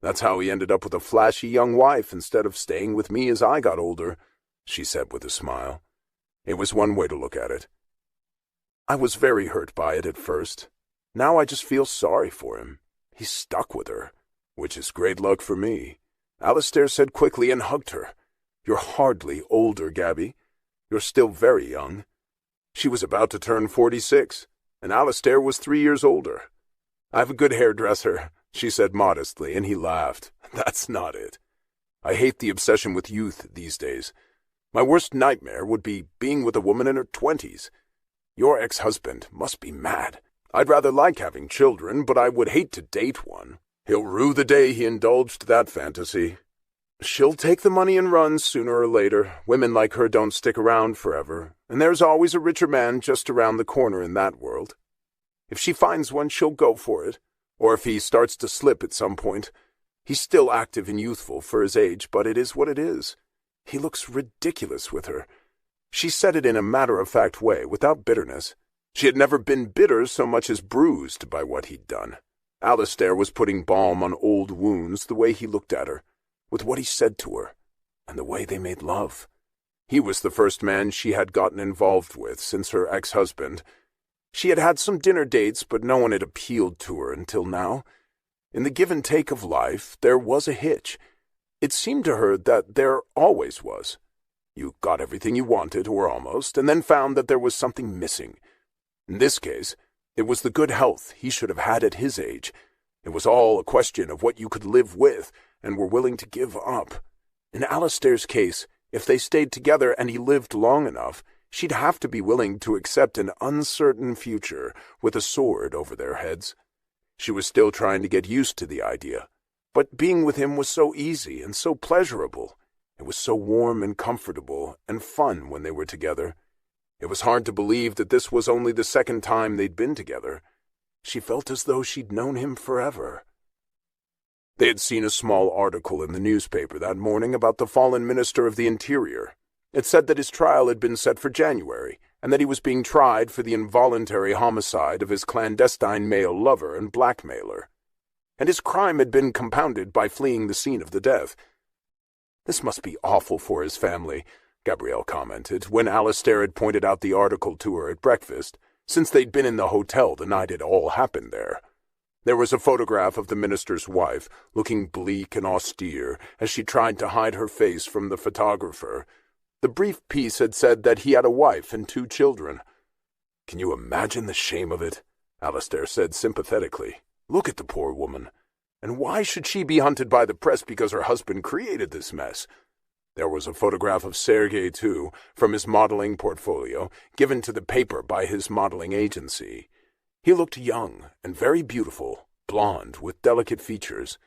That's how he ended up with a flashy young wife instead of staying with me as I got older, she said with a smile. It was one way to look at it. I was very hurt by it at first. Now I just feel sorry for him. He's stuck with her, which is great luck for me. Alistair said quickly and hugged her. You're hardly older, Gabby. You're still very young. She was about to turn 46, and Alistair was 3 years older. I have a good hairdresser, she said modestly, and he laughed. That's not it. I hate the obsession with youth these days. My worst nightmare would be being with a woman in her 20s. Your ex-husband must be mad. I'd rather like having children, but I would hate to date one. He'll rue the day he indulged that fantasy. She'll take the money and run sooner or later. Women like her don't stick around forever, and there's always a richer man just around the corner in that world. If she finds one, she'll go for it. Or if he starts to slip at some point. He's still active and youthful for his age, but it is what it is. He looks ridiculous with her. She said it in a matter-of-fact way, without bitterness. She had never been bitter so much as bruised by what he'd done. Alistair was putting balm on old wounds the way he looked at her, with what he said to her, and the way they made love. He was the first man she had gotten involved with since her ex-husband. She had had some dinner dates, but no one had appealed to her until now. In the give and take of life, there was a hitch. It seemed to her that there always was. You got everything you wanted, or almost, and then found that there was something missing. In this case, it was the good health he should have had at his age. It was all a question of what you could live with and were willing to give up. In Alistair's case, if they stayed together and he lived long enough, she'd have to be willing to accept an uncertain future with a sword over their heads. She was still trying to get used to the idea, but being with him was so easy and so pleasurable. It was so warm and comfortable and fun when they were together. It was hard to believe that this was only the second time they'd been together. She felt as though she'd known him forever. They had seen a small article in the newspaper that morning about the fallen Minister of the Interior. It said that his trial had been set for January, and that he was being tried for the involuntary homicide of his clandestine male lover and blackmailer. And his crime had been compounded by fleeing the scene of the death. "This must be awful for his family," Gabrielle commented, when Alistair had pointed out the article to her at breakfast, since they'd been in the hotel the night it all happened there. There was a photograph of the minister's wife, looking bleak and austere as she tried to hide her face from the photographer. The brief piece had said that he had a wife and 2 children. "Can you imagine the shame of it?" Alistair said sympathetically. "Look at the poor woman. And why should she be hunted by the press because her husband created this mess?" There was a photograph of Sergei, too, from his modeling portfolio, given to the paper by his modeling agency. He looked young and very beautiful, blonde with delicate features.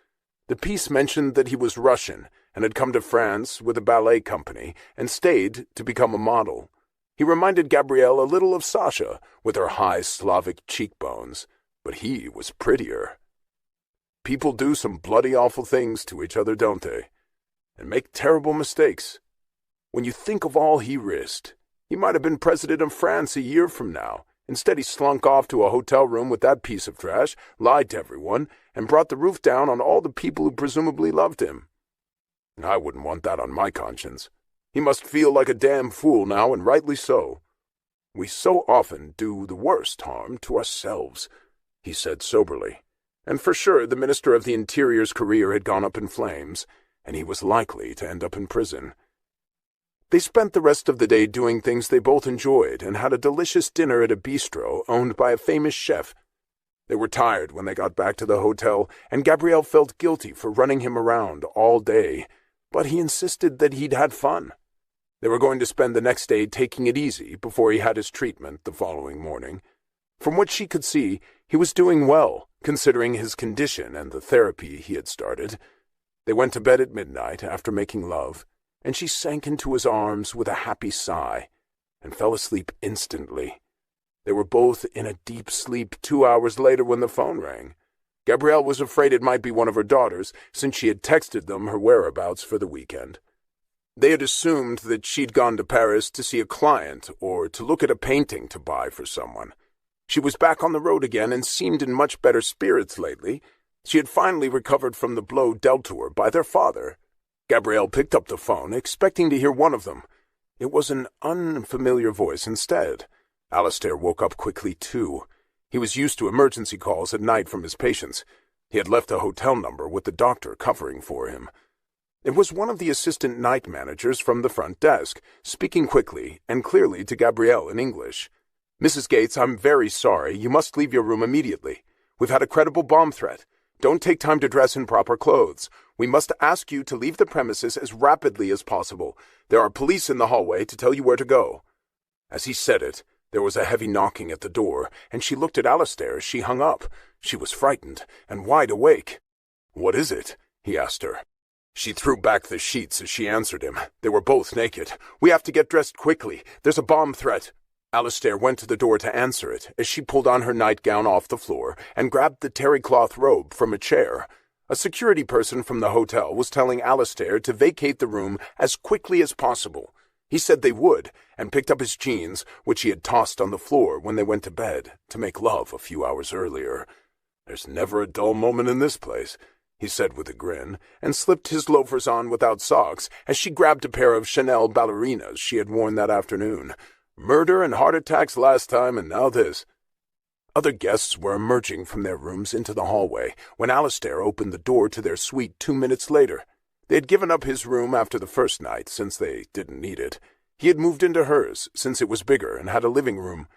The piece mentioned that he was Russian and had come to France with a ballet company and stayed to become a model. He reminded Gabrielle a little of Sasha, with her high Slavic cheekbones, but he was prettier. People do some bloody awful things to each other, don't they? And make terrible mistakes. When you think of all he risked, he might have been president of France a year from now. Instead, he slunk off to a hotel room with that piece of trash, lied to everyone, and brought the roof down on all the people who presumably loved him. I wouldn't want that on my conscience. He must feel like a damn fool now, and rightly so. We so often do the worst harm to ourselves, he said soberly. And for sure the Minister of the Interior's career had gone up in flames, and he was likely to end up in prison. They spent the rest of the day doing things they both enjoyed and had a delicious dinner at a bistro owned by a famous chef. They were tired when they got back to the hotel, and Gabrielle felt guilty for running him around all day, but he insisted that he'd had fun. They were going to spend the next day taking it easy before he had his treatment the following morning. From what she could see, he was doing well, considering his condition and the therapy he had started. They went to bed at midnight after making love, and she sank into his arms with a happy sigh and fell asleep instantly. They were both in a deep sleep 2 hours later when the phone rang. Gabrielle was afraid it might be one of her daughters, since she had texted them her whereabouts for the weekend. They had assumed that she'd gone to Paris to see a client or to look at a painting to buy for someone. She was back on the road again and seemed in much better spirits lately. She had finally recovered from the blow dealt to her by their father. Gabrielle picked up the phone, expecting to hear one of them. It was an unfamiliar voice instead. Alistair woke up quickly, too. He was used to emergency calls at night from his patients. He had left a hotel number with the doctor covering for him. It was one of the assistant night managers from the front desk, speaking quickly and clearly to Gabrielle in English. "Mrs. Gates, I'm very sorry. You must leave your room immediately. We've had a credible bomb threat. Don't take time to dress in proper clothes. We must ask you to leave the premises as rapidly as possible. There are police in the hallway to tell you where to go." As he said it, there was a heavy knocking at the door, and she looked at Alistair as she hung up. She was frightened and wide awake. "What is it?" he asked her. She threw back the sheets as she answered him. They were both naked. "We have to get dressed quickly. There's a bomb threat." Alistair went to the door to answer it as she pulled on her nightgown off the floor and grabbed the terry cloth robe from a chair. A security person from the hotel was telling Alistair to vacate the room as quickly as possible. He said they would, and picked up his jeans, which he had tossed on the floor when they went to bed, to make love a few hours earlier. "There's never a dull moment in this place," he said with a grin, and slipped his loafers on without socks as she grabbed a pair of Chanel ballerinas she had worn that afternoon. Murder and heart attacks last time, and now this. Other guests were emerging from their rooms into the hallway when Alistair opened the door to their suite 2 minutes later. They had given up his room after the first night, since they didn't need it. He had moved into hers, since it was bigger and had a living room.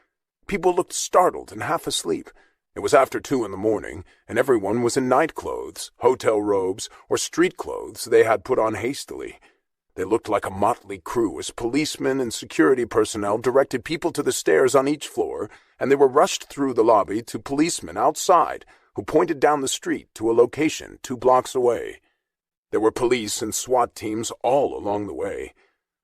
People looked startled and half asleep. It was after 2 in the morning, and everyone was in night clothes, hotel robes, or street clothes they had put on hastily. They looked like a motley crew as policemen and security personnel directed people to the stairs on each floor, and they were rushed through the lobby to policemen outside who pointed down the street to a location 2 blocks away. There were police and SWAT teams all along the way.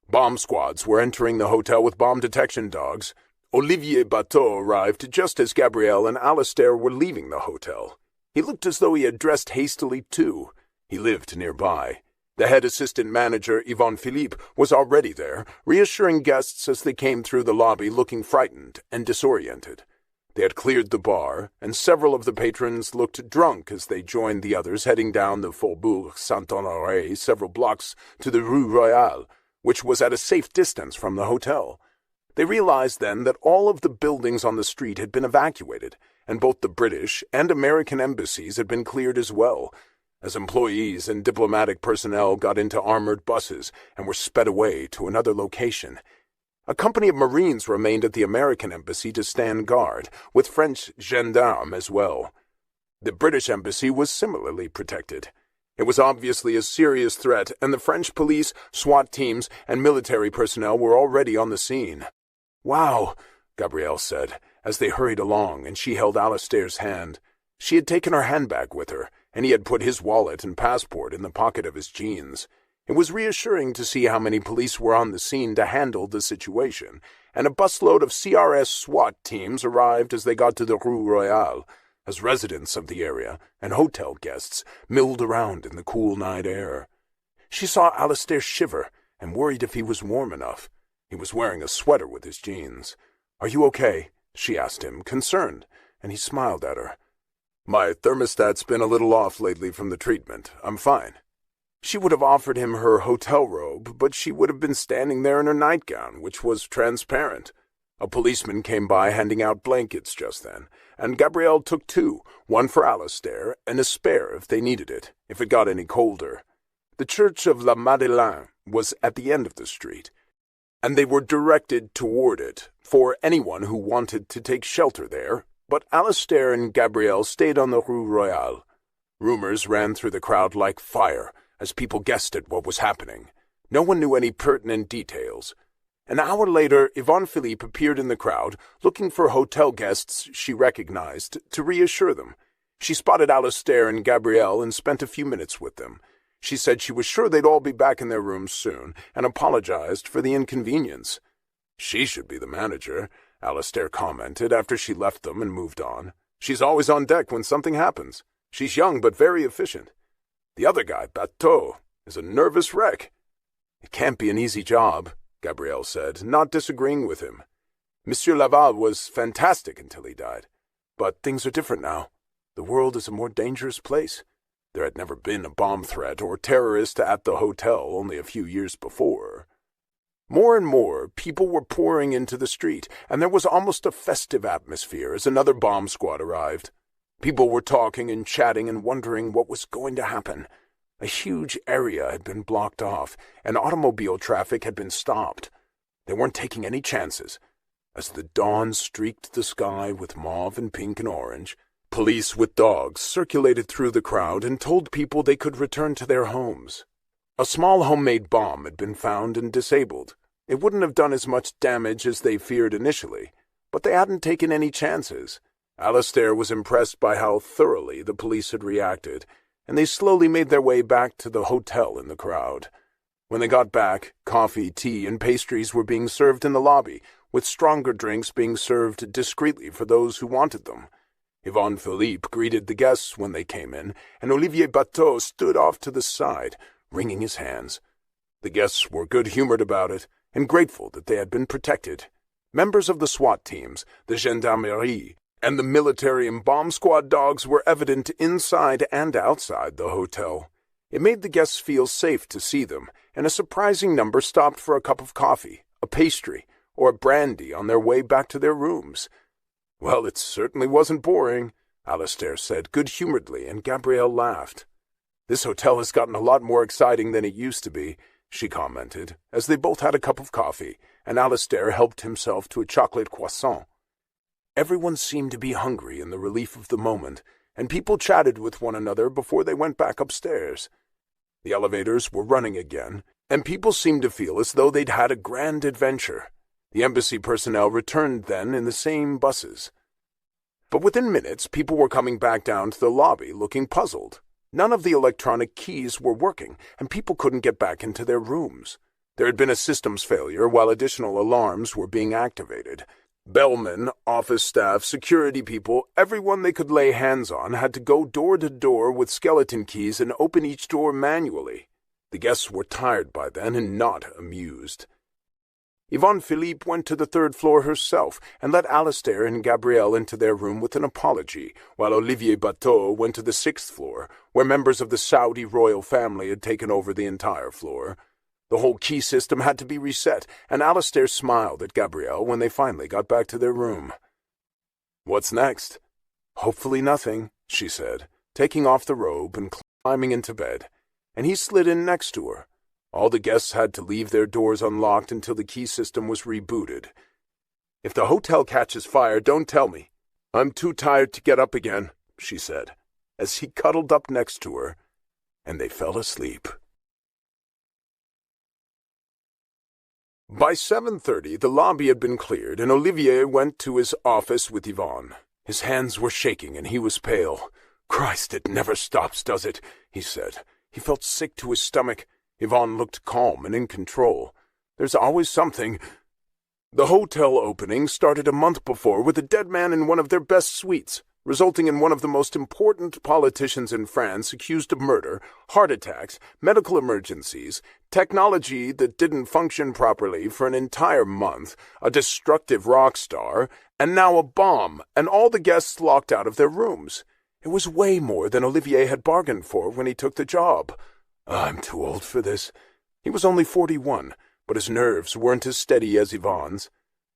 Bomb squads were entering the hotel with bomb detection dogs. Olivier Bateau arrived just as Gabrielle and Alistair were leaving the hotel. He looked as though he had dressed hastily, too. He lived nearby. The head assistant manager, Yvonne Philippe, was already there, reassuring guests as they came through the lobby looking frightened and disoriented. They had cleared the bar, and several of the patrons looked drunk as they joined the others heading down the Faubourg Saint-Honoré several blocks to the Rue Royale, which was at a safe distance from the hotel. They realized then that all of the buildings on the street had been evacuated, and both the British and American embassies had been cleared as well, as employees and diplomatic personnel got into armored buses and were sped away to another location. A company of Marines remained at the American embassy to stand guard, with French gendarmes as well. The British embassy was similarly protected. It was obviously a serious threat, and the French police, SWAT teams, and military personnel were already on the scene. "Wow," Gabrielle said, as they hurried along and she held Alistair's hand. She had taken her handbag with her, and he had put his wallet and passport in the pocket of his jeans. It was reassuring to see how many police were on the scene to handle the situation, and a busload of CRS SWAT teams arrived as they got to the Rue Royale, as residents of the area and hotel guests milled around in the cool night air. She saw Alistair shiver and worried if he was warm enough. He was wearing a sweater with his jeans. "Are you okay?" she asked him, concerned, and he smiled at her. "My thermostat's been a little off lately from the treatment. I'm fine." She would have offered him her hotel robe, but she would have been standing there in her nightgown, which was transparent. A policeman came by handing out blankets just then, and Gabrielle took 2, one for Alistair and a spare if they needed it, if it got any colder. The Church of La Madeleine was at the end of the street, and they were directed toward it for anyone who wanted to take shelter there, but Alistair and Gabrielle stayed on the Rue Royale. Rumors ran through the crowd like fire as people guessed at what was happening. No one knew any pertinent details. An hour later, Yvonne Philippe appeared in the crowd, looking for hotel guests she recognized to reassure them. She spotted Alistair and Gabrielle and spent a few minutes with them. She said she was sure they'd all be back in their rooms soon, and apologized for the inconvenience. "She should be the manager," Alistair commented after she left them and moved on. "She's always on deck when something happens. She's young but very efficient. The other guy, Bateau, is a nervous wreck." "It can't be an easy job," Gabrielle said, not disagreeing with him. "Monsieur Laval was fantastic until he died. But things are different now. The world is a more dangerous place. There had never been a bomb threat or terrorist at the hotel only a few years before." More and more people were pouring into the street, and there was almost a festive atmosphere as another bomb squad arrived. People were talking and chatting and wondering what was going to happen. A huge area had been blocked off, and automobile traffic had been stopped. They weren't taking any chances. As the dawn streaked the sky with mauve and pink and orange, police with dogs circulated through the crowd and told people they could return to their homes. A small homemade bomb had been found and disabled. It wouldn't have done as much damage as they feared initially, but they hadn't taken any chances. Alistair was impressed by how thoroughly the police had reacted, and they slowly made their way back to the hotel in the crowd. When they got back, coffee, tea, and pastries were being served in the lobby, with stronger drinks being served discreetly for those who wanted them. Yvonne Philippe greeted the guests when they came in, and Olivier Bateau stood off to the side, wringing his hands. The guests were good-humored about it, and grateful that they had been protected. Members of the SWAT teams, the gendarmerie, and the military and bomb squad dogs were evident inside and outside the hotel. It made the guests feel safe to see them, and a surprising number stopped for a cup of coffee, a pastry, or a brandy on their way back to their rooms. "Well, it certainly wasn't boring," Alistair said good-humoredly, and Gabrielle laughed. "This hotel has gotten a lot more exciting than it used to be," she commented, as they both had a cup of coffee, and Alistair helped himself to a chocolate croissant. Everyone seemed to be hungry in the relief of the moment, and people chatted with one another before they went back upstairs. The elevators were running again, and people seemed to feel as though they'd had a grand adventure. The embassy personnel returned then in the same buses. But within minutes, people were coming back down to the lobby looking puzzled. None of the electronic keys were working, and people couldn't get back into their rooms. There had been a systems failure while additional alarms were being activated. Bellmen, office staff, security people, everyone they could lay hands on had to go door to door with skeleton keys and open each door manually. The guests were tired by then and not amused. Yvonne Philippe went to the third floor herself and let Alistair and Gabrielle into their room with an apology, while Olivier Bateau went to the sixth floor, where members of the Saudi royal family had taken over the entire floor. The whole key system had to be reset, and Alistair smiled at Gabrielle when they finally got back to their room. "What's next?" "Hopefully nothing," she said, taking off the robe and climbing into bed, and he slid in next to her. All the guests had to leave their doors unlocked until the key system was rebooted. "If the hotel catches fire, don't tell me. I'm too tired to get up again," she said, as he cuddled up next to her, and they fell asleep. By 7:30, the lobby had been cleared, and Olivier went to his office with Yvonne. His hands were shaking, and he was pale. "Christ, it never stops, does it?" he said. He felt sick to his stomach. Yvonne looked calm and in control. "There's always something." The hotel opening started a month before with a dead man in one of their best suites, resulting in one of the most important politicians in France accused of murder, heart attacks, medical emergencies, technology that didn't function properly for an entire month, a destructive rock star, and now a bomb, and all the guests locked out of their rooms. It was way more than Olivier had bargained for when he took the job. "I'm too old for this." He was only 41, but his nerves weren't as steady as Yvonne's.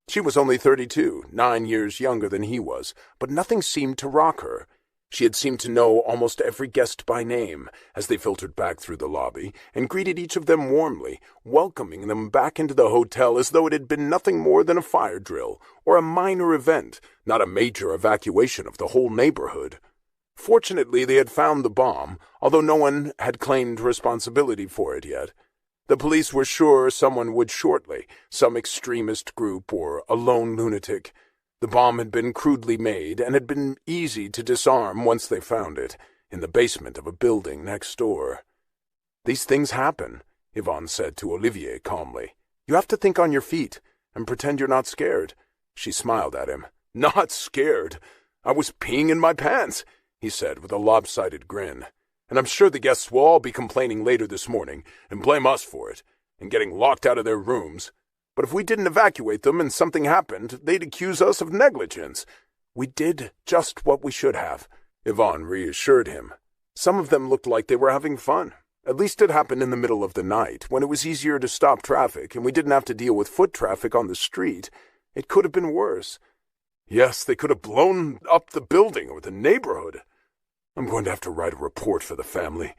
She was only 32, 9 years younger than he was, but nothing seemed to rock her. She had seemed to know almost every guest by name as they filtered back through the lobby and greeted each of them warmly, welcoming them back into the hotel as though it had been nothing more than a fire drill or a minor event, not a major evacuation of the whole neighborhood. Fortunately, they had found the bomb, although no one had claimed responsibility for it yet. The police were sure someone would shortly, some extremist group or a lone lunatic. The bomb had been crudely made and had been easy to disarm once they found it, in the basement of a building next door. "These things happen," Yvonne said to Olivier calmly. "You have to think on your feet and pretend you're not scared." She smiled at him. "Not scared? I was peeing in my pants," he said with a lopsided grin. "And I'm sure the guests will all be complaining later this morning and blame us for it, and getting locked out of their rooms. But if we didn't evacuate them and something happened, they'd accuse us of negligence." "We did just what we should have," Yvonne reassured him. "Some of them looked like they were having fun. At least it happened in the middle of the night, when it was easier to stop traffic and we didn't have to deal with foot traffic on the street. It could have been worse." "Yes, they could have blown up the building or the neighborhood. I'm going to have to write a report for the family."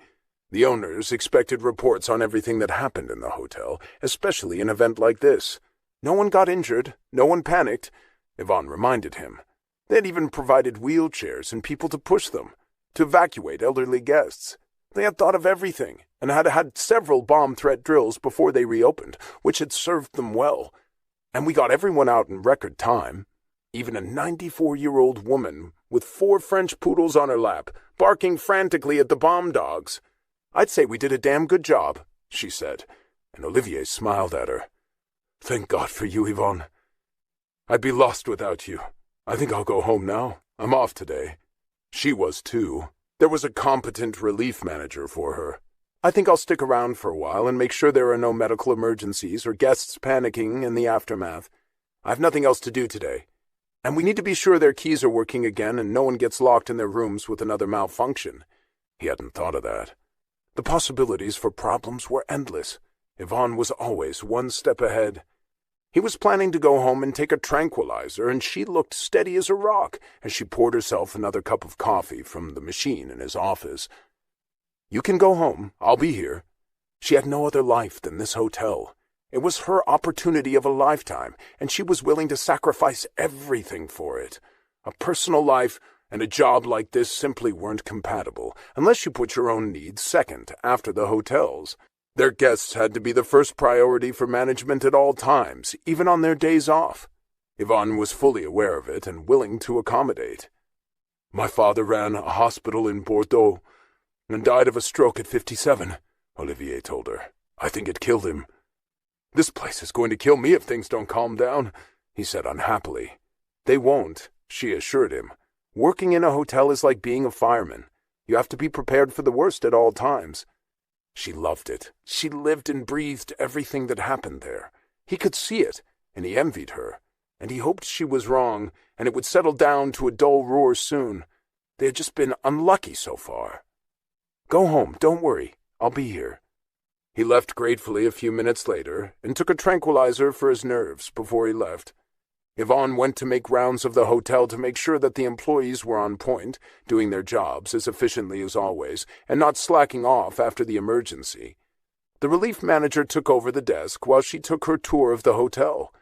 The owners expected reports on everything that happened in the hotel, especially an event like this. "No one got injured, no one panicked," Yvonne reminded him. They had even provided wheelchairs and people to push them, to evacuate elderly guests. They had thought of everything, and had had several bomb threat drills before they reopened, which had served them well. And we got everyone out in record time. Even a 94-year-old woman with 4 French poodles on her lap, barking frantically at the bomb dogs. "I'd say we did a damn good job," she said, and Olivier smiled at her. "Thank God for you, Yvonne. I'd be lost without you. I think I'll go home now. I'm off today." She was too. There was a competent relief manager for her. "I think I'll stick around for a while and make sure there are no medical emergencies or guests panicking in the aftermath. I've nothing else to do today. And we need to be sure their keys are working again and no one gets locked in their rooms with another malfunction." He hadn't thought of that. The possibilities for problems were endless. Yvonne was always one step ahead. He was planning to go home and take a tranquilizer, and she looked steady as a rock as she poured herself another cup of coffee from the machine in his office. "You can go home. I'll be here." She had no other life than this hotel. It was her opportunity of a lifetime, and she was willing to sacrifice everything for it. A personal life and a job like this simply weren't compatible, unless you put your own needs second after the hotel's. Their guests had to be the first priority for management at all times, even on their days off. Yvonne was fully aware of it and willing to accommodate. "My father ran a hospital in Bordeaux and died of a stroke at 57, Olivier told her. "I think it killed him." "This place is going to kill me if things don't calm down," he said unhappily. "They won't," she assured him. "Working in a hotel is like being a fireman. You have to be prepared for the worst at all times." She loved it. She lived and breathed everything that happened there. He could see it, and he envied her, and he hoped she was wrong, and it would settle down to a dull roar soon. They had just been unlucky so far. "Go home, don't worry. I'll be here." He left gratefully a few minutes later, and took a tranquilizer for his nerves before he left. Yvonne went to make rounds of the hotel to make sure that the employees were on point, doing their jobs as efficiently as always, and not slacking off after the emergency. The relief manager took over the desk while she took her tour of the hotel.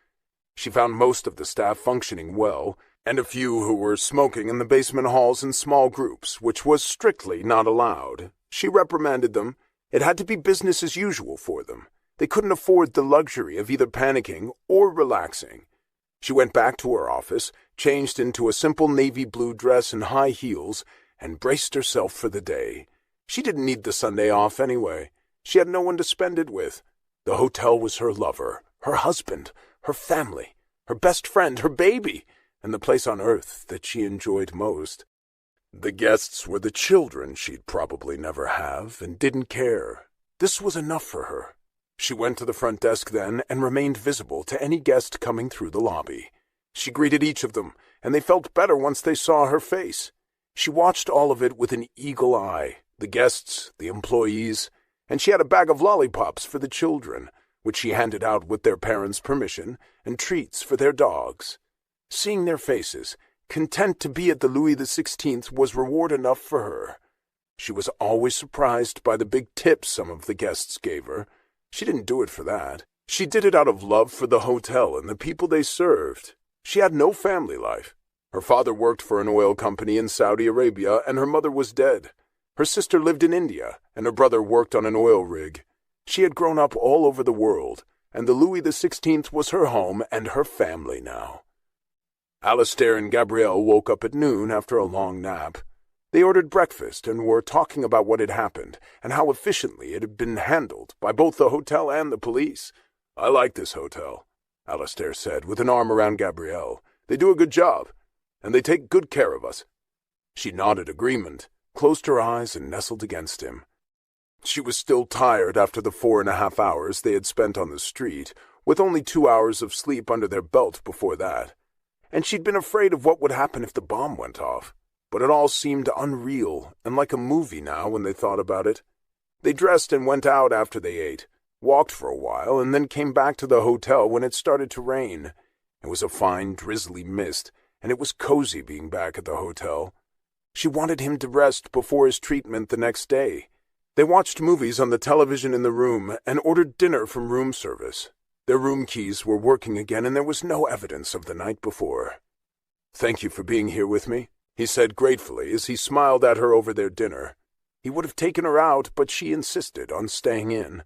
She found most of the staff functioning well, and a few who were smoking in the basement halls in small groups, which was strictly not allowed. She reprimanded them. It had to be business as usual for them. They couldn't afford the luxury of either panicking or relaxing. She went back to her office, changed into a simple navy blue dress and high heels, and braced herself for the day. She didn't need the Sunday off anyway. She had no one to spend it with. The hotel was her lover, her husband, her family, her best friend, her baby, and the place on earth that she enjoyed most. The guests were the children she'd probably never have and didn't care. This was enough for her. She went to the front desk then and remained visible to any guest coming through the lobby. She greeted each of them, and they felt better once they saw her face. She watched all of it with an eagle eye, the guests, the employees, and she had a bag of lollipops for the children, which she handed out with their parents' permission, and treats for their dogs. Seeing their faces, content to be at the Louis XVI was reward enough for her. She was always surprised by the big tips some of the guests gave her. She didn't do it for that. She did it out of love for the hotel and the people they served. She had no family life. Her father worked for an oil company in Saudi Arabia, and her mother was dead. Her sister lived in India, and her brother worked on an oil rig. She had grown up all over the world, and the Louis XVI was her home and her family now. Alistair and Gabrielle woke up at noon after a long nap. They ordered breakfast and were talking about what had happened and how efficiently it had been handled by both the hotel and the police. "I like this hotel," Alistair said with an arm around Gabrielle. "They do a good job, and they take good care of us." She nodded agreement, closed her eyes, and nestled against him. She was still tired after the 4.5 hours they had spent on the street, with only 2 hours of sleep under their belt before that. And she'd been afraid of what would happen if the bomb went off. But it all seemed unreal and like a movie now when they thought about it. They dressed and went out after they ate, walked for a while, and then came back to the hotel when it started to rain. It was a fine, drizzly mist, and it was cozy being back at the hotel. She wanted him to rest before his treatment the next day. They watched movies on the television in the room and ordered dinner from room service. Their room keys were working again, and there was no evidence of the night before. "Thank you for being here with me," he said gratefully as he smiled at her over their dinner. He would have taken her out, but she insisted on staying in.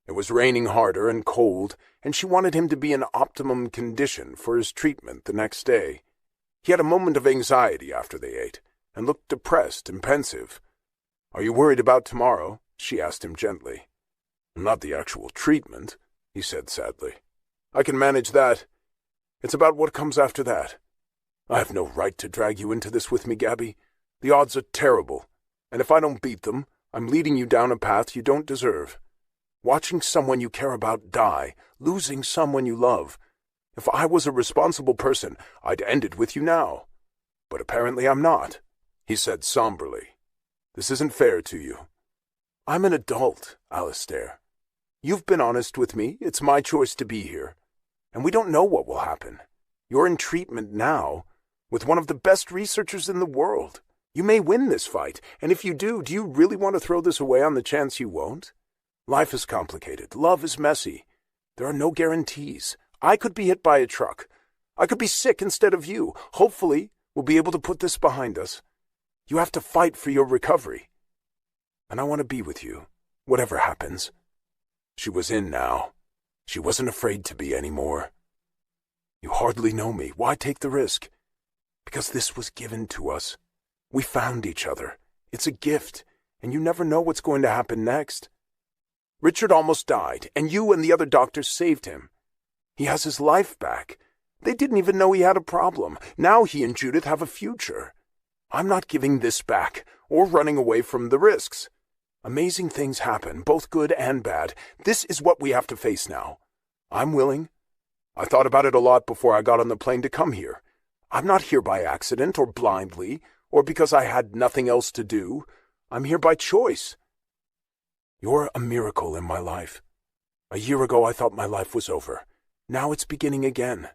It was raining harder and cold, and she wanted him to be in optimum condition for his treatment the next day. He had a moment of anxiety after they ate, and looked depressed and pensive. "Are you worried about tomorrow?" she asked him gently. "Not the actual treatment," he said sadly. "I can manage that. It's about what comes after that. I have no right to drag you into this with me, Gabby. The odds are terrible, and if I don't beat them, I'm leading you down a path you don't deserve. Watching someone you care about die, losing someone you love. If I was a responsible person, I'd end it with you now. But apparently I'm not," he said somberly. "This isn't fair to you. I'm an adult, Alistair. You've been honest with me. It's my choice to be here. And we don't know what will happen. You're in treatment now, with one of the best researchers in the world. You may win this fight, and if you do you really want to throw this away on the chance you won't? Life is complicated. Love is messy. There are no guarantees. I could be hit by a truck. I could be sick instead of you. Hopefully, We'll be able to put this behind us. You have to fight for your recovery. And I want to be with you, whatever happens." She was in now. She wasn't afraid to be anymore. "You hardly know me. Why take the risk?" "Because this was given to us. We found each other. It's a gift, and you never know what's going to happen next. Richard almost died, and you and the other doctors saved him. He has his life back. They didn't even know he had a problem. Now he and Judith have a future. I'm not giving this back, or running away from the risks. Amazing things happen, both good and bad. This is what we have to face now. I'm willing. I thought about it a lot before I got on the plane to come here. I'm not here by accident or blindly, or because I had nothing else to do. I'm here by choice. You're a miracle in my life. A year ago I thought my life was over. Now it's beginning again.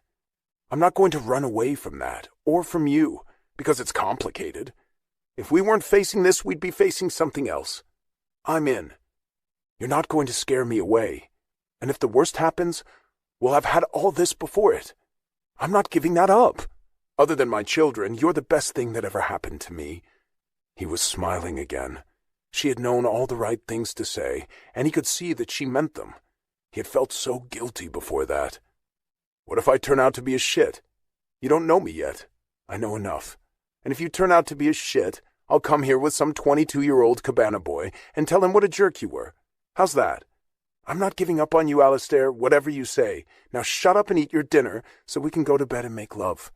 I'm not going to run away from that, or from you, because it's complicated. If we weren't facing this, we'd be facing something else. I'm in. You're not going to scare me away. And if the worst happens, we'll have had all this before it. I'm not giving that up. Other than my children, you're the best thing that ever happened to me." He was smiling again. She had known all the right things to say, and he could see that she meant them. He had felt so guilty before that. "What if I turn out to be a shit? You don't know me yet. I know enough. And if you turn out to be a shit, I'll come here with some 22-year-old cabana boy and tell him what a jerk you were. How's that? I'm not giving up on you, Alistair, whatever you say. Now shut up and eat your dinner so we can go to bed and make love.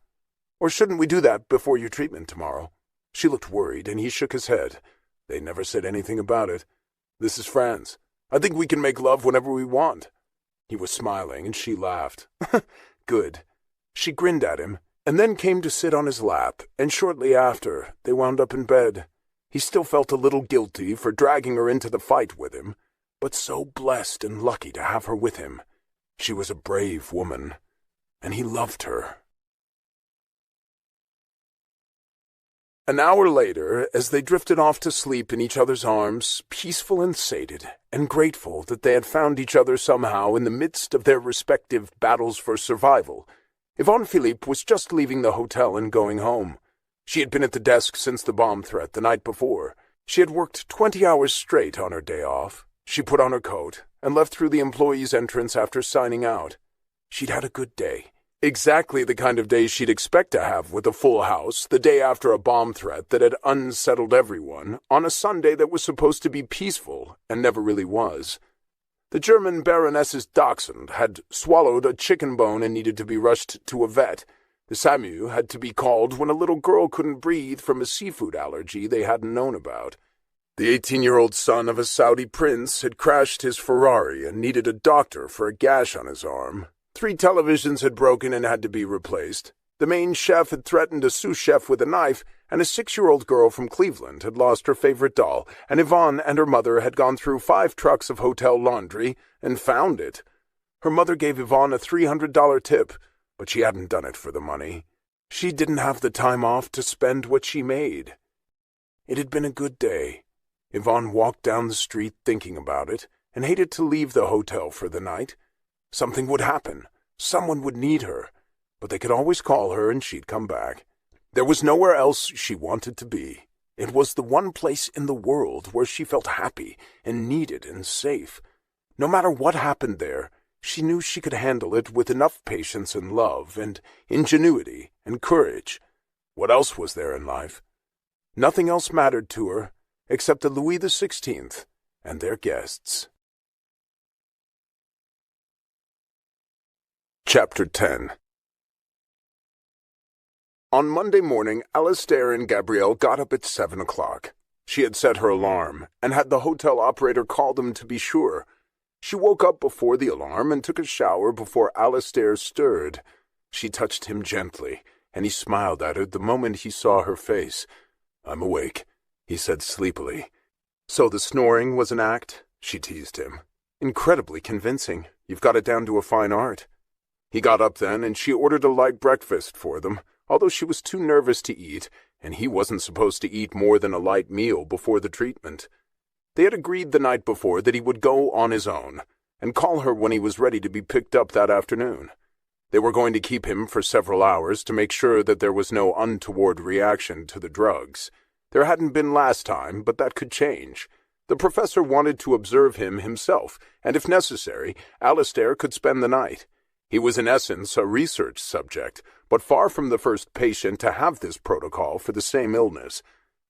Or shouldn't we do that before your treatment tomorrow?" She looked worried, and he shook his head. They never said anything about it. "This is France. I think we can make love whenever we want." He was smiling, and she laughed. Good. She grinned at him, and then came to sit on his lap, and shortly after, they wound up in bed. He still felt a little guilty for dragging her into the fight with him, but so blessed and lucky to have her with him. She was a brave woman, and he loved her. An hour later, as they drifted off to sleep in each other's arms, peaceful and sated, and grateful that they had found each other somehow in the midst of their respective battles for survival, Yvonne Philippe was just leaving the hotel and going home. She had been at the desk since the bomb threat the night before. She had worked 20 hours straight on her day off. She put on her coat and left through the employee's entrance after signing out. She'd had a good day. Exactly the kind of day she'd expect to have with a full house the day after a bomb threat that had unsettled everyone on a Sunday that was supposed to be peaceful and never really was. The German Baroness's dachshund had swallowed a chicken bone and needed to be rushed to a vet. The SAMU had to be called when a little girl couldn't breathe from a seafood allergy they hadn't known about. The 18-year-old son of a Saudi prince had crashed his Ferrari and needed a doctor for a gash on his arm. 3 televisions had broken and had to be replaced. The main chef had threatened a sous chef with a knife, and a 6-year-old girl from Cleveland had lost her favorite doll, and Yvonne and her mother had gone through 5 trucks of hotel laundry and found it. Her mother gave Yvonne a $300 tip, but she hadn't done it for the money. She didn't have the time off to spend what she made. It had been a good day. Yvonne walked down the street thinking about it, and hated to leave the hotel for the night. Something would happen. Someone would need her. But they could always call her and she'd come back. There was nowhere else she wanted to be. It was the one place in the world where she felt happy and needed and safe. No matter what happened there, she knew she could handle it with enough patience and love and ingenuity and courage. What else was there in life? Nothing else mattered to her except the Louis XVI and their guests. Chapter 10. On Monday morning, Alistair and Gabrielle got up at 7 o'clock. She had set her alarm and had the hotel operator call them to be sure. She woke up before the alarm and took a shower before Alistair stirred. She touched him gently, and he smiled at her the moment he saw her face. "I'm awake," he said sleepily. "So the snoring was an act?" she teased him. "Incredibly convincing. You've got it down to a fine art." He got up then, and she ordered a light breakfast for them, although she was too nervous to eat, and he wasn't supposed to eat more than a light meal before the treatment. They had agreed the night before that he would go on his own, and call her when he was ready to be picked up that afternoon. They were going to keep him for several hours to make sure that there was no untoward reaction to the drugs. There hadn't been last time, but that could change. The professor wanted to observe him himself, and if necessary, Alistair could spend the night. He was in essence a research subject, but far from the first patient to have this protocol for the same illness.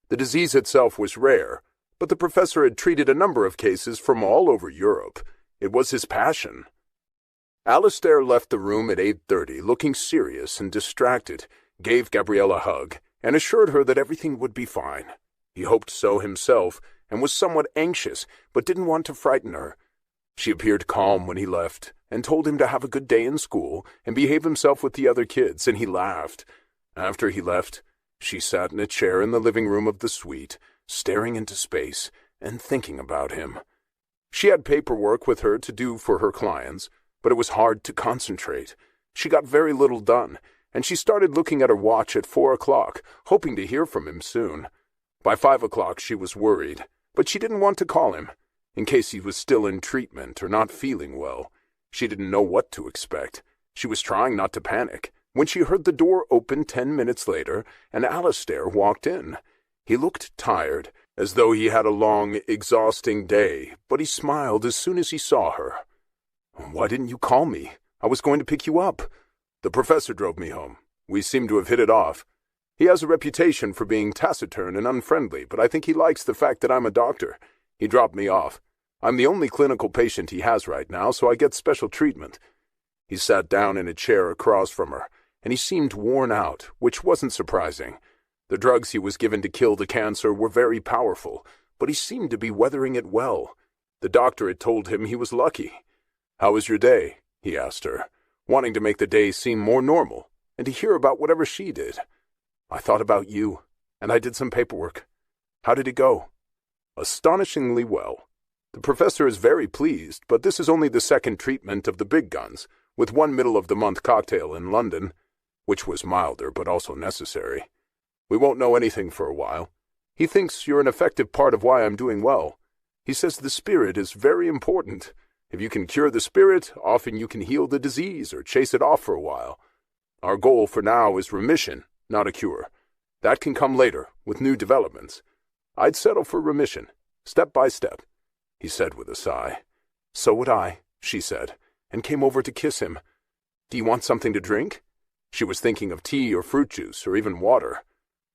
The disease itself was rare, but the professor had treated a number of cases from all over Europe. It was his passion. Alistair left the room at 8:30, looking serious and distracted, gave Gabrielle a hug, and assured her that everything would be fine. He hoped so himself, and was somewhat anxious, but didn't want to frighten her. She appeared calm when he left, and told him to have a good day in school and behave himself with the other kids, and he laughed. After he left, she sat in a chair in the living room of the suite, staring into space and thinking about him. She had paperwork with her to do for her clients, but it was hard to concentrate. She got very little done, and she started looking at her watch at 4 o'clock, hoping to hear from him soon. By 5 o'clock she was worried, but she didn't want to call him, in case he was still in treatment or not feeling well. She didn't know what to expect. She was trying not to panic, when she heard the door open 10 minutes later, and Alistair walked in. He looked tired, as though he had a long, exhausting day, but he smiled as soon as he saw her. "Why didn't you call me? I was going to pick you up. The professor drove me home. We seem to have hit it off. He has a reputation for being taciturn and unfriendly, but I think he likes the fact that I'm a doctor. He dropped me off. I'm the only clinical patient he has right now, so I get special treatment." He sat down in a chair across from her, and he seemed worn out, which wasn't surprising. The drugs he was given to kill the cancer were very powerful, but he seemed to be weathering it well. The doctor had told him he was lucky. "How was your day?" he asked her, wanting to make the day seem more normal, and to hear about whatever she did. "I thought about you, and I did some paperwork. How did it go?" "Astonishingly well. The professor is very pleased, but this is only the second treatment of the big guns, with one middle-of-the-month cocktail in London, which was milder but also necessary. We won't know anything for a while. He thinks you're an effective part of why I'm doing well. He says the spirit is very important. If you can cure the spirit, often you can heal the disease or chase it off for a while. Our goal for now is remission, not a cure. That can come later, with new developments. I'd settle for remission, step by step," he said with a sigh. "So would I," she said, and came over to kiss him. "Do you want something to drink?" She was thinking of tea or fruit juice or even water.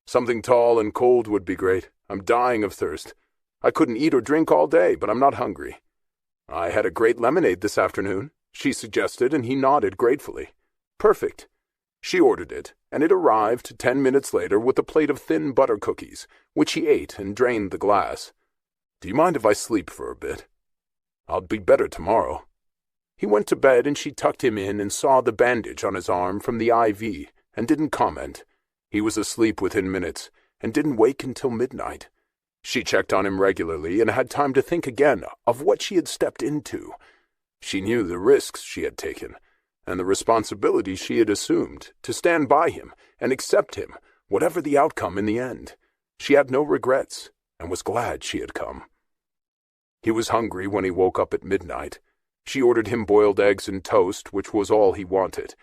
"Something tall and cold would be great. I'm dying of thirst. I couldn't eat or drink all day, but I'm not hungry." "I had a great lemonade this afternoon," she suggested, and he nodded gratefully. "Perfect." She ordered it, and it arrived 10 minutes later with a plate of thin butter cookies, which he ate and drained the glass. "Do you mind if I sleep for a bit?" "I'll be better tomorrow." He went to bed, and she tucked him in and saw the bandage on his arm from the IV, and didn't comment. He was asleep within minutes, and didn't wake until midnight. She checked on him regularly and had time to think again of what she had stepped into. She knew the risks she had taken, and the responsibility she had assumed to stand by him and accept him, whatever the outcome in the end. She had no regrets, and was glad she had come. He was hungry when he woke up at midnight. She ordered him boiled eggs and toast, which was all he wanted,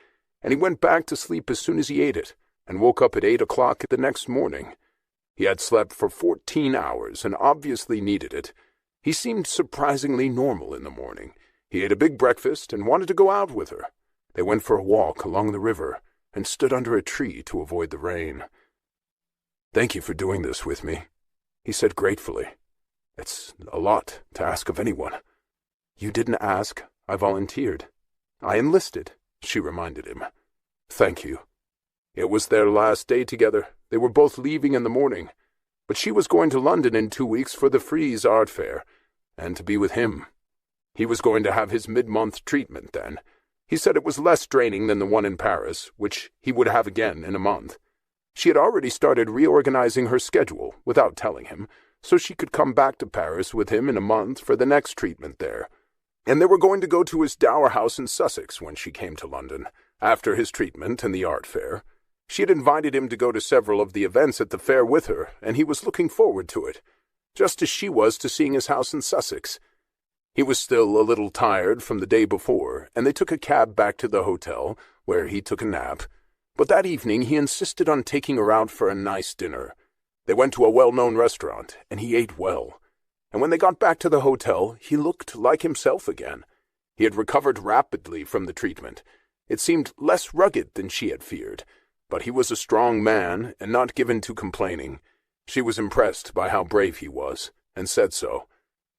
and he went back to sleep as soon as he ate it, and woke up at 8 o'clock the next morning. He had slept for 14 hours and obviously needed it. He seemed surprisingly normal in the morning. He ate a big breakfast and wanted to go out with her. They went for a walk along the river and stood under a tree to avoid the rain. "Thank you for doing this with me," he said gratefully. "It's a lot to ask of anyone." "You didn't ask. I volunteered. I enlisted," she reminded him. "Thank you." It was their last day together. They were both leaving in the morning, but she was going to London in 2 weeks for the Frieze Art Fair, and to be with him. He was going to have his mid-month treatment then. He said it was less draining than the one in Paris, which he would have again in a month. She had already started reorganizing her schedule without telling him, so she could come back to Paris with him in a month for the next treatment there. And they were going to go to his dower house in Sussex when she came to London, after his treatment and the art fair. She had invited him to go to several of the events at the fair with her, and he was looking forward to it, just as she was to seeing his house in Sussex. He was still a little tired from the day before, and they took a cab back to the hotel, where he took a nap. But that evening he insisted on taking her out for a nice dinner. They went to a well-known restaurant, and he ate well. And when they got back to the hotel, he looked like himself again. He had recovered rapidly from the treatment. It seemed less rugged than she had feared, but he was a strong man and not given to complaining. She was impressed by how brave he was, and said so.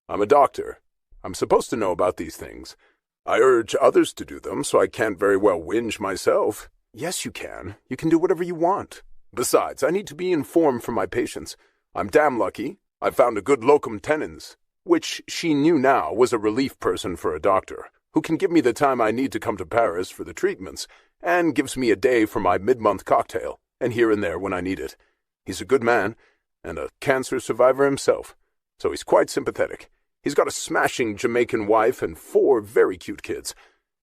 "I'm a doctor. I'm supposed to know about these things. I urge others to do them, so I can't very well whinge myself." "Yes, you can. You can do whatever you want. Besides, I need to be informed for my patients. I'm damn lucky. I found a good locum tenens," which she knew now was a relief person for a doctor, who can give me the time I need to come to Paris for the treatments, and gives me a day for my mid-month cocktail, and here and there when I need it. He's a good man, and a cancer survivor himself, so he's quite sympathetic. He's got a smashing Jamaican wife and 4 very cute kids.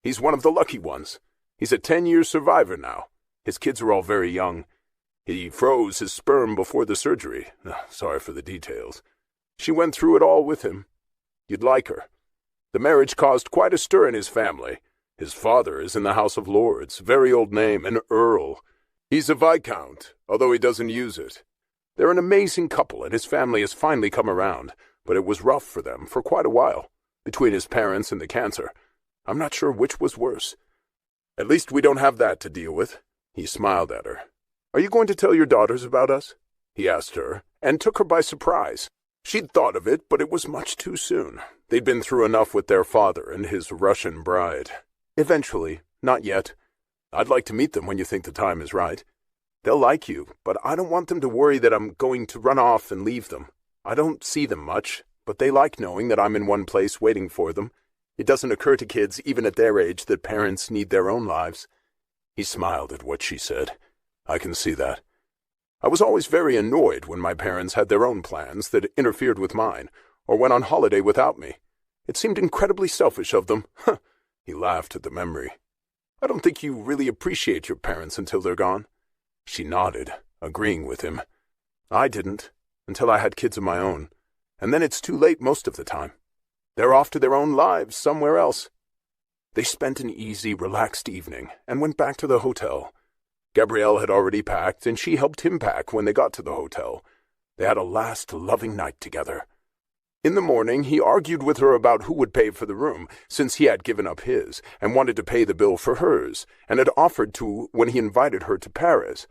He's one of the lucky ones. He's a 10-year survivor now. His kids are all very young. He froze his sperm before the surgery. Sorry for the details. She went through it all with him. You'd like her. The marriage caused quite a stir in his family. His father is in the House of Lords, very old name, an earl. He's a viscount, although he doesn't use it. They're an amazing couple, and his family has finally come around, but it was rough for them for quite a while, between his parents and the cancer. I'm not sure which was worse. At least we don't have that to deal with. He smiled at her. "Are you going to tell your daughters about us?" he asked her, and took her by surprise. She'd thought of it, but it was much too soon. They'd been through enough with their father and his Russian bride. "Eventually, not yet. I'd like to meet them when you think the time is right. They'll like you, but I don't want them to worry that I'm going to run off and leave them. I don't see them much, but they like knowing that I'm in one place waiting for them. It doesn't occur to kids, even at their age, that parents need their own lives." He smiled at what she said. "I can see that. I was always very annoyed when my parents had their own plans that interfered with mine, or went on holiday without me. It seemed incredibly selfish of them." He laughed at the memory. "I don't think you really appreciate your parents until they're gone." She nodded, agreeing with him. "I didn't, until I had kids of my own, and then it's too late most of the time. They're off to their own lives somewhere else." They spent an easy, relaxed evening, and went back to the hotel. Gabrielle had already packed, and she helped him pack when they got to the hotel. They had a last loving night together. In the morning, he argued with her about who would pay for the room, since he had given up his, and wanted to pay the bill for hers, and had offered to when he invited her to Paris.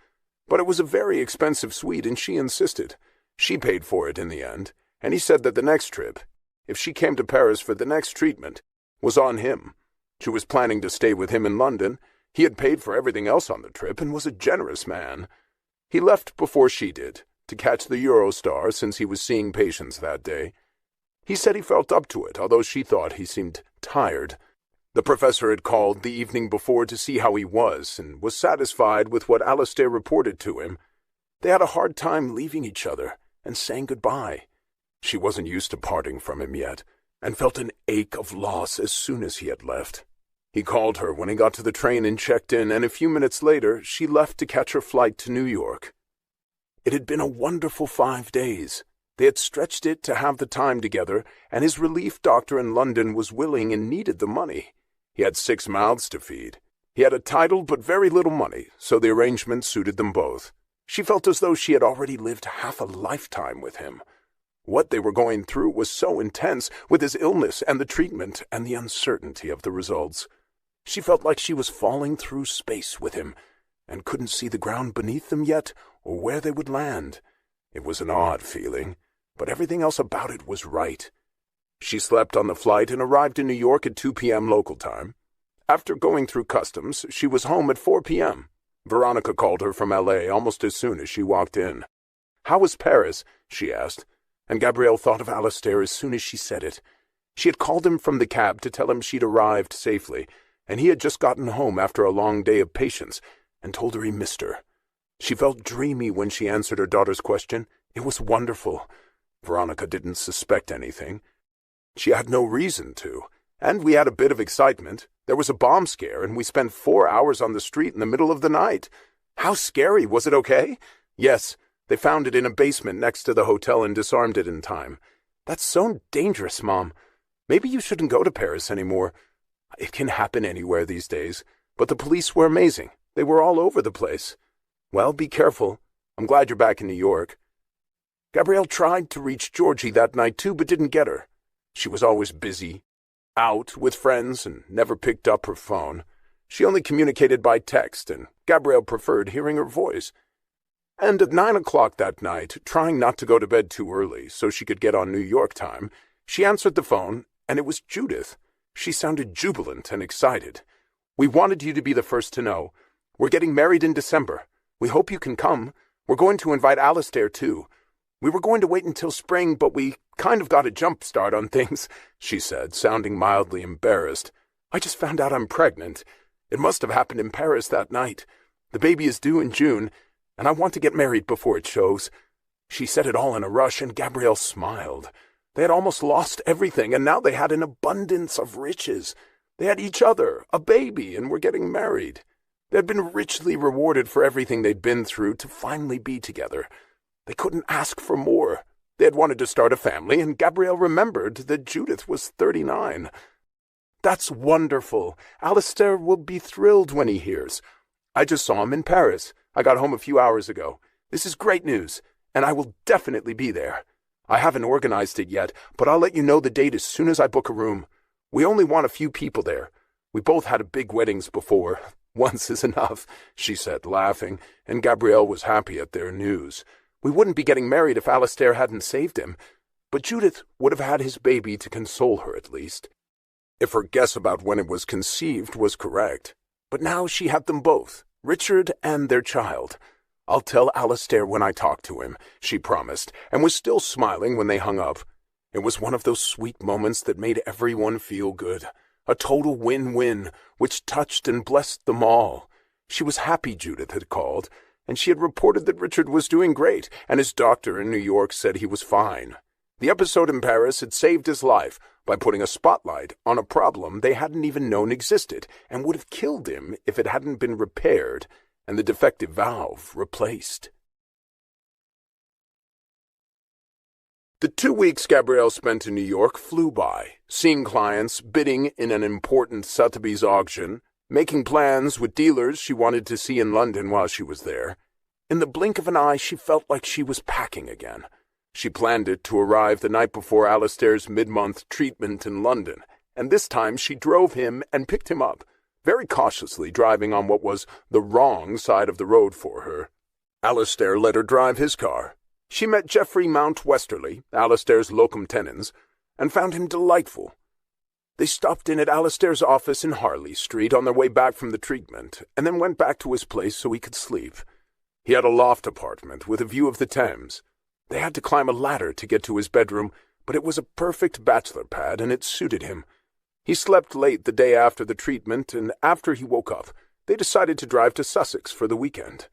But it was a very expensive suite, and she insisted. She paid for it in the end, and he said that the next trip, if she came to Paris for the next treatment, was on him. She was planning to stay with him in London. He had paid for everything else on the trip and was a generous man. He left before she did, to catch the Eurostar since he was seeing patients that day. He said he felt up to it, although she thought he seemed tired. The professor had called the evening before to see how he was, and was satisfied with what Alistair reported to him. They had a hard time leaving each other and saying goodbye. She wasn't used to parting from him yet, and felt an ache of loss as soon as he had left. He called her when he got to the train and checked in, and a few minutes later she left to catch her flight to New York. It had been a wonderful 5 days. They had stretched it to have the time together, and his relief doctor in London was willing and needed the money. He had 6 mouths to feed. He had a title but very little money, so the arrangement suited them both. She felt as though she had already lived half a lifetime with him. What they were going through was so intense, with his illness and the treatment and the uncertainty of the results. She felt like she was falling through space with him, and couldn't see the ground beneath them yet, or where they would land. It was an odd feeling, but everything else about it was right. She slept on the flight and arrived in New York at 2 p.m. local time. After going through customs, she was home at 4 p.m. Veronica called her from L.A. almost as soon as she walked in. "How was Paris?" she asked, and Gabrielle thought of Alistair as soon as she said it. She had called him from the cab to tell him she'd arrived safely, and he had just gotten home after a long day of patients, and told her he missed her. She felt dreamy when she answered her daughter's question. It was wonderful. Veronica didn't suspect anything. She had no reason to, and we had a bit of excitement. There was a bomb scare, and we spent 4 hours on the street in the middle of the night. How scary! Was it okay? Yes, they found it in a basement next to the hotel and disarmed it in time. That's so dangerous, Mom. Maybe you shouldn't go to Paris anymore. It can happen anywhere these days, but the police were amazing. They were all over the place. Well, be careful. I'm glad you're back in New York." Gabrielle tried to reach Georgie that night too, but didn't get her. She was always busy, out with friends, and never picked up her phone. She only communicated by text, and Gabrielle preferred hearing her voice. And at 9 o'clock that night, trying not to go to bed too early so she could get on New York time, she answered the phone, and it was Judith. She sounded jubilant and excited. "We wanted you to be the first to know. We're getting married in December. We hope you can come. We're going to invite Alistair, too. We were going to wait until spring, but we kind of got a jump start on things," she said, sounding mildly embarrassed. "I just found out I'm pregnant. It must have happened in Paris that night. The baby is due in June, and I want to get married before it shows." She said it all in a rush, and Gabrielle smiled. They had almost lost everything, and now they had an abundance of riches. They had each other, a baby, and were getting married. They had been richly rewarded for everything they'd been through to finally be together. They couldn't ask for more. They had wanted to start a family, and Gabrielle remembered that Judith was 39. "That's wonderful. Alistair will be thrilled when he hears. I just saw him in Paris. I got home a few hours ago. This is great news, and I will definitely be there. I haven't organized it yet, but I'll let you know the date as soon as I book a room. We only want a few people there. We both had big weddings before. Once is enough," she said, laughing, and Gabrielle was happy at their news. "We wouldn't be getting married if Alistair hadn't saved him, but Judith would have had his baby to console her at least, if her guess about when it was conceived was correct. But now she had them both, Richard and their child. I'll tell Alistair when I talk to him," she promised, and was still smiling when they hung up. It was one of those sweet moments that made everyone feel good. A total win-win, which touched and blessed them all. She was happy Judith had called, and she had reported that Richard was doing great, and his doctor in New York said he was fine. The episode in Paris had saved his life by putting a spotlight on a problem they hadn't even known existed, and would have killed him if it hadn't been repaired and the defective valve replaced. The 2 weeks Gabrielle spent in New York flew by, seeing clients, bidding in an important Sotheby's auction, making plans with dealers she wanted to see in London while she was there. In the blink of an eye, she felt like she was packing again. She planned it to arrive the night before Alistair's mid-month treatment in London, and this time she drove him and picked him up, very cautiously driving on what was the wrong side of the road for her. Alistair let her drive his car. She met Geoffrey Mount Westerly, Alistair's locum tenens, and found him delightful. They stopped in at Alistair's office in Harley Street on their way back from the treatment, and then went back to his place so he could sleep. He had a loft apartment with a view of the Thames. They had to climb a ladder to get to his bedroom, but it was a perfect bachelor pad, and it suited him. He slept late the day after the treatment, and after he woke up, they decided to drive to Sussex for the weekend.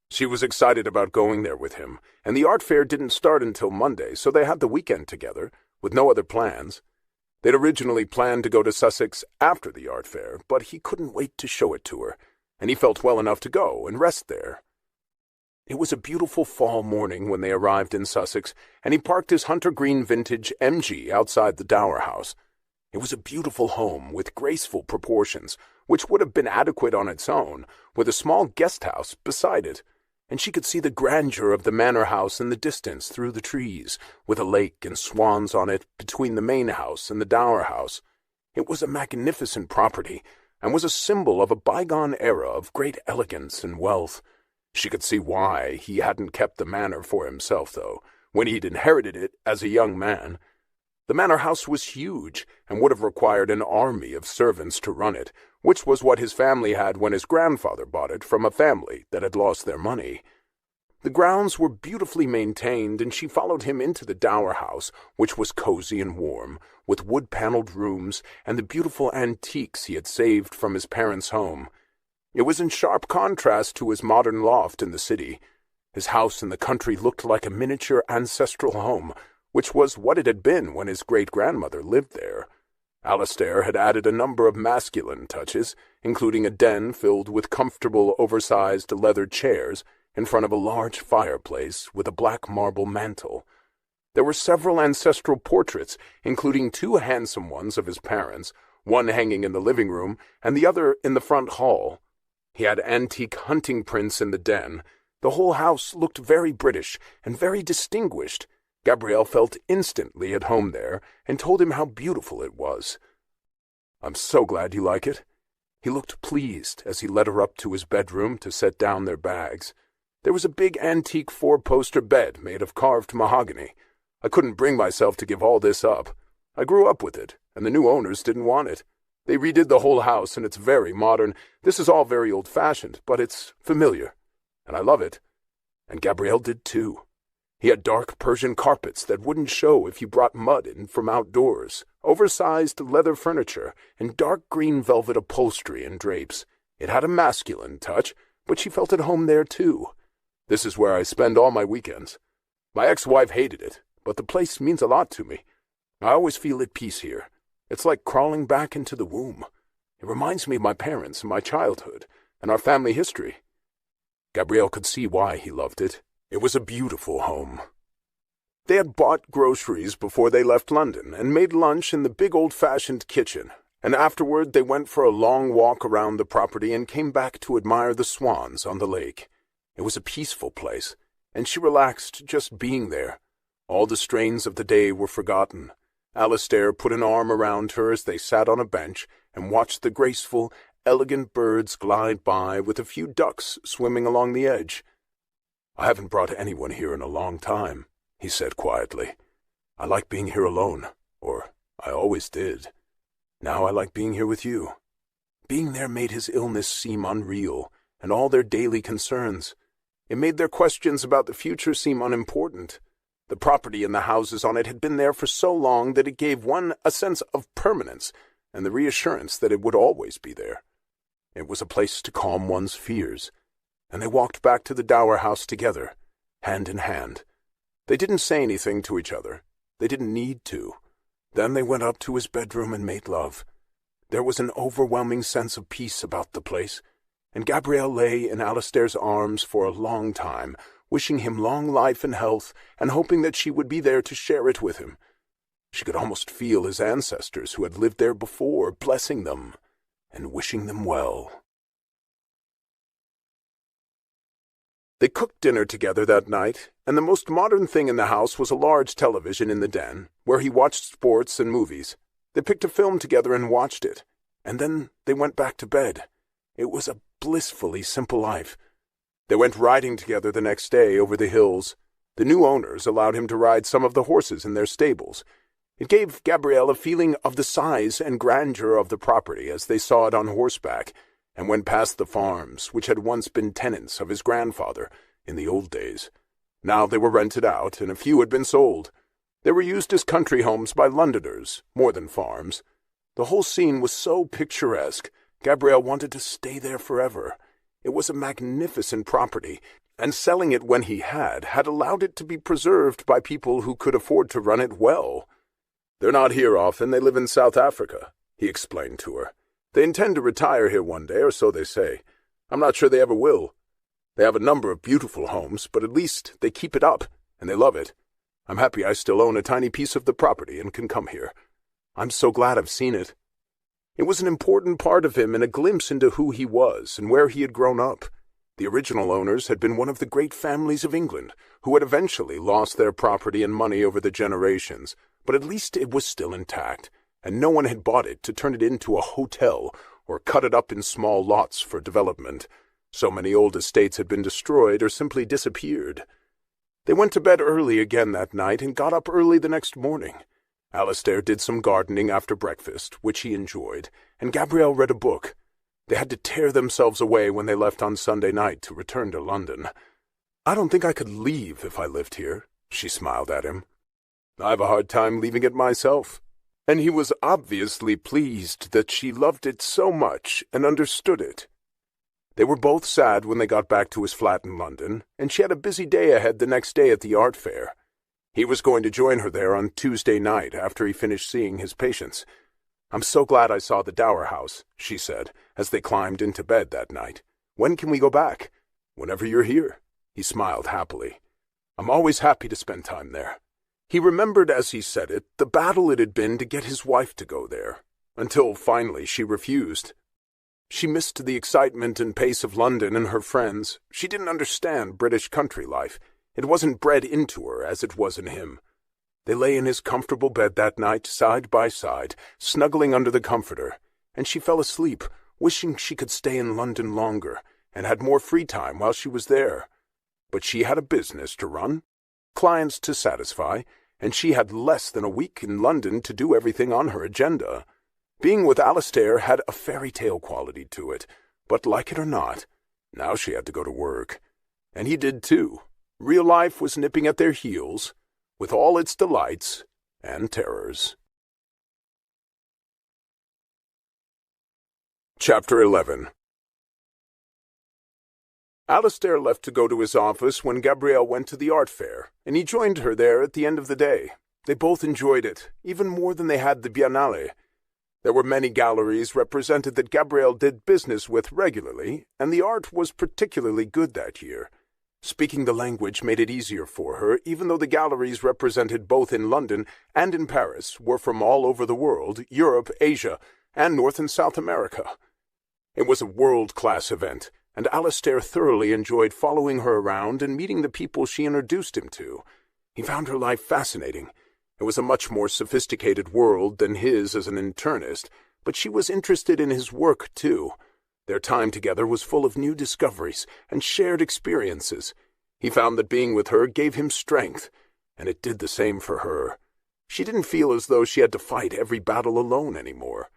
She was excited about going there with him, and the art fair didn't start until Monday, so they had the weekend together, with no other plans. They'd originally planned to go to Sussex after the art fair, but he couldn't wait to show it to her, and he felt well enough to go and rest there. It was a beautiful fall morning when they arrived in Sussex, and he parked his Hunter Green vintage MG outside the Dower House. It was a beautiful home with graceful proportions, which would have been adequate on its own, with a small guest house beside it, and she could see the grandeur of the manor house in the distance through the trees, with a lake and swans on it between the main house and the Dower House. It was a magnificent property, and was a symbol of a bygone era of great elegance and wealth. She could see why he hadn't kept the manor for himself, though, when he'd inherited it as a young man. The manor house was huge, and would have required an army of servants to run it, which was what his family had when his grandfather bought it from a family that had lost their money. The grounds were beautifully maintained, and she followed him into the Dower House, which was cozy and warm, with wood-paneled rooms and the beautiful antiques he had saved from his parents' home. It was in sharp contrast to his modern loft in the city. His house in the country looked like a miniature ancestral home, which was what it had been when his great-grandmother lived there. Alistair had added a number of masculine touches, including a den filled with comfortable, oversized leather chairs in front of a large fireplace with a black marble mantel. There were several ancestral portraits, including two handsome ones of his parents, one hanging in the living room and the other in the front hall. He had antique hunting prints in the den. The whole house looked very British and very distinguished. Gabrielle felt instantly at home there and told him how beautiful it was. "I'm so glad you like it." He looked pleased as he led her up to his bedroom to set down their bags. There was a big antique four-poster bed made of carved mahogany. I couldn't bring myself to give all this up. I grew up with it, and the new owners didn't want it. They redid the whole house, and it's very modern. This is all very old-fashioned, but it's familiar, and I love it. And Gabrielle did too. He had dark Persian carpets that wouldn't show if you brought mud in from outdoors, oversized leather furniture, and dark green velvet upholstery and drapes. It had a masculine touch, but she felt at home there too. This is where I spend all my weekends. My ex-wife hated it, but the place means a lot to me. I always feel at peace here. It's like crawling back into the womb. It reminds me of my parents and my childhood and our family history. Gabrielle could see why he loved it. It was a beautiful home. They had bought groceries before they left London and made lunch in the big old-fashioned kitchen, and afterward they went for a long walk around the property and came back to admire the swans on the lake. It was a peaceful place, and she relaxed just being there. All the strains of the day were forgotten. Alistair put an arm around her as they sat on a bench and watched the graceful, elegant birds glide by with a few ducks swimming along the edge. "I haven't brought anyone here in a long time," he said quietly. "I like being here alone, or I always did. Now I like being here with you." Being there made his illness seem unreal, and all their daily concerns. It made their questions about the future seem unimportant. The property and the houses on it had been there for so long that it gave one a sense of permanence and the reassurance that it would always be there. It was a place to calm one's fears, and they walked back to the Dower House together, hand in hand. They didn't say anything to each other. They didn't need to. Then they went up to his bedroom and made love. There was an overwhelming sense of peace about the place, and Gabrielle lay in Alistair's arms for a long time, wishing him long life and health, and hoping that she would be there to share it with him. She could almost feel his ancestors who had lived there before, blessing them and wishing them well. They cooked dinner together that night, and the most modern thing in the house was a large television in the den, where he watched sports and movies. They picked a film together and watched it, and then they went back to bed. It was a blissfully simple life. They went riding together the next day over the hills. The new owners allowed him to ride some of the horses in their stables. It gave Gabrielle a feeling of the size and grandeur of the property as they saw it on horseback, and went past the farms, which had once been tenants of his grandfather in the old days. Now they were rented out, and a few had been sold. They were used as country homes by Londoners, more than farms. The whole scene was so picturesque, Gabrielle wanted to stay there forever. It was a magnificent property, and selling it when he had allowed it to be preserved by people who could afford to run it well. "They're not here often, they live in South Africa," he explained to her. "They intend to retire here one day, or so they say. I'm not sure they ever will. They have a number of beautiful homes, but at least they keep it up, and they love it. I'm happy I still own a tiny piece of the property and can come here. I'm so glad I've seen it." It was an important part of him and a glimpse into who he was and where he had grown up. The original owners had been one of the great families of England, who had eventually lost their property and money over the generations, but at least it was still intact, and no one had bought it to turn it into a hotel or cut it up in small lots for development. So many old estates had been destroyed or simply disappeared. They went to bed early again that night and got up early the next morning. Alistair did some gardening after breakfast, which he enjoyed, and Gabrielle read a book. They had to tear themselves away when they left on Sunday night to return to London. "I don't think I could leave if I lived here," she smiled at him. "I have a hard time leaving it myself." And he was obviously pleased that she loved it so much and understood it. They were both sad when they got back to his flat in London, and she had a busy day ahead the next day at the art fair. He was going to join her there on Tuesday night after he finished seeing his patients. "I'm so glad I saw the Dower House," she said, as they climbed into bed that night. "When can we go back?" "Whenever you're here." He smiled happily. "I'm always happy to spend time there." He remembered as he said it the battle it had been to get his wife to go there, until finally she refused. She missed the excitement and pace of London and her friends. She didn't understand British country life. It wasn't bred into her as it was in him. They lay in his comfortable bed that night, side by side, snuggling under the comforter, and she fell asleep, wishing she could stay in London longer and had more free time while she was there. But she had a business to run, clients to satisfy, and she had less than a week in London to do everything on her agenda. Being with Alistair had a fairy tale quality to it, but like it or not, now she had to go to work. And he did too. Real life was nipping at their heels, with all its delights and terrors. Chapter 11. Alistair left to go to his office when Gabrielle went to the art fair, and he joined her there at the end of the day. They both enjoyed it, even more than they had the Biennale. There were many galleries represented that Gabrielle did business with regularly, and the art was particularly good that year. Speaking the language made it easier for her, even though the galleries represented both in London and in Paris were from all over the world, Europe, Asia, and North and South America. It was a world-class event, and Alistair thoroughly enjoyed following her around and meeting the people she introduced him to. He found her life fascinating. It was a much more sophisticated world than his as an internist, but she was interested in his work, too. Their time together was full of new discoveries and shared experiences. He found that being with her gave him strength, and it did the same for her. She didn't feel as though she had to fight every battle alone anymore.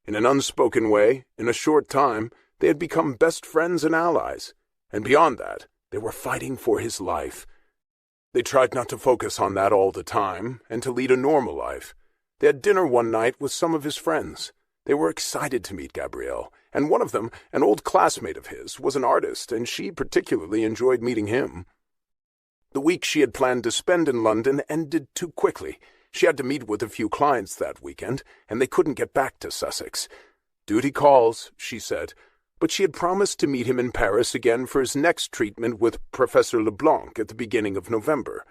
In an unspoken way, in a short time, they had become best friends and allies, and beyond that, they were fighting for his life. They tried not to focus on that all the time, and to lead a normal life. They had dinner one night with some of his friends. They were excited to meet Gabrielle, and one of them, an old classmate of his, was an artist, and she particularly enjoyed meeting him. The week she had planned to spend in London ended too quickly. She had to meet with a few clients that weekend, and they couldn't get back to Sussex. "Duty calls," she said, but she had promised to meet him in Paris again for his next treatment with Professor Leblanc at the beginning of November.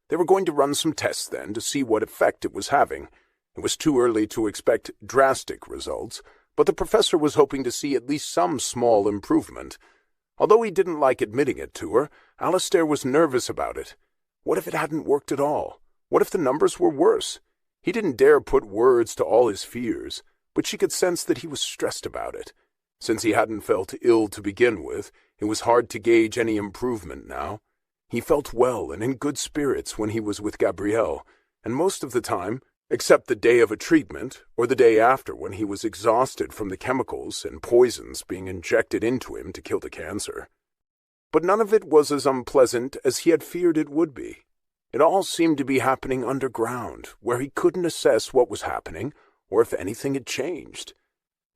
They were going to run some tests then to see what effect it was having. It was too early to expect drastic results, but the professor was hoping to see at least some small improvement. Although he didn't like admitting it to her, Alistair was nervous about it. What if it hadn't worked at all? What if the numbers were worse? He didn't dare put words to all his fears, but she could sense that he was stressed about it. Since he hadn't felt ill to begin with, it was hard to gauge any improvement now. He felt well and in good spirits when he was with Gabrielle, and most of the time, except the day of a treatment, or the day after when he was exhausted from the chemicals and poisons being injected into him to kill the cancer. But none of it was as unpleasant as he had feared it would be. It all seemed to be happening underground, where he couldn't assess what was happening, or if anything had changed.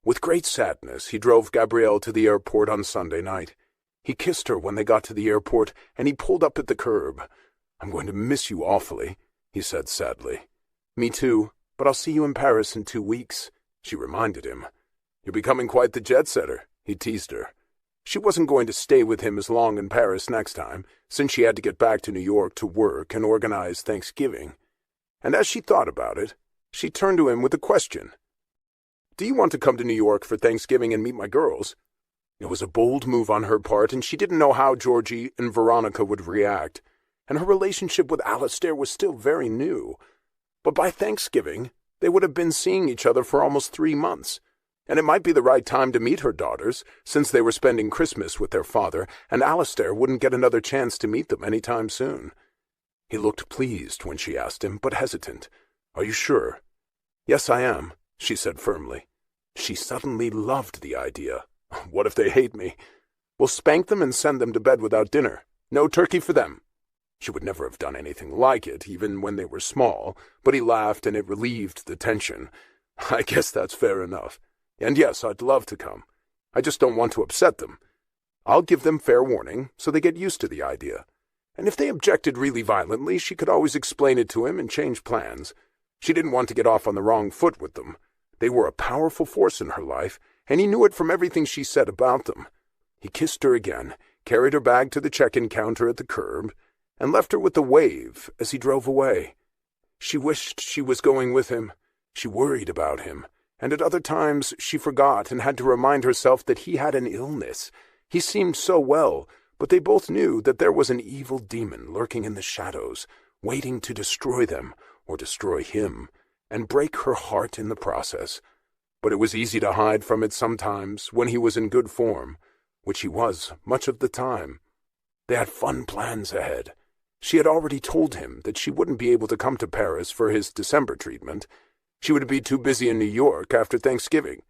With great sadness, he drove Gabrielle to the airport on Sunday night. He kissed her when they got to the airport, and he pulled up at the curb. "I'm going to miss you awfully," he said sadly. "Me too, but I'll see you in Paris in 2 weeks," she reminded him. "You're becoming quite the jet-setter," he teased her. She wasn't going to stay with him as long in Paris next time, since she had to get back to New York to work and organize Thanksgiving. And as she thought about it, she turned to him with a question. "Do you want to come to New York for Thanksgiving and meet my girls?" It was a bold move on her part, and she didn't know how Georgie and Veronica would react, and her relationship with Alistair was still very new. But by Thanksgiving, they would have been seeing each other for almost 3 months, and it might be the right time to meet her daughters, since they were spending Christmas with their father, and Alistair wouldn't get another chance to meet them any time soon. He looked pleased when she asked him, but hesitant. "Are you sure?" "Yes, I am," she said firmly. She suddenly loved the idea. "What if they hate me?" "We'll spank them and send them to bed without dinner. No turkey for them." She would never have done anything like it, even when they were small, but he laughed and it relieved the tension. "I guess that's fair enough. And yes, I'd love to come. I just don't want to upset them. I'll give them fair warning, so they get used to the idea. And if they objected really violently, she could always explain it to him and change plans. She didn't want to get off on the wrong foot with them. They were a powerful force in her life, and he knew it from everything she said about them. He kissed her again, carried her bag to the check-in counter at the curb, and left her with a wave as he drove away. She wished she was going with him. She worried about him, and at other times she forgot and had to remind herself that he had an illness. He seemed so well, but they both knew that there was an evil demon lurking in the shadows, waiting to destroy them, or destroy him, and break her heart in the process. But it was easy to hide from it sometimes when he was in good form, which he was much of the time. They had fun plans ahead. She had already told him that she wouldn't be able to come to Paris for his December treatment. She would be too busy in New York after Thanksgiving.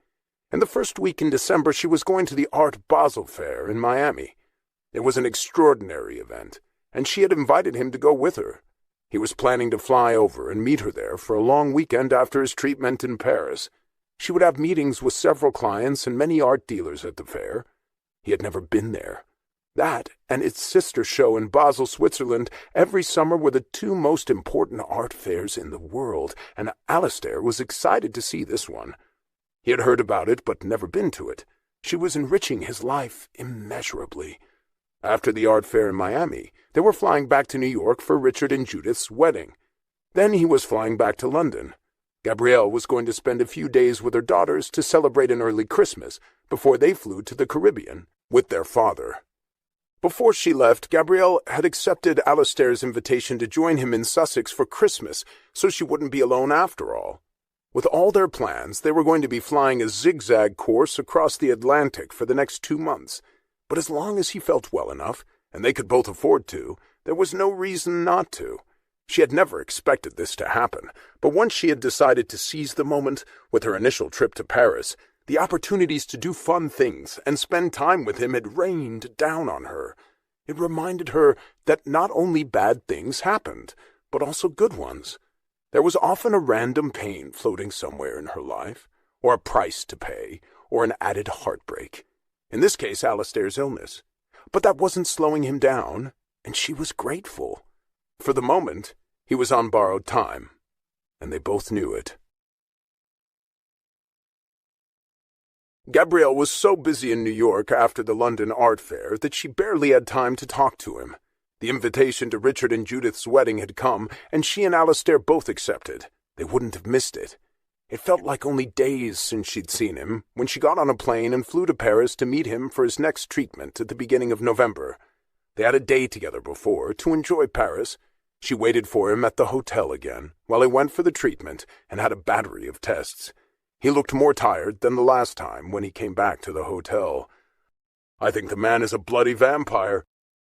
And the first week in December she was going to the Art Basel Fair in Miami. It was an extraordinary event, and she had invited him to go with her. He was planning to fly over and meet her there for a long weekend after his treatment in Paris. She would have meetings with several clients and many art dealers at the fair. He had never been there. That and its sister show in Basel, Switzerland, every summer were the two most important art fairs in the world, and Alistair was excited to see this one. He had heard about it but never been to it. She was enriching his life immeasurably. After the art fair in Miami, they were flying back to New York for Richard and Judith's wedding. Then he was flying back to London. Gabrielle was going to spend a few days with her daughters to celebrate an early Christmas before they flew to the Caribbean with their father. Before she left, Gabrielle had accepted Alistair's invitation to join him in Sussex for Christmas, so she wouldn't be alone after all. With all their plans, they were going to be flying a zigzag course across the Atlantic for the next 2 months. But as long as he felt well enough, and they could both afford to, there was no reason not to. She had never expected this to happen, but once she had decided to seize the moment, with her initial trip to Paris, the opportunities to do fun things and spend time with him had rained down on her. It reminded her that not only bad things happened, but also good ones. There was often a random pain floating somewhere in her life, or a price to pay, or an added heartbreak. In this case, Alistair's illness. But that wasn't slowing him down, and she was grateful. For the moment, he was on borrowed time, and they both knew it. Gabrielle was so busy in New York after the London Art Fair that she barely had time to talk to him. The invitation to Richard and Judith's wedding had come, and she and Alistair both accepted. They wouldn't have missed it. It felt like only days since she'd seen him, when she got on a plane and flew to Paris to meet him for his next treatment at the beginning of November. They had a day together before to enjoy Paris. She waited for him at the hotel again, while he went for the treatment and had a battery of tests. He looked more tired than the last time when he came back to the hotel. "I think the man is a bloody vampire,"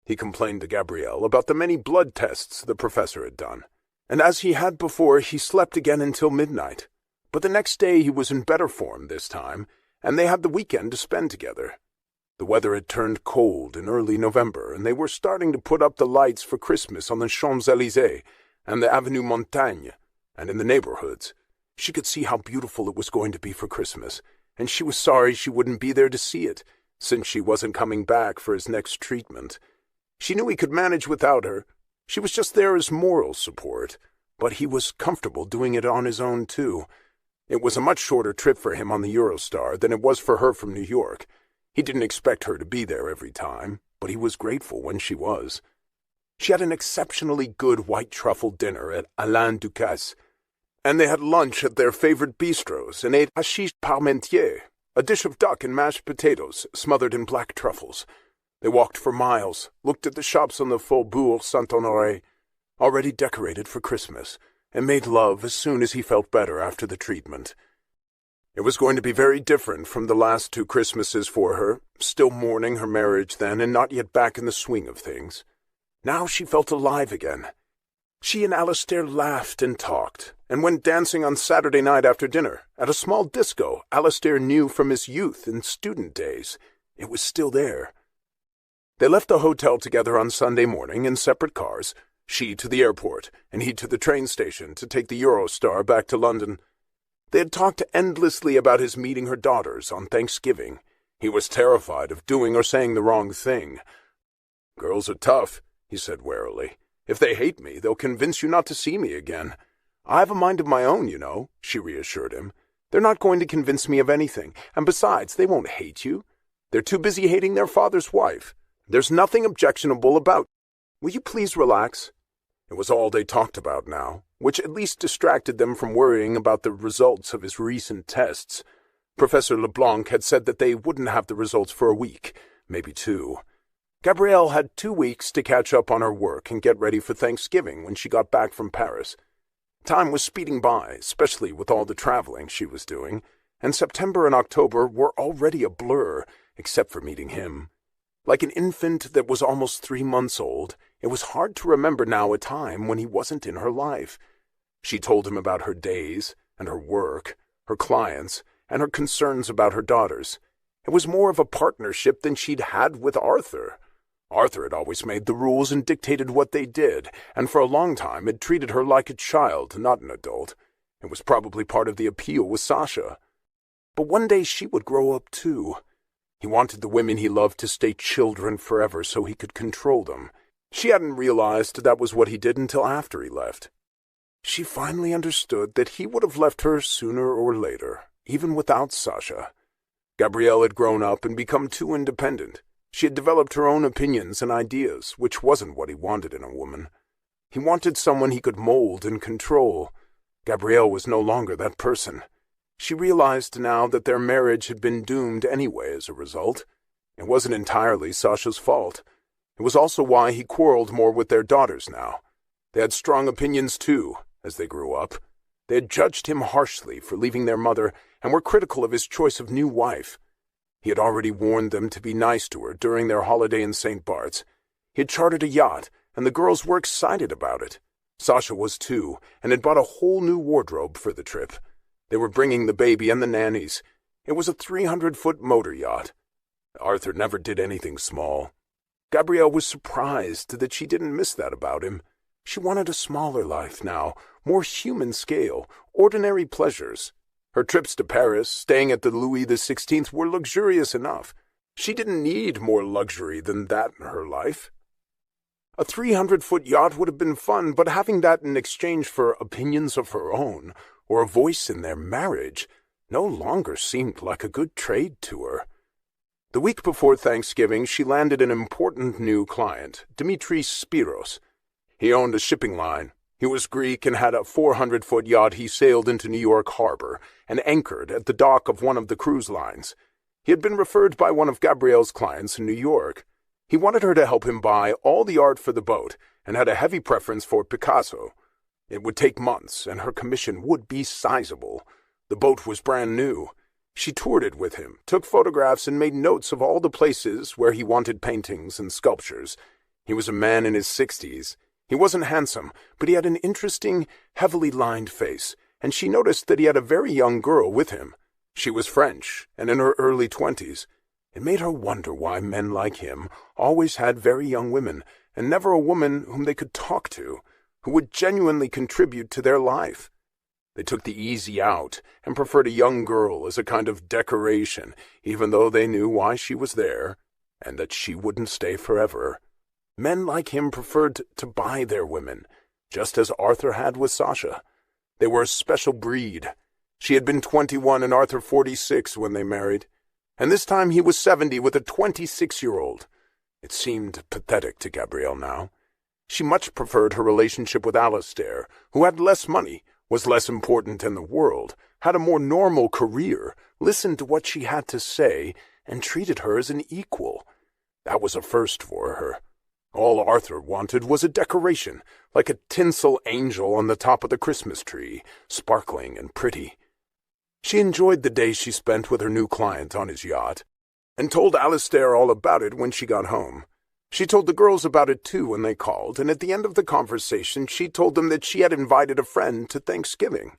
he complained to Gabrielle about the many blood tests the professor had done. And as he had before, he slept again until midnight. But the next day he was in better form this time, and they had the weekend to spend together. The weather had turned cold in early November, and they were starting to put up the lights for Christmas on the Champs-Élysées and the Avenue Montaigne, and in the neighborhoods. She could see how beautiful it was going to be for Christmas, and she was sorry she wouldn't be there to see it, since she wasn't coming back for his next treatment. She knew he could manage without her. She was just there as moral support, but he was comfortable doing it on his own, too. It was a much shorter trip for him on the Eurostar than it was for her from New York. He didn't expect her to be there every time, but he was grateful when she was. She had an exceptionally good white truffle dinner at Alain Ducasse, and they had lunch at their favorite bistros and ate hashish parmentier, a dish of duck and mashed potatoes smothered in black truffles. They walked for miles, looked at the shops on the Faubourg Saint-Honoré, already decorated for Christmas, and made love as soon as he felt better after the treatment. It was going to be very different from the last 2 Christmases for her, still mourning her marriage then and not yet back in the swing of things. Now she felt alive again. She and Alistair laughed and talked, and went dancing on Saturday night after dinner, at a small disco Alistair knew from his youth and student days. It was still there. They left the hotel together on Sunday morning in separate cars, she to the airport, and he to the train station to take the Eurostar back to London. They had talked endlessly about his meeting her daughters on Thanksgiving. He was terrified of doing or saying the wrong thing. "Girls are tough," he said warily. "If they hate me, they'll convince you not to see me again." "I have a mind of my own, you know," she reassured him. "They're not going to convince me of anything, and besides, they won't hate you. They're too busy hating their father's wife. There's nothing objectionable about. Will you please relax?" It was all they talked about now, which at least distracted them from worrying about the results of his recent tests. Professor LeBlanc had said that they wouldn't have the results for a week, maybe 2. Gabrielle had 2 weeks to catch up on her work and get ready for Thanksgiving when she got back from Paris. Time was speeding by, especially with all the traveling she was doing, and September and October were already a blur, except for meeting him. Like an infant that was almost 3 months old, it was hard to remember now a time when he wasn't in her life. She told him about her days, and her work, her clients, and her concerns about her daughters. It was more of a partnership than she'd had with Arthur. Arthur had always made the rules and dictated what they did, and for a long time had treated her like a child, not an adult. It was probably part of the appeal with Sasha. But one day she would grow up too. He wanted the women he loved to stay children forever so he could control them. She hadn't realized that was what he did until after he left. She finally understood that he would have left her sooner or later, even without Sasha. Gabrielle had grown up and become too independent. She had developed her own opinions and ideas, which wasn't what he wanted in a woman. He wanted someone he could mold and control. Gabrielle was no longer that person. She realized now that their marriage had been doomed anyway as a result. It wasn't entirely Sasha's fault. It was also why he quarreled more with their daughters now. They had strong opinions too, as they grew up. They had judged him harshly for leaving their mother and were critical of his choice of new wife. He had already warned them to be nice to her during their holiday in St. Bart's. He had chartered a yacht, and the girls were excited about it. Sasha was too, and had bought a whole new wardrobe for the trip. They were bringing the baby and the nannies. It was a 300-foot motor yacht. Arthur never did anything small. Gabrielle was surprised that she didn't miss that about him. She wanted a smaller life now, more human scale, ordinary pleasures. Her trips to Paris, staying at the Louis XVI, were luxurious enough. She didn't need more luxury than that in her life. A 300-foot yacht would have been fun, but having that in exchange for opinions of her own, or a voice in their marriage, no longer seemed like a good trade to her. The week before Thanksgiving, she landed an important new client, Dimitris Spiros. He owned a shipping line. He was Greek and had a 400-foot yacht he sailed into New York Harbor and anchored at the dock of one of the cruise lines. He had been referred by one of Gabrielle's clients in New York. He wanted her to help him buy all the art for the boat and had a heavy preference for Picasso. It would take months, and her commission would be sizable. The boat was brand new. She toured it with him, took photographs, and made notes of all the places where he wanted paintings and sculptures. He was a man in his 60s. He wasn't handsome, but he had an interesting, heavily lined face, and she noticed that he had a very young girl with him. She was French, and in her early 20s. It made her wonder why men like him always had very young women, and never a woman whom they could talk to, who would genuinely contribute to their life. They took the easy out and preferred a young girl as a kind of decoration, even though they knew why she was there, and that she wouldn't stay forever. Men like him preferred to buy their women, just as Arthur had with Sasha. They were a special breed. She had been 21 and Arthur 46 when they married, and this time he was 70 with a 26-year-old. It seemed pathetic to Gabrielle now. She much preferred her relationship with Alistair, who had less money, was less important in the world, had a more normal career, listened to what she had to say, and treated her as an equal. That was a first for her. All Arthur wanted was a decoration, like a tinsel angel on the top of the Christmas tree, sparkling and pretty. She enjoyed the day she spent with her new client on his yacht, and told Alistair all about it when she got home. She told the girls about it too when they called, and at the end of the conversation she told them that she had invited a friend to Thanksgiving.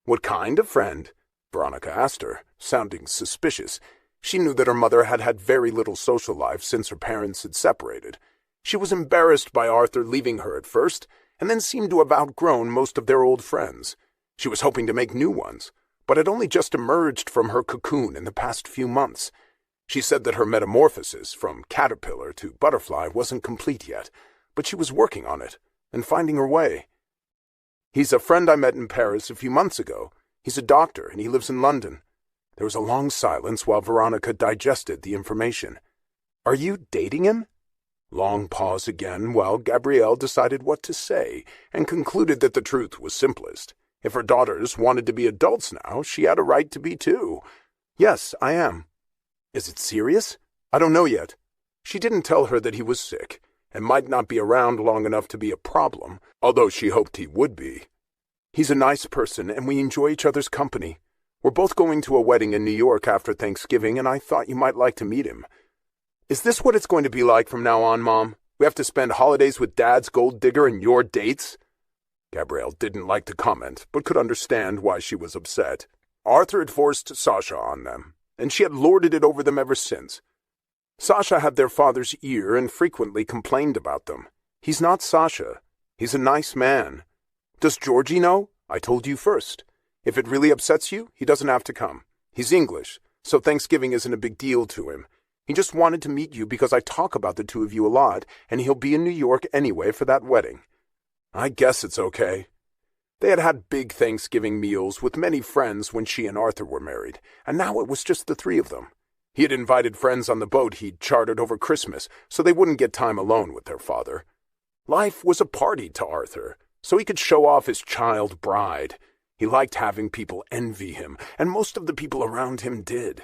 What kind of friend? Veronica asked her, sounding suspicious. She knew that her mother had had very little social life since her parents had separated. She was embarrassed by Arthur leaving her at first, and then seemed to have outgrown most of their old friends. She was hoping to make new ones, but had only just emerged from her cocoon in the past few months. She said that her metamorphosis from caterpillar to butterfly wasn't complete yet, but she was working on it and finding her way. "He's a friend I met in Paris a few months ago. He's a doctor, and he lives in London." There was a long silence while Veronica digested the information. "Are you dating him?" Long pause again while Gabrielle decided what to say and concluded that the truth was simplest. If her daughters wanted to be adults now, she had a right to be too. Yes, I am. Is it serious? I don't know yet. She didn't tell her that he was sick and might not be around long enough to be a problem, although she hoped he would be. He's a nice person and we enjoy each other's company. We're both going to a wedding in New York after Thanksgiving and I thought you might like to meet him. Is this what it's going to be like from now on, Mom? We have to spend holidays with Dad's gold digger and your dates? Gabrielle didn't like to comment, but could understand why she was upset. Arthur had forced Sasha on them, and she had lorded it over them ever since. Sasha had their father's ear and frequently complained about them. He's not Sasha. He's a nice man. Does Georgie know? I told you first. If it really upsets you, he doesn't have to come. He's English, so Thanksgiving isn't a big deal to him. He just wanted to meet you because I talk about the two of you a lot, and he'll be in New York anyway for that wedding. I guess it's okay. They had had big Thanksgiving meals with many friends when she and Arthur were married, and now it was just the three of them. He had invited friends on the boat he'd chartered over Christmas, so they wouldn't get time alone with their father. Life was a party to Arthur, so he could show off his child bride. He liked having people envy him, and most of the people around him did.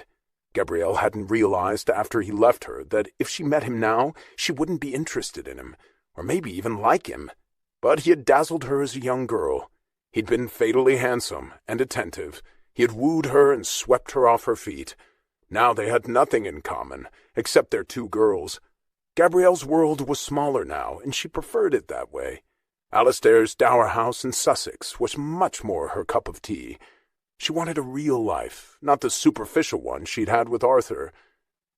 Gabrielle hadn't realized after he left her that if she met him now, she wouldn't be interested in him, or maybe even like him. But he had dazzled her as a young girl. He'd been fatally handsome and attentive. He had wooed her and swept her off her feet. Now they had nothing in common, except their two girls. Gabrielle's world was smaller now, and she preferred it that way. Alistair's dower house in Sussex was much more her cup of tea. She wanted a real life, not the superficial one she'd had with Arthur.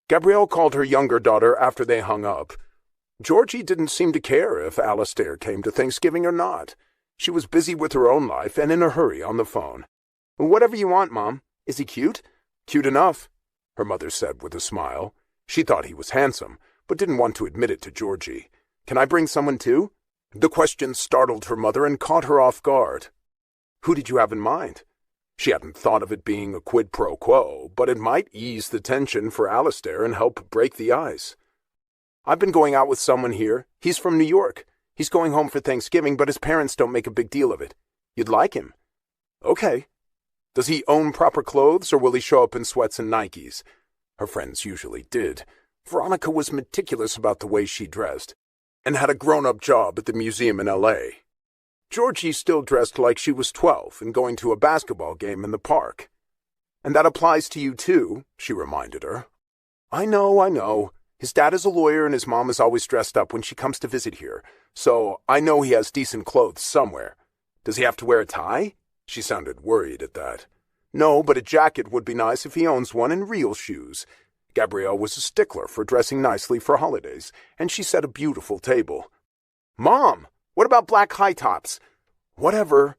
Gabrielle called her younger daughter after they hung up. Georgie didn't seem to care if Alistair came to Thanksgiving or not. She was busy with her own life and in a hurry on the phone. Whatever you want, Mom. Is he cute? Cute enough, her mother said with a smile. She thought he was handsome, but didn't want to admit it to Georgie. Can I bring someone too? The question startled her mother and caught her off guard. Who did you have in mind? She hadn't thought of it being a quid pro quo, but it might ease the tension for Alistair and help break the ice. I've been going out with someone here. He's from New York. He's going home for Thanksgiving, but his parents don't make a big deal of it. You'd like him. Okay. Does he own proper clothes, or will he show up in sweats and Nikes? Her friends usually did. Veronica was meticulous about the way she dressed, and had a grown-up job at the museum in L.A. Georgie still dressed like she was 12 and going to a basketball game in the park. And that applies to you too, she reminded her. I know. His dad is a lawyer and his mom is always dressed up when she comes to visit here, so I know he has decent clothes somewhere. Does he have to wear a tie? She sounded worried at that. No, but a jacket would be nice if he owns one, and real shoes. Gabrielle was a stickler for dressing nicely for holidays, and she set a beautiful table. Mom! What about black high tops? Whatever.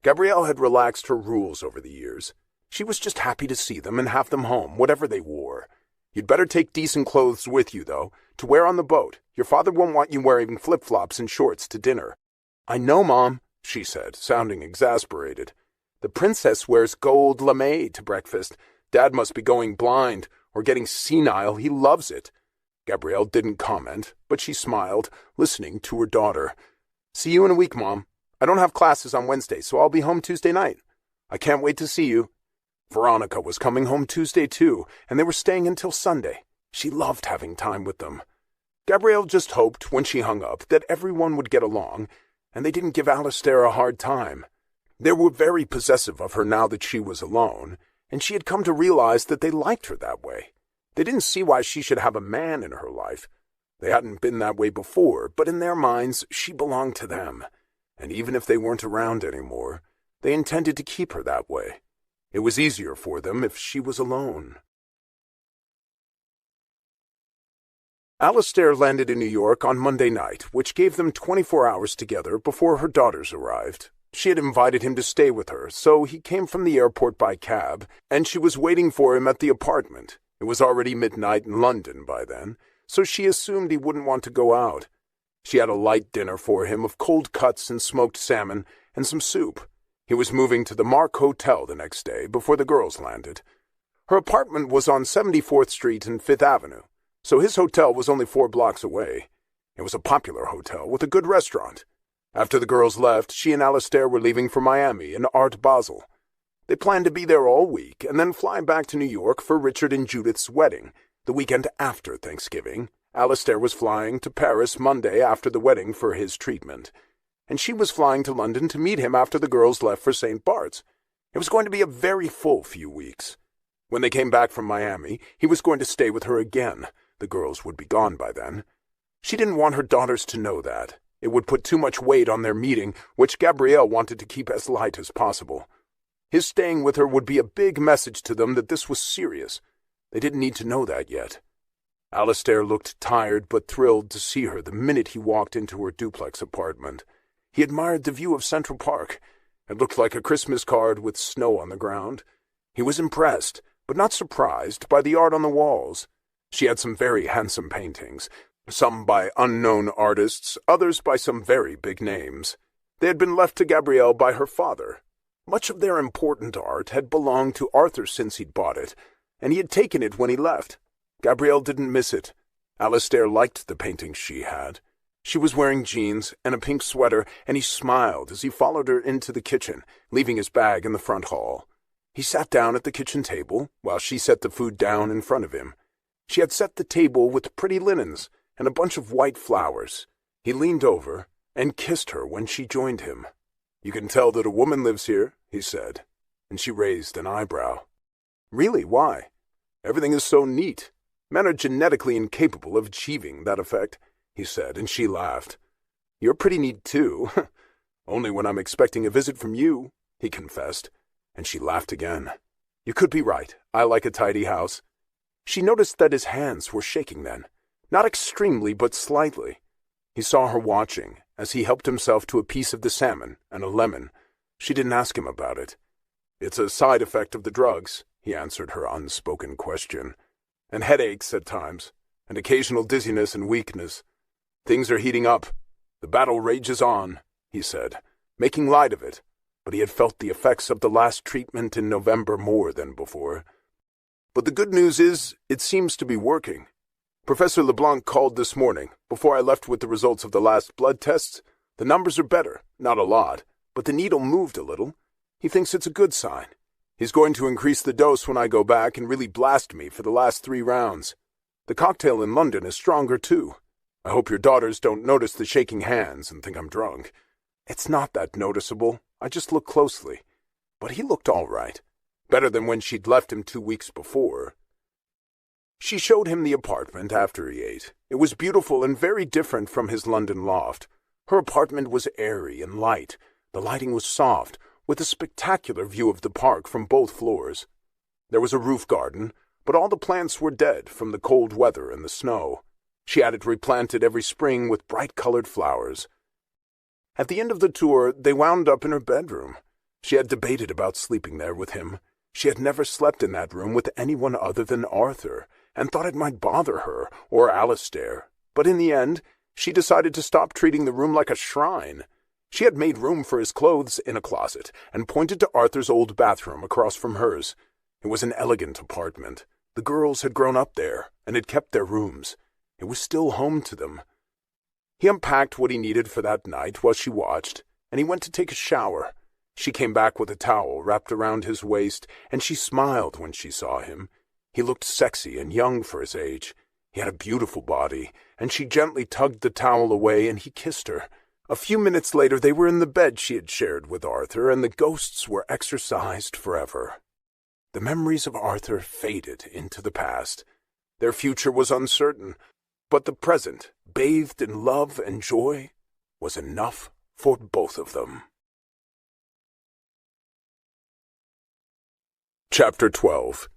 Gabrielle had relaxed her rules over the years. She was just happy to see them and have them home, whatever they wore. You'd better take decent clothes with you, though, to wear on the boat. Your father won't want you wearing flip-flops and shorts to dinner. I know, Mom, she said, sounding exasperated. The princess wears gold lame to breakfast. Dad must be going blind or getting senile. He loves it. Gabrielle didn't comment, but she smiled, listening to her daughter. See you in a week, Mom. I don't have classes on Wednesday, so I'll be home Tuesday night. I can't wait to see you. Veronica was coming home Tuesday, too, and they were staying until Sunday. She loved having time with them. Gabrielle just hoped, when she hung up, that everyone would get along, and they didn't give Alistair a hard time. They were very possessive of her now that she was alone, and she had come to realize that they liked her that way. They didn't see why she should have a man in her life. They hadn't been that way before, but in their minds, she belonged to them. And even if they weren't around anymore, they intended to keep her that way. It was easier for them if she was alone. Alistair landed in New York on Monday night, which gave them 24 hours together before her daughters arrived. She had invited him to stay with her, so he came from the airport by cab, and she was waiting for him at the apartment. It was already midnight in London by then, so she assumed he wouldn't want to go out. She had a light dinner for him of cold cuts and smoked salmon and some soup. He was moving to the Mark Hotel the next day before the girls landed. Her apartment was on 74th Street and 5th Avenue, so his hotel was only 4 blocks away. It was a popular hotel with a good restaurant. After the girls left, she and Alistair were leaving for Miami and Art Basel. They planned to be there all week and then fly back to New York for Richard and Judith's wedding. The weekend after Thanksgiving, Alistair was flying to Paris Monday after the wedding for his treatment, and she was flying to London to meet him after the girls left for St. Bart's. It was going to be a very full few weeks. When they came back from Miami, he was going to stay with her again. The girls would be gone by then. She didn't want her daughters to know that. It would put too much weight on their meeting, which Gabrielle wanted to keep as light as possible. His staying with her would be a big message to them that this was serious. They didn't need to know that yet. Alistair looked tired but thrilled to see her the minute he walked into her duplex apartment. He admired the view of Central Park. It looked like a Christmas card with snow on the ground. He was impressed, but not surprised, by the art on the walls. She had some very handsome paintings, some by unknown artists, others by some very big names. They had been left to Gabrielle by her father. Much of their important art had belonged to Arthur since he'd bought it, and he had taken it when he left. Gabrielle didn't miss it. Alistair liked the paintings she had. She was wearing jeans and a pink sweater, and he smiled as he followed her into the kitchen, leaving his bag in the front hall. He sat down at the kitchen table while she set the food down in front of him. She had set the table with pretty linens and a bunch of white flowers. He leaned over and kissed her when she joined him. "You can tell that a woman lives here," he said, and she raised an eyebrow. "Really, why?" "Everything is so neat. Men are genetically incapable of achieving that effect," he said, and she laughed. "You're pretty neat, too." "Only when I'm expecting a visit from you," he confessed, and she laughed again. "You could be right. I like a tidy house." She noticed that his hands were shaking then, not extremely but slightly. He saw her watching as he helped himself to a piece of the salmon and a lemon. She didn't ask him about it. "It's a side effect of the drugs," he answered her unspoken question. "And headaches at times, and occasional dizziness and weakness. Things are heating up. The battle rages on," he said, making light of it, but he had felt the effects of the last treatment in November more than before. "But the good news is, it seems to be working. Professor LeBlanc called this morning, before I left with the results of the last blood tests. The numbers are better, not a lot, but the needle moved a little. He thinks it's a good sign. He's going to increase the dose when I go back and really blast me for the last 3 rounds. The cocktail in London is stronger, too. I hope your daughters don't notice the shaking hands and think I'm drunk. It's not that noticeable. I just look closely. But he looked all right. Better than when she'd left him 2 weeks before." She showed him the apartment after he ate. It was beautiful and very different from his London loft. Her apartment was airy and light. The lighting was soft, with a spectacular view of the park from both floors. There was a roof garden, but all the plants were dead from the cold weather and the snow. She had it replanted every spring with bright-colored flowers. At the end of the tour, they wound up in her bedroom. She had debated about sleeping there with him. She had never slept in that room with anyone other than Arthur, and thought it might bother her, or Alistair. But in the end, she decided to stop treating the room like a shrine. She had made room for his clothes in a closet, and pointed to Arthur's old bathroom across from hers. It was an elegant apartment. The girls had grown up there, and had kept their rooms. It was still home to them. He unpacked what he needed for that night while she watched, and he went to take a shower. She came back with a towel wrapped around his waist, and she smiled when she saw him. He looked sexy and young for his age. He had a beautiful body, and she gently tugged the towel away, and he kissed her. A few minutes later they were in the bed she had shared with Arthur, and the ghosts were exorcised forever. The memories of Arthur faded into the past. Their future was uncertain, but the present, bathed in love and joy, was enough for both of them. Chapter 12.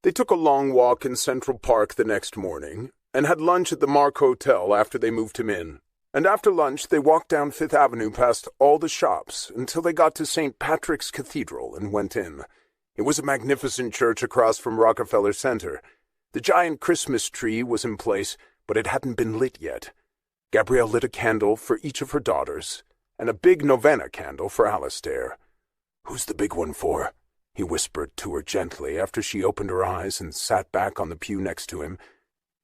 They took a long walk in Central Park the next morning, and had lunch at the Mark Hotel after they moved him in. And after lunch they walked down Fifth Avenue past all the shops until they got to St. Patrick's Cathedral and went in. It was a magnificent church across from Rockefeller Center. The giant Christmas tree was in place, but it hadn't been lit yet. Gabrielle lit a candle for each of her daughters, and a big novena candle for Alistair. "Who's the big one for?" he whispered to her gently after she opened her eyes and sat back on the pew next to him.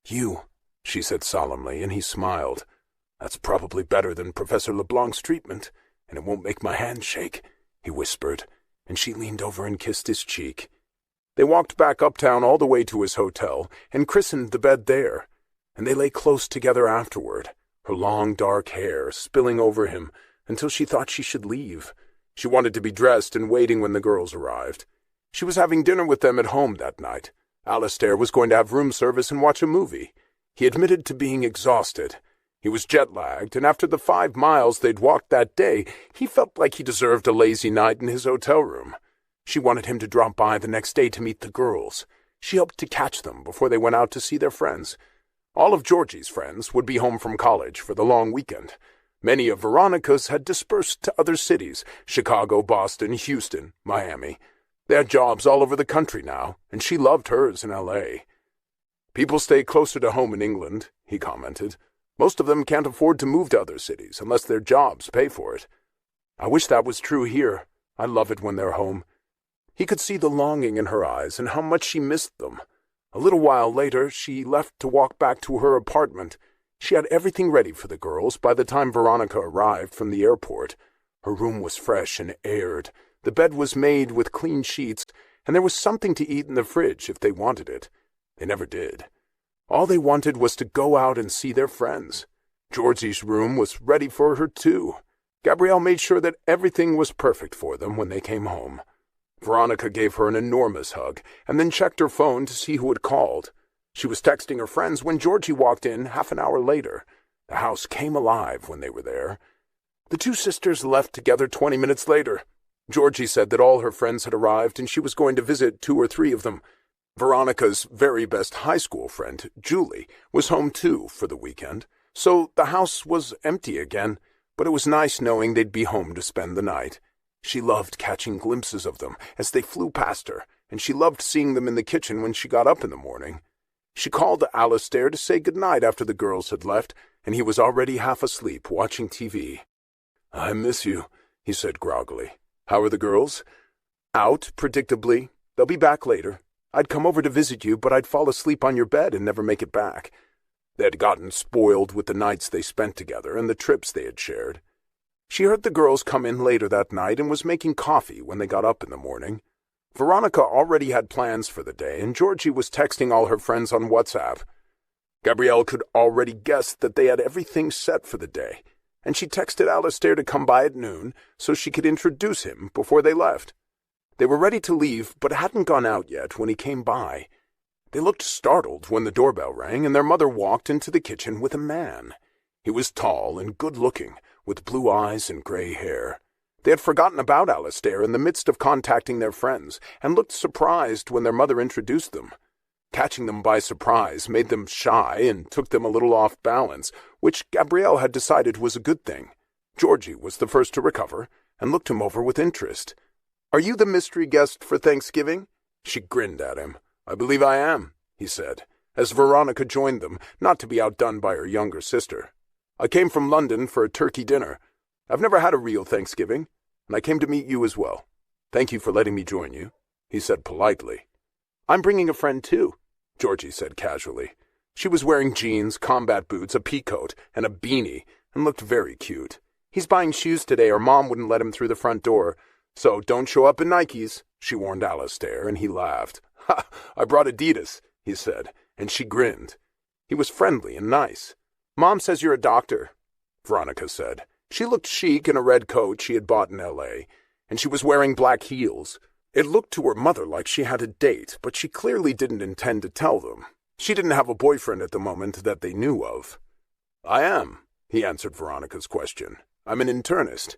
"You," she said solemnly, and he smiled. "That's probably better than Professor LeBlanc's treatment, and it won't make my hand shake," he whispered, and she leaned over and kissed his cheek. They walked back uptown all the way to his hotel and christened the bed there, and they lay close together afterward, her long dark hair spilling over him until she thought she should leave. She wanted to be dressed and waiting when the girls arrived. She was having dinner with them at home that night. Alistair was going to have room service and watch a movie. He admitted to being exhausted. He was jet-lagged, and after the 5 miles they'd walked that day, he felt like he deserved a lazy night in his hotel room. She wanted him to drop by the next day to meet the girls. She hoped to catch them before they went out to see their friends. All of Georgie's friends would be home from college for the long weekend. Many of Veronica's had dispersed to other cities: Chicago, Boston, Houston, Miami. They had jobs all over the country now, and she loved hers in L.A. "People stay closer to home in England," he commented. "Most of them can't afford to move to other cities unless their jobs pay for it. I wish that was true here. I love it when they're home." He could see the longing in her eyes and how much she missed them. A little while later, she left to walk back to her apartment. She had everything ready for the girls by the time Veronica arrived from the airport. Her room was fresh and aired. The bed was made with clean sheets, and there was something to eat in the fridge if they wanted it. They never did. All they wanted was to go out and see their friends. Georgie's room was ready for her, too. Gabrielle made sure that everything was perfect for them when they came home. Veronica gave her an enormous hug, and then checked her phone to see who had called. She was texting her friends when Georgie walked in half an hour later. The house came alive when they were there. The two sisters left together 20 minutes later. Georgie said that all her friends had arrived and she was going to visit 2 or 3 of them. Veronica's very best high school friend, Julie, was home too for the weekend, so the house was empty again, but it was nice knowing they'd be home to spend the night. She loved catching glimpses of them as they flew past her, and she loved seeing them in the kitchen when she got up in the morning. She called to Alistair to say goodnight after the girls had left, and he was already half asleep watching TV. "I miss you," he said groggily. "How are the girls?" "Out, predictably. They'll be back later. I'd come over to visit you, but I'd fall asleep on your bed and never make it back." They had gotten spoiled with the nights they spent together and the trips they had shared. She heard the girls come in later that night and was making coffee when they got up in the morning. Veronica already had plans for the day, and Georgie was texting all her friends on WhatsApp. Gabrielle could already guess that they had everything set for the day, and she texted Alistair to come by at noon so she could introduce him before they left. They were ready to leave, but hadn't gone out yet when he came by. They looked startled when the doorbell rang, and their mother walked into the kitchen with a man. He was tall and good-looking, with blue eyes and gray hair. They had forgotten about Alistair in the midst of contacting their friends, and looked surprised when their mother introduced them. Catching them by surprise made them shy and took them a little off balance, which Gabrielle had decided was a good thing. Georgie was the first to recover, and looked him over with interest. "Are you the mystery guest for Thanksgiving?" She grinned at him. "I believe I am," he said, as Veronica joined them, not to be outdone by her younger sister. "I came from London for a turkey dinner. I've never had a real Thanksgiving, and I came to meet you as well. Thank you for letting me join you," he said politely. "I'm bringing a friend too," Georgie said casually. She was wearing jeans, combat boots, a peacoat, and a beanie, and looked very cute. "He's buying shoes today or Mom wouldn't let him through the front door, so don't show up in Nikes," she warned Alistair, and he laughed. "Ha, I brought Adidas," he said, and she grinned. He was friendly and nice. "Mom says you're a doctor," Veronica said. She looked chic in a red coat she had bought in L.A., and she was wearing black heels. It looked to her mother like she had a date, but she clearly didn't intend to tell them. She didn't have a boyfriend at the moment that they knew of. "I am," he answered Veronica's question. "I'm an internist."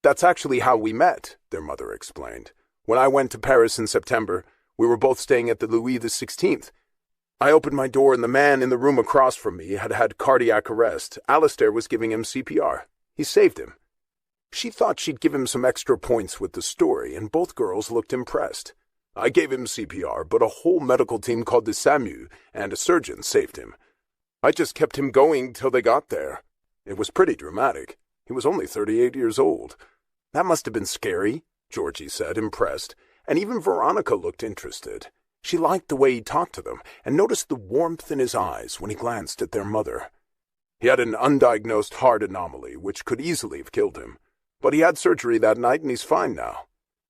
"That's actually how we met," their mother explained. "When I went to Paris in September, we were both staying at the Louis XVI. I opened my door and the man in the room across from me had had cardiac arrest. Alistair was giving him CPR. He saved him." She thought she'd give him some extra points with the story, and both girls looked impressed. "I gave him CPR, but a whole medical team called the SAMU and a surgeon saved him. I just kept him going till they got there. It was pretty dramatic. He was only 38 years old." "That must have been scary," Georgie said, impressed, and even Veronica looked interested. She liked the way he talked to them and noticed the warmth in his eyes when he glanced at their mother. He had an undiagnosed heart anomaly which could easily have killed him, but he had surgery that night and he's fine now.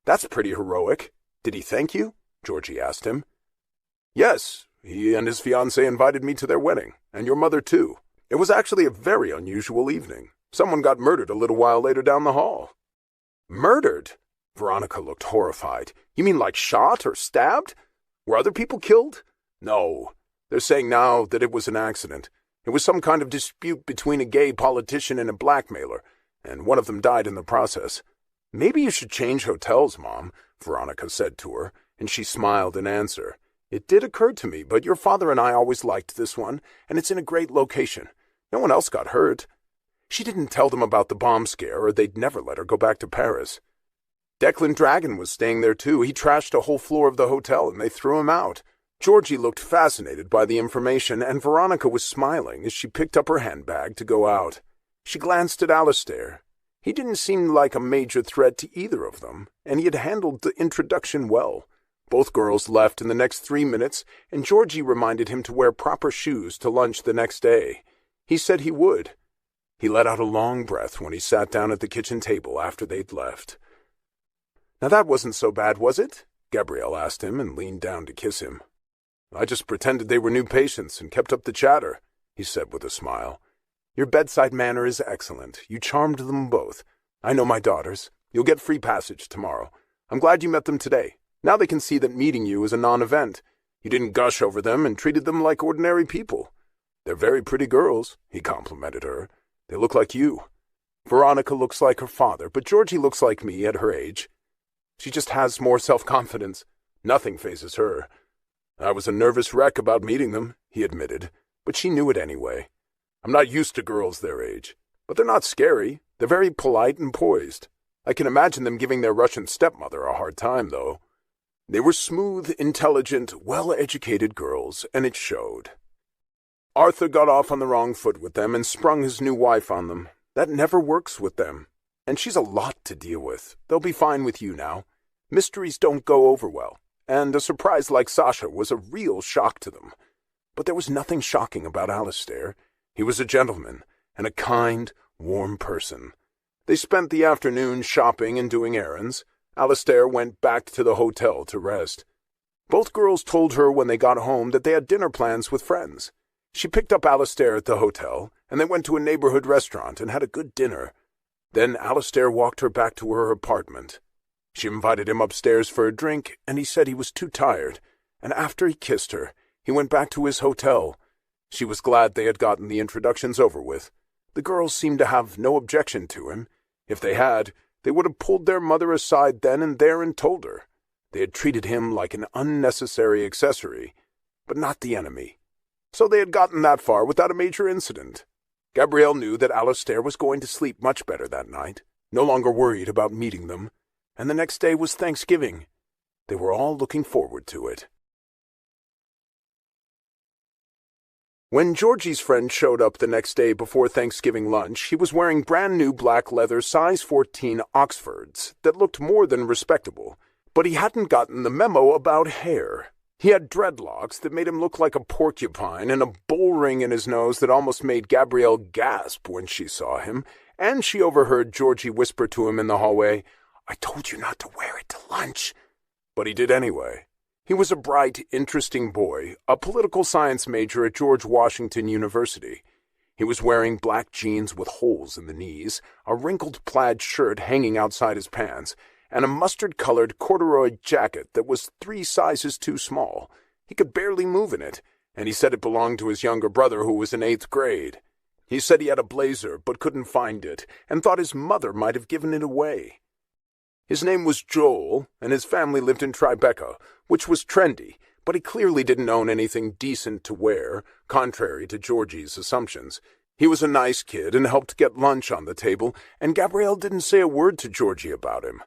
That's pretty heroic. Did he thank you? Georgie asked him. Yes, he and his fiancée invited me to their wedding, and your mother too. It was actually a very unusual evening. Someone got murdered a little while later down the hall. Murdered? Veronica looked horrified. You mean like shot or stabbed? Were other people killed? No. They're saying now that it was an accident. It was some kind of dispute between a gay politician and a blackmailer, and one of them died in the process. Maybe you should change hotels, Mom, Veronica said to her, and she smiled in answer. It did occur to me, but your father and I always liked this one, and it's in a great location. No one else got hurt. She didn't tell them about the bomb scare, or they'd never let her go back to Paris. Declan Dragon was staying there too. He trashed a whole floor of the hotel, and they threw him out. Georgie looked fascinated by the information, and Veronica was smiling as she picked up her handbag to go out. She glanced at Alistair. He didn't seem like a major threat to either of them, and he had handled the introduction well. Both girls left in the next 3 minutes, and Georgie reminded him to wear proper shoes to lunch the next day. He said he would. He let out a long breath when he sat down at the kitchen table after they'd left. Now that wasn't so bad, was it? Gabrielle asked him and leaned down to kiss him. I just pretended they were new patients and kept up the chatter, he said with a smile. Your bedside manner is excellent. You charmed them both. I know my daughters. You'll get free passage tomorrow. I'm glad you met them today. Now they can see that meeting you is a non-event. You didn't gush over them and treated them like ordinary people. They're very pretty girls, he complimented her. They look like you. Veronica looks like her father, but Georgie looks like me at her age. She just has more self-confidence. Nothing phases her. I was a nervous wreck about meeting them, he admitted, but she knew it anyway. I'm not used to girls their age, but they're not scary. They're very polite and poised. I can imagine them giving their Russian stepmother a hard time, though. They were smooth, intelligent, well-educated girls, and it showed. Arthur got off on the wrong foot with them and sprung his new wife on them. That never works with them. And she's a lot to deal with. They'll be fine with you now. Mysteries don't go over well, and a surprise like Sasha was a real shock to them. But there was nothing shocking about Alistair. He was a gentleman, and a kind, warm person. They spent the afternoon shopping and doing errands. Alistair went back to the hotel to rest. Both girls told her when they got home that they had dinner plans with friends. She picked up Alistair at the hotel, and they went to a neighborhood restaurant and had a good dinner. Then Alistair walked her back to her apartment. She invited him upstairs for a drink, and he said he was too tired, and after he kissed her, he went back to his hotel. She was glad they had gotten the introductions over with. The girls seemed to have no objection to him. If they had, they would have pulled their mother aside then and there and told her. They had treated him like an unnecessary accessory, but not the enemy. So they had gotten that far without a major incident. Gabrielle knew that Alistair was going to sleep much better that night, no longer worried about meeting them, and the next day was Thanksgiving. They were all looking forward to it. When Georgie's friend showed up the next day before Thanksgiving lunch, he was wearing brand-new black leather size 14 Oxfords that looked more than respectable, but he hadn't gotten the memo about hair. He had dreadlocks that made him look like a porcupine and a bull ring in his nose that almost made Gabrielle gasp when she saw him, and she overheard Georgie whisper to him in the hallway, "I told you not to wear it to lunch." But he did anyway. He was a bright, interesting boy, a political science major at George Washington University. He was wearing black jeans with holes in the knees, a wrinkled plaid shirt hanging outside his pants, and a mustard-colored corduroy jacket that was 3 sizes too small. He could barely move in it, and he said it belonged to his younger brother who was in 8th grade. He said he had a blazer but couldn't find it, and thought his mother might have given it away. His name was Joel, and his family lived in Tribeca, which was trendy, but he clearly didn't own anything decent to wear, contrary to Georgie's assumptions. He was a nice kid and helped get lunch on the table, and Gabrielle didn't say a word to Georgie about him.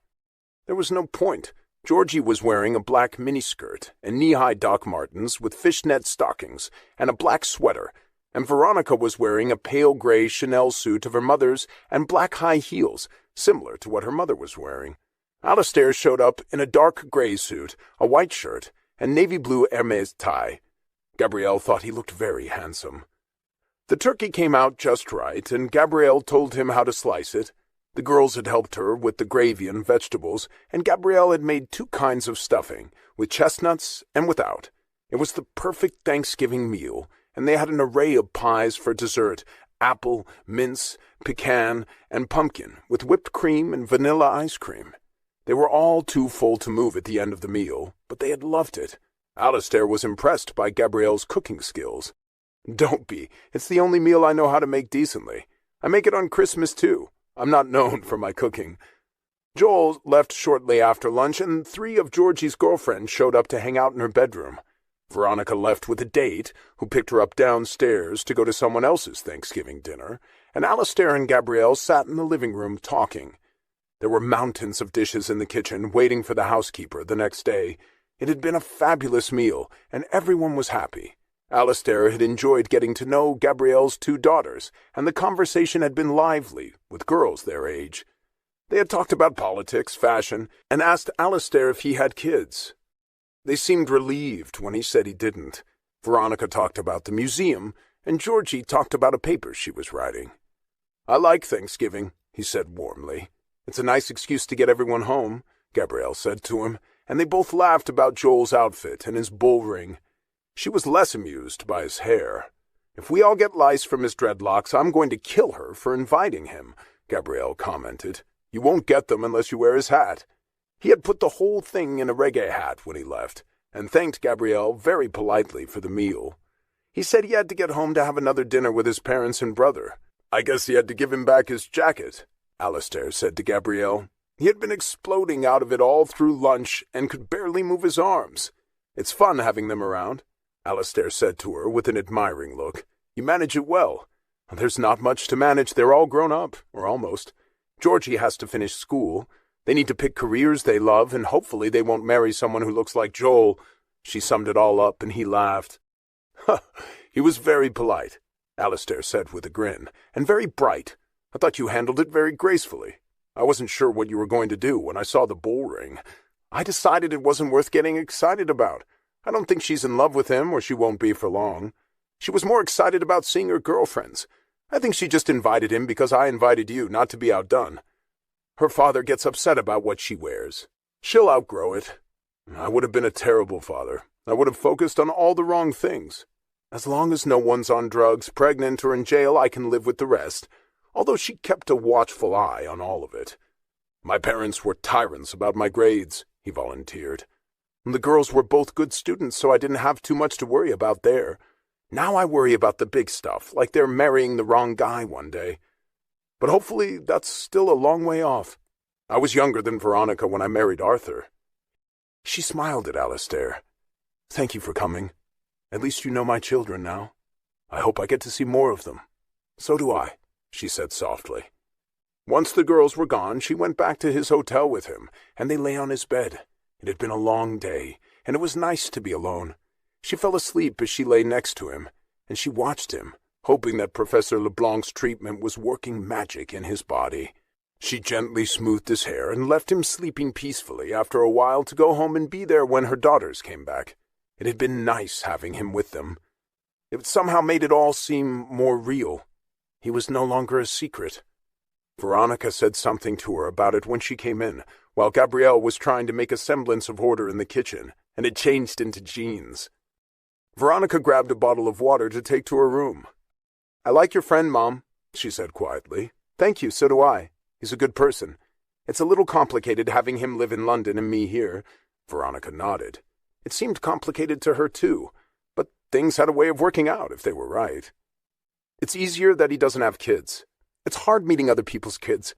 There was no point. Georgie was wearing a black miniskirt and knee-high Doc Martens with fishnet stockings and a black sweater, and Veronica was wearing a pale gray Chanel suit of her mother's and black high heels, similar to what her mother was wearing. Alistair showed up in a dark gray suit, a white shirt, and navy blue Hermes tie. Gabrielle thought he looked very handsome. The turkey came out just right, and Gabrielle told him how to slice it. The girls had helped her with the gravy and vegetables, and Gabrielle had made 2 kinds of stuffing, with chestnuts and without. It was the perfect Thanksgiving meal, and they had an array of pies for dessert: apple, mince, pecan, and pumpkin, with whipped cream and vanilla ice cream. They were all too full to move at the end of the meal, but they had loved it. Alistair was impressed by Gabrielle's cooking skills. "Don't be. It's the only meal I know how to make decently. I make it on Christmas, too. I'm not known for my cooking." Joel left shortly after lunch, and 3 of Georgie's girlfriends showed up to hang out in her bedroom. Veronica left with a date, who picked her up downstairs to go to someone else's Thanksgiving dinner, and Alistair and Gabrielle sat in the living room talking. There were mountains of dishes in the kitchen waiting for the housekeeper the next day. It had been a fabulous meal, and everyone was happy. Alistair had enjoyed getting to know Gabrielle's 2 daughters, and the conversation had been lively, with girls their age. They had talked about politics, fashion, and asked Alistair if he had kids. They seemed relieved when he said he didn't. Veronica talked about the museum, and Georgie talked about a paper she was writing. "I like Thanksgiving," he said warmly. "It's a nice excuse to get everyone home," Gabrielle said to him, and they both laughed about Joel's outfit and his bull ring. She was less amused by his hair. "If we all get lice from his dreadlocks, I'm going to kill her for inviting him," Gabrielle commented. "You won't get them unless you wear his hat." He had put the whole thing in a reggae hat when he left, and thanked Gabrielle very politely for the meal. He said he had to get home to have another dinner with his parents and brother. "I guess he had to give him back his jacket," Alistair said to Gabrielle. He had been exploding out of it all through lunch and could barely move his arms. "It's fun having them around," Alistair said to her with an admiring look. "You manage it well." "There's not much to manage. They're all grown up, or almost. Georgie has to finish school. They need to pick careers they love, and hopefully they won't marry someone who looks like Joel." She summed it all up, and he laughed. "He was very polite," Alistair said with a grin, "and very bright. I thought you handled it very gracefully. I wasn't sure what you were going to do when I saw the bull ring. I decided it wasn't worth getting excited about. I don't think she's in love with him, or she won't be for long. She was more excited about seeing her girlfriends. I think she just invited him because I invited you, not to be outdone. Her father gets upset about what she wears. She'll outgrow it. I would have been a terrible father. I would have focused on all the wrong things. As long as no one's on drugs, pregnant, or in jail, I can live with the rest," although she kept a watchful eye on all of it. "My parents were tyrants about my grades," he volunteered. "The girls were both good students, so I didn't have too much to worry about there. Now I worry about the big stuff, like they're marrying the wrong guy one day. But hopefully that's still a long way off. I was younger than Veronica when I married Arthur." She smiled at Alistair. "Thank you for coming. At least you know my children now. I hope I get to see more of them." "So do I," she said softly. Once the girls were gone, she went back to his hotel with him, and they lay on his bed. It had been a long day, and it was nice to be alone. She fell asleep as she lay next to him, and she watched him, hoping that Professor Leblanc's treatment was working magic in his body. She gently smoothed his hair and left him sleeping peacefully after a while to go home and be there when her daughters came back. It had been nice having him with them. It somehow made it all seem more real. He was no longer a secret. Veronica said something to her about it when she came in, while Gabrielle was trying to make a semblance of order in the kitchen, and it changed into jeans. Veronica grabbed a bottle of water to take to her room. "I like your friend, Mom," she said quietly. "Thank you, so do I. He's a good person. It's a little complicated having him live in London and me here." Veronica nodded. It seemed complicated to her, too, but things had a way of working out if they were right. "It's easier that he doesn't have kids. It's hard meeting other people's kids.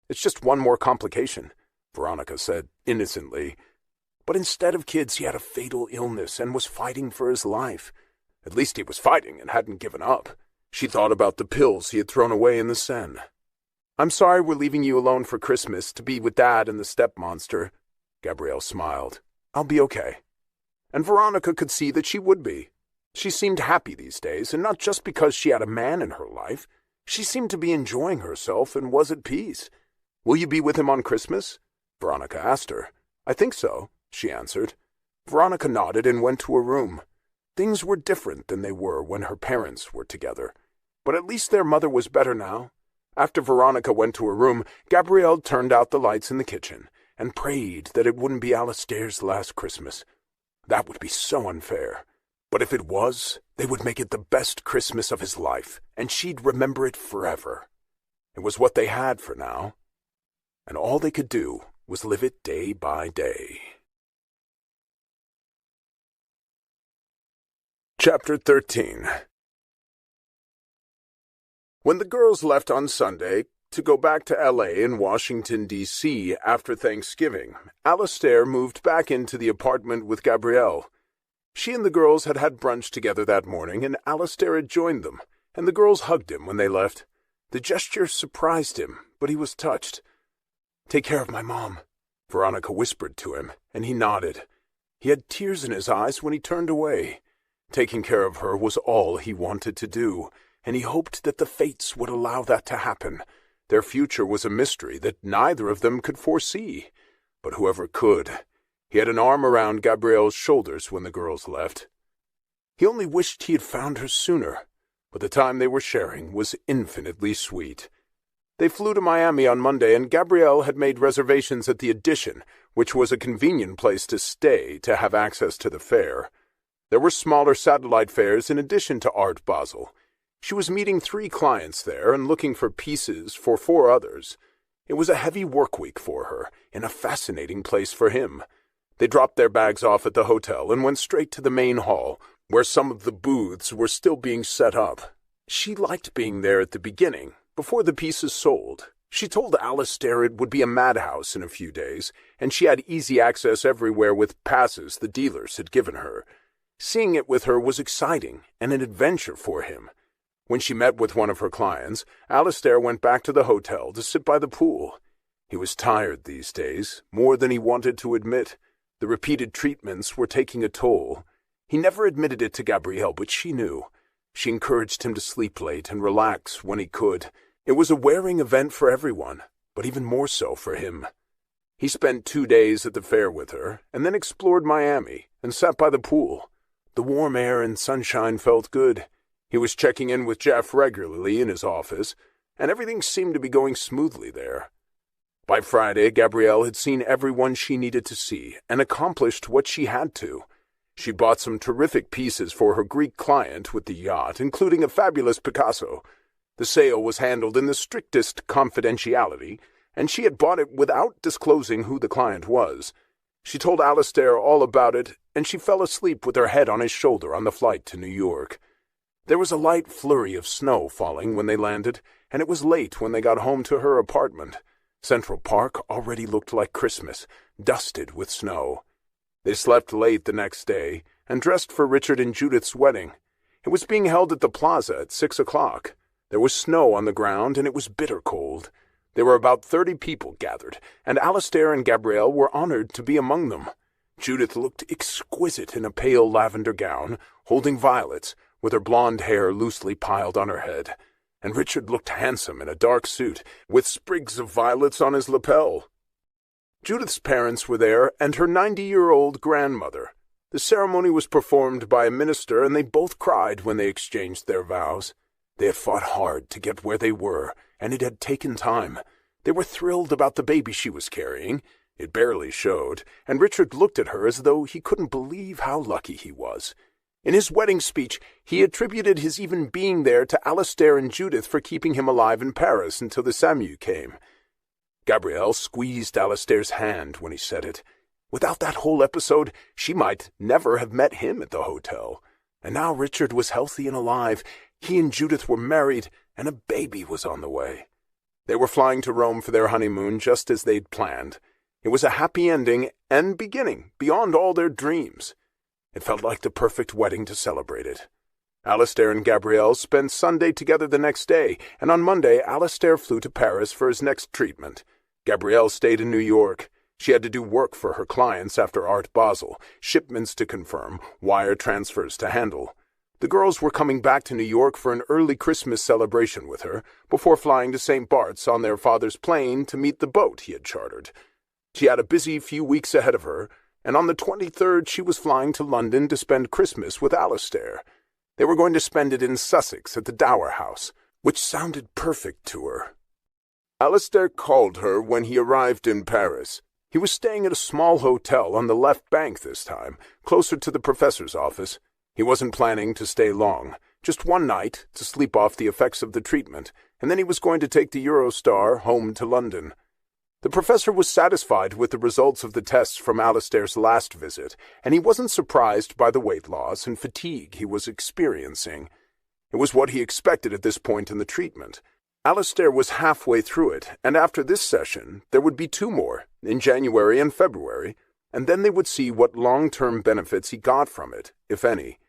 It's just one more complication," Veronica said innocently. But instead of kids, he had a fatal illness and was fighting for his life. At least he was fighting and hadn't given up. She thought about the pills he had thrown away in the Seine. "I'm sorry we're leaving you alone for Christmas to be with Dad and the step-monster." Gabrielle smiled. "I'll be okay." And Veronica could see that she would be. She seemed happy these days, and not just because she had a man in her life. She seemed to be enjoying herself and was at peace. "Will you be with him on Christmas?" Veronica asked her. "I think so," she answered. Veronica nodded and went to her room. Things were different than they were when her parents were together. But at least their mother was better now. After Veronica went to her room, Gabrielle turned out the lights in the kitchen and prayed that it wouldn't be Alistair's last Christmas. That would be so unfair. But if it was, they would make it the best Christmas of his life, and she'd remember it forever. It was what they had for now, and all they could do was live it day by day. Chapter 13. When the girls left on Sunday to go back to L.A. and Washington, D.C. after Thanksgiving, Alistair moved back into the apartment with Gabrielle. She and the girls had had brunch together that morning, and Alistair had joined them, and the girls hugged him when they left. The gesture surprised him, but he was touched. "Take care of my mom," Veronica whispered to him, and he nodded. He had tears in his eyes when he turned away. Taking care of her was all he wanted to do, and he hoped that the fates would allow that to happen. Their future was a mystery that neither of them could foresee. But whoever could, he had an arm around Gabrielle's shoulders when the girls left. He only wished he had found her sooner, but the time they were sharing was infinitely sweet. They flew to Miami on Monday, and Gabrielle had made reservations at the Edition, which was a convenient place to stay to have access to the fair. There were smaller satellite fairs in addition to Art Basel. She was meeting 3 clients there and looking for pieces for 4 others. It was a heavy work week for her, in a fascinating place for him. They dropped their bags off at the hotel and went straight to the main hall, where some of the booths were still being set up. She liked being there at the beginning, before the pieces sold. She told Alistair it would be a madhouse in a few days, and she had easy access everywhere with passes the dealers had given her. Seeing it with her was exciting and an adventure for him. When she met with one of her clients, Alistair went back to the hotel to sit by the pool. He was tired these days, more than he wanted to admit. The repeated treatments were taking a toll. He never admitted it to Gabrielle, but she knew. She encouraged him to sleep late and relax when he could. It was a wearing event for everyone, but even more so for him. He spent 2 days at the fair with her, and then explored Miami and sat by the pool. The warm air and sunshine felt good. He was checking in with Jeff regularly in his office, and everything seemed to be going smoothly there. By Friday, Gabrielle had seen everyone she needed to see and accomplished what she had to. She bought some terrific pieces for her Greek client with the yacht, including a fabulous Picasso. The sale was handled in the strictest confidentiality, and she had bought it without disclosing who the client was. She told Alistair all about it, and she fell asleep with her head on his shoulder on the flight to New York. There was a light flurry of snow falling when they landed, and it was late when they got home to her apartment. Central Park already looked like Christmas, dusted with snow. They slept late the next day and dressed for Richard and Judith's wedding. It was being held at the plaza at 6 o'clock. There was snow on the ground, and it was bitter cold. There were about 30 people gathered, and Alistair and Gabrielle were honored to be among them. Judith looked exquisite in a pale lavender gown, holding violets, with her blonde hair loosely piled on her head, and Richard looked handsome in a dark suit, with sprigs of violets on his lapel. Judith's parents were there, and her 90-year-old grandmother. The ceremony was performed by a minister, and they both cried when they exchanged their vows. They had fought hard to get where they were, and it had taken time. They were thrilled about the baby she was carrying. It barely showed, and Richard looked at her as though he couldn't believe how lucky he was. In his wedding speech, he attributed his even being there to Alistair and Judith for keeping him alive in Paris until the SAMU came. Gabrielle squeezed Alistair's hand when he said it. Without that whole episode, she might never have met him at the hotel. And now Richard was healthy and alive. He and Judith were married, and a baby was on the way. They were flying to Rome for their honeymoon just as they'd planned. It was a happy ending and beginning beyond all their dreams. It felt like the perfect wedding to celebrate it. Alistair and Gabrielle spent Sunday together the next day, and on Monday Alistair flew to Paris for his next treatment. Gabrielle stayed in New York. She had to do work for her clients after Art Basel, shipments to confirm, wire transfers to handle. The girls were coming back to New York for an early Christmas celebration with her, before flying to St. Bart's on their father's plane to meet the boat he had chartered. She had a busy few weeks ahead of her, and on the 23rd she was flying to London to spend Christmas with Alistair. They were going to spend it in Sussex at the Dower House, which sounded perfect to her. Alistair called her when he arrived in Paris. He was staying at a small hotel on the left bank this time, closer to the professor's office. He wasn't planning to stay long, just one night to sleep off the effects of the treatment, and then he was going to take the Eurostar home to London. The professor was satisfied with the results of the tests from Alistair's last visit, and he wasn't surprised by the weight loss and fatigue he was experiencing. It was what he expected at this point in the treatment. Alistair was halfway through it, and after this session, there would be 2 more, in January and February, and then they would see what long-term benefits he got from it, if any.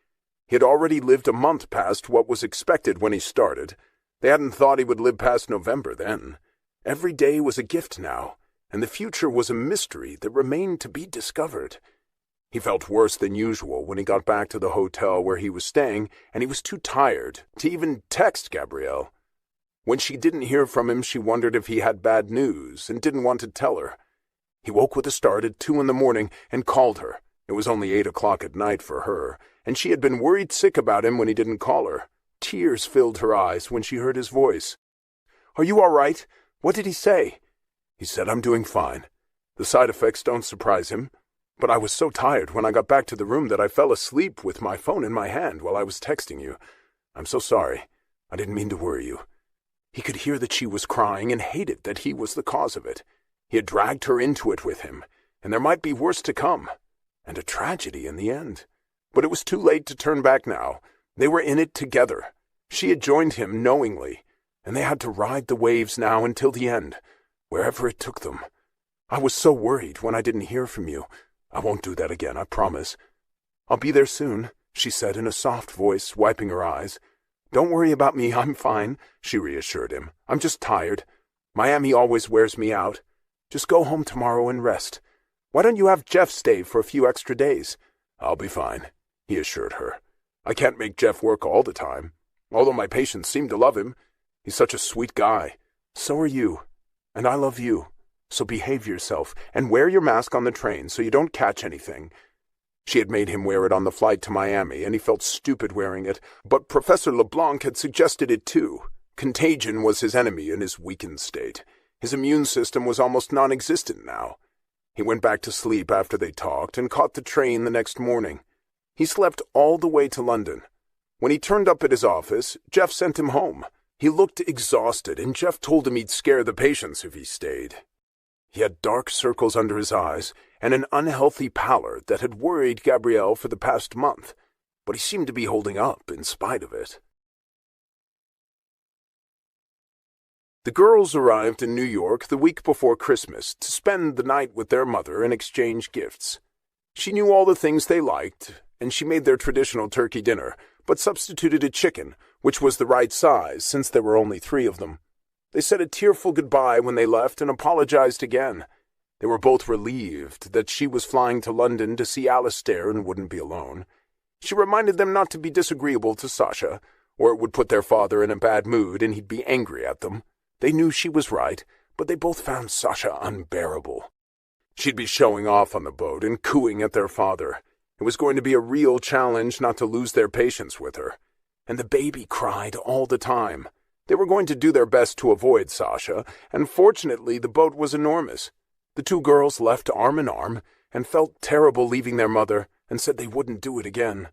He had already lived a month past what was expected when he started. They hadn't thought he would live past November then. Every day was a gift now, and the future was a mystery that remained to be discovered. He felt worse than usual when he got back to the hotel where he was staying, and he was too tired to even text Gabrielle. When she didn't hear from him, she wondered if he had bad news and didn't want to tell her. He woke with a start at 2 in the morning and called her. It was only 8 o'clock at night for her, and she had been worried sick about him when he didn't call her. Tears filled her eyes when she heard his voice. "Are you all right? What did he say?" "He said I'm doing fine. The side effects don't surprise him. But I was so tired when I got back to the room that I fell asleep with my phone in my hand while I was texting you. I'm so sorry. I didn't mean to worry you." He could hear that she was crying and hated that he was the cause of it. He had dragged her into it with him, and there might be worse to come, and a tragedy in the end. But it was too late to turn back now. They were in it together. She had joined him knowingly, and they had to ride the waves now until the end, wherever it took them. "I was so worried when I didn't hear from you. I won't do that again, I promise." "I'll be there soon," she said in a soft voice, wiping her eyes. "Don't worry about me, I'm fine," she reassured him. "I'm just tired. Miami always wears me out. Just go home tomorrow and rest. Why don't you have Jeff stay for a few extra days?" "I'll be fine," he assured her. "I can't make Jeff work all the time, although my patients seem to love him. He's such a sweet guy. So are you, and I love you. So behave yourself, and wear your mask on the train so you don't catch anything." She had made him wear it on the flight to Miami, and he felt stupid wearing it, but Professor LeBlanc had suggested it too. Contagion was his enemy in his weakened state. His immune system was almost non-existent now. He went back to sleep after they talked and caught the train the next morning. He slept all the way to London. When he turned up at his office, Jeff sent him home. He looked exhausted, and Jeff told him he'd scare the patients if he stayed. He had dark circles under his eyes and an unhealthy pallor that had worried Gabrielle for the past month, but he seemed to be holding up in spite of it. The girls arrived in New York the week before Christmas to spend the night with their mother and exchange gifts. She knew all the things they liked, and she made their traditional turkey dinner, but substituted a chicken, which was the right size since there were only 3 of them. They said a tearful goodbye when they left and apologized again. They were both relieved that she was flying to London to see Alistair and wouldn't be alone. She reminded them not to be disagreeable to Sasha, or it would put their father in a bad mood and he'd be angry at them. They knew she was right, but they both found Sasha unbearable. She'd be showing off on the boat and cooing at their father. It was going to be a real challenge not to lose their patience with her. And the baby cried all the time. They were going to do their best to avoid Sasha, and fortunately the boat was enormous. The 2 girls left arm in arm and felt terrible leaving their mother and said they wouldn't do it again.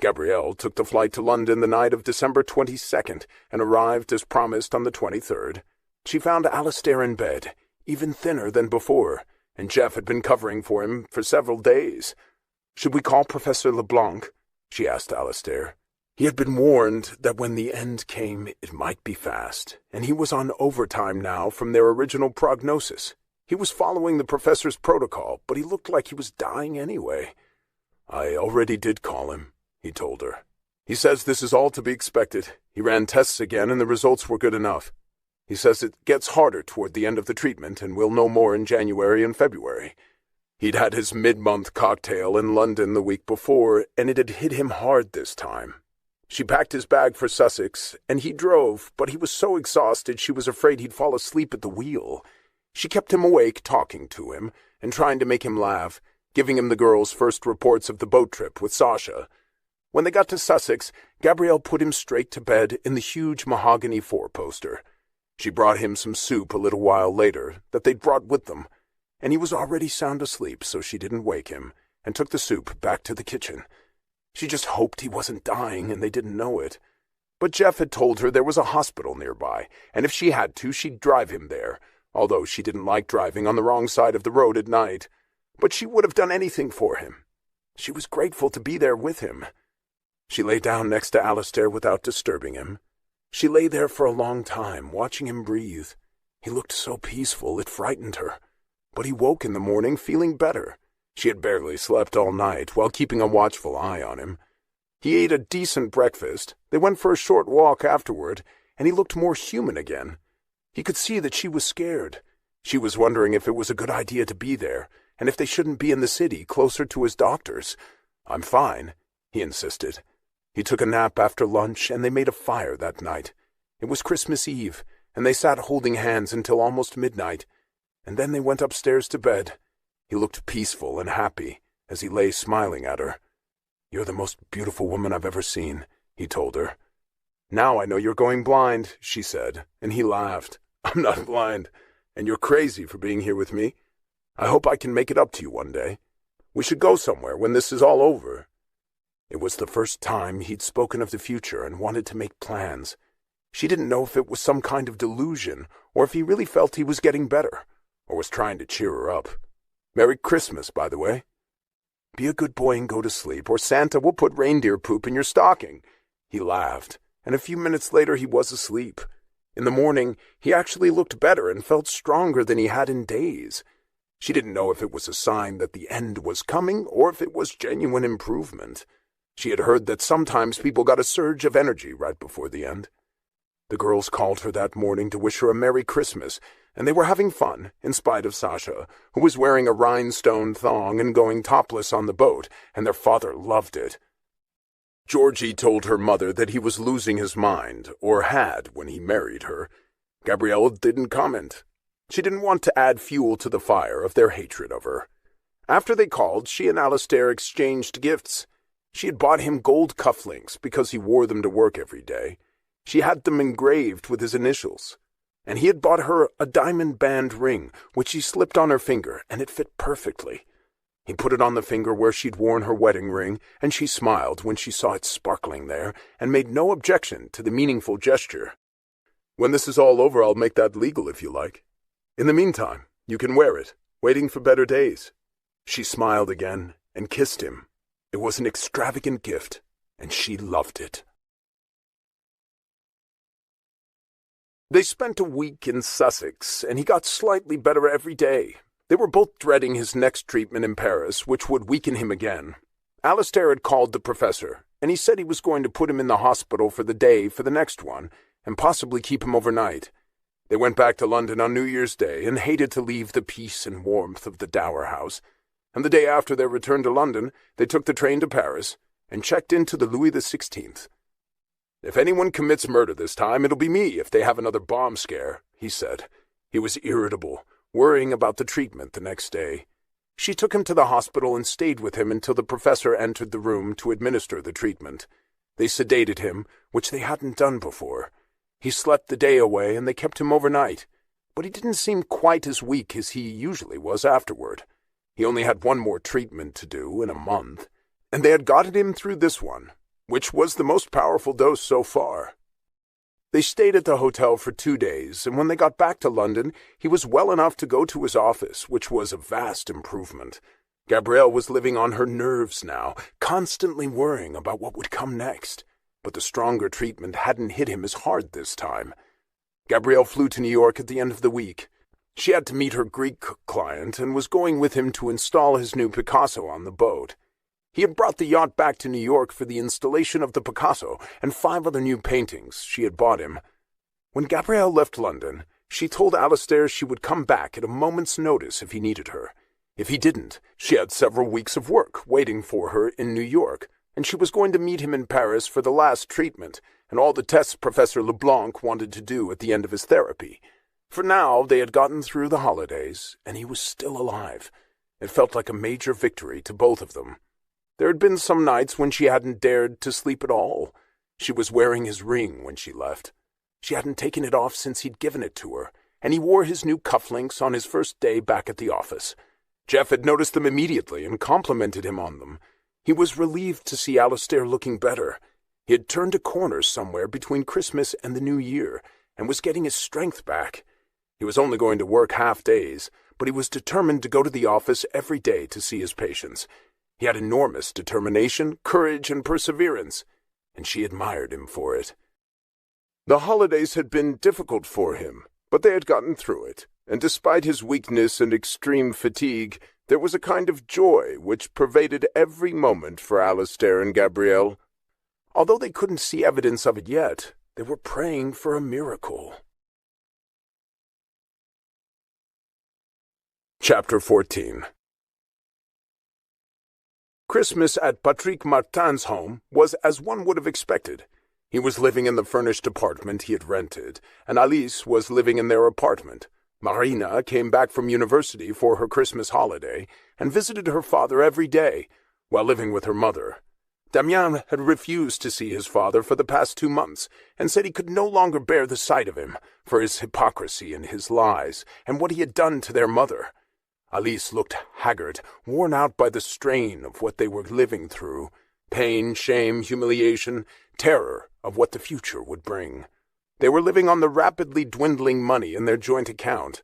Gabrielle took the flight to London the night of December 22nd and arrived as promised on the 23rd. She found Alistair in bed, even thinner than before, and Jeff had been covering for him for several days. "Should we call Professor LeBlanc?" she asked Alistair. He had been warned that when the end came, it might be fast, and he was on overtime now from their original prognosis. He was following the professor's protocol, but he looked like he was dying anyway. "I already did call him," he told her. "He says this is all to be expected. He ran tests again, and the results were good enough. He says it gets harder toward the end of the treatment, and we'll know more in January and February." He'd had his mid-month cocktail in London the week before, and it had hit him hard this time. She packed his bag for Sussex, and he drove, but he was so exhausted she was afraid he'd fall asleep at the wheel. She kept him awake talking to him and trying to make him laugh. giving him the girls' first reports of the boat trip with Sasha. When they got to Sussex, Gabrielle put him straight to bed in the huge mahogany four-poster. She brought him some soup a little while later that they'd brought with them, and he was already sound asleep, so she didn't wake him, and took the soup back to the kitchen. She just hoped he wasn't dying and they didn't know it. But Jeff had told her there was a hospital nearby, and if she had to, she'd drive him there, although she didn't like driving on the wrong side of the road at night. But she would have done anything for him. She was grateful to be there with him. She lay down next to Alistair without disturbing him. She lay there for a long time, watching him breathe. He looked so peaceful it frightened her. But he woke in the morning feeling better. She had barely slept all night while keeping a watchful eye on him. He ate a decent breakfast. They went for a short walk afterward, and he looked more human again. He could see that she was scared. She was wondering if it was a good idea to be there, and if they shouldn't be in the city, closer to his doctors. "I'm fine," he insisted. He took a nap after lunch, and they made a fire that night. It was Christmas Eve, and they sat holding hands until almost midnight, and then they went upstairs to bed. He looked peaceful and happy as he lay smiling at her. "You're the most beautiful woman I've ever seen," he told her. "Now I know you're going blind," she said, and he laughed. "I'm not blind, and you're crazy for being here with me. I hope I can make it up to you one day. We should go somewhere when this is all over." It was the first time he'd spoken of the future and wanted to make plans. She didn't know if it was some kind of delusion, or if he really felt he was getting better, or was trying to cheer her up. "Merry Christmas, by the way. Be a good boy and go to sleep, or Santa will put reindeer poop in your stocking." He laughed, and a few minutes later he was asleep. In the morning, he actually looked better and felt stronger than he had in days. She didn't know if it was a sign that the end was coming, or if it was genuine improvement. She had heard that sometimes people got a surge of energy right before the end. The girls called her that morning to wish her a Merry Christmas, and they were having fun, in spite of Sasha, who was wearing a rhinestone thong and going topless on the boat, and their father loved it. Georgie told her mother that he was losing his mind, or had when he married her. Gabrielle didn't comment. She didn't want to add fuel to the fire of their hatred of her. After they called, she and Alistair exchanged gifts. She had bought him gold cufflinks because he wore them to work every day. She had them engraved with his initials. And he had bought her a diamond band ring, which she slipped on her finger, and it fit perfectly. He put it on the finger where she'd worn her wedding ring, and she smiled when she saw it sparkling there, and made no objection to the meaningful gesture. "When this is all over, I'll make that legal if you like. In the meantime, you can wear it, waiting for better days." She smiled again and kissed him. It was an extravagant gift, and she loved it. They spent a week in Sussex, and he got slightly better every day. They were both dreading his next treatment in Paris, which would weaken him again. Alistair had called the professor, and he said he was going to put him in the hospital for the day for the next one, and possibly keep him overnight. They went back to London on New Year's Day and hated to leave the peace and warmth of the Dower House. And the day after their return to London, they took the train to Paris and checked into the Louis XVI. "If anyone commits murder this time, it'll be me if they have another bomb scare," he said. He was irritable, worrying about the treatment the next day. She took him to the hospital and stayed with him until the professor entered the room to administer the treatment. They sedated him, which they hadn't done before. He slept the day away, and they kept him overnight, but he didn't seem quite as weak as he usually was afterward. He only had one more treatment to do in a month, and they had gotten him through this one, which was the most powerful dose so far. They stayed at the hotel for 2 days, and when they got back to London, he was well enough to go to his office, which was a vast improvement. Gabrielle was living on her nerves now, constantly worrying about what would come next, but the stronger treatment hadn't hit him as hard this time. Gabrielle flew to New York at the end of the week. She had to meet her Greek client and was going with him to install his new Picasso on the boat. He had brought the yacht back to New York for the installation of the Picasso and 5 other new paintings she had bought him. When Gabrielle left London, she told Alistair she would come back at a moment's notice if he needed her. If he didn't, she had several weeks of work waiting for her in New York, and she was going to meet him in Paris for the last treatment and all the tests Professor Leblanc wanted to do at the end of his therapy. For now, they had gotten through the holidays, and he was still alive. It felt like a major victory to both of them. There had been some nights when she hadn't dared to sleep at all. She was wearing his ring when she left. She hadn't taken it off since he'd given it to her, and he wore his new cufflinks on his first day back at the office. Jeff had noticed them immediately and complimented him on them. He was relieved to see Alistair looking better. He had turned a corner somewhere between Christmas and the New Year, and was getting his strength back. He was only going to work half days, but he was determined to go to the office every day to see his patients. He had enormous determination, courage, and perseverance, and she admired him for it. The holidays had been difficult for him, but they had gotten through it, and despite his weakness and extreme fatigue, there was a kind of joy which pervaded every moment for Alistair and Gabrielle. Although they couldn't see evidence of it yet, they were praying for a miracle. Chapter 14. Christmas at Patrick Martin's home was as one would have expected. He was living in the furnished apartment he had rented, and Alice was living in their apartment. Marina came back from university for her Christmas holiday and visited her father every day, while living with her mother. Damien had refused to see his father for the past 2 months, and said he could no longer bear the sight of him, for his hypocrisy and his lies, and what he had done to their mother. Alice looked haggard, worn out by the strain of what they were living through, pain, shame, humiliation, terror of what the future would bring. They were living on the rapidly dwindling money in their joint account.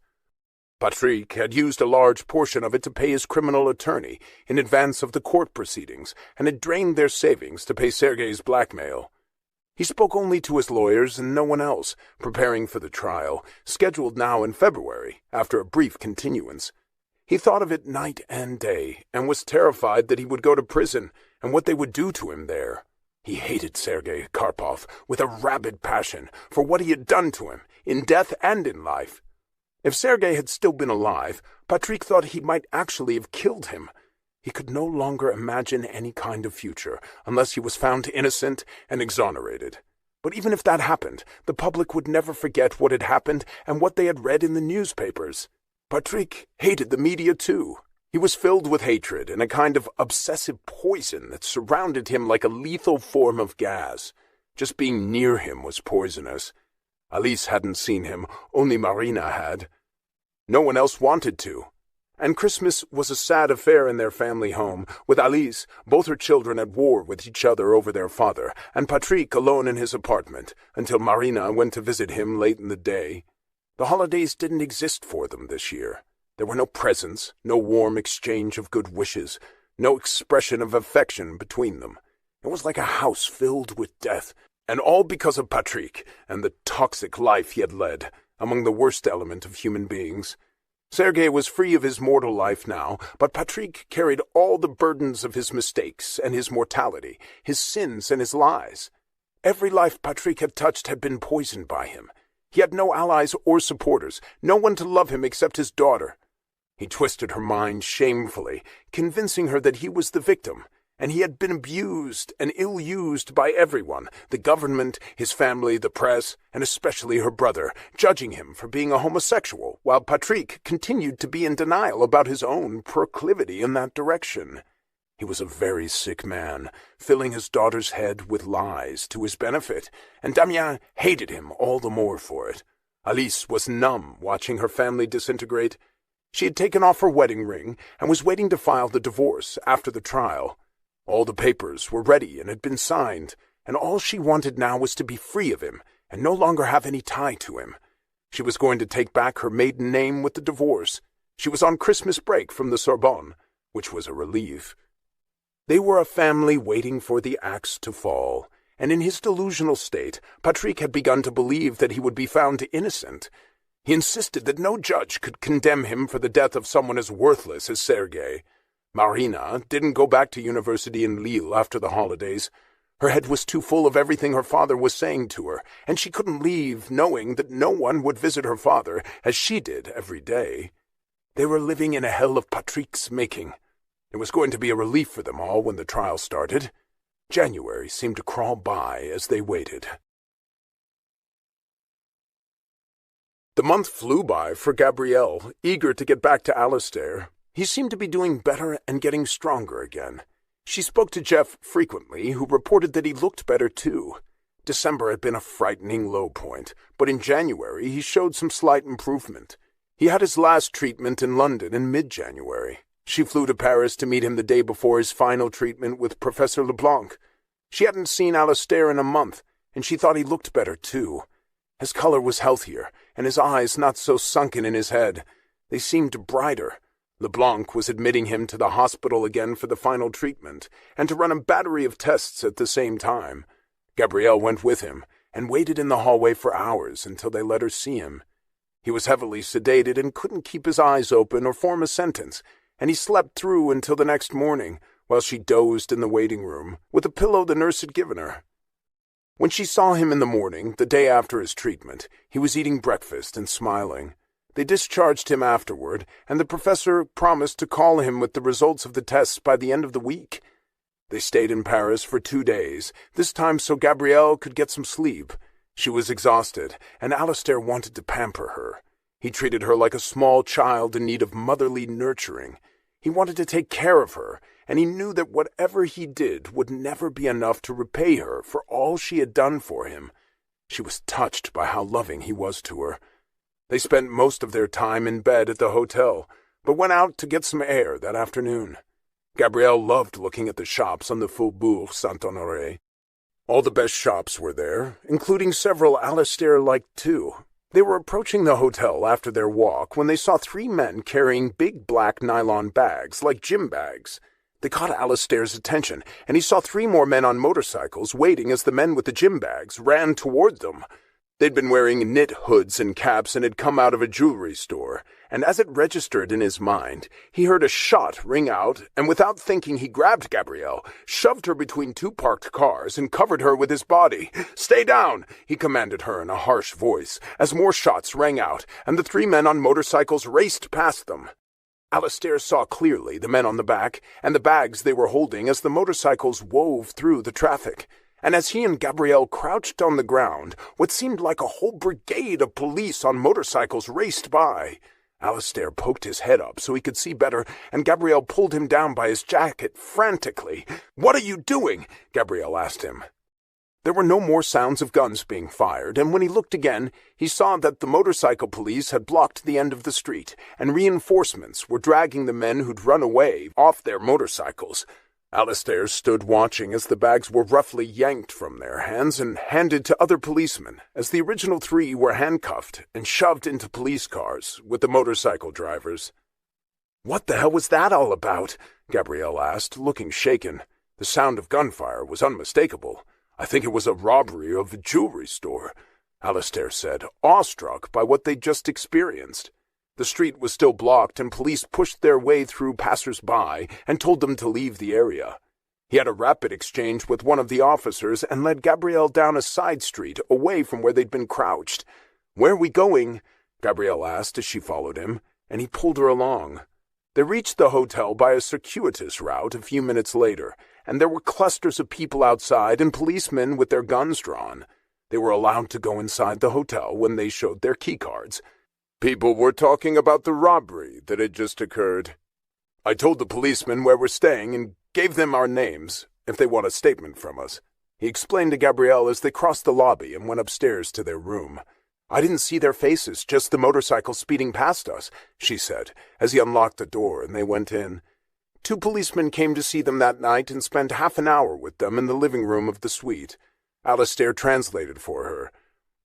Patrick had used a large portion of it to pay his criminal attorney in advance of the court proceedings, and had drained their savings to pay Sergei's blackmail. He spoke only to his lawyers and no one else, preparing for the trial, scheduled now in February, after a brief continuance. He thought of it night and day, and was terrified that he would go to prison, and what they would do to him there. He hated Sergei Karpov with a rabid passion for what he had done to him, in death and in life. If Sergei had still been alive, Patrick thought he might actually have killed him. He could no longer imagine any kind of future, unless he was found innocent and exonerated. But even if that happened, the public would never forget what had happened and what they had read in the newspapers. Patrick hated the media too. He was filled with hatred and a kind of obsessive poison that surrounded him like a lethal form of gas. Just being near him was poisonous. Alice hadn't seen him, only Marina had. No one else wanted to. And Christmas was a sad affair in their family home, with Alice, both her children at war with each other over their father, and Patrick alone in his apartment, until Marina went to visit him late in the day. The holidays didn't exist for them this year. There were no presents, no warm exchange of good wishes, no expression of affection between them. It was like a house filled with death, and all because of Patrick and the toxic life he had led, among the worst element of human beings. Sergei was free of his mortal life now, but Patrick carried all the burdens of his mistakes and his mortality, his sins and his lies. Every life Patrick had touched had been poisoned by him. He had no allies or supporters, no one to love him except his daughter. He twisted her mind shamefully, convincing her that he was the victim, and he had been abused and ill-used by everyone, the government, his family, the press, and especially her brother, judging him for being a homosexual, while Patrick continued to be in denial about his own proclivity in that direction. He was a very sick man, filling his daughter's head with lies to his benefit, and Damien hated him all the more for it. Alice was numb watching her family disintegrate. She had taken off her wedding ring and was waiting to file the divorce after the trial. All the papers were ready and had been signed, and all she wanted now was to be free of him and no longer have any tie to him. She was going to take back her maiden name with the divorce. She was on Christmas break from the Sorbonne, which was a relief. They were a family waiting for the axe to fall, and in his delusional state, Patrick had begun to believe that he would be found innocent. He insisted that no judge could condemn him for the death of someone as worthless as Sergei. Marina didn't go back to university in Lille after the holidays. Her head was too full of everything her father was saying to her, and she couldn't leave knowing that no one would visit her father as she did every day. They were living in a hell of Patrick's making. It was going to be a relief for them all when the trial started. January seemed to crawl by as they waited. The month flew by for Gabrielle, eager to get back to Alistair. He seemed to be doing better and getting stronger again. She spoke to Jeff frequently, who reported that he looked better too. December had been a frightening low point, but in January he showed some slight improvement. He had his last treatment in London in mid-January. She flew to Paris to meet him the day before his final treatment with Professor Leblanc. She hadn't seen Alistair in a month, and she thought he looked better too. His color was healthier, and his eyes not so sunken in his head. They seemed brighter. Leblanc was admitting him to the hospital again for the final treatment, and to run a battery of tests at the same time. Gabrielle went with him, and waited in the hallway for hours until they let her see him. He was heavily sedated and couldn't keep his eyes open or form a sentence, and he slept through until the next morning, while she dozed in the waiting room, with a pillow the nurse had given her. When she saw him in the morning, the day after his treatment, he was eating breakfast and smiling. They discharged him afterward, and the professor promised to call him with the results of the tests by the end of the week. They stayed in Paris for 2 days, this time so Gabrielle could get some sleep. She was exhausted, and Alistair wanted to pamper her. He treated her like a small child in need of motherly nurturing. He wanted to take care of her, and he knew that whatever he did would never be enough to repay her for all she had done for him. She was touched by how loving he was to her. They spent most of their time in bed at the hotel, but went out to get some air that afternoon. Gabrielle loved looking at the shops on the Faubourg Saint-Honoré. All the best shops were there, including several Alistair-liked too. They were approaching the hotel after their walk when they saw 3 men carrying big black nylon bags like gym bags. They caught Alistair's attention, and he saw 3 more men on motorcycles waiting as the men with the gym bags ran toward them. They'd been wearing knit hoods and caps and had come out of a jewelry store, and as it registered in his mind, he heard a shot ring out, and without thinking he grabbed Gabrielle, shoved her between 2 parked cars, and covered her with his body. "Stay down," he commanded her in a harsh voice, as more shots rang out, and the 3 men on motorcycles raced past them. Alistair saw clearly the men on the back, and the bags they were holding as the motorcycles wove through the traffic. And as he and Gabrielle crouched on the ground, what seemed like a whole brigade of police on motorcycles raced by. Alistair poked his head up so he could see better, and Gabrielle pulled him down by his jacket frantically. "What are you doing?" Gabrielle asked him. There were no more sounds of guns being fired, and when he looked again, he saw that the motorcycle police had blocked the end of the street, and reinforcements were dragging the men who'd run away off their motorcycles. Alistair stood watching as the bags were roughly yanked from their hands and handed to other policemen, as the original 3 were handcuffed and shoved into police cars with the motorcycle drivers. "What the hell was that all about?" Gabrielle asked, looking shaken. The sound of gunfire was unmistakable. "I think it was a robbery of a jewelry store," Alistair said, awestruck by what they'd just experienced. The street was still blocked, and police pushed their way through passers-by and told them to leave the area. He had a rapid exchange with one of the officers and led Gabrielle down a side street away from where they'd been crouched. "Where are we going?" Gabrielle asked as she followed him, and he pulled her along. They reached the hotel by a circuitous route a few minutes later, and there were clusters of people outside and policemen with their guns drawn. They were allowed to go inside the hotel when they showed their keycards. People were talking about the robbery that had just occurred. I told the policemen where we're staying and gave them our names, if they want a statement from us. He explained to Gabrielle as they crossed the lobby and went upstairs to their room. "I didn't see their faces, just the motorcycle speeding past us," she said, as he unlocked the door and they went in. 2 policemen came to see them that night and spent half an hour with them in the living room of the suite. Alistair translated for her.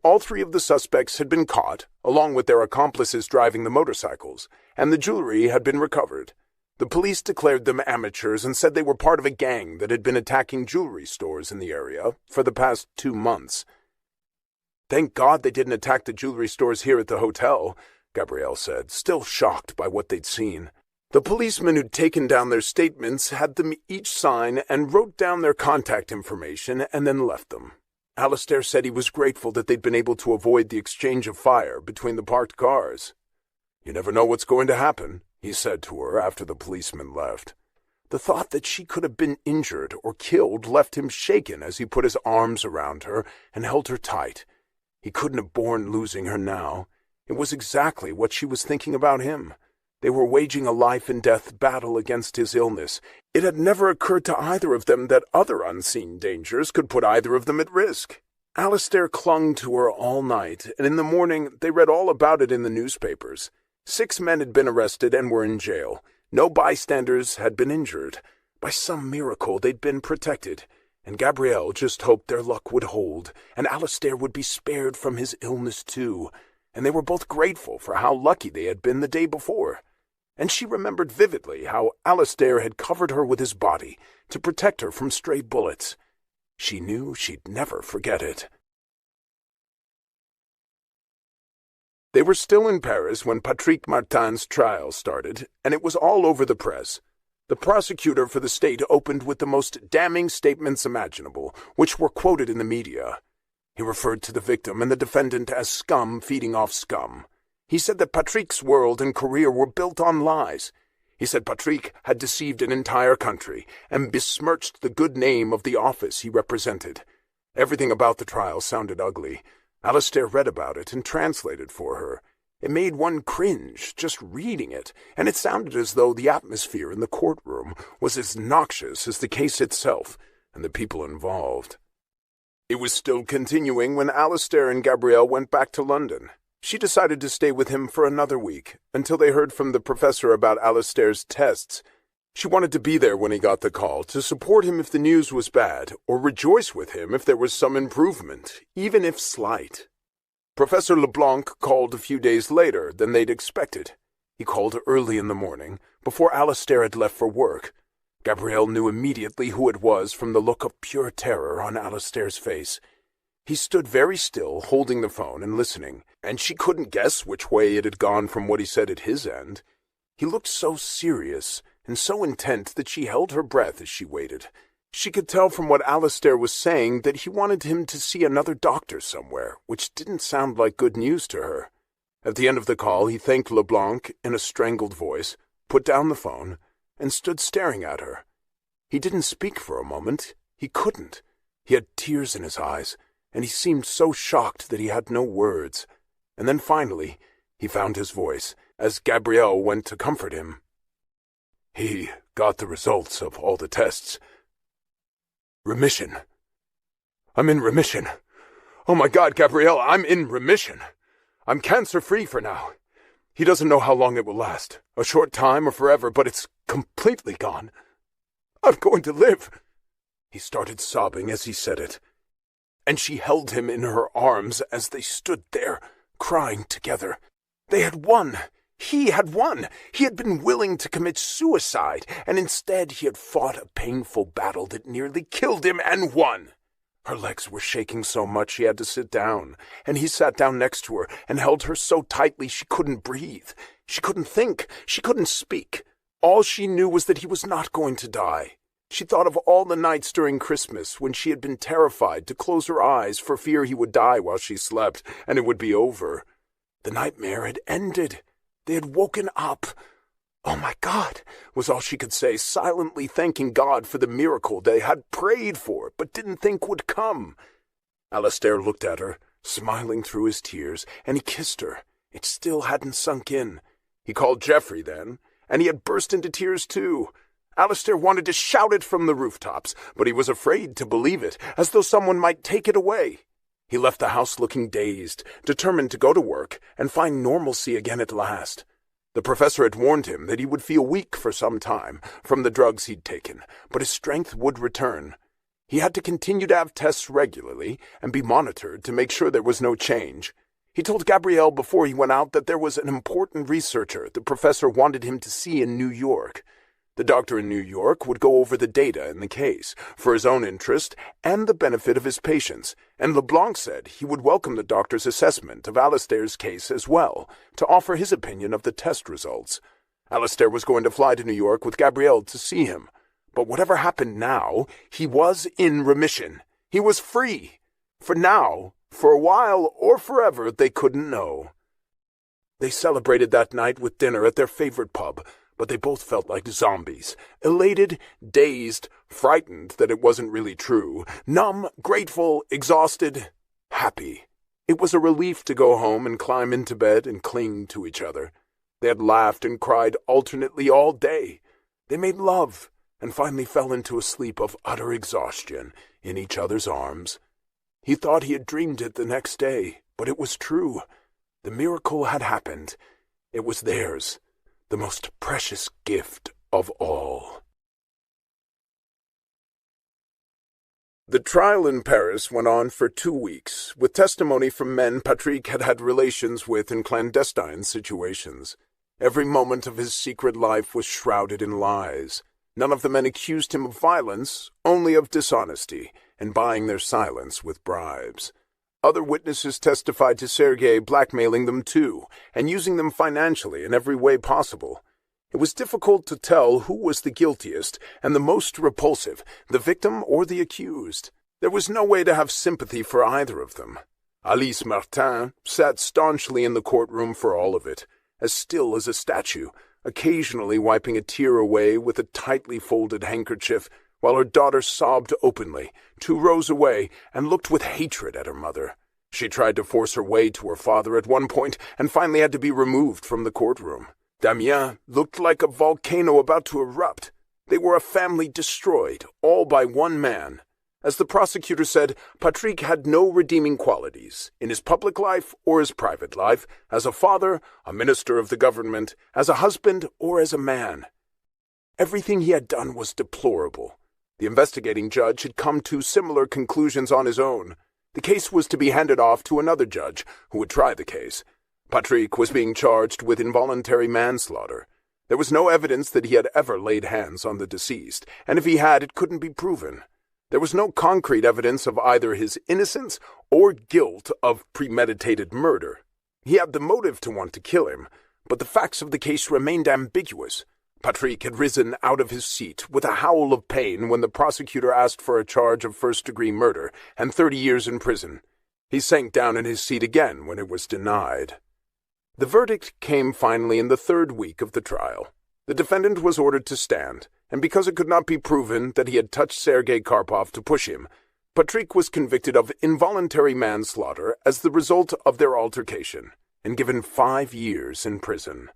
All 3 of the suspects had been caught, along with their accomplices driving the motorcycles, and the jewelry had been recovered. The police declared them amateurs and said they were part of a gang that had been attacking jewelry stores in the area for the past 2 months. "Thank God they didn't attack the jewelry stores here at the hotel," Gabrielle said, still shocked by what they'd seen. The policemen who'd taken down their statements had them each sign and wrote down their contact information and then left them. Alistair said he was grateful that they'd been able to avoid the exchange of fire between the parked cars. "You never know what's going to happen," he said to her after the policeman left. The thought that she could have been injured or killed left him shaken as he put his arms around her and held her tight. He couldn't have borne losing her now. It was exactly what she was thinking about him. They were waging a life-and-death battle against his illness. It had never occurred to either of them that other unseen dangers could put either of them at risk. Alistair clung to her all night, and in the morning they read all about it in the newspapers. 6 men had been arrested and were in jail. No bystanders had been injured. By some miracle they'd been protected, and Gabrielle just hoped their luck would hold, and Alistair would be spared from his illness too, and they were both grateful for how lucky they had been the day before. And she remembered vividly how Alistair had covered her with his body to protect her from stray bullets. She knew she'd never forget it. They were still in Paris when Patrick Martin's trial started, and it was all over the press. The prosecutor for the state opened with the most damning statements imaginable, which were quoted in the media. He referred to the victim and the defendant as scum feeding off scum. He said that Patrick's world and career were built on lies. He said Patrick had deceived an entire country and besmirched the good name of the office he represented. Everything about the trial sounded ugly. Alistair read about it and translated for her. It made one cringe just reading it, and it sounded as though the atmosphere in the courtroom was as noxious as the case itself and the people involved. It was still continuing when Alistair and Gabrielle went back to London. She decided to stay with him for another week, until they heard from the professor about Alistair's tests. She wanted to be there when he got the call, to support him if the news was bad, or rejoice with him if there was some improvement, even if slight. Professor Leblanc called a few days later than they'd expected. He called early in the morning, before Alistair had left for work. Gabrielle knew immediately who it was from the look of pure terror on Alistair's face. He stood very still, holding the phone and listening, and she couldn't guess which way it had gone from what he said at his end. He looked so serious and so intent that she held her breath as she waited. She could tell from what Alistair was saying that he wanted him to see another doctor somewhere, which didn't sound like good news to her. At the end of the call, he thanked Leblanc in a strangled voice, put down the phone, and stood staring at her. He didn't speak for a moment. He couldn't. He had tears in his eyes, and he seemed so shocked that he had no words. And then finally, he found his voice, as Gabrielle went to comfort him. He got the results of all the tests. Remission. I'm in remission. Oh my God, Gabrielle, I'm in remission. I'm cancer-free for now. He doesn't know how long it will last, a short time or forever, but it's completely gone. I'm going to live. He started sobbing as he said it, and she held him in her arms as they stood there, crying together. They had won. He had won. He had been willing to commit suicide, and instead he had fought a painful battle that nearly killed him and won. Her legs were shaking so much she had to sit down, and he sat down next to her and held her so tightly she couldn't breathe. She couldn't think. She couldn't speak. All she knew was that he was not going to die. She thought of all the nights during Christmas when she had been terrified to close her eyes for fear he would die while she slept, and it would be over. The nightmare had ended. They had woken up. Oh, my God, was all she could say, silently thanking God for the miracle they had prayed for but didn't think would come. Alistair looked at her, smiling through his tears, and he kissed her. It still hadn't sunk in. He called Geoffrey then, and he had burst into tears too. Alistair wanted to shout it from the rooftops, but he was afraid to believe it, as though someone might take it away. He left the house looking dazed, determined to go to work and find normalcy again at last. The professor had warned him that he would feel weak for some time from the drugs he'd taken, but his strength would return. He had to continue to have tests regularly and be monitored to make sure there was no change. He told Gabrielle before he went out that there was an important researcher the professor wanted him to see in New York. The doctor in New York would go over the data in the case, for his own interest and the benefit of his patients, and Leblanc said he would welcome the doctor's assessment of Alistair's case as well, to offer his opinion of the test results. Alistair was going to fly to New York with Gabrielle to see him, but whatever happened now, he was in remission. He was free. For now, for a while, or forever, they couldn't know. They celebrated that night with dinner at their favorite pub, but they both felt like zombies, elated, dazed, frightened that it wasn't really true, numb, grateful, exhausted, happy. It was a relief to go home and climb into bed and cling to each other. They had laughed and cried alternately all day. They made love and finally fell into a sleep of utter exhaustion in each other's arms. He thought he had dreamed it the next day, but it was true. The miracle had happened. It was theirs, the most precious gift of all. The trial in Paris went on for 2 weeks, with testimony from men Patrick had had relations with in clandestine situations. Every moment of his secret life was shrouded in lies. None of the men accused him of violence, only of dishonesty, and buying their silence with bribes. Other witnesses testified to Sergei blackmailing them too, and using them financially in every way possible. It was difficult to tell who was the guiltiest and the most repulsive, the victim or the accused. There was no way to have sympathy for either of them. Alice Martin sat staunchly in the courtroom for all of it, as still as a statue, occasionally wiping a tear away with a tightly folded handkerchief, while her daughter sobbed openly, 2 rows away, and looked with hatred at her mother. She tried to force her way to her father at one point, and finally had to be removed from the courtroom. Damien looked like a volcano about to erupt. They were a family destroyed, all by one man. As the prosecutor said, Patrick had no redeeming qualities, in his public life or his private life, as a father, a minister of the government, as a husband, or as a man. Everything he had done was deplorable. The investigating judge had come to similar conclusions on his own. The case was to be handed off to another judge, who would try the case. Patrick was being charged with involuntary manslaughter. There was no evidence that he had ever laid hands on the deceased, and if he had, it couldn't be proven. There was no concrete evidence of either his innocence or guilt of premeditated murder. He had the motive to want to kill him, but the facts of the case remained ambiguous. Patrick had risen out of his seat with a howl of pain when the prosecutor asked for a charge of first-degree murder and 30 years in prison. He sank down in his seat again when it was denied. The verdict came finally in the 3rd week of the trial. The defendant was ordered to stand, and because it could not be proven that he had touched Sergei Karpov to push him, Patrick was convicted of involuntary manslaughter as the result of their altercation, and given 5 years in prison.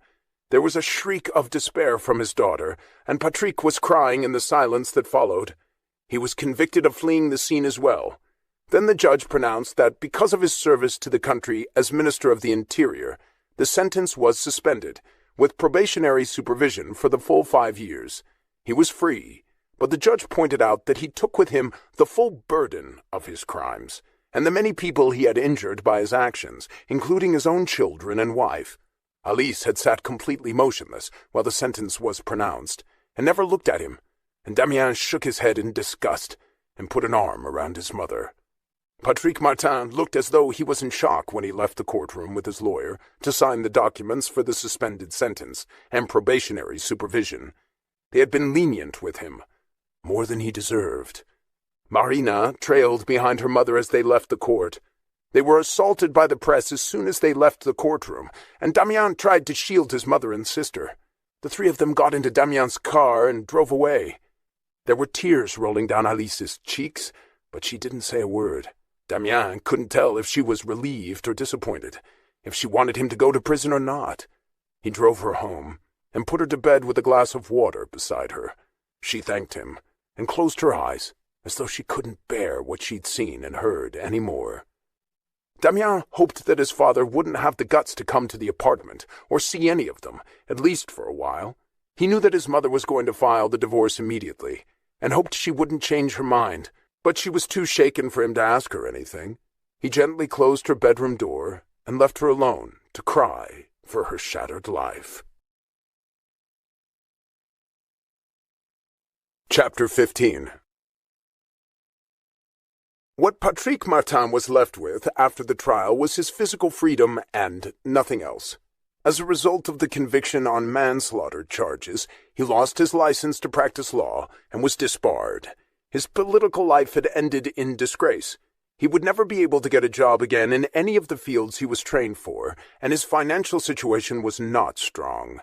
There was a shriek of despair from his daughter, and Patrick was crying in the silence that followed. He was convicted of fleeing the scene as well. Then the judge pronounced that because of his service to the country as Minister of the Interior, the sentence was suspended, with probationary supervision for the full 5 years. He was free, but the judge pointed out that he took with him the full burden of his crimes, and the many people he had injured by his actions, including his own children and wife. Alice had sat completely motionless while the sentence was pronounced, and never looked at him, and Damien shook his head in disgust and put an arm around his mother. Patrick Martin looked as though he was in shock when he left the courtroom with his lawyer to sign the documents for the suspended sentence and probationary supervision. They had been lenient with him, more than he deserved. Marina trailed behind her mother as they left the court. They were assaulted by the press as soon as they left the courtroom, and Damien tried to shield his mother and sister. The 3 of them got into Damien's car and drove away. There were tears rolling down Alice's cheeks, but she didn't say a word. Damien couldn't tell if she was relieved or disappointed, if she wanted him to go to prison or not. He drove her home and put her to bed with a glass of water beside her. She thanked him and closed her eyes, as though she couldn't bear what she'd seen and heard any more. Damien hoped that his father wouldn't have the guts to come to the apartment or see any of them, at least for a while. He knew that his mother was going to file the divorce immediately, and hoped she wouldn't change her mind, but she was too shaken for him to ask her anything. He gently closed her bedroom door and left her alone to cry for her shattered life. Chapter 15. What Patrick Martin was left with after the trial was his physical freedom and nothing else. As a result of the conviction on manslaughter charges, he lost his license to practice law and was disbarred. His political life had ended in disgrace. He would never be able to get a job again in any of the fields he was trained for, and his financial situation was not strong.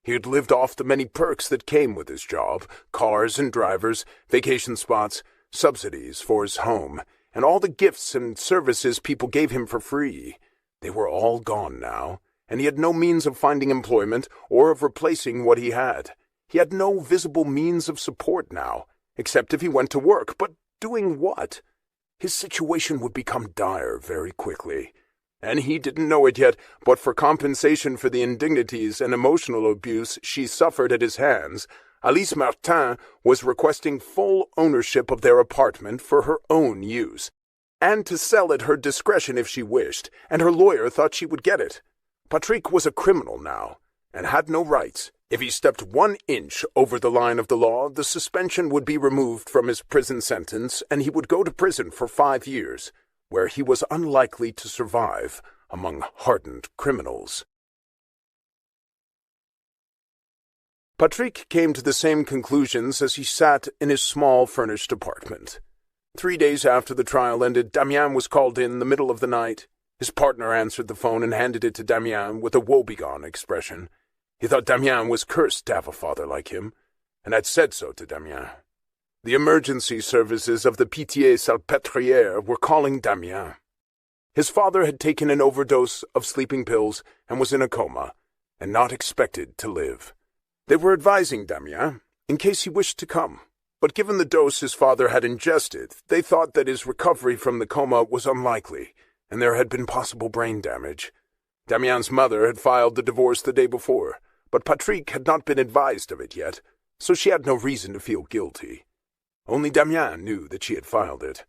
He had lived off the many perks that came with his job, cars and drivers, vacation spots, subsidies for his home, and all the gifts and services people gave him for free. They were all gone now, and he had no means of finding employment or of replacing what he had. He had no visible means of support now, except if he went to work, but doing what? His situation would become dire very quickly, and he didn't know it yet, but for compensation for the indignities and emotional abuse she suffered at his hands, Alice Martin was requesting full ownership of their apartment for her own use, and to sell at her discretion if she wished, and her lawyer thought she would get it. Patrick was a criminal now, and had no rights. If he stepped 1 inch over the line of the law, the suspension would be removed from his prison sentence, and he would go to prison for 5 years, where he was unlikely to survive among hardened criminals. Patrick came to the same conclusions as he sat in his small furnished apartment. 3 days after the trial ended, Damien was called in the middle of the night. His partner answered the phone and handed it to Damien with a woebegone expression. He thought Damien was cursed to have a father like him, and had said so to Damien. The emergency services of the Pitié Salpêtrière were calling Damien. His father had taken an overdose of sleeping pills and was in a coma, and not expected to live. They were advising Damien, in case he wished to come, but given the dose his father had ingested, they thought that his recovery from the coma was unlikely, and there had been possible brain damage. Damien's mother had filed the divorce the day before, but Patrick had not been advised of it yet, so she had no reason to feel guilty. Only Damien knew that she had filed it.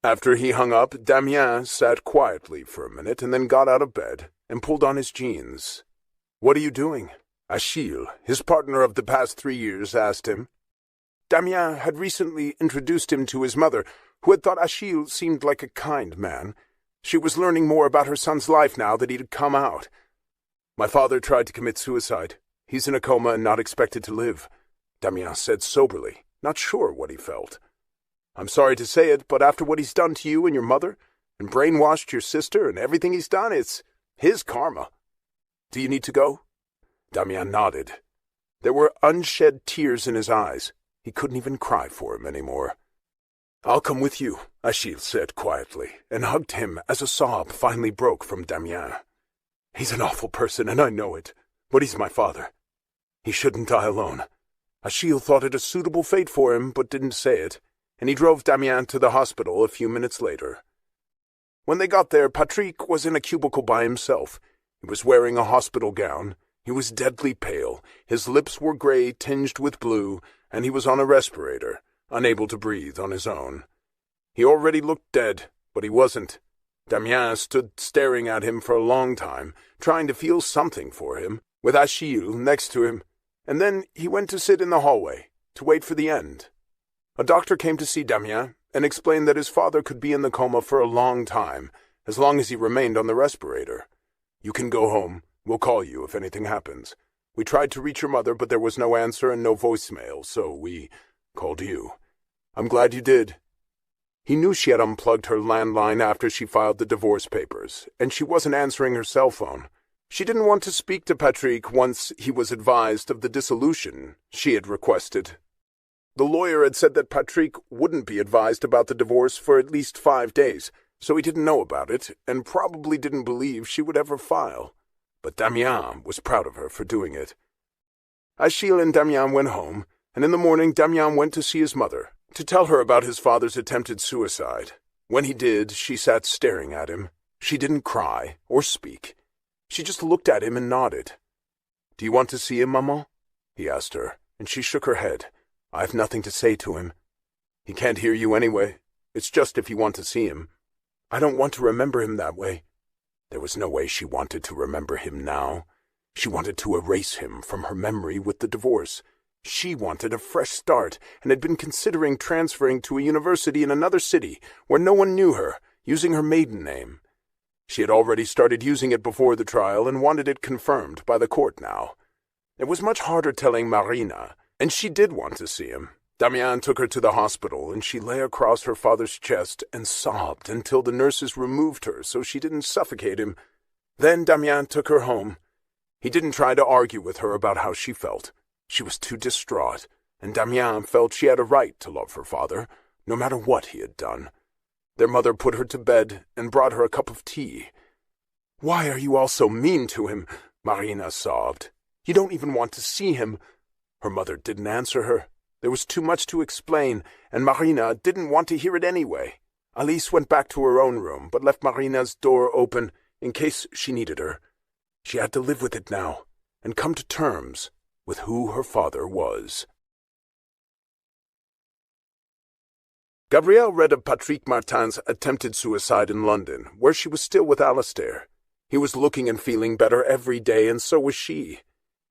After he hung up, Damien sat quietly for a minute and then got out of bed and pulled on his jeans. "What are you doing?" Achille, his partner of the past 3 years, asked him. Damien had recently introduced him to his mother, who had thought Achille seemed like a kind man. She was learning more about her son's life now that he'd come out. "My father tried to commit suicide. He's in a coma and not expected to live," Damien said soberly, not sure what he felt. "I'm sorry to say it, but after what he's done to you and your mother, and brainwashed your sister and everything he's done, it's his karma. Do you need to go?" Damien nodded. There were unshed tears in his eyes. He couldn't even cry for him anymore. "I'll come with you," Achille said quietly, and hugged him as a sob finally broke from Damien. "He's an awful person, and I know it, but he's my father. He shouldn't die alone." Achille thought it a suitable fate for him, but didn't say it, and he drove Damien to the hospital a few minutes later. When they got there, Patrick was in a cubicle by himself. He was wearing a hospital gown. He was deadly pale, his lips were gray tinged with blue, and he was on a respirator, unable to breathe on his own. He already looked dead, but he wasn't. Damien stood staring at him for a long time, trying to feel something for him, with Achille next to him, and then he went to sit in the hallway, to wait for the end. A doctor came to see Damien, and explained that his father could be in the coma for a long time, as long as he remained on the respirator. "You can go home. We'll call you if anything happens. We tried to reach your mother, but there was no answer and no voicemail, so we called you. I'm glad you did." He knew she had unplugged her landline after she filed the divorce papers, and she wasn't answering her cell phone. She didn't want to speak to Patrick once he was advised of the dissolution she had requested. The lawyer had said that Patrick wouldn't be advised about the divorce for at least 5 days, so he didn't know about it, and probably didn't believe she would ever file. But Damien was proud of her for doing it. Achille and Damien went home, and in the morning Damien went to see his mother, to tell her about his father's attempted suicide. When he did, she sat staring at him. She didn't cry or speak. She just looked at him and nodded. "Do you want to see him, Maman?" he asked her, and she shook her head. "I've nothing to say to him. He can't hear you anyway. It's just if you want to see him. I don't want to remember him that way." There was no way she wanted to remember him now. She wanted to erase him from her memory with the divorce. She wanted a fresh start, and had been considering transferring to a university in another city where no one knew her, using her maiden name. She had already started using it before the trial and wanted it confirmed by the court now. It was much harder telling Marina, and she did want to see him. Damien took her to the hospital, and she lay across her father's chest and sobbed until the nurses removed her so she didn't suffocate him. Then Damien took her home. He didn't try to argue with her about how she felt. She was too distraught, and Damien felt she had a right to love her father, no matter what he had done. Their mother put her to bed and brought her a cup of tea. "Why are you all so mean to him?" Marina sobbed. "You don't even want to see him." Her mother didn't answer her. There was too much to explain, and Marina didn't want to hear it anyway. Alice went back to her own room, but left Marina's door open in case she needed her. She had to live with it now, and come to terms with who her father was. Gabrielle read of Patrick Martin's attempted suicide in London, where she was still with Alistair. He was looking and feeling better every day, and so was she.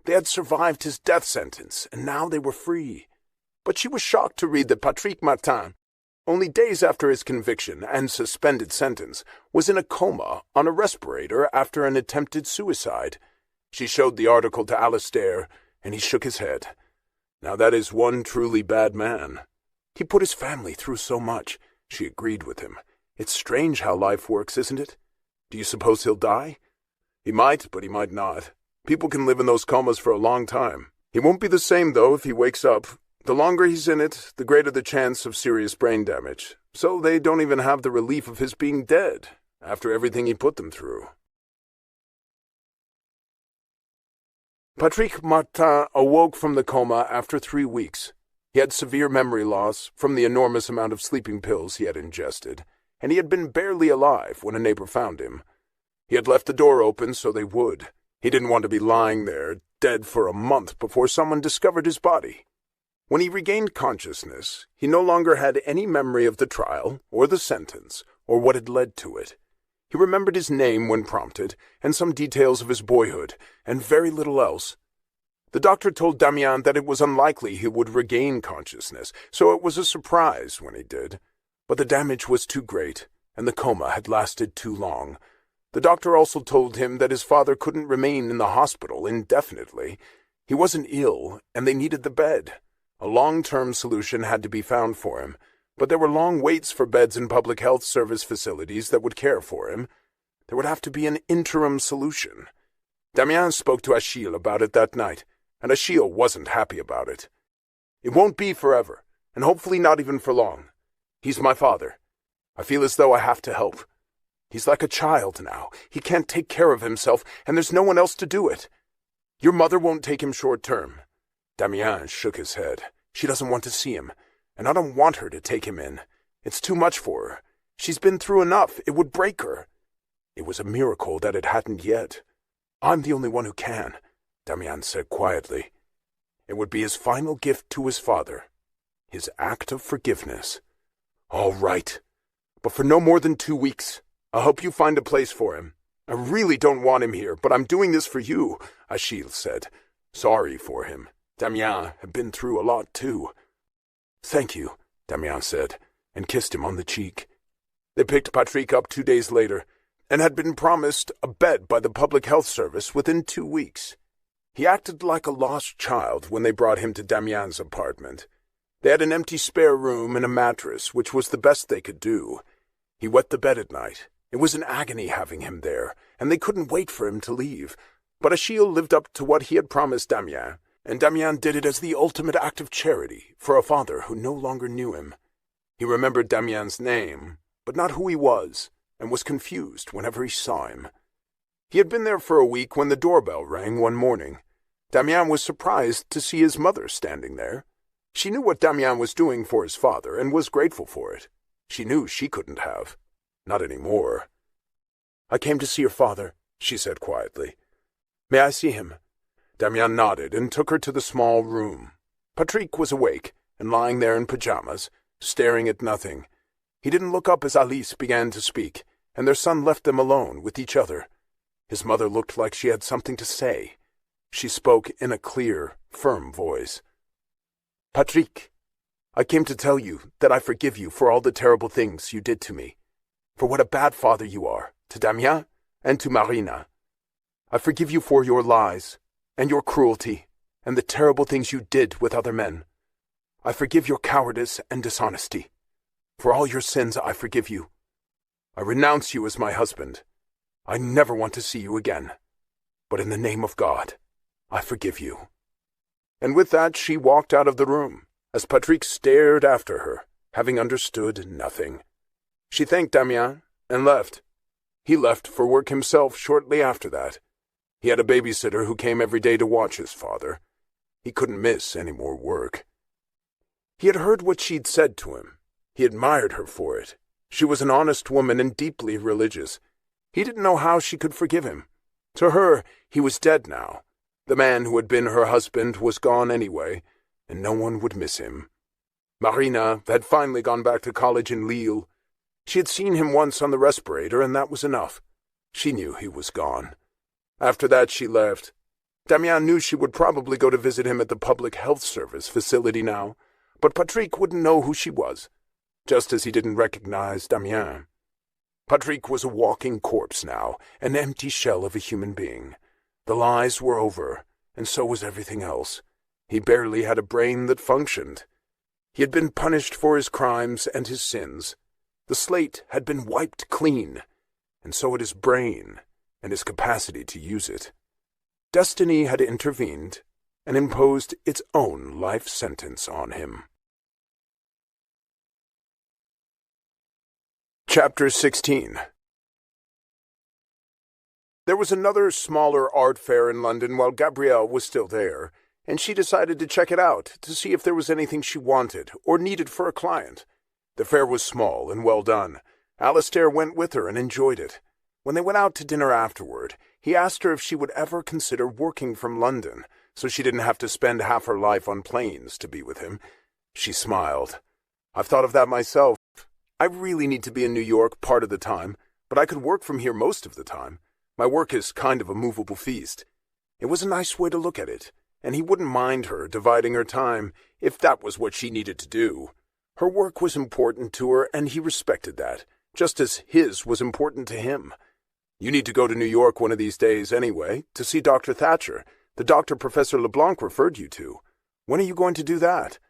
They had survived his death sentence, and now they were free. But she was shocked to read that Patrick Martin, only days after his conviction and suspended sentence, was in a coma on a respirator after an attempted suicide. She showed the article to Alistair, and he shook his head. Now that is one truly bad man. He put his family through so much. She agreed with him. It's strange how life works, isn't it? Do you suppose he'll die? He might, but he might not. People can live in those comas for a long time. He won't be the same, though, if he wakes up. The longer he's in it, the greater the chance of serious brain damage. So they don't even have the relief of his being dead, after everything he put them through. Patrick Martin awoke from the coma after 3 weeks. He had severe memory loss from the enormous amount of sleeping pills he had ingested, and he had been barely alive when a neighbor found him. He had left the door open so they would. He didn't want to be lying there, dead for a month before someone discovered his body. When he regained consciousness, he no longer had any memory of the trial, or the sentence, or what had led to it. He remembered his name when prompted, and some details of his boyhood, and very little else. The doctor told Damien that it was unlikely he would regain consciousness, so it was a surprise when he did. But the damage was too great, and the coma had lasted too long. The doctor also told him that his father couldn't remain in the hospital indefinitely. He wasn't ill, and they needed the bed. A long-term solution had to be found for him, but there were long waits for beds in public health service facilities that would care for him. There would have to be an interim solution. Damien spoke to Achille about it that night, and Achille wasn't happy about it. "It won't be forever, and hopefully not even for long. He's my father. I feel as though I have to help. He's like a child now. He can't take care of himself, and there's no one else to do it. Your mother won't take him short-term." Damien shook his head. "She doesn't want to see him, and I don't want her to take him in. It's too much for her. She's been through enough. It would break her." It was a miracle that it hadn't yet. "I'm the only one who can," Damien said quietly. It would be his final gift to his father, his act of forgiveness. "All right, but for no more than 2 weeks. I hope you find a place for him. I really don't want him here, but I'm doing this for you," Achille said. Sorry for him. Damien had been through a lot too. "Thank you," Damien said, and kissed him on the cheek. They picked Patrick up 2 days later, and had been promised a bed by the public health service within 2 weeks. He acted like a lost child when they brought him to Damien's apartment. They had an empty spare room and a mattress, which was the best they could do. He wet the bed at night. It was an agony having him there, and they couldn't wait for him to leave. But Achille lived up to what he had promised Damien, and Damien did it as the ultimate act of charity for a father who no longer knew him. He remembered Damien's name, but not who he was, and was confused whenever he saw him. He had been there for a week when the doorbell rang one morning. Damien was surprised to see his mother standing there. She knew what Damien was doing for his father and was grateful for it. She knew she couldn't have. Not anymore. "I came to see your father," she said quietly. "May I see him?" Damien nodded and took her to the small room. Patrick was awake and lying there in pajamas, staring at nothing. He didn't look up as Alice began to speak, and their son left them alone with each other. His mother looked like she had something to say. She spoke in a clear, firm voice. "Patrick, I came to tell you that I forgive you for all the terrible things you did to me, for what a bad father you are, to Damien and to Marina. I forgive you for your lies, and your cruelty, and the terrible things you did with other men. I forgive your cowardice and dishonesty. For all your sins I forgive you. I renounce you as my husband. I never want to see you again. But in the name of God, I forgive you." And with that she walked out of the room, as Patrick stared after her, having understood nothing. She thanked Damien and left. He left for work himself shortly after that. He had a babysitter who came every day to watch his father. He couldn't miss any more work. He had heard what she'd said to him. He admired her for it. She was an honest woman and deeply religious. He didn't know how she could forgive him. To her, he was dead now. The man who had been her husband was gone anyway, and no one would miss him. Marina had finally gone back to college in Lille. She had seen him once on the respirator, and that was enough. She knew he was gone. After that, she left. Damien knew she would probably go to visit him at the public health service facility now, but Patrick wouldn't know who she was, just as he didn't recognize Damien. Patrick was a walking corpse now, an empty shell of a human being. The lies were over, and so was everything else. He barely had a brain that functioned. He had been punished for his crimes and his sins. The slate had been wiped clean, and so had his brain and his capacity to use it. Destiny had intervened and imposed its own life sentence on him. Chapter 16. There was another smaller art fair in London while Gabrielle was still there, and she decided to check it out to see if there was anything she wanted or needed for a client. The fair was small and well done. Alistair went with her and enjoyed it. When they went out to dinner afterward, he asked her if she would ever consider working from London, so she didn't have to spend half her life on planes to be with him. She smiled. "I've thought of that myself. I really need to be in New York part of the time, but I could work from here most of the time. My work is kind of a movable feast." It was a nice way to look at it, and he wouldn't mind her dividing her time if that was what she needed to do. Her work was important to her, and he respected that, just as his was important to him. "You need to go to New York one of these days anyway, to see Dr. Thatcher, the doctor Professor LeBlanc referred you to. When are you going to do that?"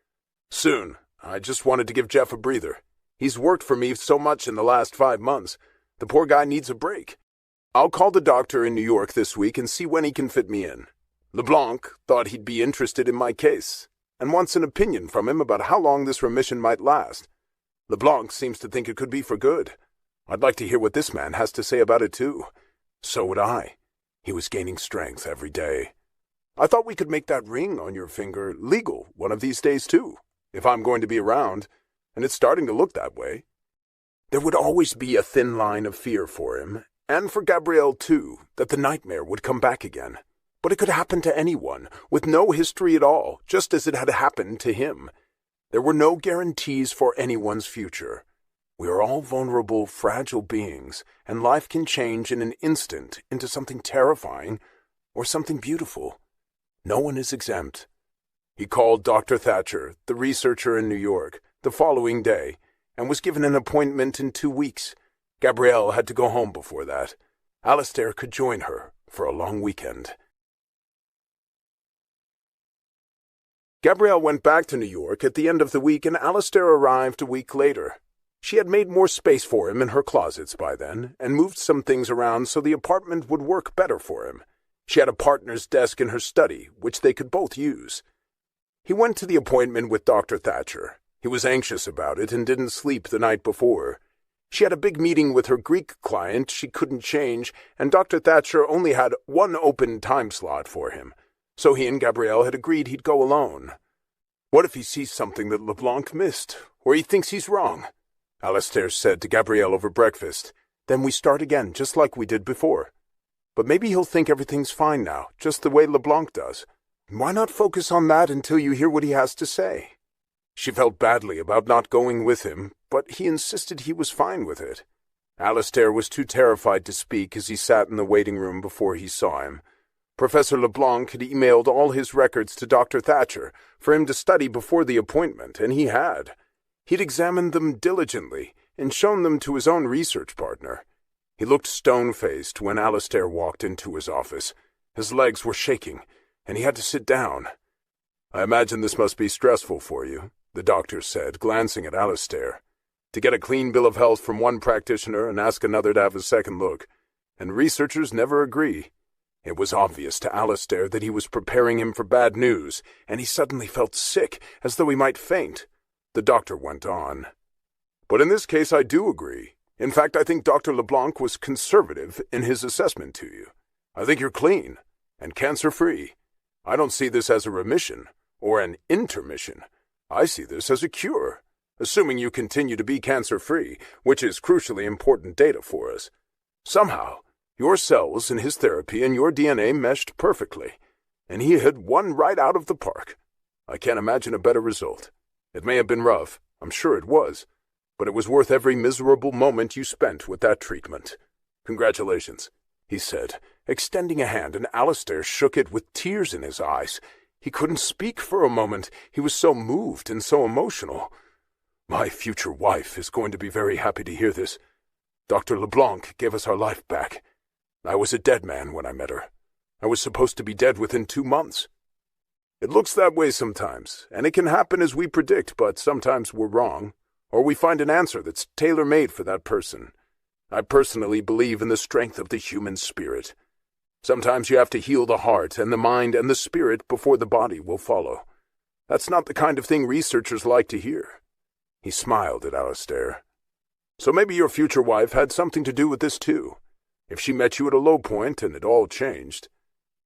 "Soon. I just wanted to give Jeff a breather. He's worked for me so much in the last 5 months. The poor guy needs a break. I'll call the doctor in New York this week and see when he can fit me in. LeBlanc thought he'd be interested in my case, and wants an opinion from him about how long this remission might last. LeBlanc seems to think it could be for good. I'd like to hear what this man has to say about it, too. So would I." He was gaining strength every day. "I thought we could make that ring on your finger legal one of these days, too, if I'm going to be around, and it's starting to look that way." There would always be a thin line of fear for him, and for Gabrielle, too, that the nightmare would come back again. But it could happen to anyone, with no history at all, just as it had happened to him. There were no guarantees for anyone's future. We are all vulnerable, fragile beings, and life can change in an instant into something terrifying or something beautiful. No one is exempt. He called Dr. Thatcher, the researcher in New York, the following day, and was given an appointment in 2 weeks. Gabrielle had to go home before that. Alistair could join her for a long weekend. Gabrielle went back to New York at the end of the week, and Alistair arrived a week later. She had made more space for him in her closets by then, and moved some things around so the apartment would work better for him. She had a partner's desk in her study, which they could both use. He went to the appointment with Dr. Thatcher. He was anxious about it and didn't sleep the night before. She had a big meeting with her Greek client she couldn't change, and Dr. Thatcher only had one open time slot for him, so he and Gabrielle had agreed he'd go alone. "What if he sees something that LeBlanc missed, or he thinks he's wrong?" Alistair said to Gabrielle over breakfast. "Then we start again, just like we did before. But maybe he'll think everything's fine now, just the way LeBlanc does. Why not focus on that until you hear what he has to say?" She felt badly about not going with him, but he insisted he was fine with it. Alistair was too terrified to speak as he sat in the waiting room before he saw him. Professor LeBlanc had emailed all his records to Dr. Thatcher for him to study before the appointment, and he had. He'd examined them diligently and shown them to his own research partner. He looked stone-faced when Alistair walked into his office. His legs were shaking, and he had to sit down. "I imagine this must be stressful for you," the doctor said, glancing at Alistair. "To get a clean bill of health from one practitioner and ask another to have a second look. And researchers never agree." It was obvious to Alistair that he was preparing him for bad news, and he suddenly felt sick, as though he might faint. The doctor went on. "But in this case I do agree. In fact, I think Dr. LeBlanc was conservative in his assessment to you. I think you're clean and cancer-free. I don't see this as a remission or an intermission. I see this as a cure, assuming you continue to be cancer-free, which is crucially important data for us. Somehow, your cells in his therapy and your DNA meshed perfectly, and he hit one right out of the park. I can't imagine a better result. It may have been rough, I'm sure it was, but it was worth every miserable moment you spent with that treatment. Congratulations, he said, extending a hand, and Alistair shook it with tears in his eyes. He couldn't speak for a moment. He was so moved and so emotional. My future wife is going to be very happy to hear this. Dr. LeBlanc gave us our life back. I was a dead man when I met her. I was supposed to be dead within 2 months. It looks that way sometimes, and it can happen as we predict, but sometimes we're wrong, or we find an answer that's tailor-made for that person. I personally believe in the strength of the human spirit. Sometimes you have to heal the heart and the mind and the spirit before the body will follow. That's not the kind of thing researchers like to hear. He smiled at Alistair. So maybe your future wife had something to do with this too, if she met you at a low point and it all changed.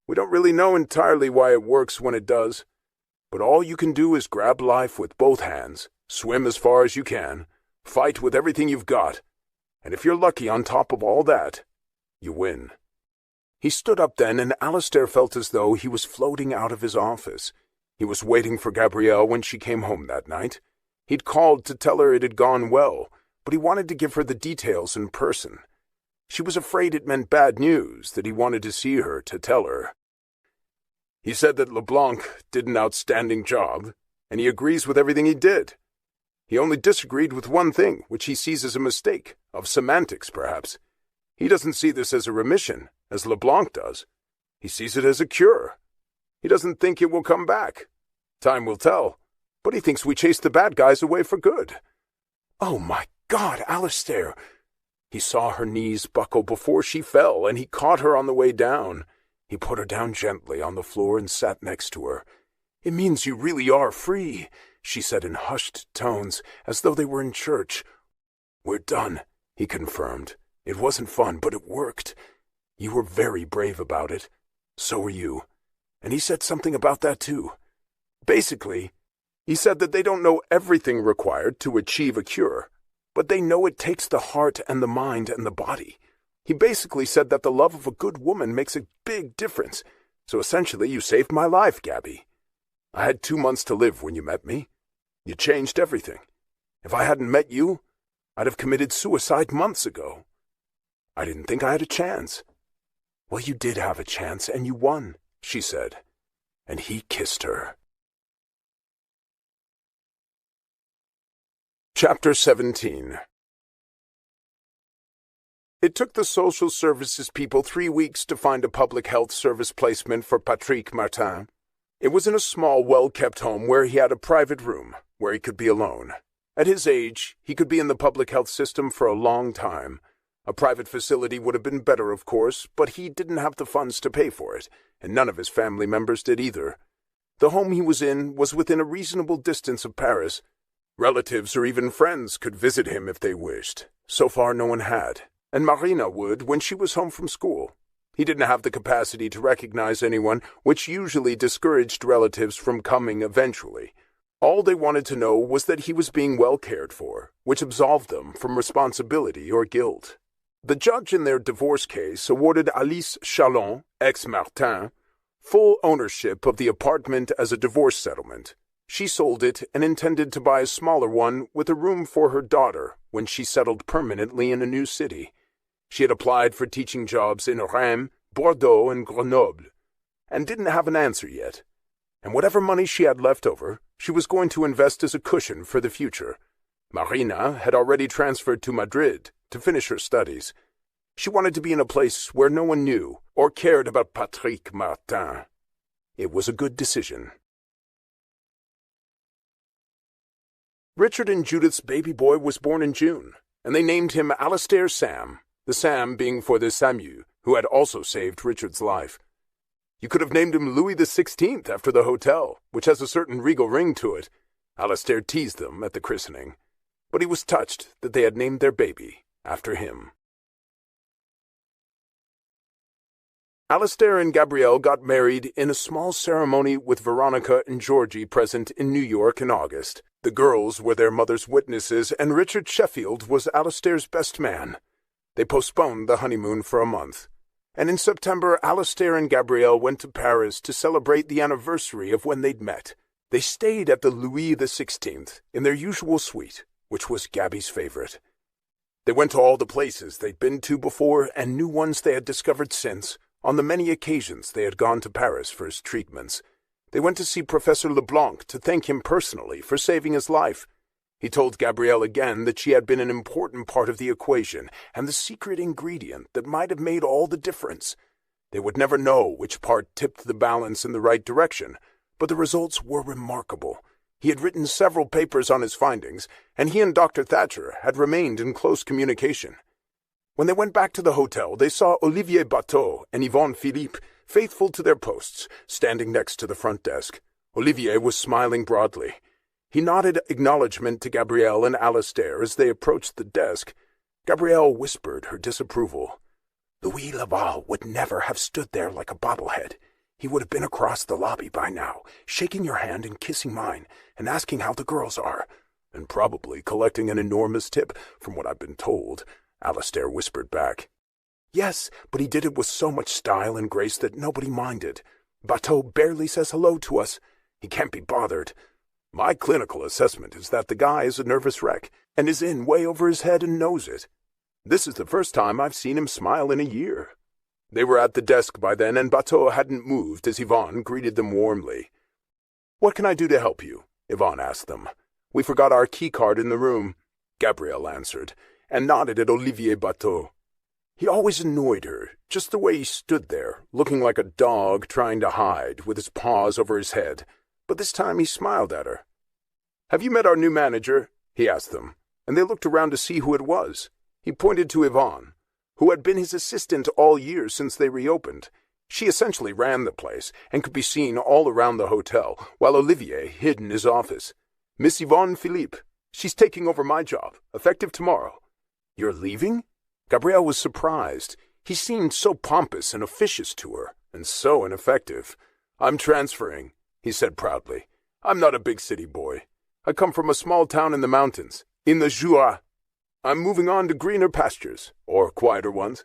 We don't really know entirely why it works when it does, but all you can do is grab life with both hands, swim as far as you can, fight with everything you've got, and if you're lucky on top of all that, you win. He stood up then, and Alistair felt as though he was floating out of his office. He was waiting for Gabrielle when she came home that night. He'd called to tell her it had gone well, but he wanted to give her the details in person. She was afraid it meant bad news, that he wanted to see her to tell her. He said that LeBlanc did an outstanding job, and he agrees with everything he did. He only disagreed with one thing, which he sees as a mistake, of semantics perhaps. He doesn't see this as a remission, as LeBlanc does. He sees it as a cure. He doesn't think it will come back. Time will tell, but he thinks we chased the bad guys away for good. Oh my God, Alistair! He saw her knees buckle before she fell, and he caught her on the way down. He put her down gently on the floor and sat next to her. It means you really are free, she said in hushed tones, as though they were in church. We're done, he confirmed. It wasn't fun, but it worked. You were very brave about it. So were you. And he said something about that too. Basically, he said that they don't know everything required to achieve a cure, but they know it takes the heart and the mind and the body. He basically said that the love of a good woman makes a big difference. So essentially, you saved my life, Gabby. I had 2 months to live when you met me. You changed everything. If I hadn't met you, I'd have committed suicide months ago. I didn't think I had a chance. Well, you did have a chance, and you won, she said. And he kissed her. Chapter 17. It took the social services people 3 weeks to find a public health service placement for Patrick Martin. It was in a small, well-kept home where he had a private room, where he could be alone. At his age, he could be in the public health system for a long time. A private facility would have been better, of course, but he didn't have the funds to pay for it, and none of his family members did either. The home he was in was within a reasonable distance of Paris. Relatives or even friends could visit him if they wished. So far, no one had, and Marina would when she was home from school. He didn't have the capacity to recognize anyone, which usually discouraged relatives from coming eventually. All they wanted to know was that he was being well cared for, which absolved them from responsibility or guilt. The judge in their divorce case awarded Alice Chalon, ex-Martin, full ownership of the apartment as a divorce settlement. She sold it and intended to buy a smaller one with a room for her daughter when she settled permanently in a new city. She had applied for teaching jobs in Reims, Bordeaux, and Grenoble, and didn't have an answer yet. And whatever money she had left over, she was going to invest as a cushion for the future. Marina had already transferred to Madrid to finish her studies. She wanted to be in a place where no one knew or cared about Patrick Martin. It was a good decision. Richard and Judith's baby boy was born in June, and they named him Alistair Sam, the Sam being for the Samu, who had also saved Richard's life. You could have named him Louis XVI after the hotel, which has a certain regal ring to it. Alistair teased them at the christening, but he was touched that they had named their baby after him. Alistair and Gabrielle got married in a small ceremony with Veronica and Georgie present in New York in August. The girls were their mother's witnesses, and Richard Sheffield was Alistair's best man. They postponed the honeymoon for a month, and in September Alistair and Gabrielle went to Paris to celebrate the anniversary of when they'd met. They stayed at the Louis XVI in their usual suite, which was Gabby's favorite. They went to all the places they'd been to before and new ones they had discovered since. On the many occasions they had gone to Paris for his treatments. They went to see Professor Leblanc to thank him personally for saving his life. He told Gabrielle again that she had been an important part of the equation and the secret ingredient that might have made all the difference. They would never know which part tipped the balance in the right direction, but the results were remarkable. He had written several papers on his findings, and he and Dr. Thatcher had remained in close communication. When they went back to the hotel, they saw Olivier Bateau and Yvonne Philippe, faithful to their posts, standing next to the front desk. Olivier was smiling broadly. He nodded acknowledgment to Gabrielle and Alistair as they approached the desk. Gabrielle whispered her disapproval. Louis Laval would never have stood there like a bobblehead. He would have been across the lobby by now, shaking your hand and kissing mine, and asking how the girls are, and probably collecting an enormous tip, from what I've been told. Alistair whispered back. Yes, but he did it with so much style and grace that nobody minded. Bateau barely says hello to us. He can't be bothered. My clinical assessment is that the guy is a nervous wreck, and is in way over his head and knows it. This is the first time I've seen him smile in a year. They were at the desk by then, and Bateau hadn't moved as Yvonne greeted them warmly. What can I do to help you? Yvonne asked them. We forgot our key card in the room, Gabrielle answered, and nodded at Olivier Bateau. He always annoyed her, just the way he stood there, looking like a dog trying to hide, with his paws over his head. But this time he smiled at her. Have you met our new manager? He asked them, and they looked around to see who it was. He pointed to Yvonne, who had been his assistant all year since they reopened. She essentially ran the place, and could be seen all around the hotel, while Olivier hid in his office. Miss Yvonne Philippe. She's taking over my job, effective tomorrow. You're leaving? Gabrielle was surprised. He seemed so pompous and officious to her, and so ineffective. I'm transferring, he said proudly. I'm not a big city boy. I come from a small town in the mountains, in the Jura. I'm moving on to greener pastures, or quieter ones.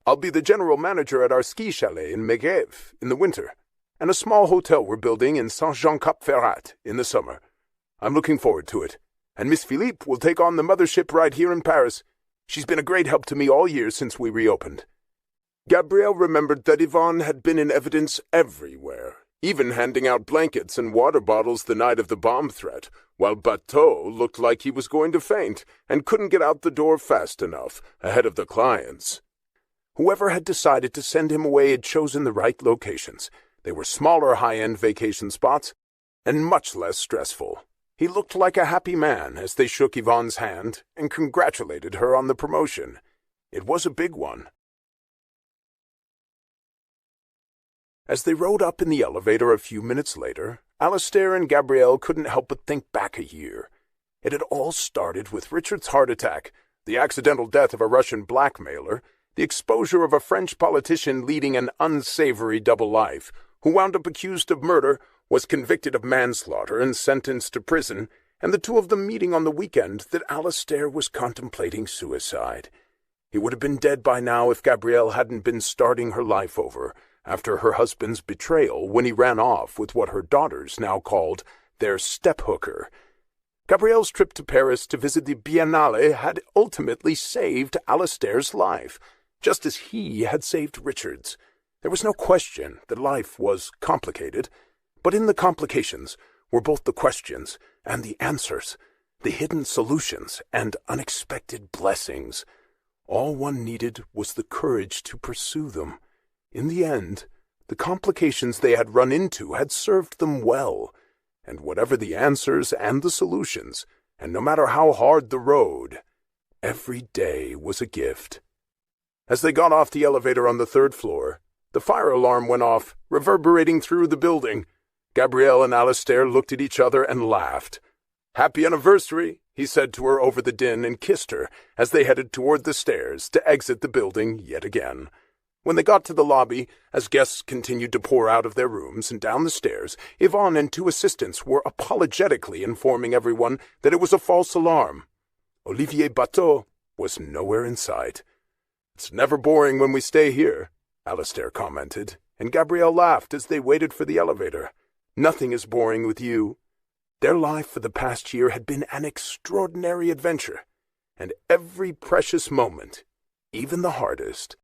I'll be the general manager at our ski chalet in Megève in the winter, and a small hotel we're building in Saint-Jean-Cap-Ferrat in the summer. I'm looking forward to it, and Miss Philippe will take on the mothership right here in Paris. She's been a great help to me all year since we reopened. Gabrielle remembered that Yvonne had been in evidence everywhere, even handing out blankets and water bottles the night of the bomb threat, while Bateau looked like he was going to faint and couldn't get out the door fast enough, ahead of the clients. Whoever had decided to send him away had chosen the right locations. They were smaller high-end vacation spots, and much less stressful. He looked like a happy man as they shook Yvonne's hand and congratulated her on the promotion. It was a big one. As they rode up in the elevator a few minutes later, Alistair and Gabrielle couldn't help but think back a year. It had all started with Richard's heart attack, the accidental death of a Russian blackmailer, the exposure of a French politician leading an unsavory double life, who wound up accused of murder, was convicted of manslaughter and sentenced to prison, and the two of them meeting on the weekend that Alistair was contemplating suicide. He would have been dead by now if Gabrielle hadn't been starting her life over, after her husband's betrayal when he ran off with what her daughters now called their step-hooker. Gabrielle's trip to Paris to visit the Biennale had ultimately saved Alistair's life, just as he had saved Richard's. There was no question that life was complicated, but in the complications were both the questions and the answers, the hidden solutions and unexpected blessings. All one needed was the courage to pursue them. In the end, the complications they had run into had served them well, and whatever the answers and the solutions, and no matter how hard the road, every day was a gift. As they got off the elevator on the third floor, the fire alarm went off, reverberating through the building. Gabrielle and Alistair looked at each other and laughed. "Happy anniversary," he said to her over the din and kissed her as they headed toward the stairs to exit the building yet again. When they got to the lobby, as guests continued to pour out of their rooms and down the stairs, Yvonne and two assistants were apologetically informing everyone that it was a false alarm. Olivier Bateau was nowhere in sight. "It's never boring when we stay here," Alistair commented, and Gabrielle laughed as they waited for the elevator. "Nothing is boring with you." Their life for the past year had been an extraordinary adventure, and every precious moment, even the hardest,